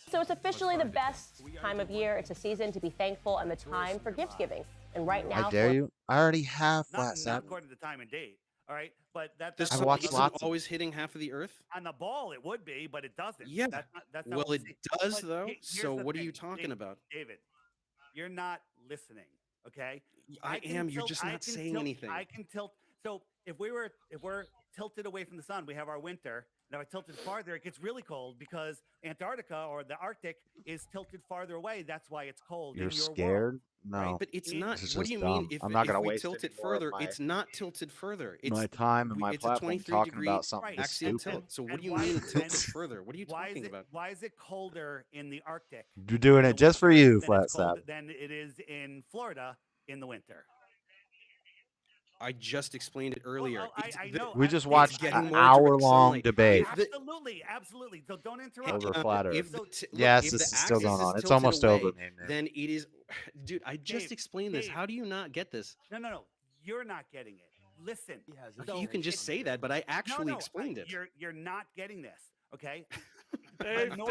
So it's officially the best time of year. It's a season to be thankful and the time for gift giving. And right now, I dare you. I already have flat Not Sabbath. according to time and date. All right, but The that's I've sun watched isn't lots of- always hitting half of the Earth. on the ball. It would be, but it doesn't. Yeah. That's not Well, what it we see. does But though. here's So the what are thing, you talking David, about? David? You're not listening. Okay. I can am. You're tilt- just I not can saying tilt- anything. I can tilt. So if we're tilted away from the sun, we have our winter. Now, if I tilted farther, it gets really cold because Antarctica or the Arctic is tilted farther away. That's why it's cold. You're in your scared? World. No. Right? But it's It- not. This is What do just you mean? dumb. If, I'm not if gonna we waste tilt any it more of further, my- it's not tilted further. It's my time and my it's a platform 23 talking degree about something this axial stupid. tilt. So what And do you why- mean and tilted further? What are you why talking is it, about? Why is it colder in the Arctic? You're doing it just for you, than Flat it's cold- Sabbath. than it is in Florida in the winter? I just explained it earlier. I know. We just I- watched it's getting an more direct hour-long sunlight. debate If the- Absolutely, absolutely. So don't interrupt. over me. flat If Earth. the So- t- look, Yes, if this the is still axis going is on. It's tilted almost away, over, Name. then it is. Dude, I just Dave, explained this. Dave. How do you not get this? No. You're not getting it. Listen. You can just say that, but I actually no, explained it. You're not getting this. Okay. Dave. No,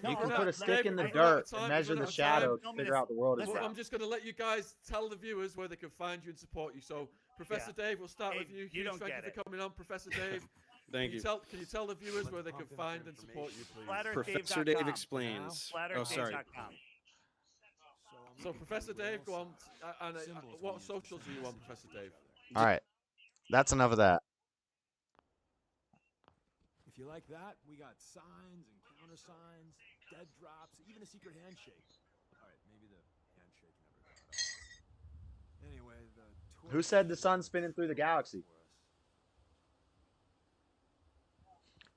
You can put a stick in the dirt and measure the shadow to figure out the world is I'm just going to let you guys tell the viewers where they can find you and support you. So, Professor Dave, we'll start with you. You don't Thank get you for coming on, Professor Dave. Thank you. Can you tell the viewers where they can find and support you, please? Professor Dave explains. Oh, sorry. So, Professor Dave, go on. And what socials are you on, Professor Dave? All right. That's enough of that. If you like that, we got signs and countersigns, dead drops, even a secret handshake. All right, maybe the handshake never got up. Anyway, the Who said the sun's spinning through the galaxy?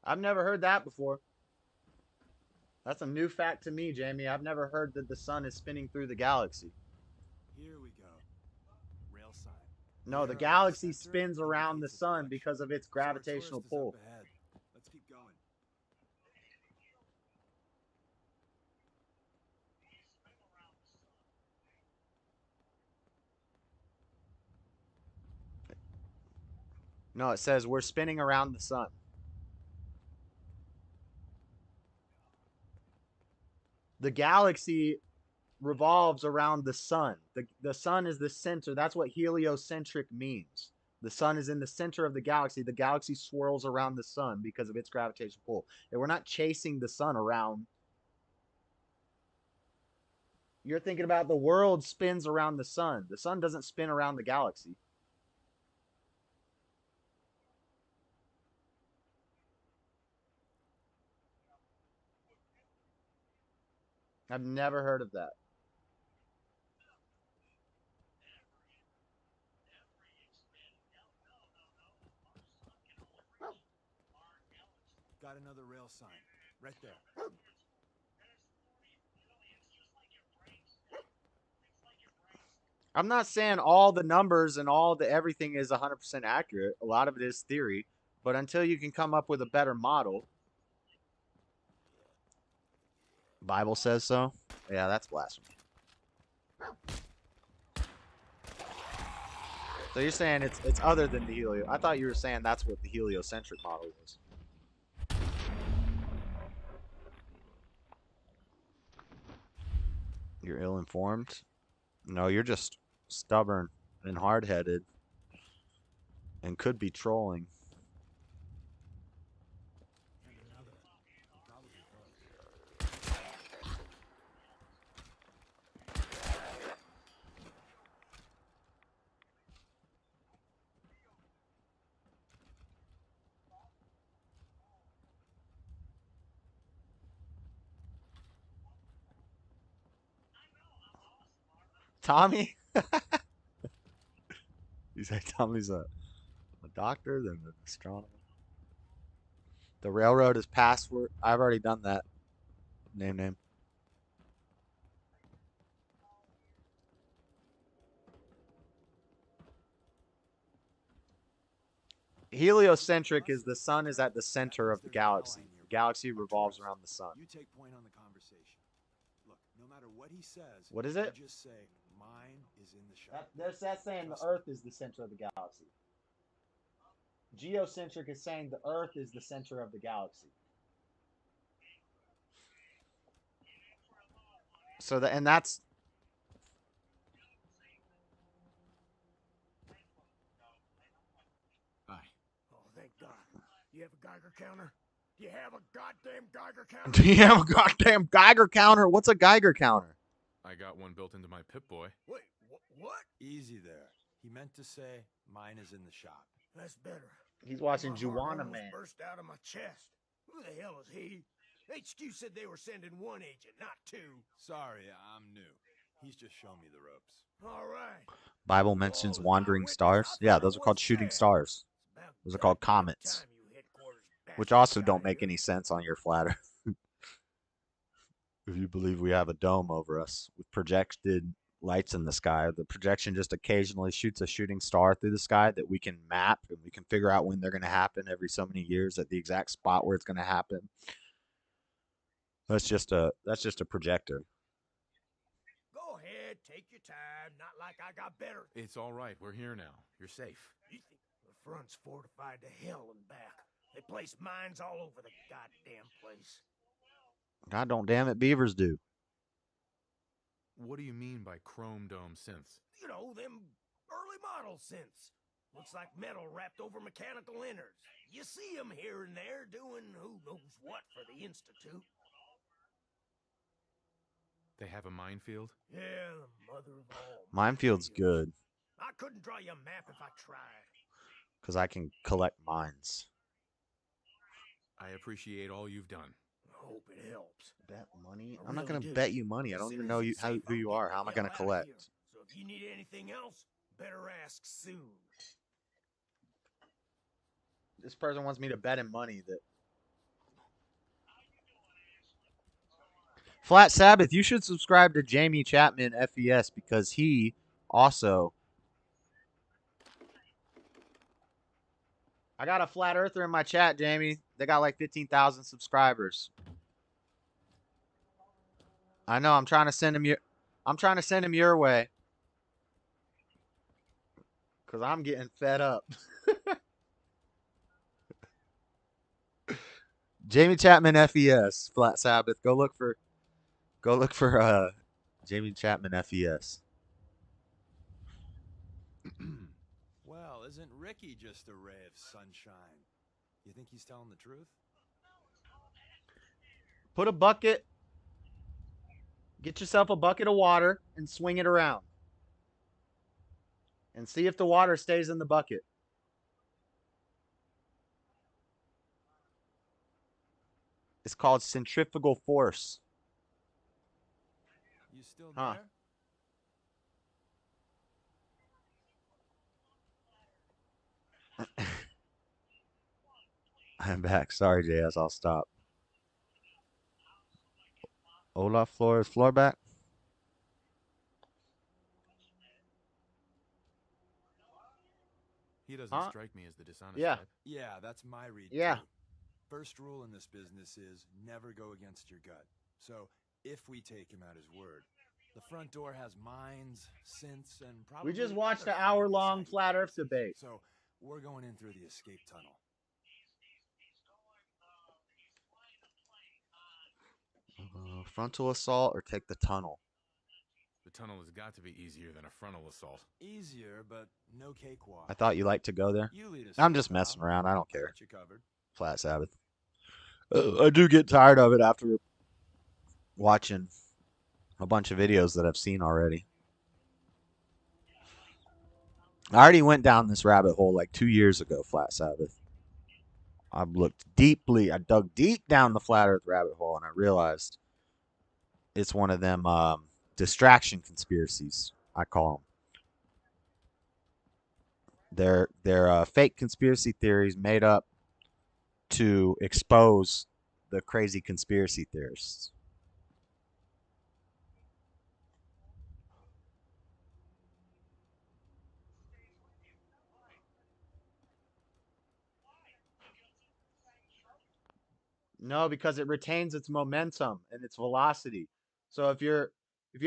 I've never heard that before. That's a new fact to me, Jamie. I've never heard that the sun is spinning through the galaxy. Here we go. Rail sign. No, the galaxy spins around the sun because of its gravitational pull. Let's keep going. No, it says we're spinning around the sun. The galaxy revolves around the sun. The sun is the center. That's what heliocentric means. The sun is in the center of the galaxy. The galaxy swirls around the sun because of its gravitational pull. And we're not chasing the sun around. You're thinking about the world spins around the sun. The sun doesn't spin around the galaxy. I've never heard of that. Got another rail sign. Right there. I'm not saying all the numbers and all the everything is 100% accurate. A lot of it is theory. But until you can come up with a better model. Bible says so? Yeah, that's blasphemy. So you're saying it's other than the helio. I thought you were saying that's what the heliocentric model was. You're ill-informed? No, you're just stubborn and hard-headed and could be trolling. Tommy? You say Tommy's a doctor, then an astronomer. The railroad is password. I've already done that. Name. Heliocentric is the sun is at the center of the galaxy. The galaxy revolves around the sun. You take point on the conversation. Look, no matter what he says, what is it? You just say, mine is in the shop. That's saying the Earth is the center of the galaxy. Geocentric is saying the Earth is the center of the galaxy. So that's Hi. Oh, thank God. Do you have a Geiger counter? Do you have a goddamn Geiger counter? Do you have a goddamn Geiger counter? What's a Geiger counter? I got one built into my Pip-Boy. Wait, what? Easy there. He meant to say, mine is in the shop. That's better. He's watching My heart Juana almost Man. burst out of my chest. Who the hell is he? HQ said they were sending one agent, not two. Sorry, I'm new. He's just showing me the ropes. All right. Bible mentions wandering stars. Yeah, those are called shooting stars. Those are called comets. Which also don't make any sense on your flat Earth. If you believe we have a dome over us with projected lights in the sky, the projection just occasionally shoots a shooting star through the sky that we can map and we can figure out when they're going to happen every so many years at the exact spot where it's going to happen. That's just a projector. Go ahead, take your time. Not like I got better. It's all right. We're here now. You're safe. You think the front's fortified to hell and back? They place mines all over the goddamn place. God don't damn it, beavers do. What do you mean by chrome dome synths? You know, them early model synths. Looks like metal wrapped over mechanical innards. You see them here and there doing who knows what for the Institute. They have a minefield? Yeah, the mother of all. Minefield's good. I couldn't draw you a map if I tried. Because I can collect mines. I appreciate all you've done. Hope it helps. Bet money? I I'm not really going to do. bet you money. I don't As even soon know as you it's who safe, you I'll are. get How am I the going to hell outta collect? here. So if you need anything else, better ask soon. This person wants me to bet him money that. Flat Sabbath, you should subscribe to Jamie Chapman FES because he also. I got a flat earther in my chat, Jamie. They got like 15,000 subscribers. I know. I'm trying to send him your way. Cause I'm getting fed up. Jamie Chapman FES, Flat Sabbath. Go look for Jamie Chapman FES. Well, isn't Ricky just a ray of sunshine? You think he's telling the truth? Put a bucket. Get yourself a bucket of water and swing it around. And see if the water stays in the bucket. It's called centrifugal force. You still there? I'm back. Sorry, JS. I'll stop. Olaf Flores, floor back. He doesn't strike me as the dishonest Yeah. type. Yeah, that's my read Yeah. too. First rule in this business is never go against your gut. So if we take him at his word, the front door has mines, synths, and probably. We just watched other an hour-long flat Earth debate. So we're going in through the escape tunnel. Frontal assault or take the tunnel. The tunnel has got to be easier than a frontal assault. Easier, but no cakewalk. I thought you liked to go there. You lead us, I'm just pal. messing around. I don't care. Got you covered. Flat Sabbath. I do get tired of it after watching a bunch of videos that I've seen already. I already went down this rabbit hole like 2 years ago, Flat Sabbath. I dug deep down the flat Earth rabbit hole, and I realized it's one of them distraction conspiracies, I call them. They're fake conspiracy theories made up to expose the crazy conspiracy theorists. No, because it retains its momentum and its velocity. So if you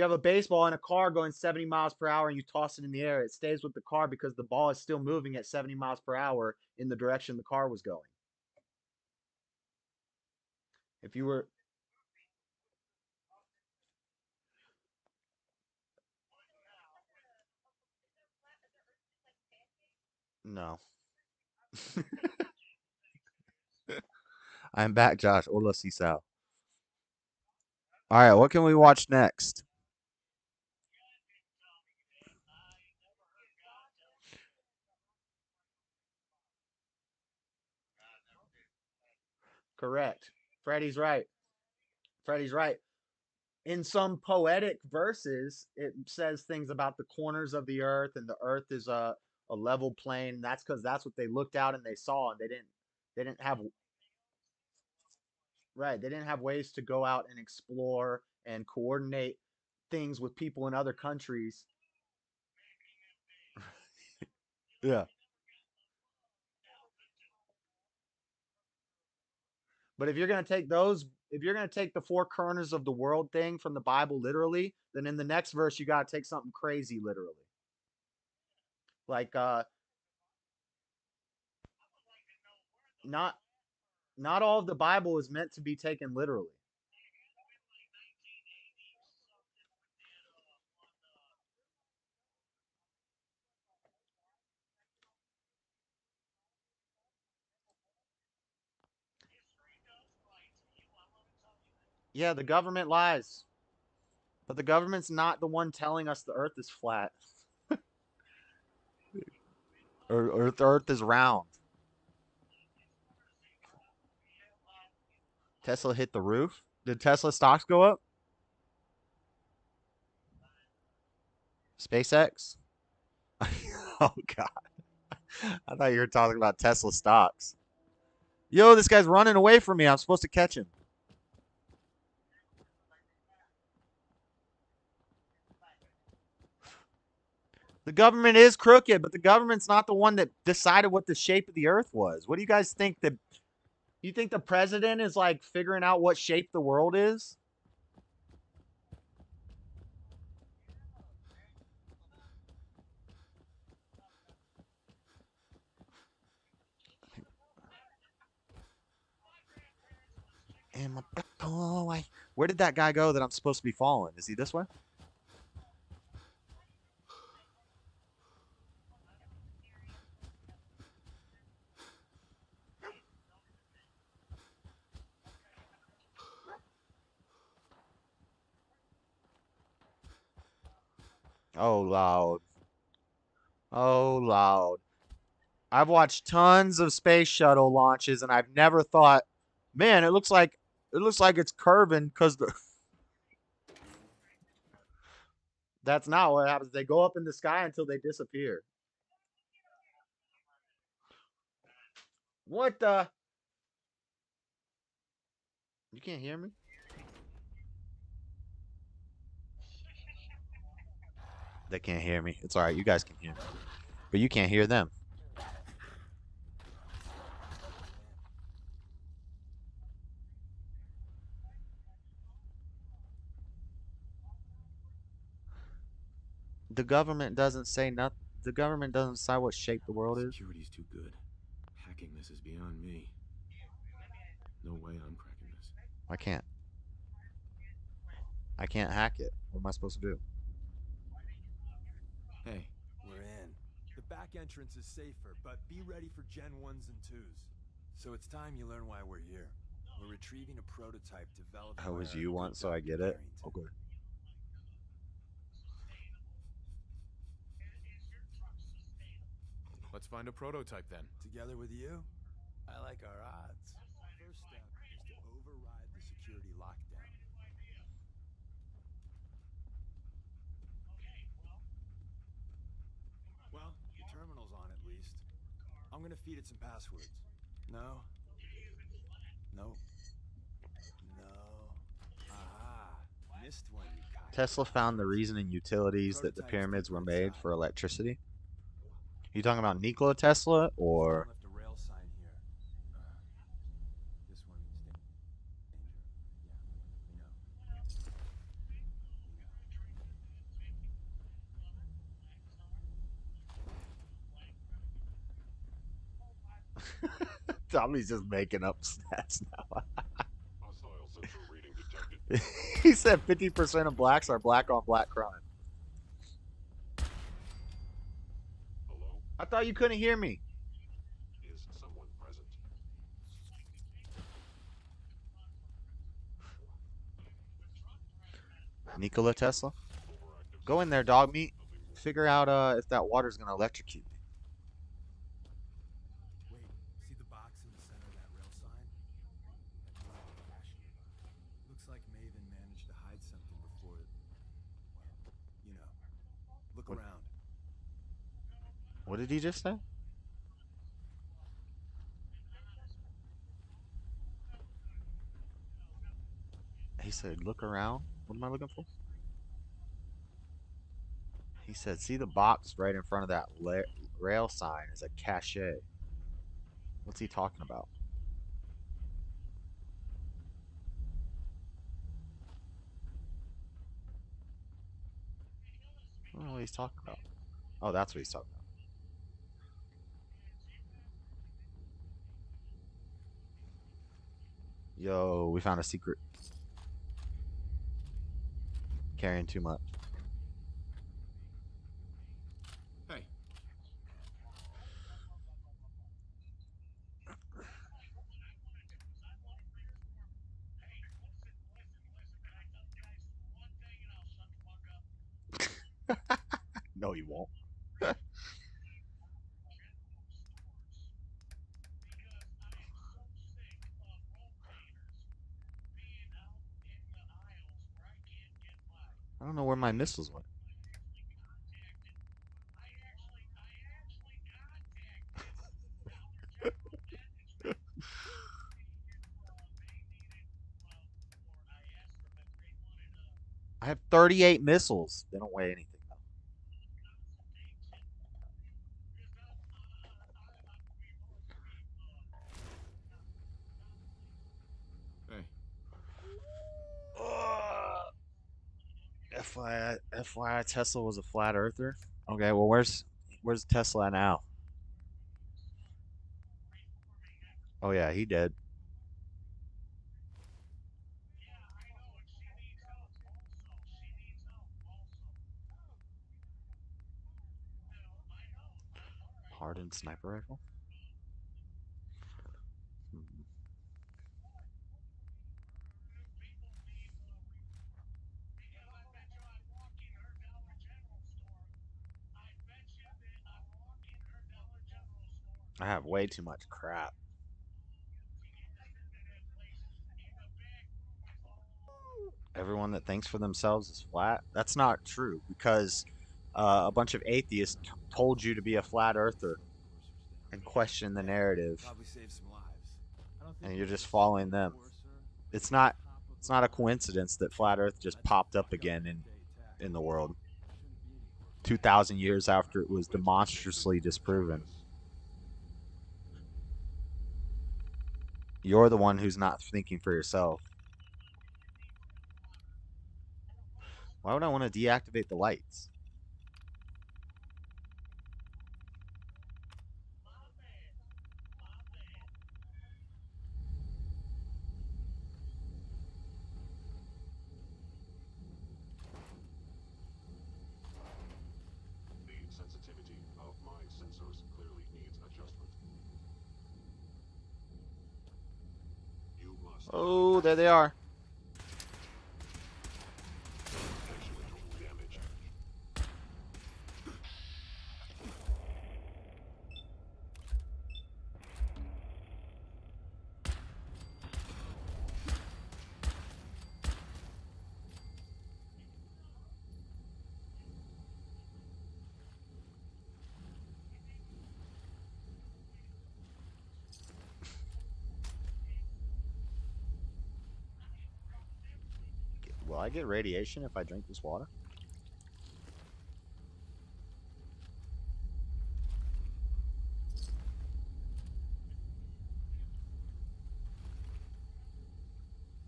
have a baseball in a car going 70 miles per hour and you toss it in the air, it stays with the car because the ball is still moving at 70 miles per hour in the direction the car was going. If you were No. I'm back, Josh. Hola, Cisao. All right, what can we watch next? Correct. Freddie's right. Freddie's right. In some poetic verses, it says things about the corners of the earth, and the earth is a level plane. That's because that's what they looked out and they saw, and they didn't have right. They didn't have ways to go out and explore and coordinate things with people in other countries. Yeah. But if you're gonna take the four corners of the world thing from the Bible literally, then in the next verse you gotta take something crazy literally. Like not all of the Bible is meant to be taken literally. Yeah, the government lies. But the government's not the one telling us the earth is flat. Or the earth is round. Tesla hit the roof? Did Tesla stocks go up? SpaceX? Oh, God. I thought you were talking about Tesla stocks. Yo, this guy's running away from me. I'm supposed to catch him. The government is crooked, but the government's not the one that decided what the shape of the earth was. What do you guys think? You think the president is like figuring out what shape the world is? Where did that guy go that I'm supposed to be following? Is he this way? Oh, loud. Oh, loud. I've watched tons of space shuttle launches, and I've never thought, man, it looks like it's curving because the. That's not what happens. They go up in the sky until they disappear. What the? You can't hear me? They can't hear me. It's all right. You guys can hear me. But you can't hear them. The government doesn't say nothing. The government doesn't decide what shape the world is. Security's too good. Hacking this is beyond me. No way I'm cracking this. I can't hack it. What am I supposed to do? Hey. We're in. The back entrance is safer, but be ready for Gen 1s and 2s. So it's time you learn why we're here. We're retrieving a prototype developed How by was our you good once, so I Dr. get it? Carrington. Okay. Let's find a prototype then. Together with you, I like our odds. First step is to override the security lockdown. Well, your terminal's on at least. I'm gonna feed it some passwords. No. Nope. No. Aha. Missed one, you cock. Tesla found the reason in utilities that the pyramids were made for electricity. You talking about Nikola Tesla or? Left a rail sign here. This one means danger. Tommy's just making up stats now. He said 50% of blacks are black on black crime. I thought you couldn't hear me. Is someone present? Nikola Tesla? Go in there, dog meat. Figure out if that water's gonna electrocute me. Wait, see the box in the center of that rail sign? Looks like Maven managed to hide something before it. Well, you know. Look around. What did he just say? He said, look around. What am I looking for? He said, see the box right in front of that rail sign is a cache. What's he talking about? I don't know what he's talking about. Oh, that's what he's talking about. Yo, we found a secret. Carrying too much. Hey. No, you won't. I don't know where my missiles went. I have 38 missiles. They don't weigh anything though. Hey. FYI, Tesla was a flat earther. Okay, well, where's Tesla now? Oh yeah, he did. Hardened sniper rifle. Hmm. I have way too much crap. Everyone that thinks for themselves is flat. That's not true because a bunch of atheists told you to be a flat earther and question the narrative, Probably save some lives. I don't think and we you're need just to following slow them. war, sir. It's not. It's not a coincidence that flat Earth just popped up again in the world 2,000 years after it was demonstrably disproven. You're the one who's not thinking for yourself. Why would I want to deactivate the lights? The sensitivity of my sensors clearly needs adjustment. You must. Oh, there they are. Potentially total damage. Will I get radiation if I drink this water?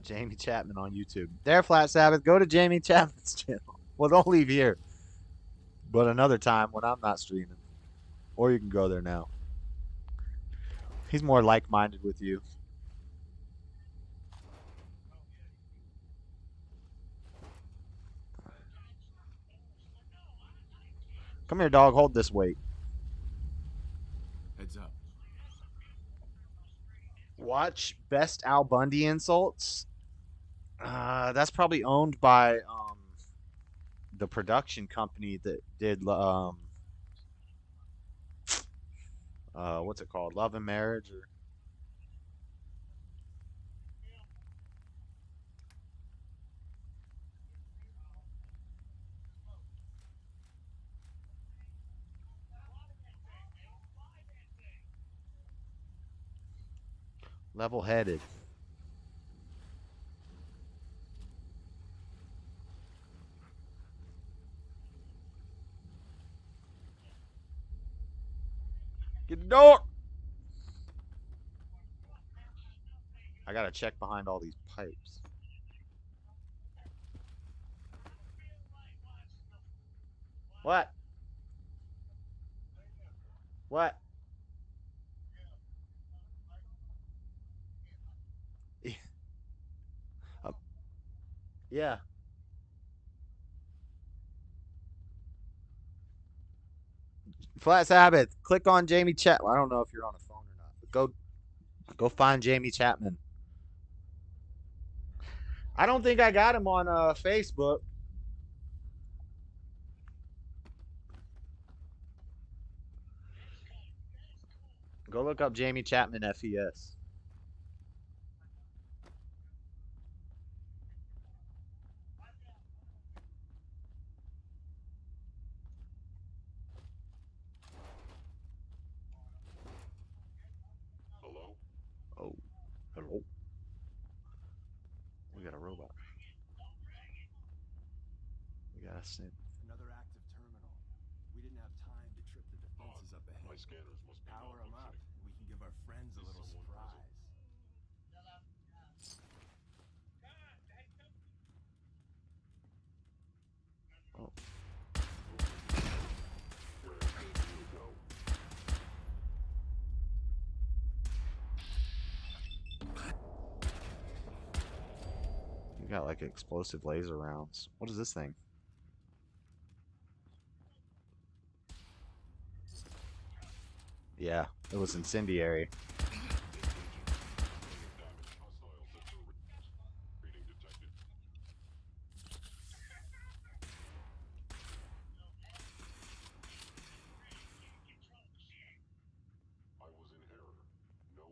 Jamie Chapman on YouTube. There, Flat Sabbath. Go to Jamie Chapman's channel. Well, don't leave here. But another time when I'm not streaming. Or you can go there now. He's more like-minded with you. Come here, dog. Hold this weight. Heads up. Watch Best Al Bundy Insults. That's probably owned by the production company that did what's it called? Love and Marriage or Level Headed. Get the door. I gotta check behind all these pipes. What? What? Yeah. Flat Sabbath. Click on Jamie Chat. Well, I don't know if you're on a phone or not, but go find Jamie Chapman. I don't think I got him on Facebook. look up Jamie Chapman FES. Hello? Oh, hello. We got a robot. We got a synth. Another active terminal. We didn't have time to trip the defenses up ahead. My scanners must be Power them up, and we can give our friends a little surprise. Oh. You got like explosive laser rounds. What is this thing? Yeah, it was incendiary. I was in error. No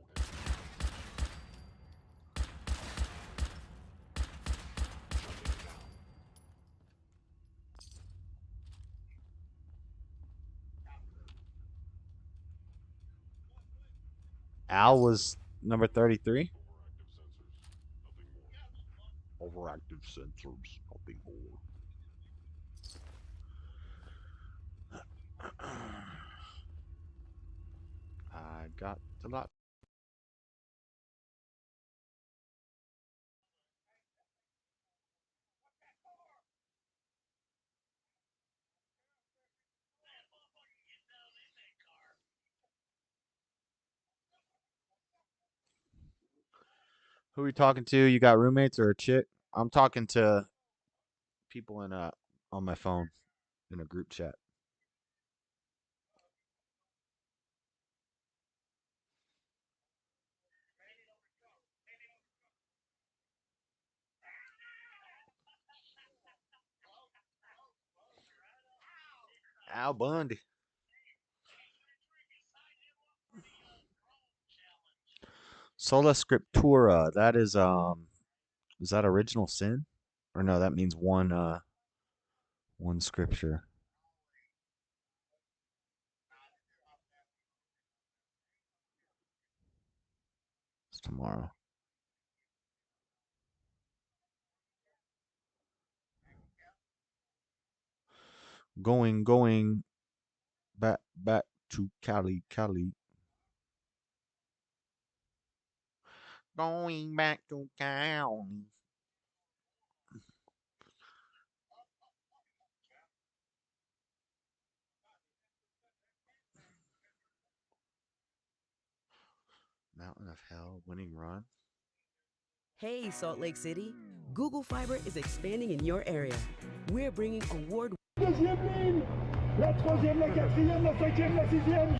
Al was number 33. Overactive sensors, nothing more. I got a lot. Who are you talking to? You got roommates or a chick? I'm talking to people in on my phone in a group chat. Al Bundy. Sola Scriptura. That is that original sin? Or no, that means one scripture. It's tomorrow. Going back to Cali. Going back to Cali. Mountain of Hell winning run. Hey, Salt Lake City. Google Fiber is expanding in your area. We're bringing award. Deuxième ligne, la troisième, la quatrième, la cinquième, la sixième.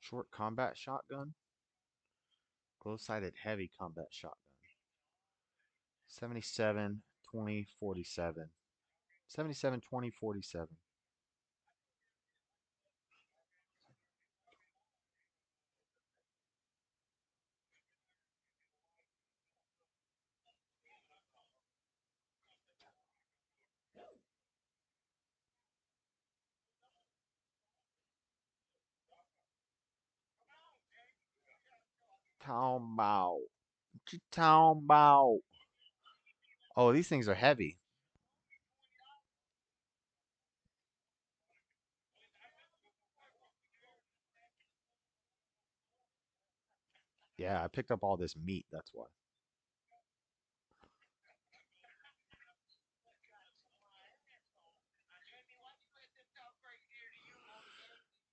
Short combat shotgun. Glow-sighted heavy combat shotgun. 77, 20, 47. 77, 20, 47. Talking about. What you talking about? Oh, these things are heavy. Yeah, I picked up all this meat, that's why.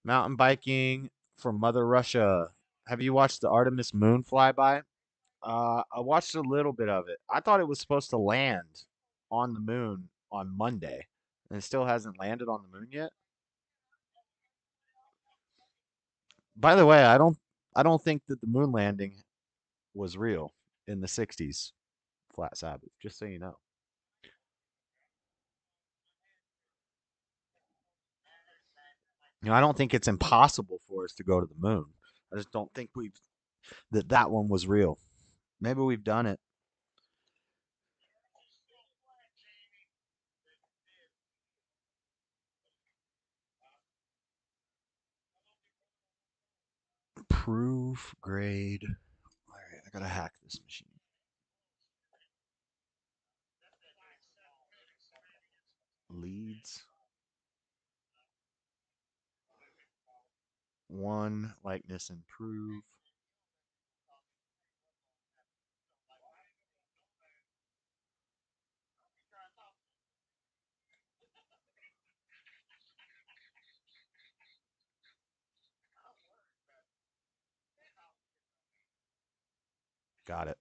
Mountain biking from Mother Russia. Have you watched the Artemis moon flyby? I watched a little bit of it. I thought it was supposed to land on the moon on Monday, and it still hasn't landed on the moon yet. By the way, I don't think that the moon landing was real in the 60s. Flat Sabbath, just so you know. I don't think it's impossible for us to go to the moon. I just don't think that one was real. Maybe we've done it. Proof grade. All right, I gotta hack this machine. Leads. One likeness improve. Got it.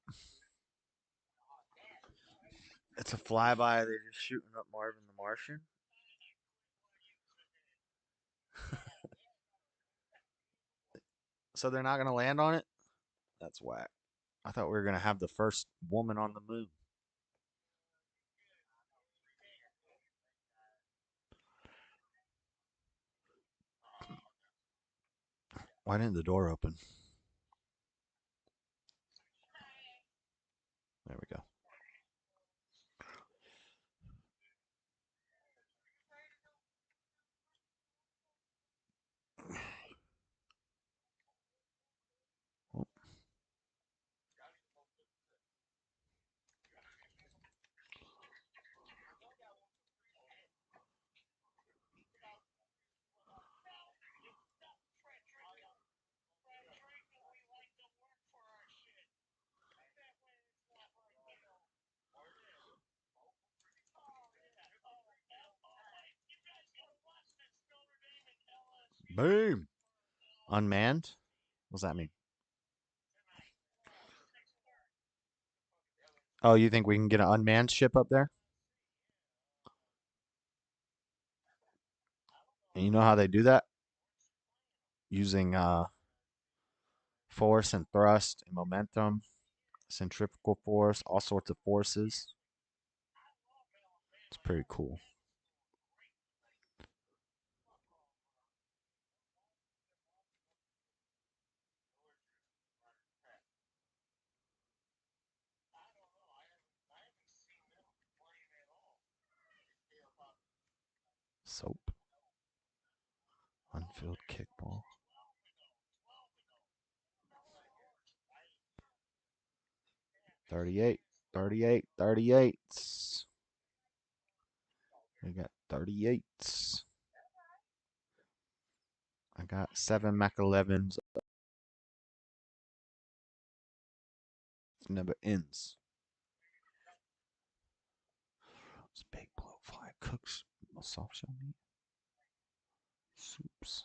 It's a flyby. They're just shooting up Marvin the Martian. So they're not gonna land on it? That's whack. I thought we were gonna have the first woman on the moon. Why didn't the door open? There we go. Boom. Unmanned? What does that mean? Oh, you think we can get an unmanned ship up there? And you know how they do that? Using force and thrust and momentum, centrifugal force, all sorts of forces. It's pretty cool. Soap. Unfilled kickball. $38. $38. We got 38s. I got 7 Mac 11s. It never ends. It's big blow 5 cooks. Soft shell meat. Soups.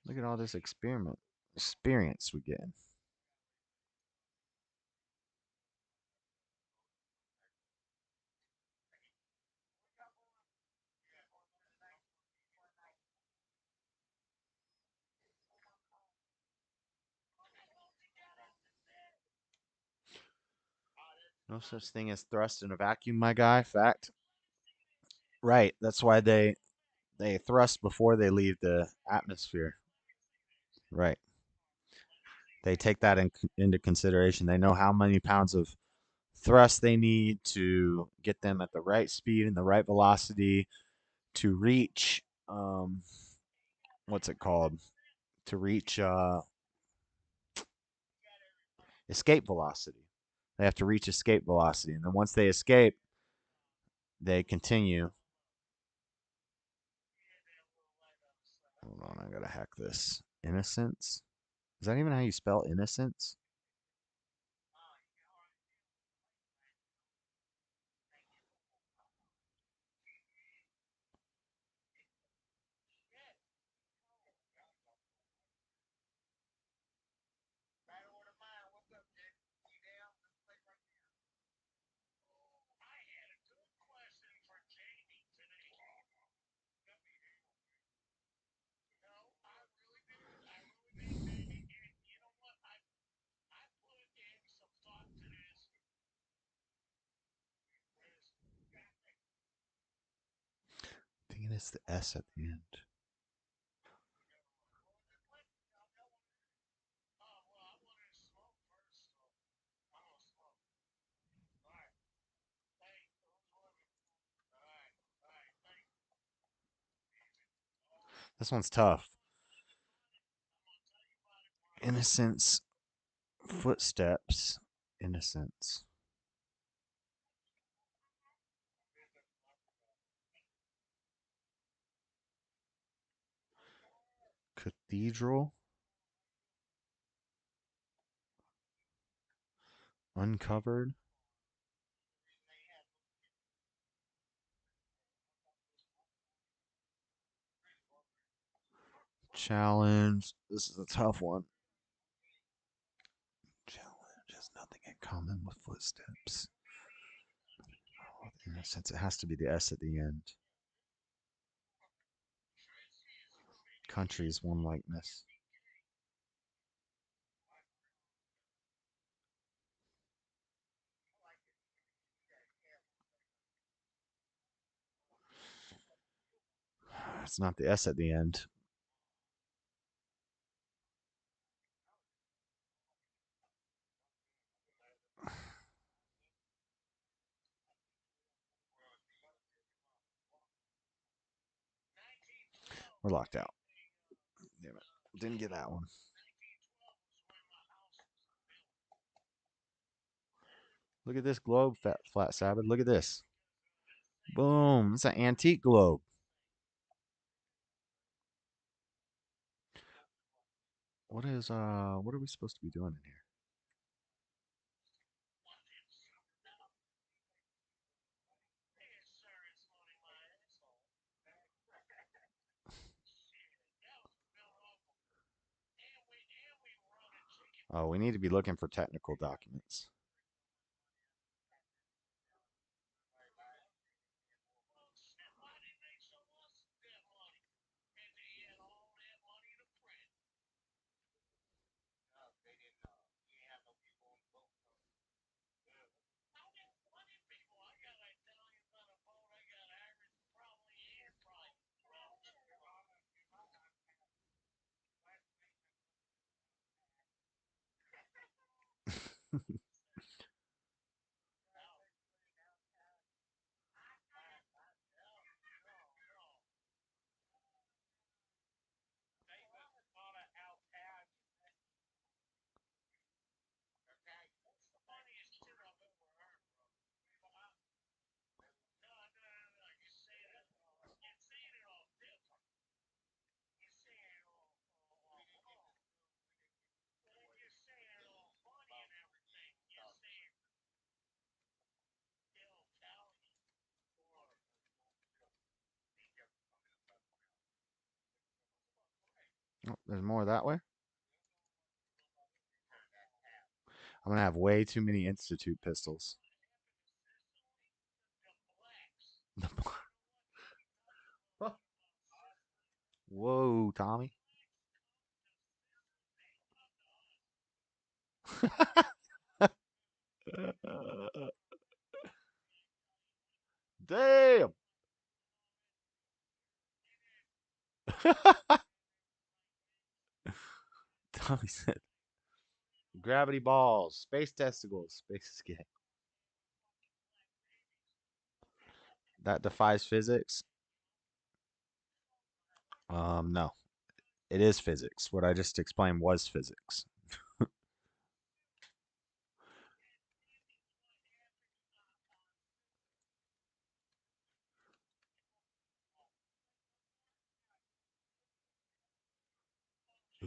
Look at all this experience we're getting. No such thing as thrust in a vacuum, my guy. Fact. Right. That's why they thrust before they leave the atmosphere. Right. They take that into consideration. They know how many pounds of thrust they need to get them at the right speed and the right velocity to reach what's it called? To reach escape velocity. They have to reach escape velocity, and then once they escape, they continue Hold on, I gotta hack this. Innocence? Is that even how you spell innocence? I think it's the S at the end. This one's tough. Innocence, footsteps, innocence. Cathedral, uncovered. Challenge. This is a tough one. Challenge has nothing in common with footsteps. Oh, innocence. It has to be the S at the end. Countries, one likeness. It's not the S at the end. We're locked out. Damn it. Didn't get that one. Look at this globe, Flat Sabbath. Look at this. Boom. It's an antique globe. What are we supposed to be doing in here? Oh, we need to be looking for technical documents. Oh, there's more that way. I'm gonna have way too many Institute pistols. Whoa, Tommy. Damn. Tommy said, gravity balls, space testicles, space escape. That defies physics. No, it is physics. What I just explained was physics.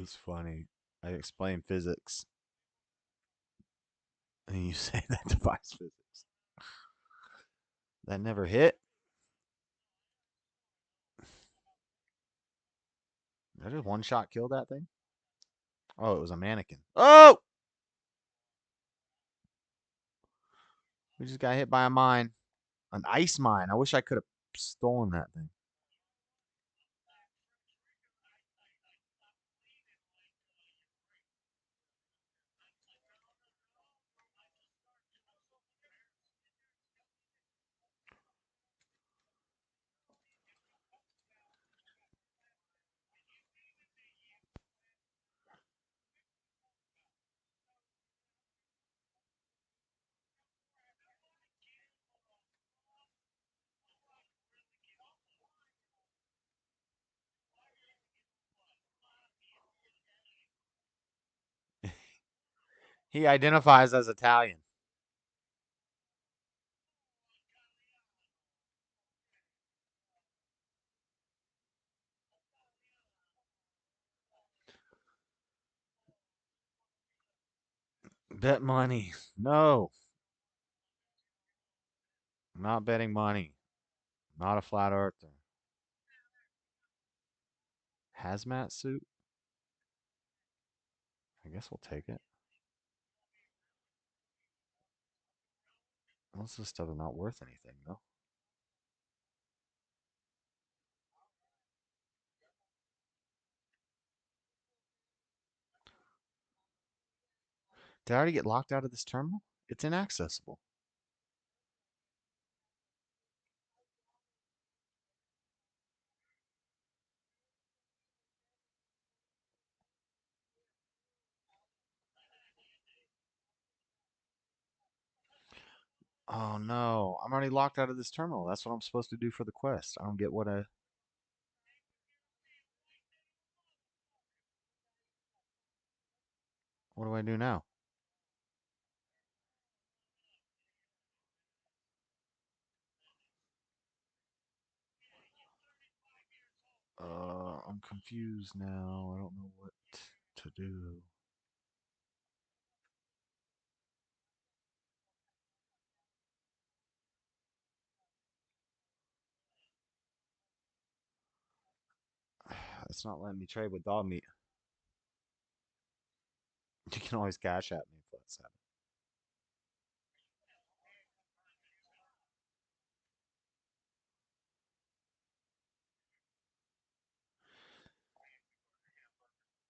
is funny. I explain physics, and you say that defies physics. That never hit. Did I just one shot kill that thing? Oh, it was a mannequin. Oh! We just got hit by a mine. An ice mine. I wish I could have stolen that thing. He identifies as Italian. Bet money. No. Not betting money. Not a flat earther. Hazmat suit? I guess we'll take it. Most of this stuff is not worth anything, though. Did I already get locked out of this terminal? It's inaccessible. Oh no, I'm already locked out of this terminal. That's what I'm supposed to do for the quest. I don't get what I... What do I do now? I'm confused now. I don't know what to do. It's not letting me trade with dog meat. You can always cash at me if that's happening.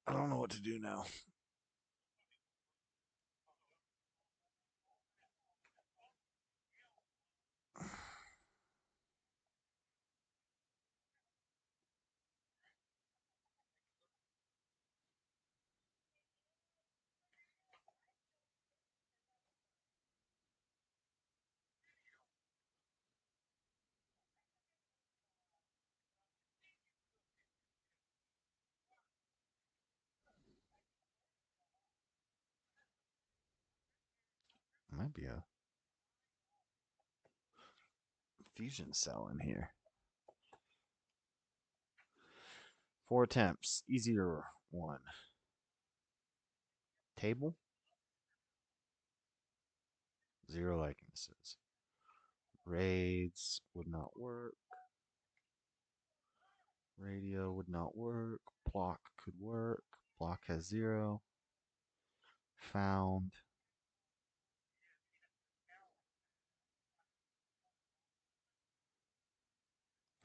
I don't know what to do now. Might be a fusion cell in here. 4 attempts. Easier one. Table? 0 likenesses. Raids would not work. Radio would not work. Block could work. Block has 0. Found.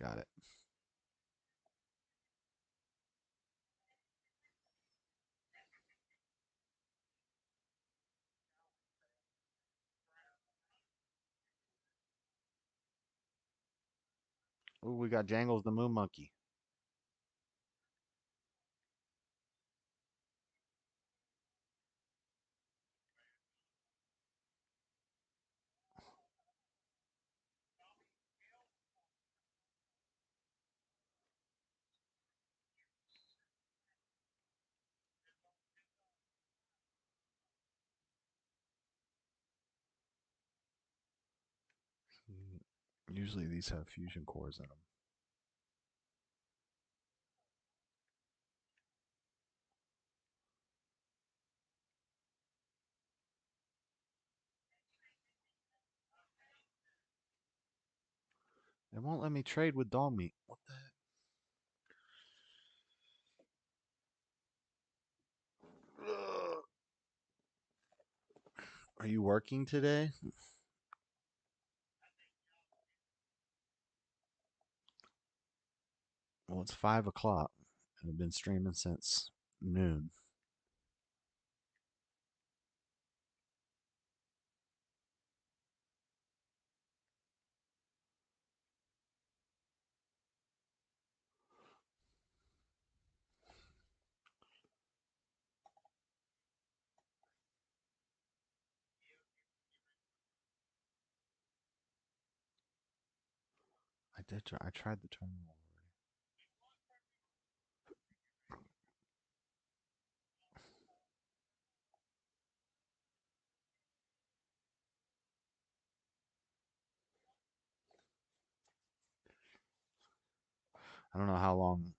Got it. Ooh, we got Jangles the Moon Monkey. Usually these have fusion cores in them. It won't let me trade with dog meat. What the heck? Are you working today? Well, it's 5 o'clock. I've been streaming since noon. I did. I tried the terminal. I don't know how long.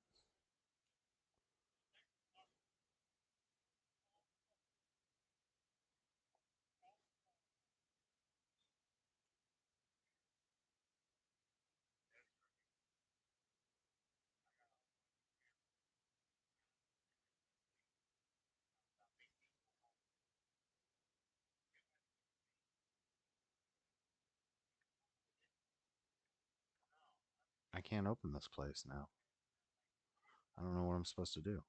I can't open this place now. I don't know what I'm supposed to do.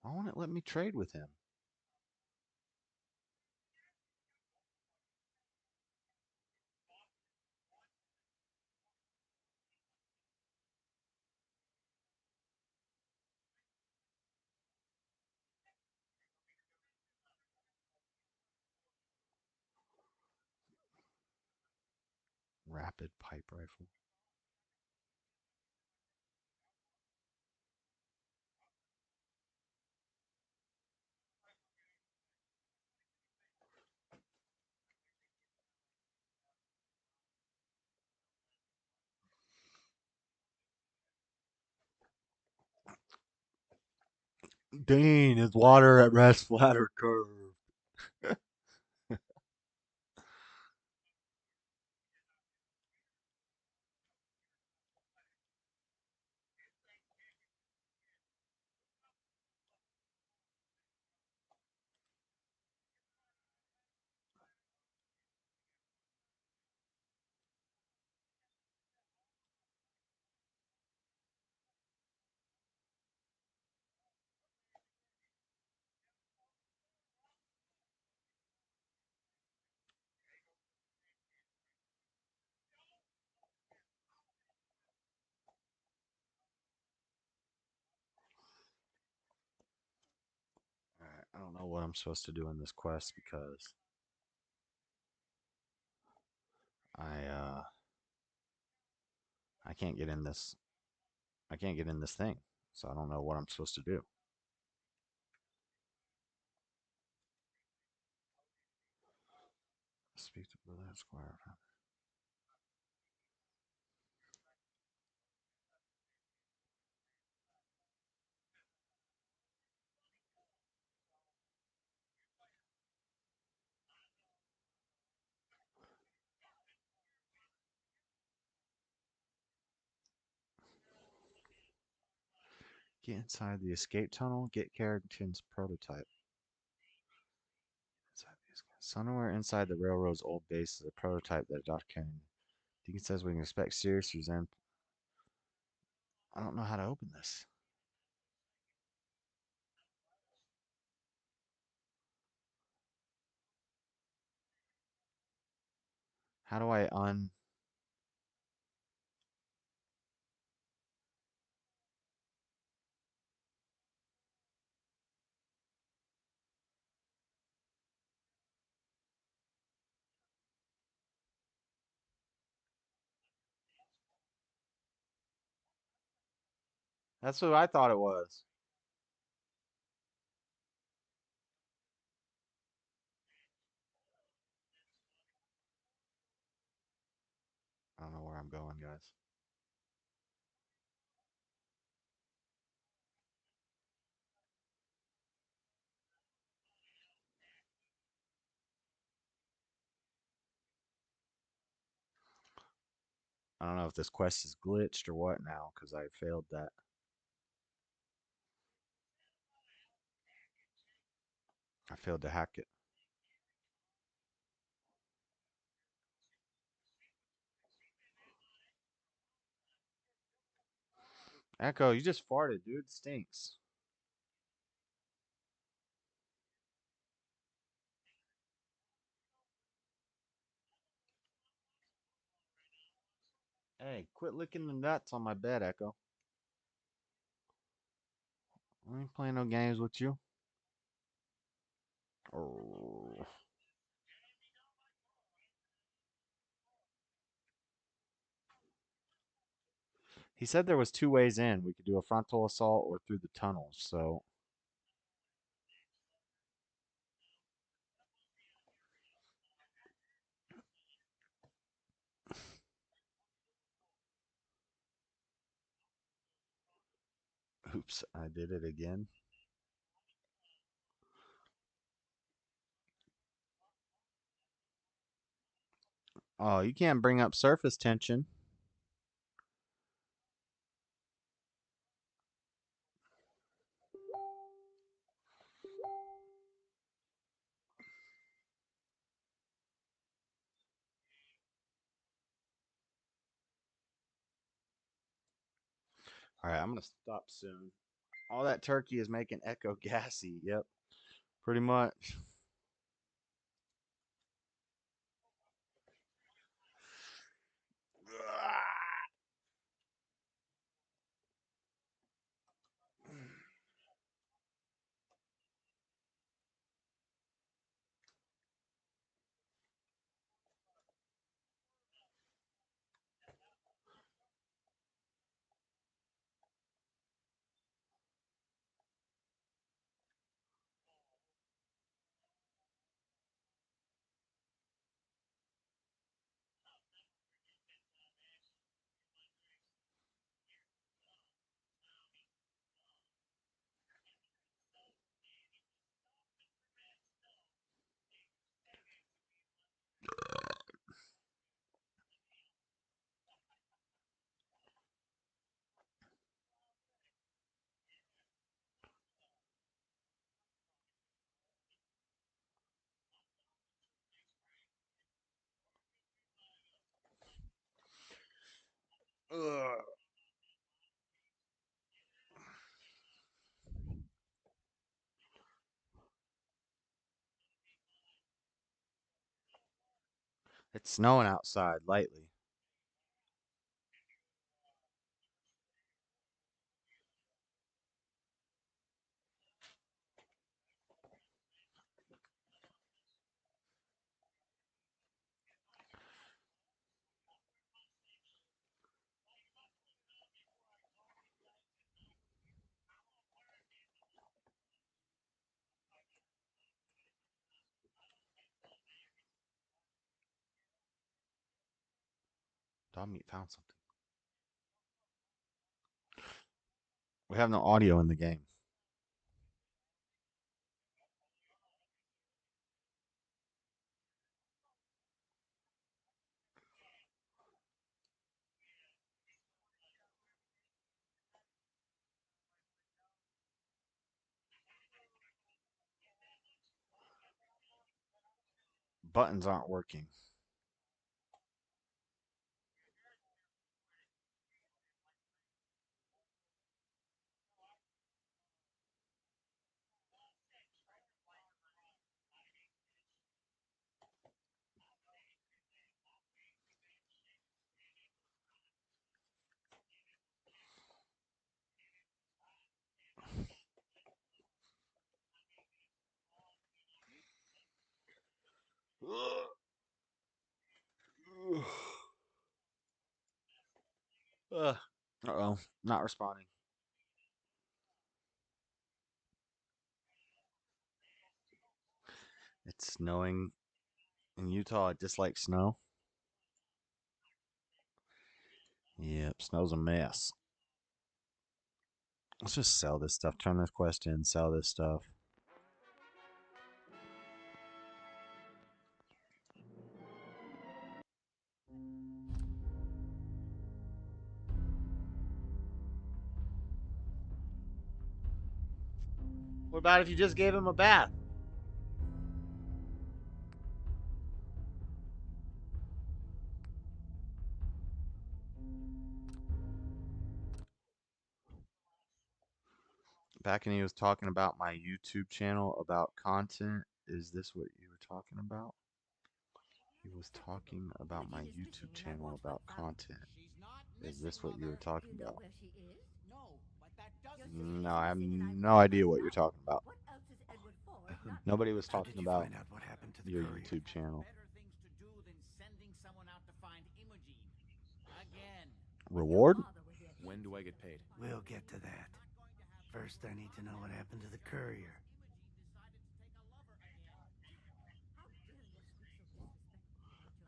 Why won't it let me trade with him? Rapid pipe rifle. Dane, is water at rest, flat, or curved? Alright, I don't know what I'm supposed to do in this quest because I I can't get in this thing. So I don't know what I'm supposed to do. Speak to Berlin Squire. Get inside the escape tunnel. Get Carrington's prototype. Somewhere inside the railroad's old base is a prototype that Dr. Carrington. Deacon says we can expect serious resentment. I don't know how to open this. How do I un... That's what I thought it was. where I'm going, guys. I don't know if this quest is glitched or what now, because I failed that. I failed to hack it. Echo, you just farted, dude. It stinks. Hey, quit licking the nuts on my bed, Echo. I ain't playing no games with you. Oh. He said there was 2 ways in. We could do a frontal assault or through the tunnels, so oops, I did it again. Oh, you can't bring up surface tension. All right, I'm gonna stop soon. All that turkey is making Echo gassy. Yep, pretty much. Ugh. It's snowing outside lightly. Dog meat found something. We have no audio in the game. Buttons aren't working. Uh-oh, not responding. It's snowing in Utah. I dislike snow. Yep, snow's a mess. Let's just sell this stuff. Turn this quest in, sell this stuff. What about if you just gave him a bath? Back when he was talking about my YouTube channel about content, is this what you were talking about? He was talking about my YouTube channel about content. Is this what you were talking about? No, I have no idea what you're talking about. Nobody was How did talking you about find out what happened to the your courier? YouTube channel. Reward? When do I get paid? We'll get to that. First, I need to know what happened to the courier.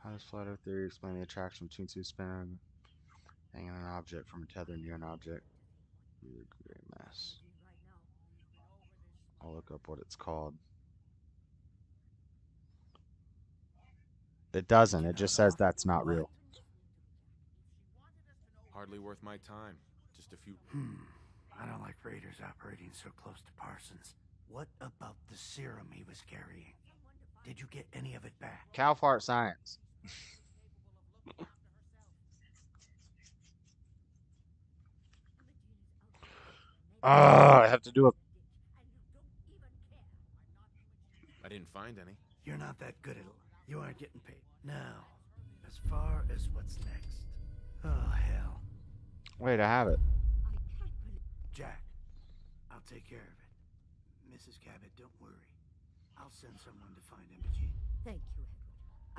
How does flat earth theory explain the attraction between two spinning hanging an object from a tether near an object? You're a great mess. I'll look up what it's called. It doesn't. It just says that's not real. Hardly worth my time. Just a few. I don't like raiders operating so close to Parsons. What about the serum he was carrying? Did you get any of it back? Cow fart science. I have to do a. I didn't find any. You're not that good at it. You aren't getting paid. Now, as far as what's next. Oh, hell. Wait, I have it. Jack, I'll take care of it. Mrs. Cabot, don't worry. I'll send someone to find Imogen. Thank you,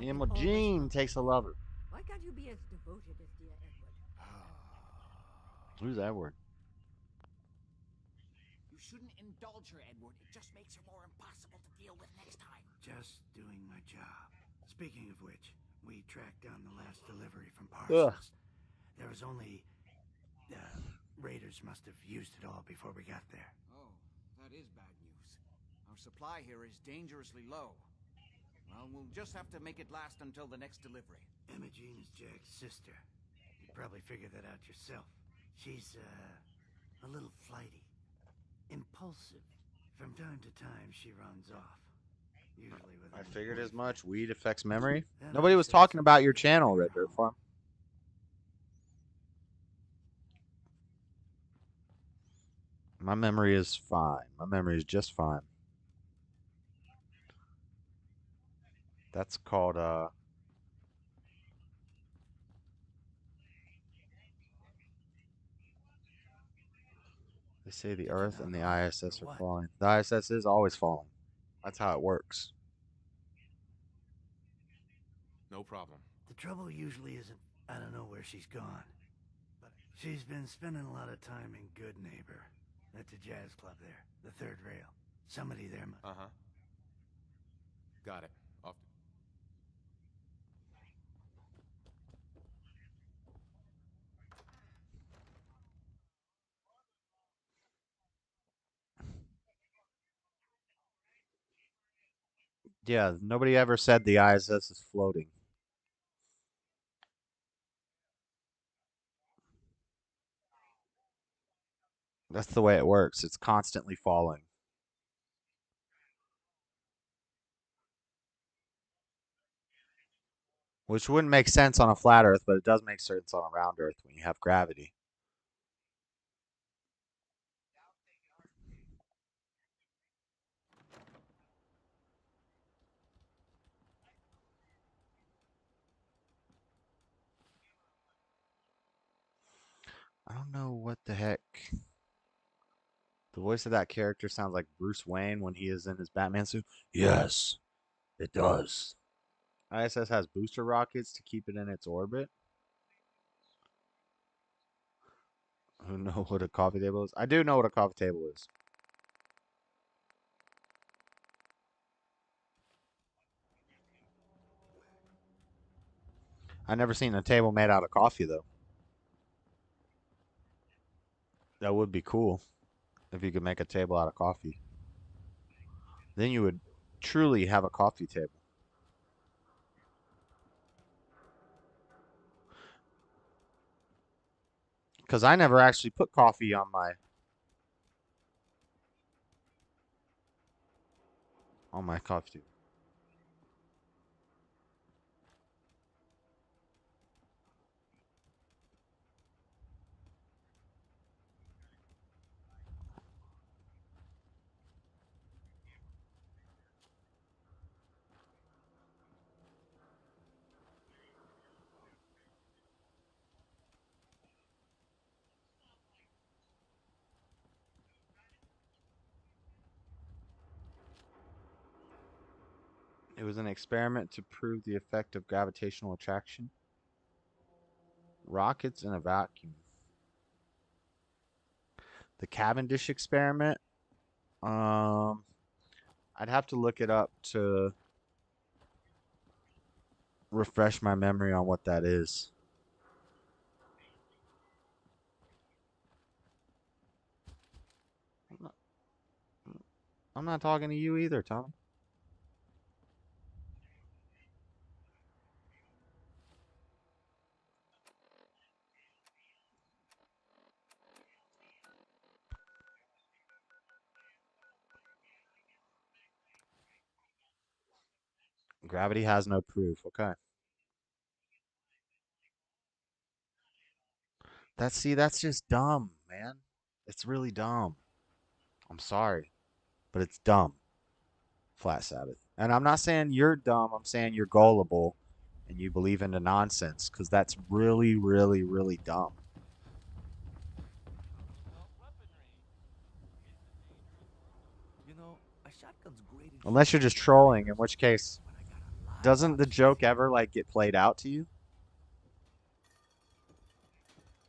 Edward. Imogen takes a lover. Why can't you be as devoted as dear Edward? Who's Edward? You shouldn't indulge her, Edward. It just makes her more impossible to deal with next time. Just doing my job. Speaking of which, we tracked down the last delivery from Parsons. There was only... raiders must have used it all before we got there. Oh, that is bad news. Our supply here is dangerously low. Well, we'll just have to make it last until the next delivery. Imogen is Jack's sister. You probably figured that out yourself. She's, a little flighty. Impulsive. From time to time, she runs off. Usually with I figured as much. Weed affects memory. Nobody was talking about your channel, Red Dirt Farm. My memory is fine. My memory is just fine. That's called, they say the Earth and the ISS are falling. The ISS is always falling. That's how it works. No problem. The trouble usually isn't, I don't know where she's gone. But she's been spending a lot of time in Good Neighbor. That's a jazz club there. The third rail. Somebody there must... Uh-huh. Got it. Off. Yeah, nobody ever said the ISS is floating. That's the way it works. It's constantly falling. Which wouldn't make sense on a flat Earth, but it does make sense on a round Earth when you have gravity. I don't know what the heck. The voice of that character sounds like Bruce Wayne when he is in his Batman suit. Yes, it does. ISS has booster rockets to keep it in its orbit. Who know what a coffee table is? I do know what a coffee table is. I've never seen a table made out of coffee, though. That would be cool if you could make a table out of coffee. Then you would truly have a coffee table. Because I never actually put coffee on my coffee table. It was an experiment to prove the effect of gravitational attraction. Rockets in a vacuum. The Cavendish experiment. I'd have to look it up to refresh my memory on what that is. I'm not talking to you either, Tom. Gravity has no proof. Okay. That's just dumb, man. It's really dumb. I'm sorry, but it's dumb. Flat Sabbath. And I'm not saying you're dumb. I'm saying you're gullible and you believe in the nonsense because that's really, really, really dumb. You know, a shotgun's great in Unless you're just trolling, in which case, doesn't the joke ever like get played out to you?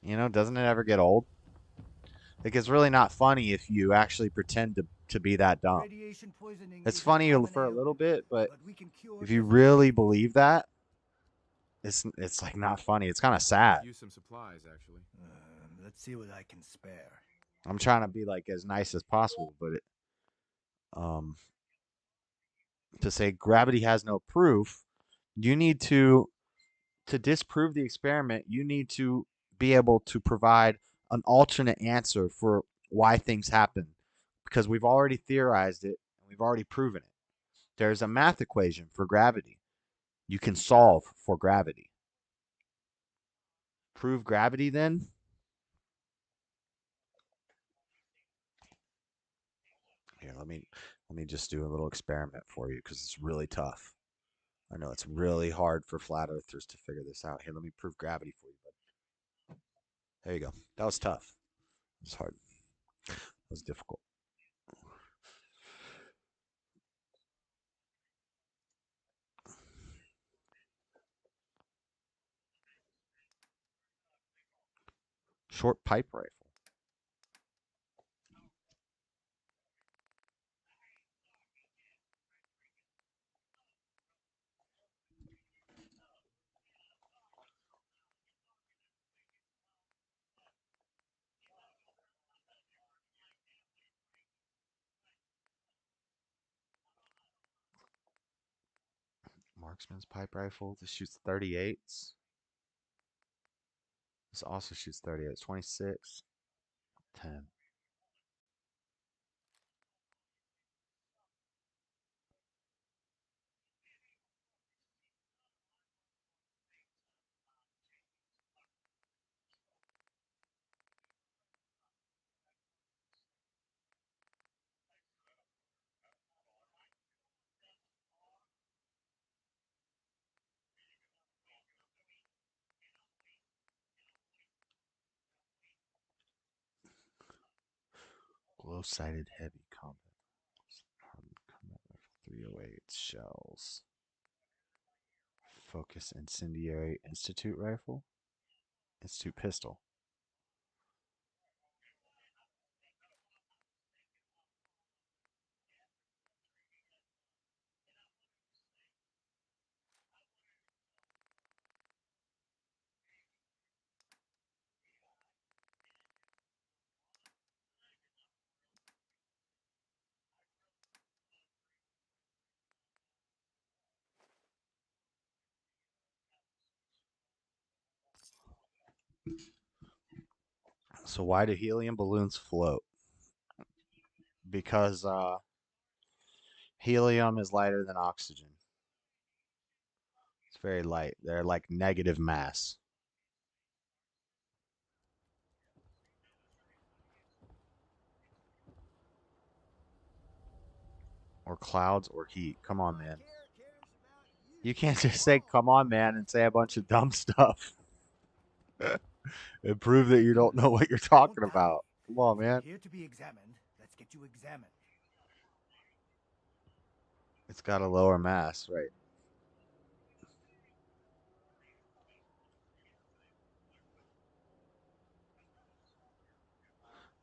You know, doesn't it ever get old? Like it's really not funny if you actually pretend to be that dumb. It's funny for a little bit, but if you really believe that, it's like not funny. It's kind of sad. Use some supplies, actually. Let's see what I can spare. I'm trying to be like as nice as possible, but to say gravity has no proof, you need to disprove the experiment, you need to be able to provide an alternate answer for why things happen because we've already theorized it and we've already proven it. There's a math equation for gravity. You can solve for gravity. Prove gravity then? Here, let me just do a little experiment for you because it's really tough. I know it's really hard for flat earthers to figure this out. Here, let me prove gravity for you, bud. There you go. That was tough. It was hard. It was difficult. Short pipe rifle. Marksman's pipe rifle. This shoots 38s. This also shoots 38s. 26. 10. Glow-sighted heavy combat. Combat rifle 308 shells. Focus incendiary institute rifle. Institute pistol. So why do helium balloons float? Because helium is lighter than oxygen. It's very light. They're like negative mass. Or clouds or heat. Come on, man. You can't just say, come on, man, and say a bunch of dumb stuff. And prove that you don't know what you're talking about. Come on, man. Here to be examined. Let's get you examined. It's got a lower mass, right?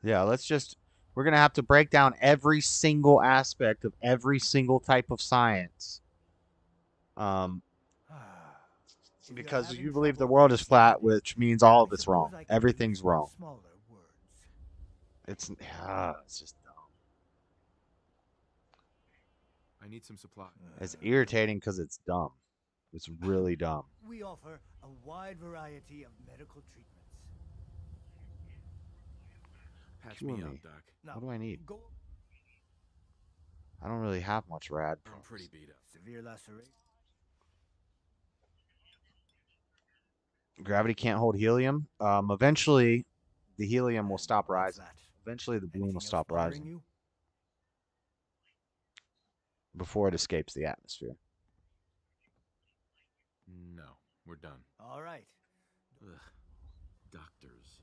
Yeah, we're going to have to break down every single aspect of every single type of science. Because you believe the world is flat, which means all of it's wrong. Everything's wrong. It's just dumb. I need some supplies. It's irritating because it's dumb. It's really dumb. We offer a wide variety of medical treatments. Patch Cure me up, me. Doc. What do I need? I don't really have much rad. I'm pretty beat up. Severe laceration. Gravity can't hold helium. Eventually, the helium will stop rising. Eventually, the balloon will stop rising before it escapes the atmosphere. No, we're done. All right. Ugh. Doctors.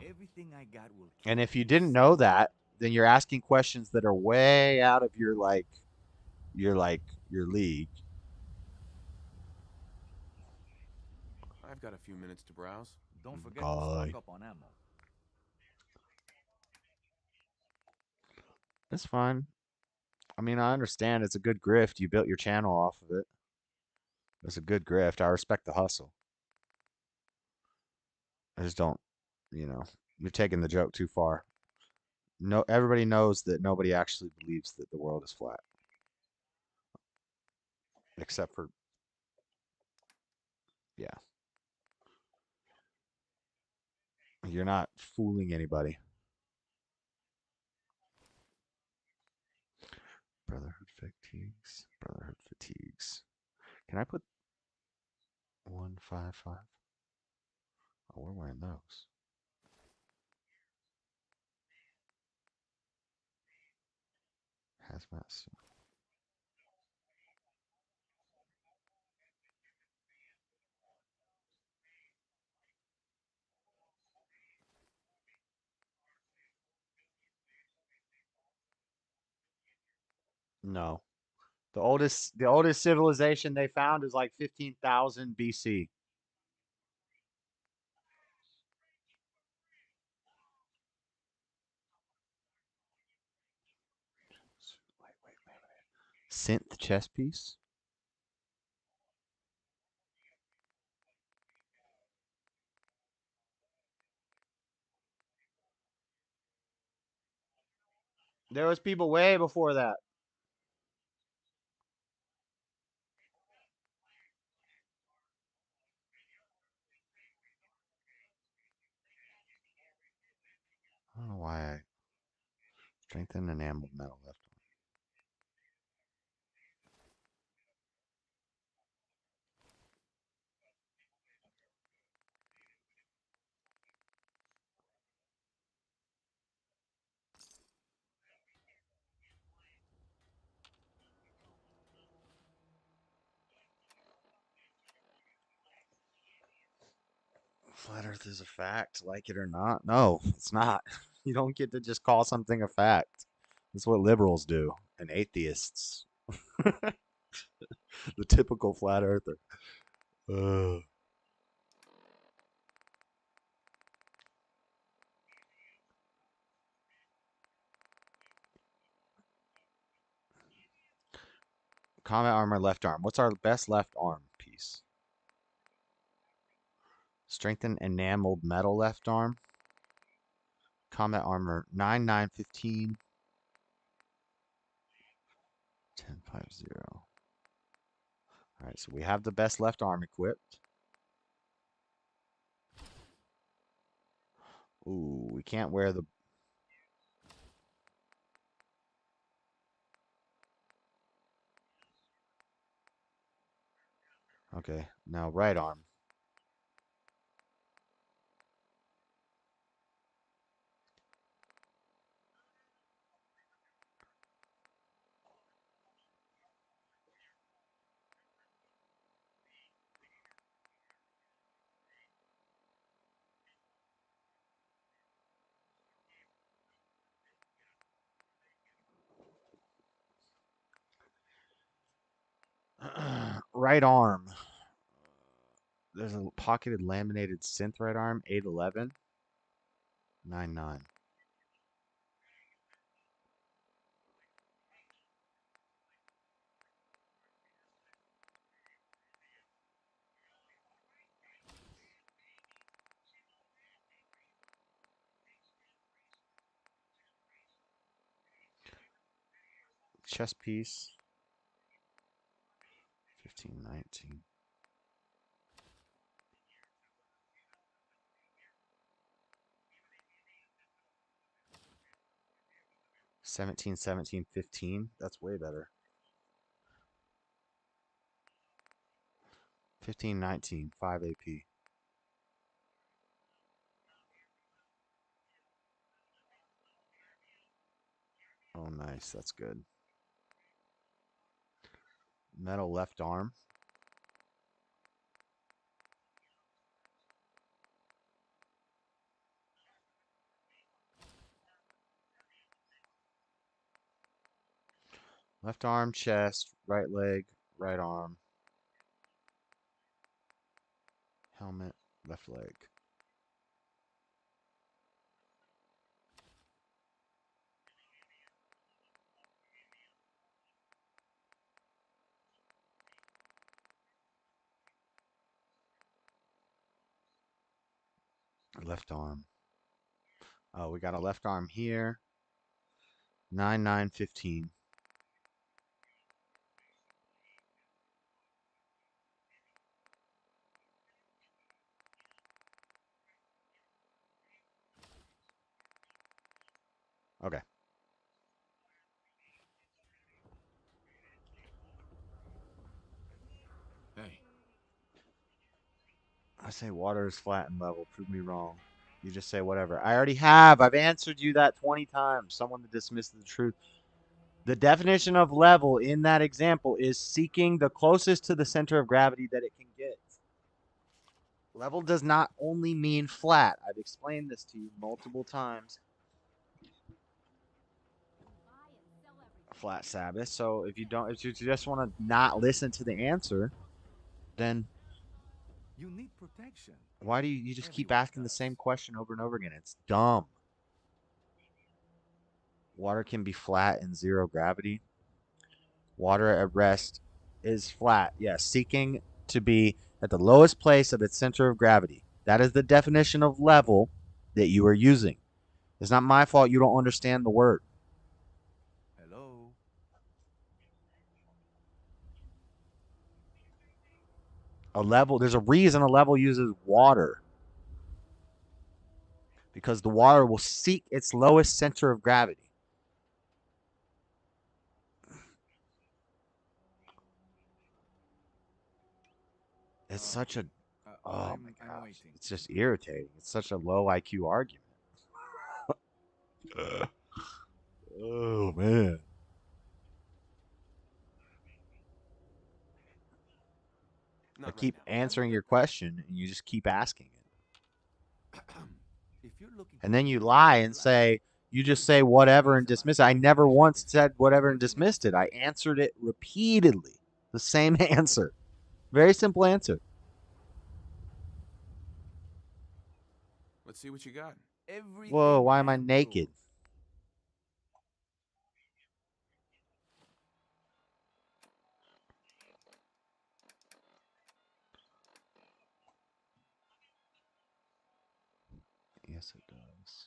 Everything I got will. And if you didn't know that, then you're asking questions that are way out of your league. I've got a few minutes to browse. Don't forget to stock up on ammo. It's fine. I mean, I understand it's a good grift. You built your channel off of it. It's a good grift. I respect the hustle. I just don't, you're taking the joke too far. No, everybody knows that nobody actually believes that the world is flat. Except for, yeah. You're not fooling anybody. Brotherhood fatigues. Brotherhood fatigues. Can I put 155? Oh, we're wearing those. Hazmat suit. No. The oldest civilization they found is like 15,000 BC. Wait. Synth chess piece? There was people way before that. I don't know why I strengthen enameled metal left. Flat Earth is a fact, like it or not. No, it's not. You don't get to just call something a fact. That's what liberals do, and atheists. The typical flat earther. Combat armor left arm. What's our best left arm piece? Strengthen enameled metal left arm. Combat armor 9,915. 1050. Alright, so we have the best left arm equipped. Ooh, we can't wear the... Okay, now right arm. Right arm. There's a pocketed laminated synth right arm, 811, 99. Chess piece, 1519. 17, 17, 15. That's way better. 15, 19, 5 AP. Oh, nice. That's good. Metal left arm. Left arm, chest, right leg, right arm. Helmet, left leg. Left arm. Oh, we got a left arm here. 9, 9, 15. Okay. Hey. I say water is flat and level. Prove me wrong. You just say whatever. I already have. I've answered you that 20 times. Someone that dismissed the truth. The definition of level in that example is seeking the closest to the center of gravity that it can get. Level does not only mean flat. I've explained this to you multiple times. Flat Sabbath. So if you just want to not listen to the answer, then You need protection. why do you just keep asking the same question over and over again? It's dumb. Water can be flat in zero gravity. Water at rest is flat. Yes, seeking to be at the lowest place of its center of gravity. That is the definition of level that you are using. It's not my fault you don't understand the word. Hello. A level, there's a reason a level uses water. Because the water will seek its lowest center of gravity. It's such a, oh my gosh, it's just irritating. It's such a low IQ argument. Oh man. I keep answering your question and you just keep asking it. And then you lie and say, you just say whatever and dismiss it. I never once said whatever and dismissed it. I answered it repeatedly. The same answer. Very simple answer. Let's see what you got. Whoa, why am I naked? Yes, it does.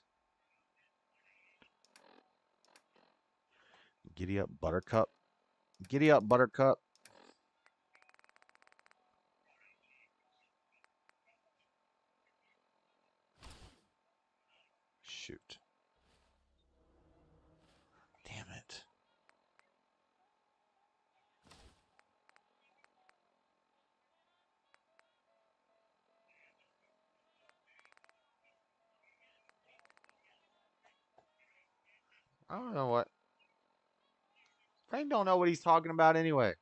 Giddy up, Buttercup. Giddy up, Buttercup. I don't know what. Frank don't know what he's talking about anyway.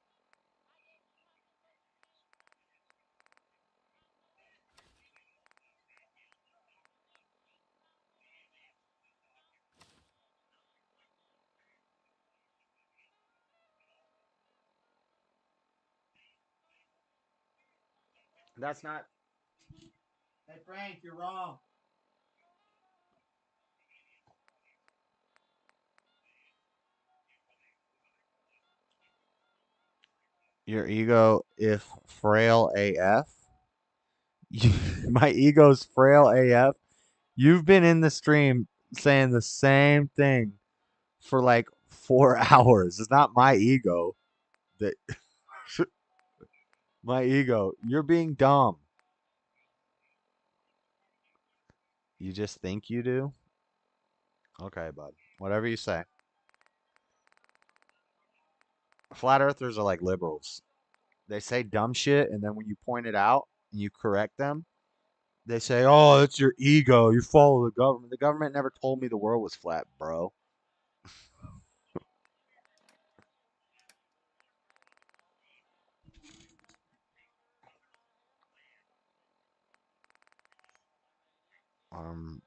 That's not. Hey Frank, you're wrong. Your ego, if frail AF, my ego's frail AF. You've been in the stream saying the same thing for like 4 hours. It's not my ego that my ego. You're being dumb. You just think you do? Okay, bud. Whatever you say. Flat earthers are like liberals. They say dumb shit, and then when you point it out and you correct them, they say, "Oh, it's your ego. You follow the government." The government never told me the world was flat, bro.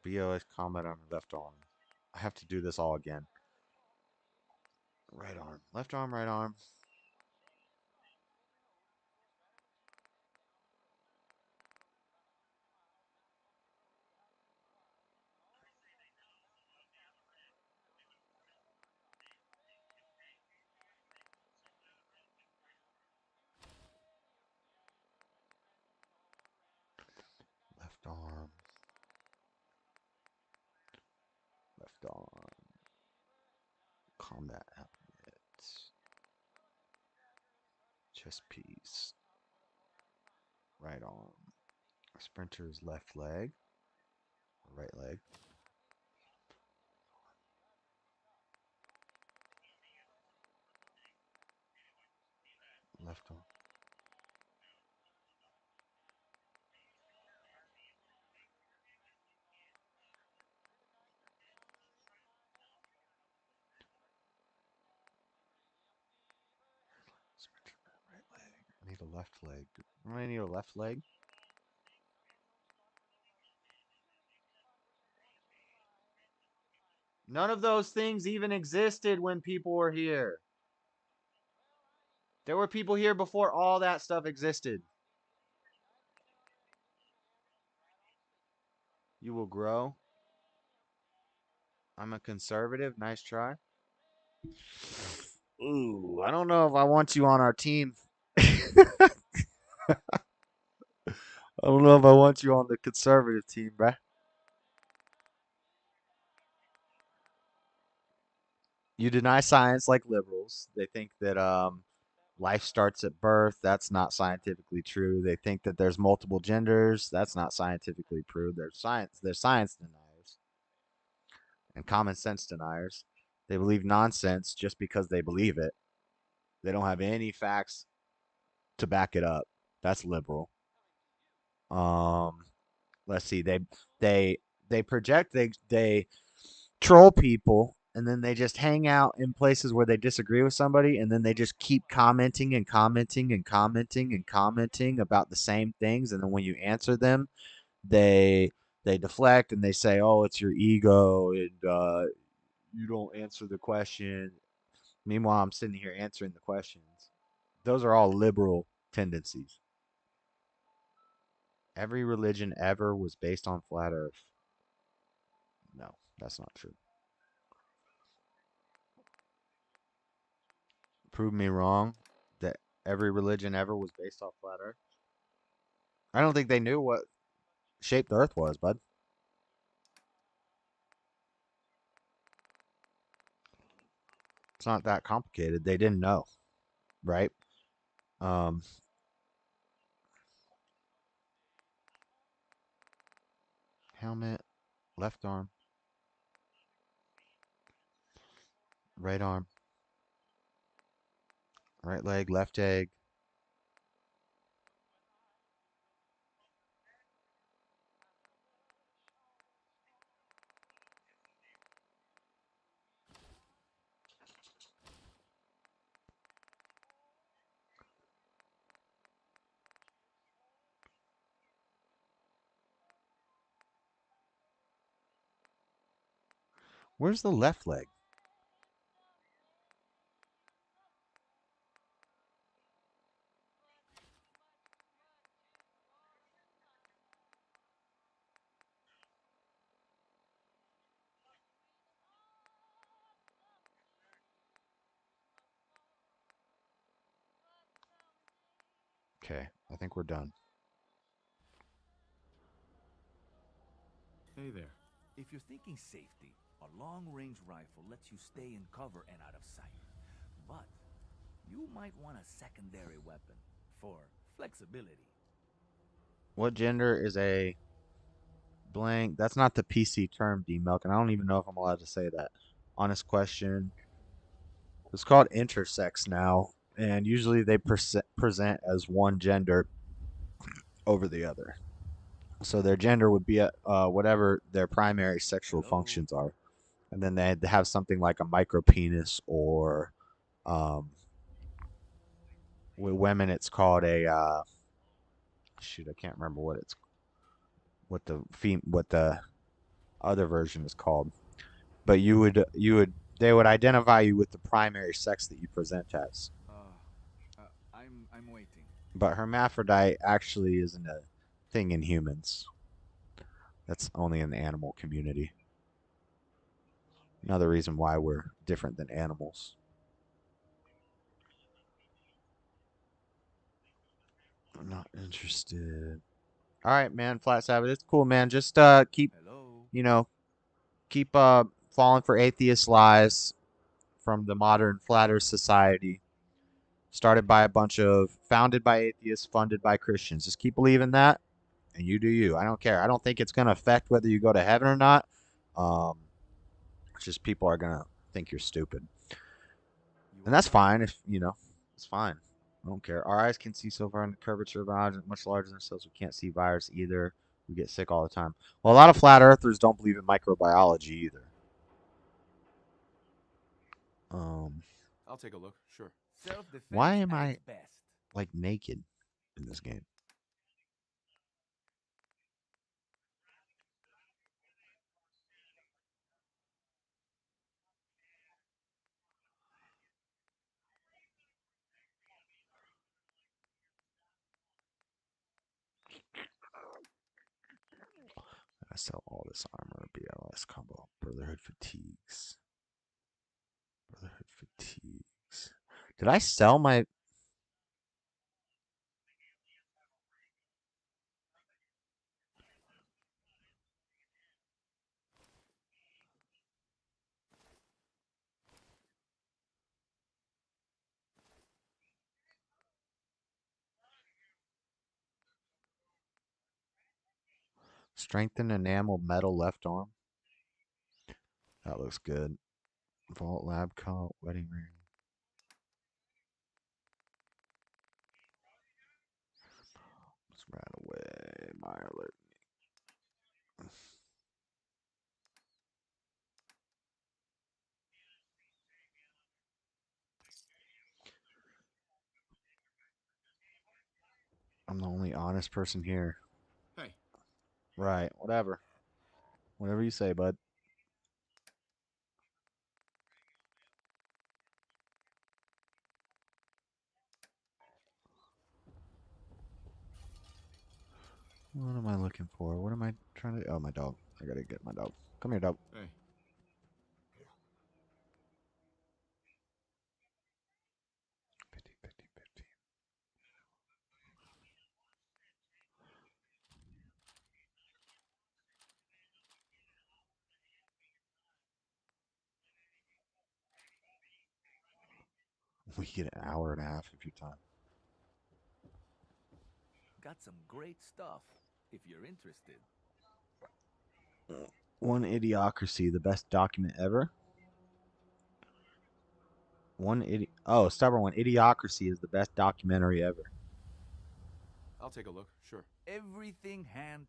BOS combat on left arm. I have to do this all again. Right arm, left arm, right arm. Left arm. Left arm. Combat helmet. Chest piece. Right arm. Sprinter's left leg. Right leg. Left arm. Sprinter right leg. I need a left leg. I need a left leg. None of those things even existed when people were here. There were people here before all that stuff existed. You will grow. I'm a conservative. Nice try. Ooh, I don't know if I want you on our team. I don't know if I want you on the conservative team, bruh. You deny science like liberals. They think that life starts at birth. That's not scientifically true. They think that there's multiple genders. That's not scientifically true. They're science deniers and common sense deniers. They believe nonsense just because they believe it. They don't have any facts to back it up. That's liberal. Um, let's see. They they project. They troll people, and then they just hang out in places where they disagree with somebody, and then they just keep commenting and commenting and commenting and commenting about the same things, and then when you answer them, they they deflect and they say, "Oh, it's your ego," and you don't answer the question. Meanwhile, I'm sitting here answering the questions. Those are all liberal tendencies. Every religion ever was based on flat Earth. No, that's not true. Prove me wrong that every religion ever was based off flat Earth. I don't think they knew what shape the Earth was, bud. It's not that complicated. They didn't know, right? Um, helmet, left arm, right arm, right leg, left egg. Where's the left leg? Okay, I think we're done. Hey there. If you're thinking safety, a long-range rifle lets you stay in cover and out of sight. But you might want a secondary weapon for flexibility. What gender is a blank? That's not the PC term, D-Milk, and I don't even know if I'm allowed to say that. Honest question. It's called intersex now, and usually they present as one gender over the other. So their gender would be whatever their primary sexual functions are, and then they have something like a micro penis, or with women it's called a shoot, I can't remember what the other version is called. But they would identify you with the primary sex that you present as. I'm waiting. But hermaphrodite actually isn't a thing in humans. That's only in the animal community. Another reason why we're different than animals. I'm not interested. All right, man, Flat Sabbath. It's cool, man. Just keep, keep falling for atheist lies from the modern flat earth society. Started by founded by atheists, funded by Christians. Just keep believing that, and you do you. I don't care. I don't think it's gonna affect whether you go to heaven or not. It's just people are gonna think you're stupid, and that's fine. If it's fine. I don't care. Our eyes can see so far in the curvature of our eyes much larger than ourselves. We can't see virus either. We get sick all the time. Well, a lot of flat earthers don't believe in microbiology either. I'll take a look. Sure. Why am I like naked in this game? I sell all this armor. BLS combo. Brotherhood fatigues. Brotherhood fatigues. Did I sell my... Strengthened enamel metal left arm. That looks good. Vault lab coat, wedding ring. Let's ran away. My alert. I'm the only honest person here. Hey. Right, whatever. Whatever you say, bud. What am I looking for? What am I trying to... Oh, my dog. I gotta get my dog. Come here, dog. Hey. We get an hour and a half of your time. Got some great stuff, if you're interested. One Idiocracy, the best document ever. Stubborn One. Idiocracy is the best documentary ever. I'll take a look. Sure. Everything hand.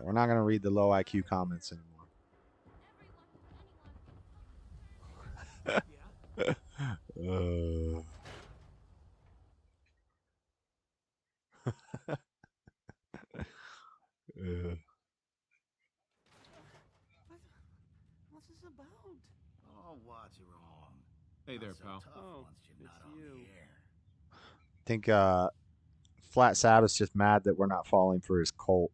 we're not gonna read the low IQ comments anymore. What's this about? Oh, what's wrong? Hey there, Not so pal. tough Oh, once you're not on the air. I think Flat Sabbath's just mad that we're not falling for his cult.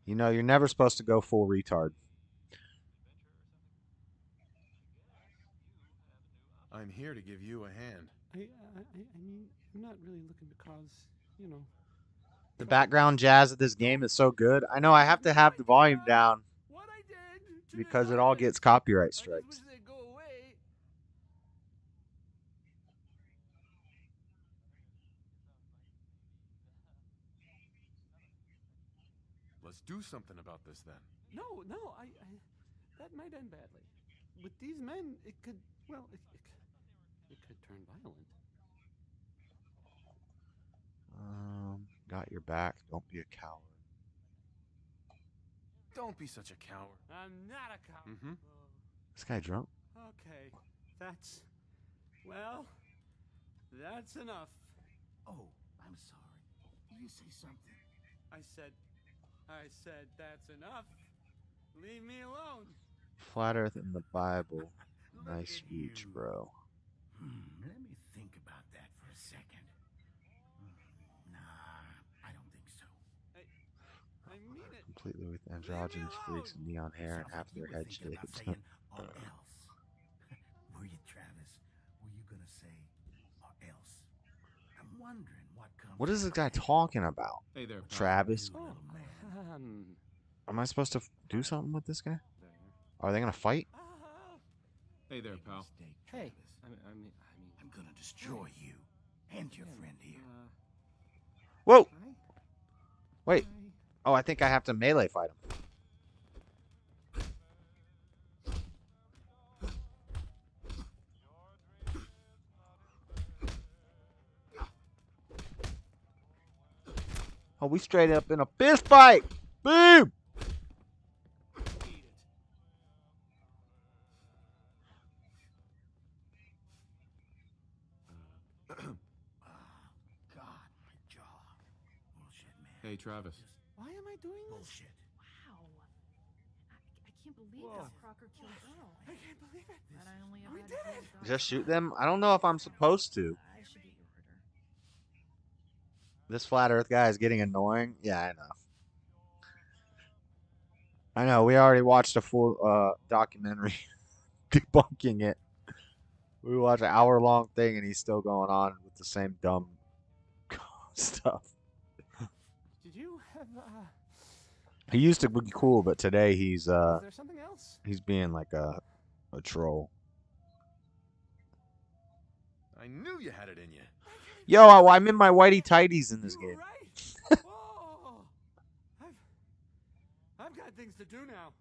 You know, you're never supposed to go full retard. I'm here to give you a hand. I mean, I'm not really looking to cause, you know. The background jazz of this game is so good. I know I have to have the volume down because it all gets copyright strikes. Let's do something about this then. No, that might end badly. With these men, it could, well, it could turn violent. Got your back. Don't be a coward. Don't be such a coward. I'm not a coward. Mm-hmm. This guy drunk? Okay, that's, well, that's enough. Oh, I'm sorry. Did you say something? I said that's enough. Leave me alone. Flat Earth in the Bible. Nice reach, bro. Let me think about that for a second. Nah, I don't think so. I mean it. Completely with androgynous freaks and neon hair and half their head shaved. Or else. Were you, Travis? Were you gonna say or else? I'm wondering what comes. What is this guy talking about? Hey there, pal. Travis. Oh, Am I supposed to do something with this guy? Are they gonna fight? Hey there, pal. Hey, I'm gonna destroy you and your friend here. Whoa! Wait. Oh, I think I have to melee fight him. Oh, we straight up in a fist fight! Boom! Hey, Travis. why am I doing this? Bullshit. Wow. I can't believe that Crocker killed Earl. I can't believe it. That I only We ever did had it. to Just shoot them? I don't know if I'm supposed to. I should get your order. This flat Earth guy is getting annoying. Yeah, I know. I know. We already watched a full documentary debunking it. We watched an hour-long thing, and he's still going on with the same dumb stuff. Did you have, He used to be cool, but today he's is there something else? he's being like a troll. I knew you had it in you. Yo, I'm in my whitey tighties in this game. Oh, I've got things to do now.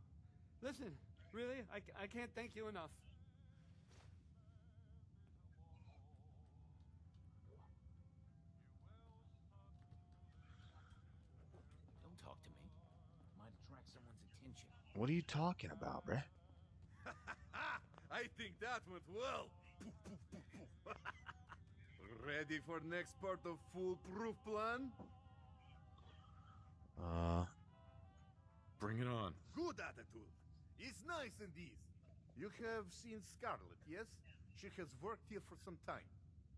Listen, really, I can't thank you enough. Don't talk to me. Might attract someone's attention. What are you talking about, bruh? I think that went well. Ready for next part of foolproof plan? Bring it on. Good attitude. It's nice indeed. You have seen Scarlet, yes? She has worked here for some time.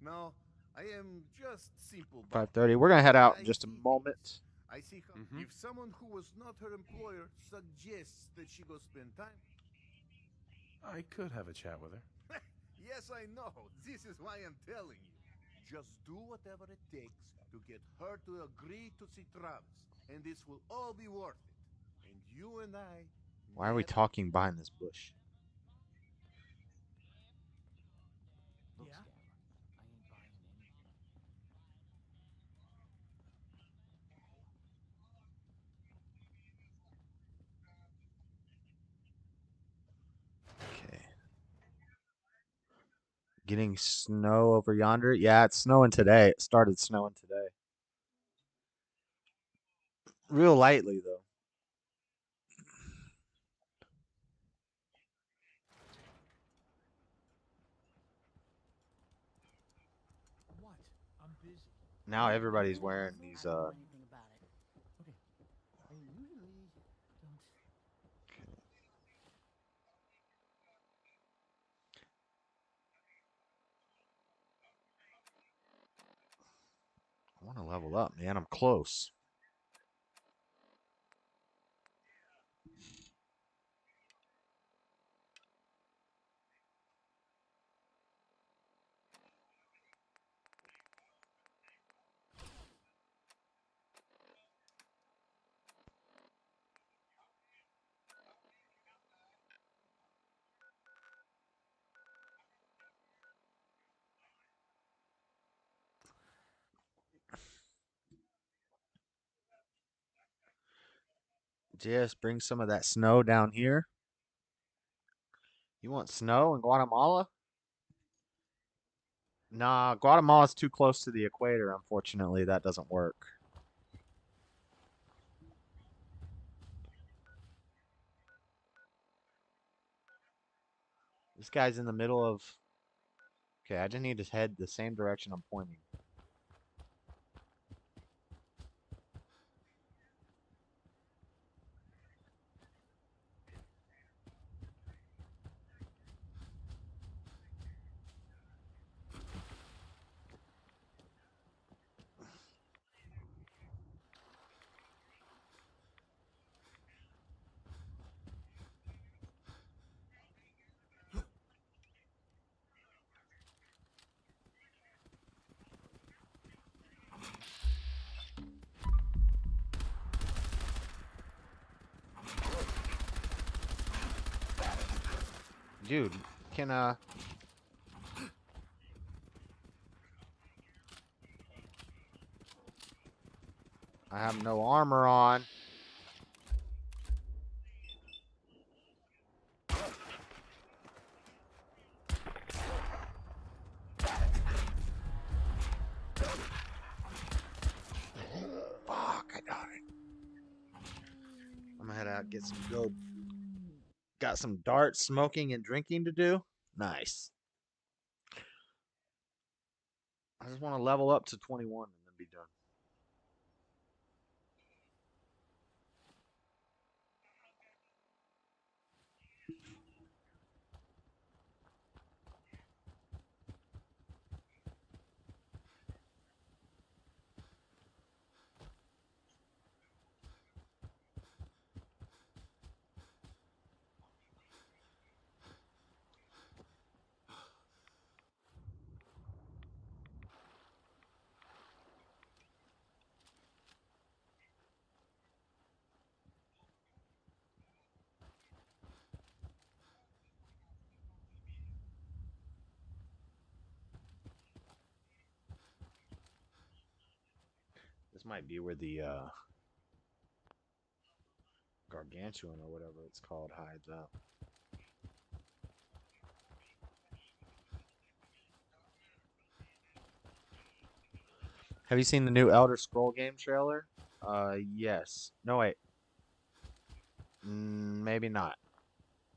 Now, I am just simple. 5:30. We're gonna head out in just a moment. I see how if someone who was not her employer suggests that she go spend time. I could have a chat with her. Yes, I know. This is why I'm telling you. Just do whatever it takes to get her to agree to see Travis, and this will all be worth it. And you and I. Why are we talking behind this bush? Look, Stabber, I ain't buying anything. Okay. Getting snow over yonder. Yeah, it's snowing today. It started snowing today. Real lightly, though. What? I'm busy. Now everybody's wearing these, I know anything about it. Okay. I usually don't. I want to level up, man. I'm close. Just bring some of that snow down here. You want snow in Guatemala? Nah, Guatemala's too close to the equator. Unfortunately, that doesn't work. This guy's in the middle of... Okay, I just need to head the same direction I'm pointing. Dude, can I have no armor on. Fuck, I got it. I'm gonna head out, get some go. Got some darts, smoking, and drinking to do. Nice. I just want to level up to 21 and then be done. This might be where the gargantuan or whatever it's called hides out. Have you seen the new Elder Scroll game trailer? Yes. No, wait. Maybe not.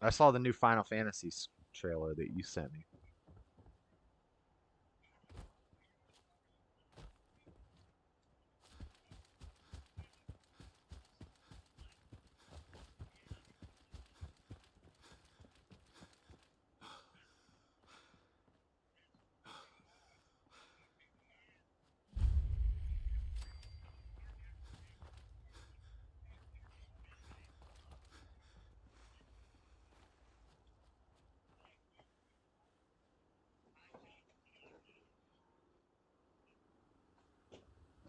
I saw the new Final Fantasy trailer that you sent me.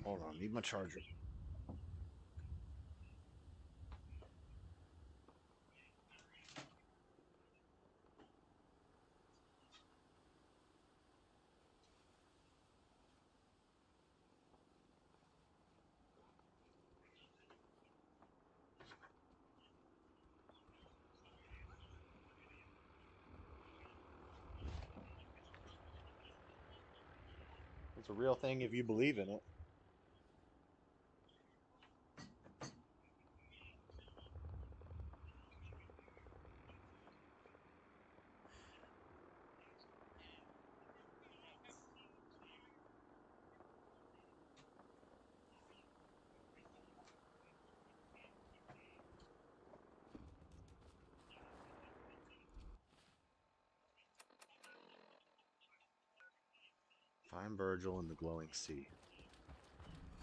Hold on, need my charger. It's a real thing if you believe in it. Find Virgil in the glowing sea.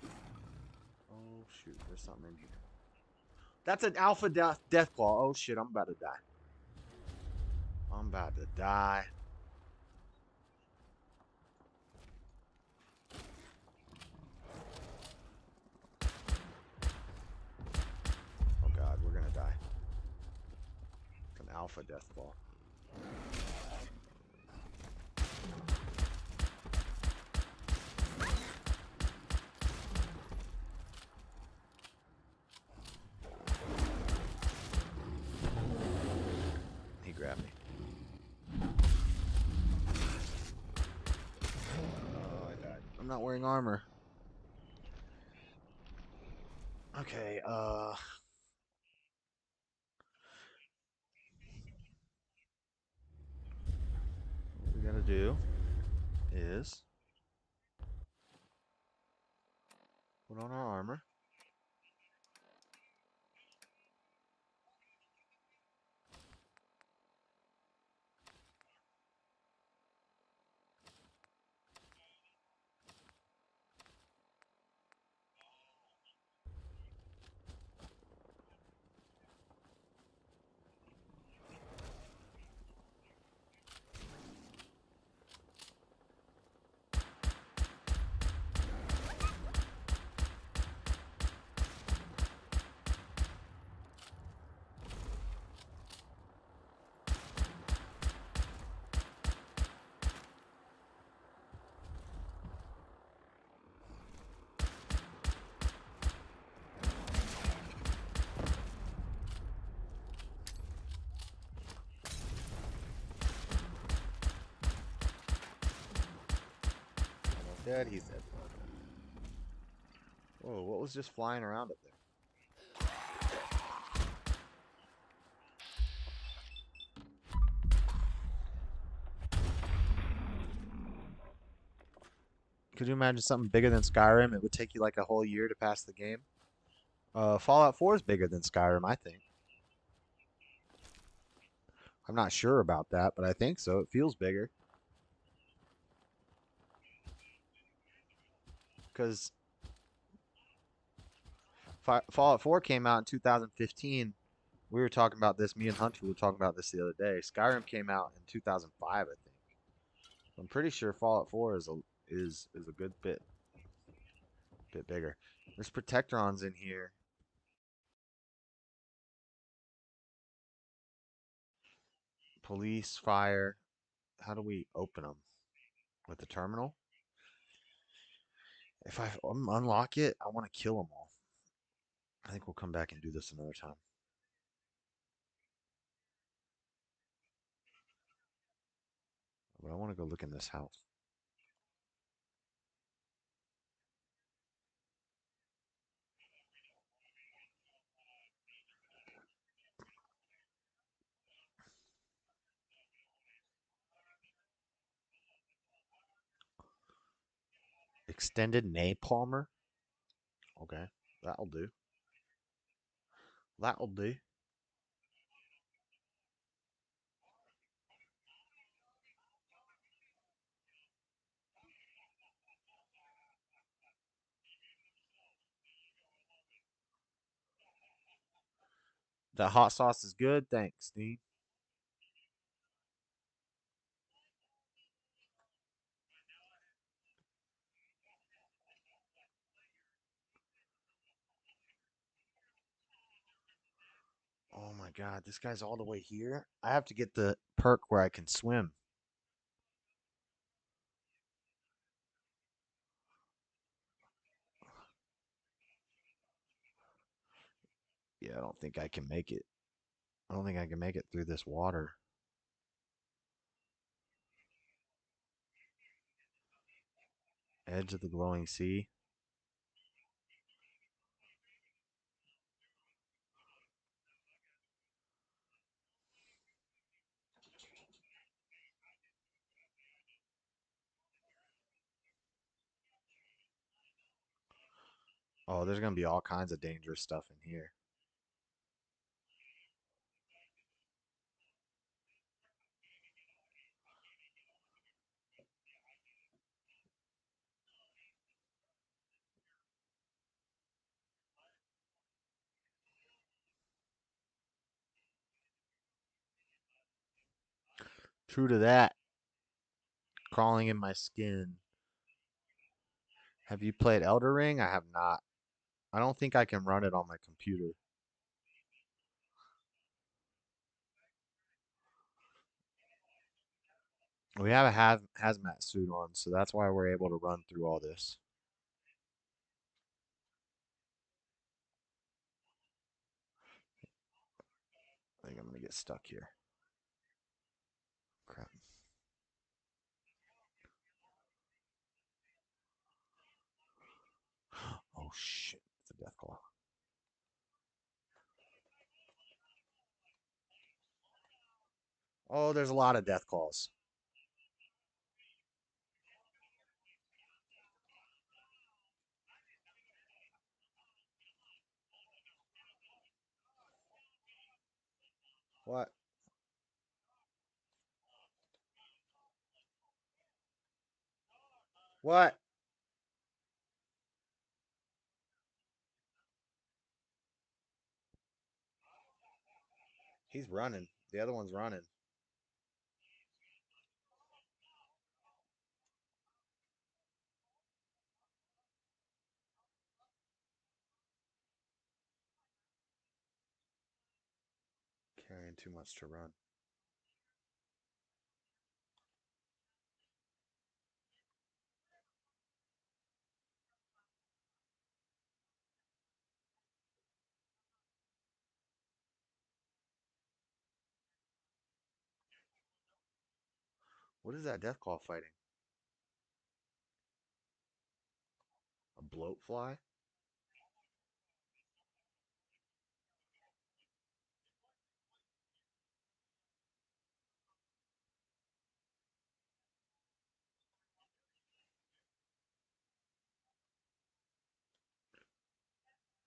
Oh shoot, there's something in here. That's an alpha death claw. Oh shit, I'm about to die. I'm about to die. Oh god, we're gonna die. It's an alpha death claw. He grabbed me. Oh, I died. I'm not wearing armor. Okay, what we gotta do is put on our armor. Dead, he's dead. Whoa, what was just flying around up there? Could you imagine something bigger than Skyrim? It would take you like a whole year to pass the game. Fallout 4 is bigger than Skyrim, I think. I'm not sure about that, but I think so. It feels bigger. Because Fallout 4 came out in 2015. We were talking about this. Me and Hunter were talking about this the other day. Skyrim came out in 2005, I think. I'm pretty sure Fallout 4 is a good bit bigger. There's protectrons in here. Police, fire. How do we open them? With the terminal? If I unlock it, I want to kill them all. I think we'll come back and do this another time. But I want to go look in this house. Extended napalmer? Okay, that'll do. That'll do. That hot sauce is good. Thanks, Steve. Oh my god, this guy's all the way here. I have to get the perk where I can swim. Yeah, I don't think I can make it. I don't think I can make it through this water. Edge of the glowing sea. Oh, there's going to be all kinds of dangerous stuff in here. True to that. Crawling in my skin. Have you played Elder Ring? I have not. I don't think I can run it on my computer. We have a hazmat suit on, so that's why we're able to run through all this. I think I'm gonna get stuck here. Crap. Oh shit, it's a death claw. Oh, there's a lot of death claws. What? What? He's running. The other one's running. Carrying too much to run. What is that death claw fighting? A bloat fly?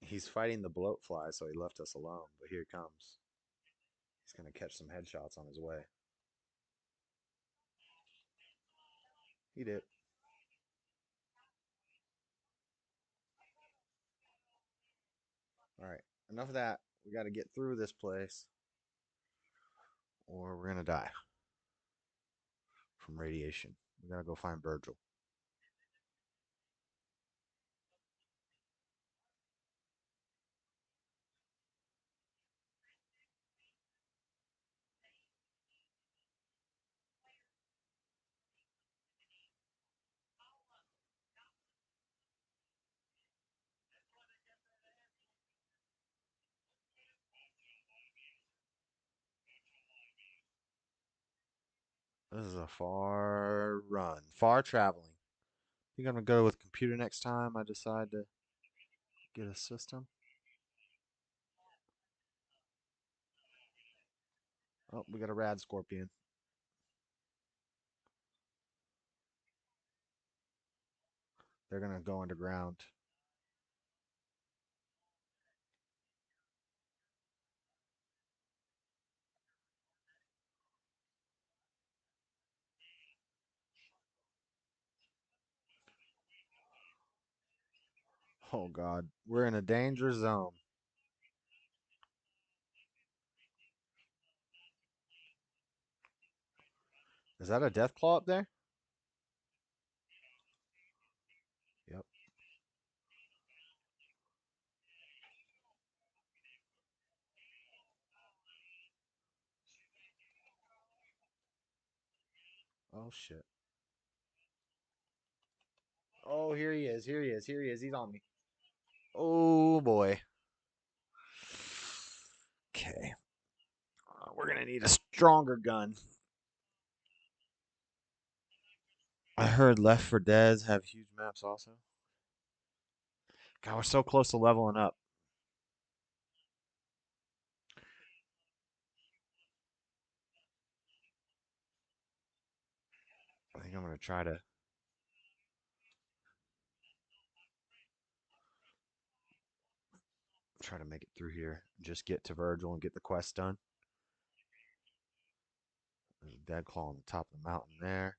He's fighting the bloat fly, so he left us alone. But here he comes. He's gonna catch some headshots on his way. He did. Alright, enough of that. We gotta get through this place, or we're gonna die from radiation. We gotta go find Virgil. This is a far run, far traveling. I think I'm gonna go with computer next time I decide to get a system. Oh, we got a rad scorpion. They're gonna go underground. Oh god, we're in a danger zone. Is that a death claw up there? Yep. Oh shit. Oh, here he is. Here he is. Here he is. He's on me. Oh boy. Okay. We're gonna need a stronger gun. I heard Left 4 Dead have huge maps also. God, we're so close to leveling up. I think I'm gonna try to make it through here. Just get to Virgil and get the quest done. There's a dead claw on the top of the mountain there.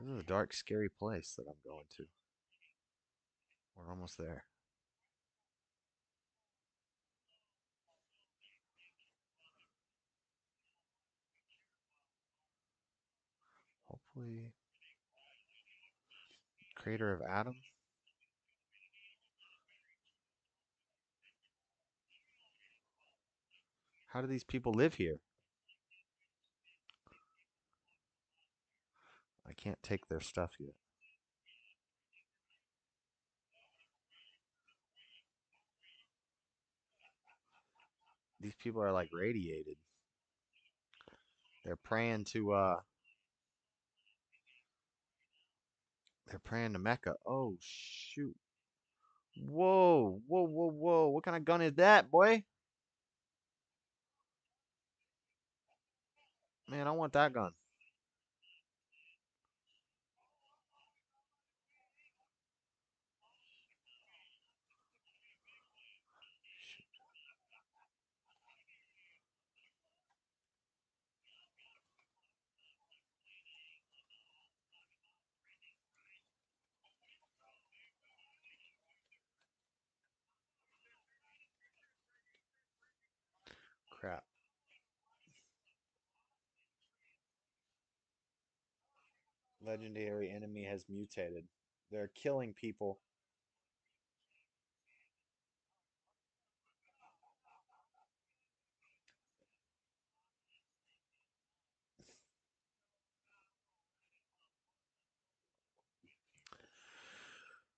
This is a dark, scary place that I'm going to. We're almost there. Hopefully, crater of Adam. How do these people live here? I can't take their stuff yet. These people are like radiated. They're praying to they're praying to Mecca. Oh shoot. Whoa, whoa, whoa, whoa. What kind of gun is that, boy? Man, I want that gun. Crap. Legendary enemy has mutated. They're killing people.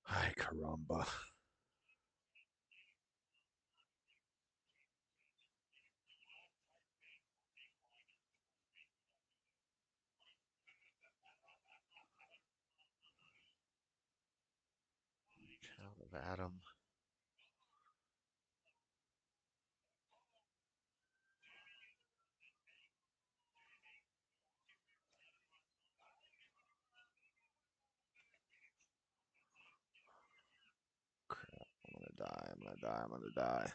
Ay, caramba. Child of Adam. Crap. I'm gonna die. I'm gonna die. I'm gonna die.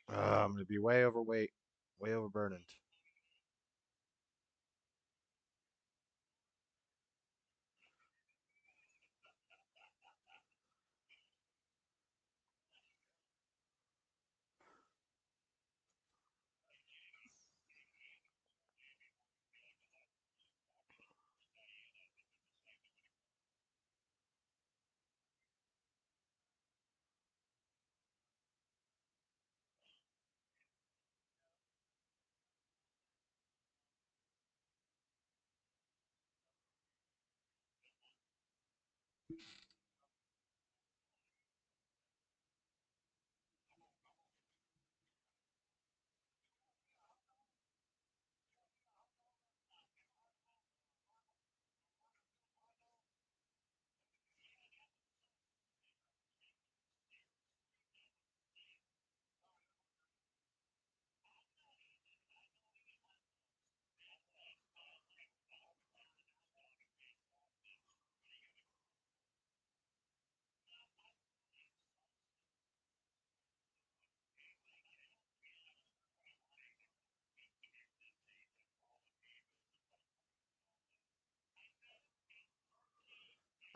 I'm gonna be way overweight, way overburdened.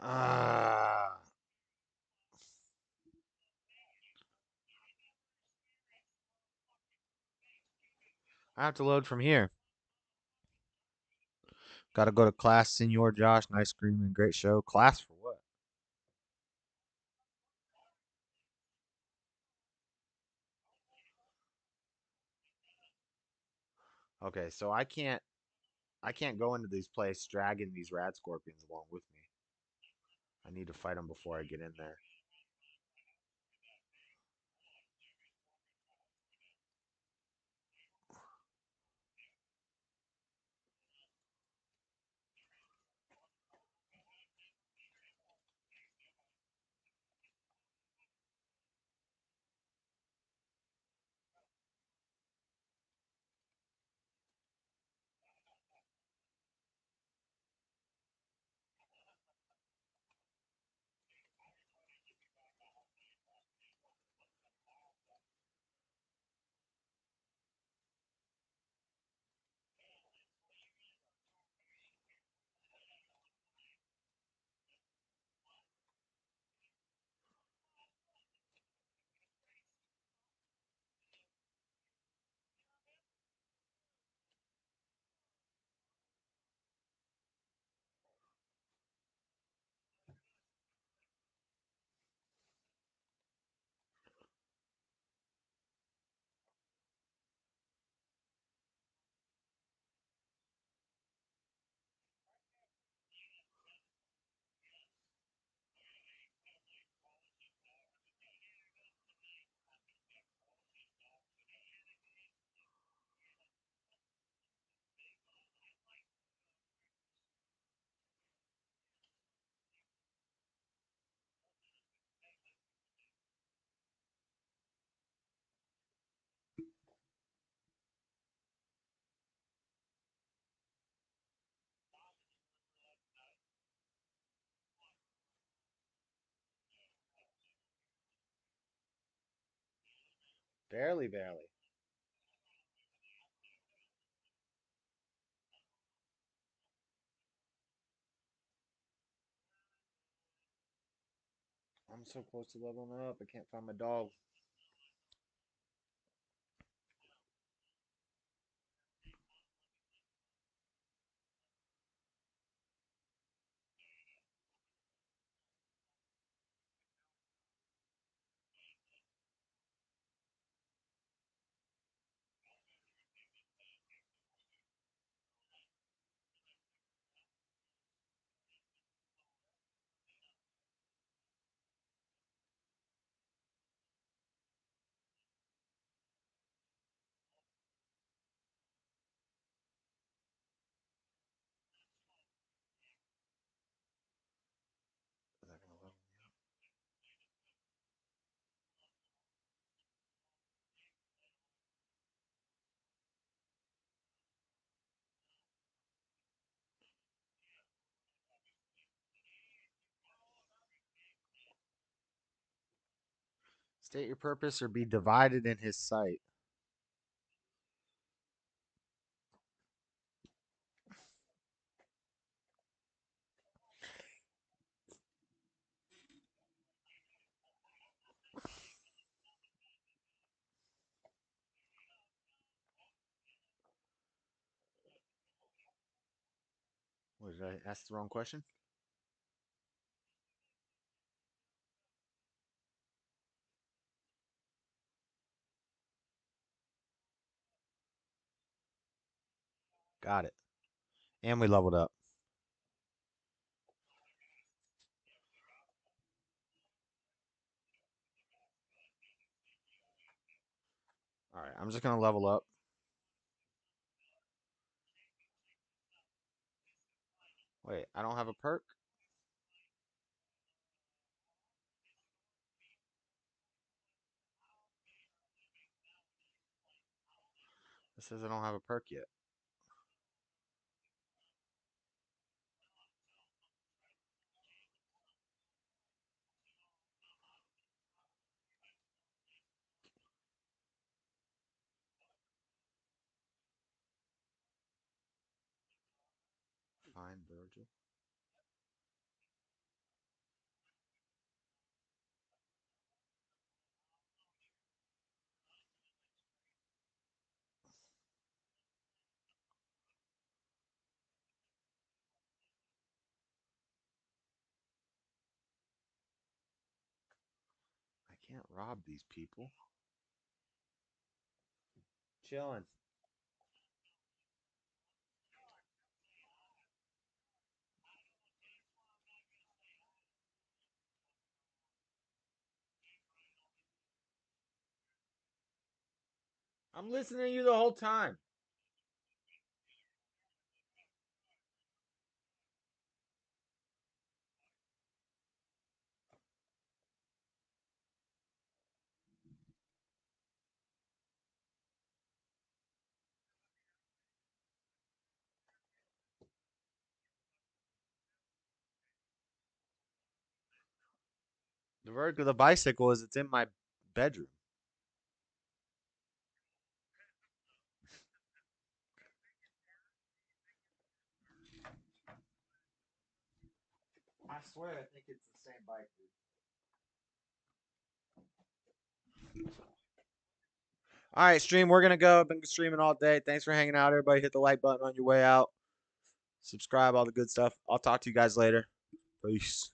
Ah. I have to load from here. Gotta go to class, Senor Josh. Nice screaming, great show. Class for what? Okay, so I can't. I can't go into these places dragging these rad scorpions along with me. I need to fight them before I get in there. Barely, barely. I'm so close to leveling up. I can't find my dog. Is that gonna level me up? State your purpose or be divided in his sight. What, did I ask the wrong question? Got it. And we leveled up. All right, I'm just gonna level up. Wait, I don't have a perk? It says I don't have a perk yet. Find Virgil. I can't rob these people. Chilling. I'm listening to you the whole time. The vertical of the bicycle is it's in my bedroom. I swear, I think it's the same bike, dude. All right, stream. We're gonna go. I've been streaming all day. Thanks for hanging out, everybody. Hit the like button on your way out. Subscribe, all the good stuff. I'll talk to you guys later. Peace.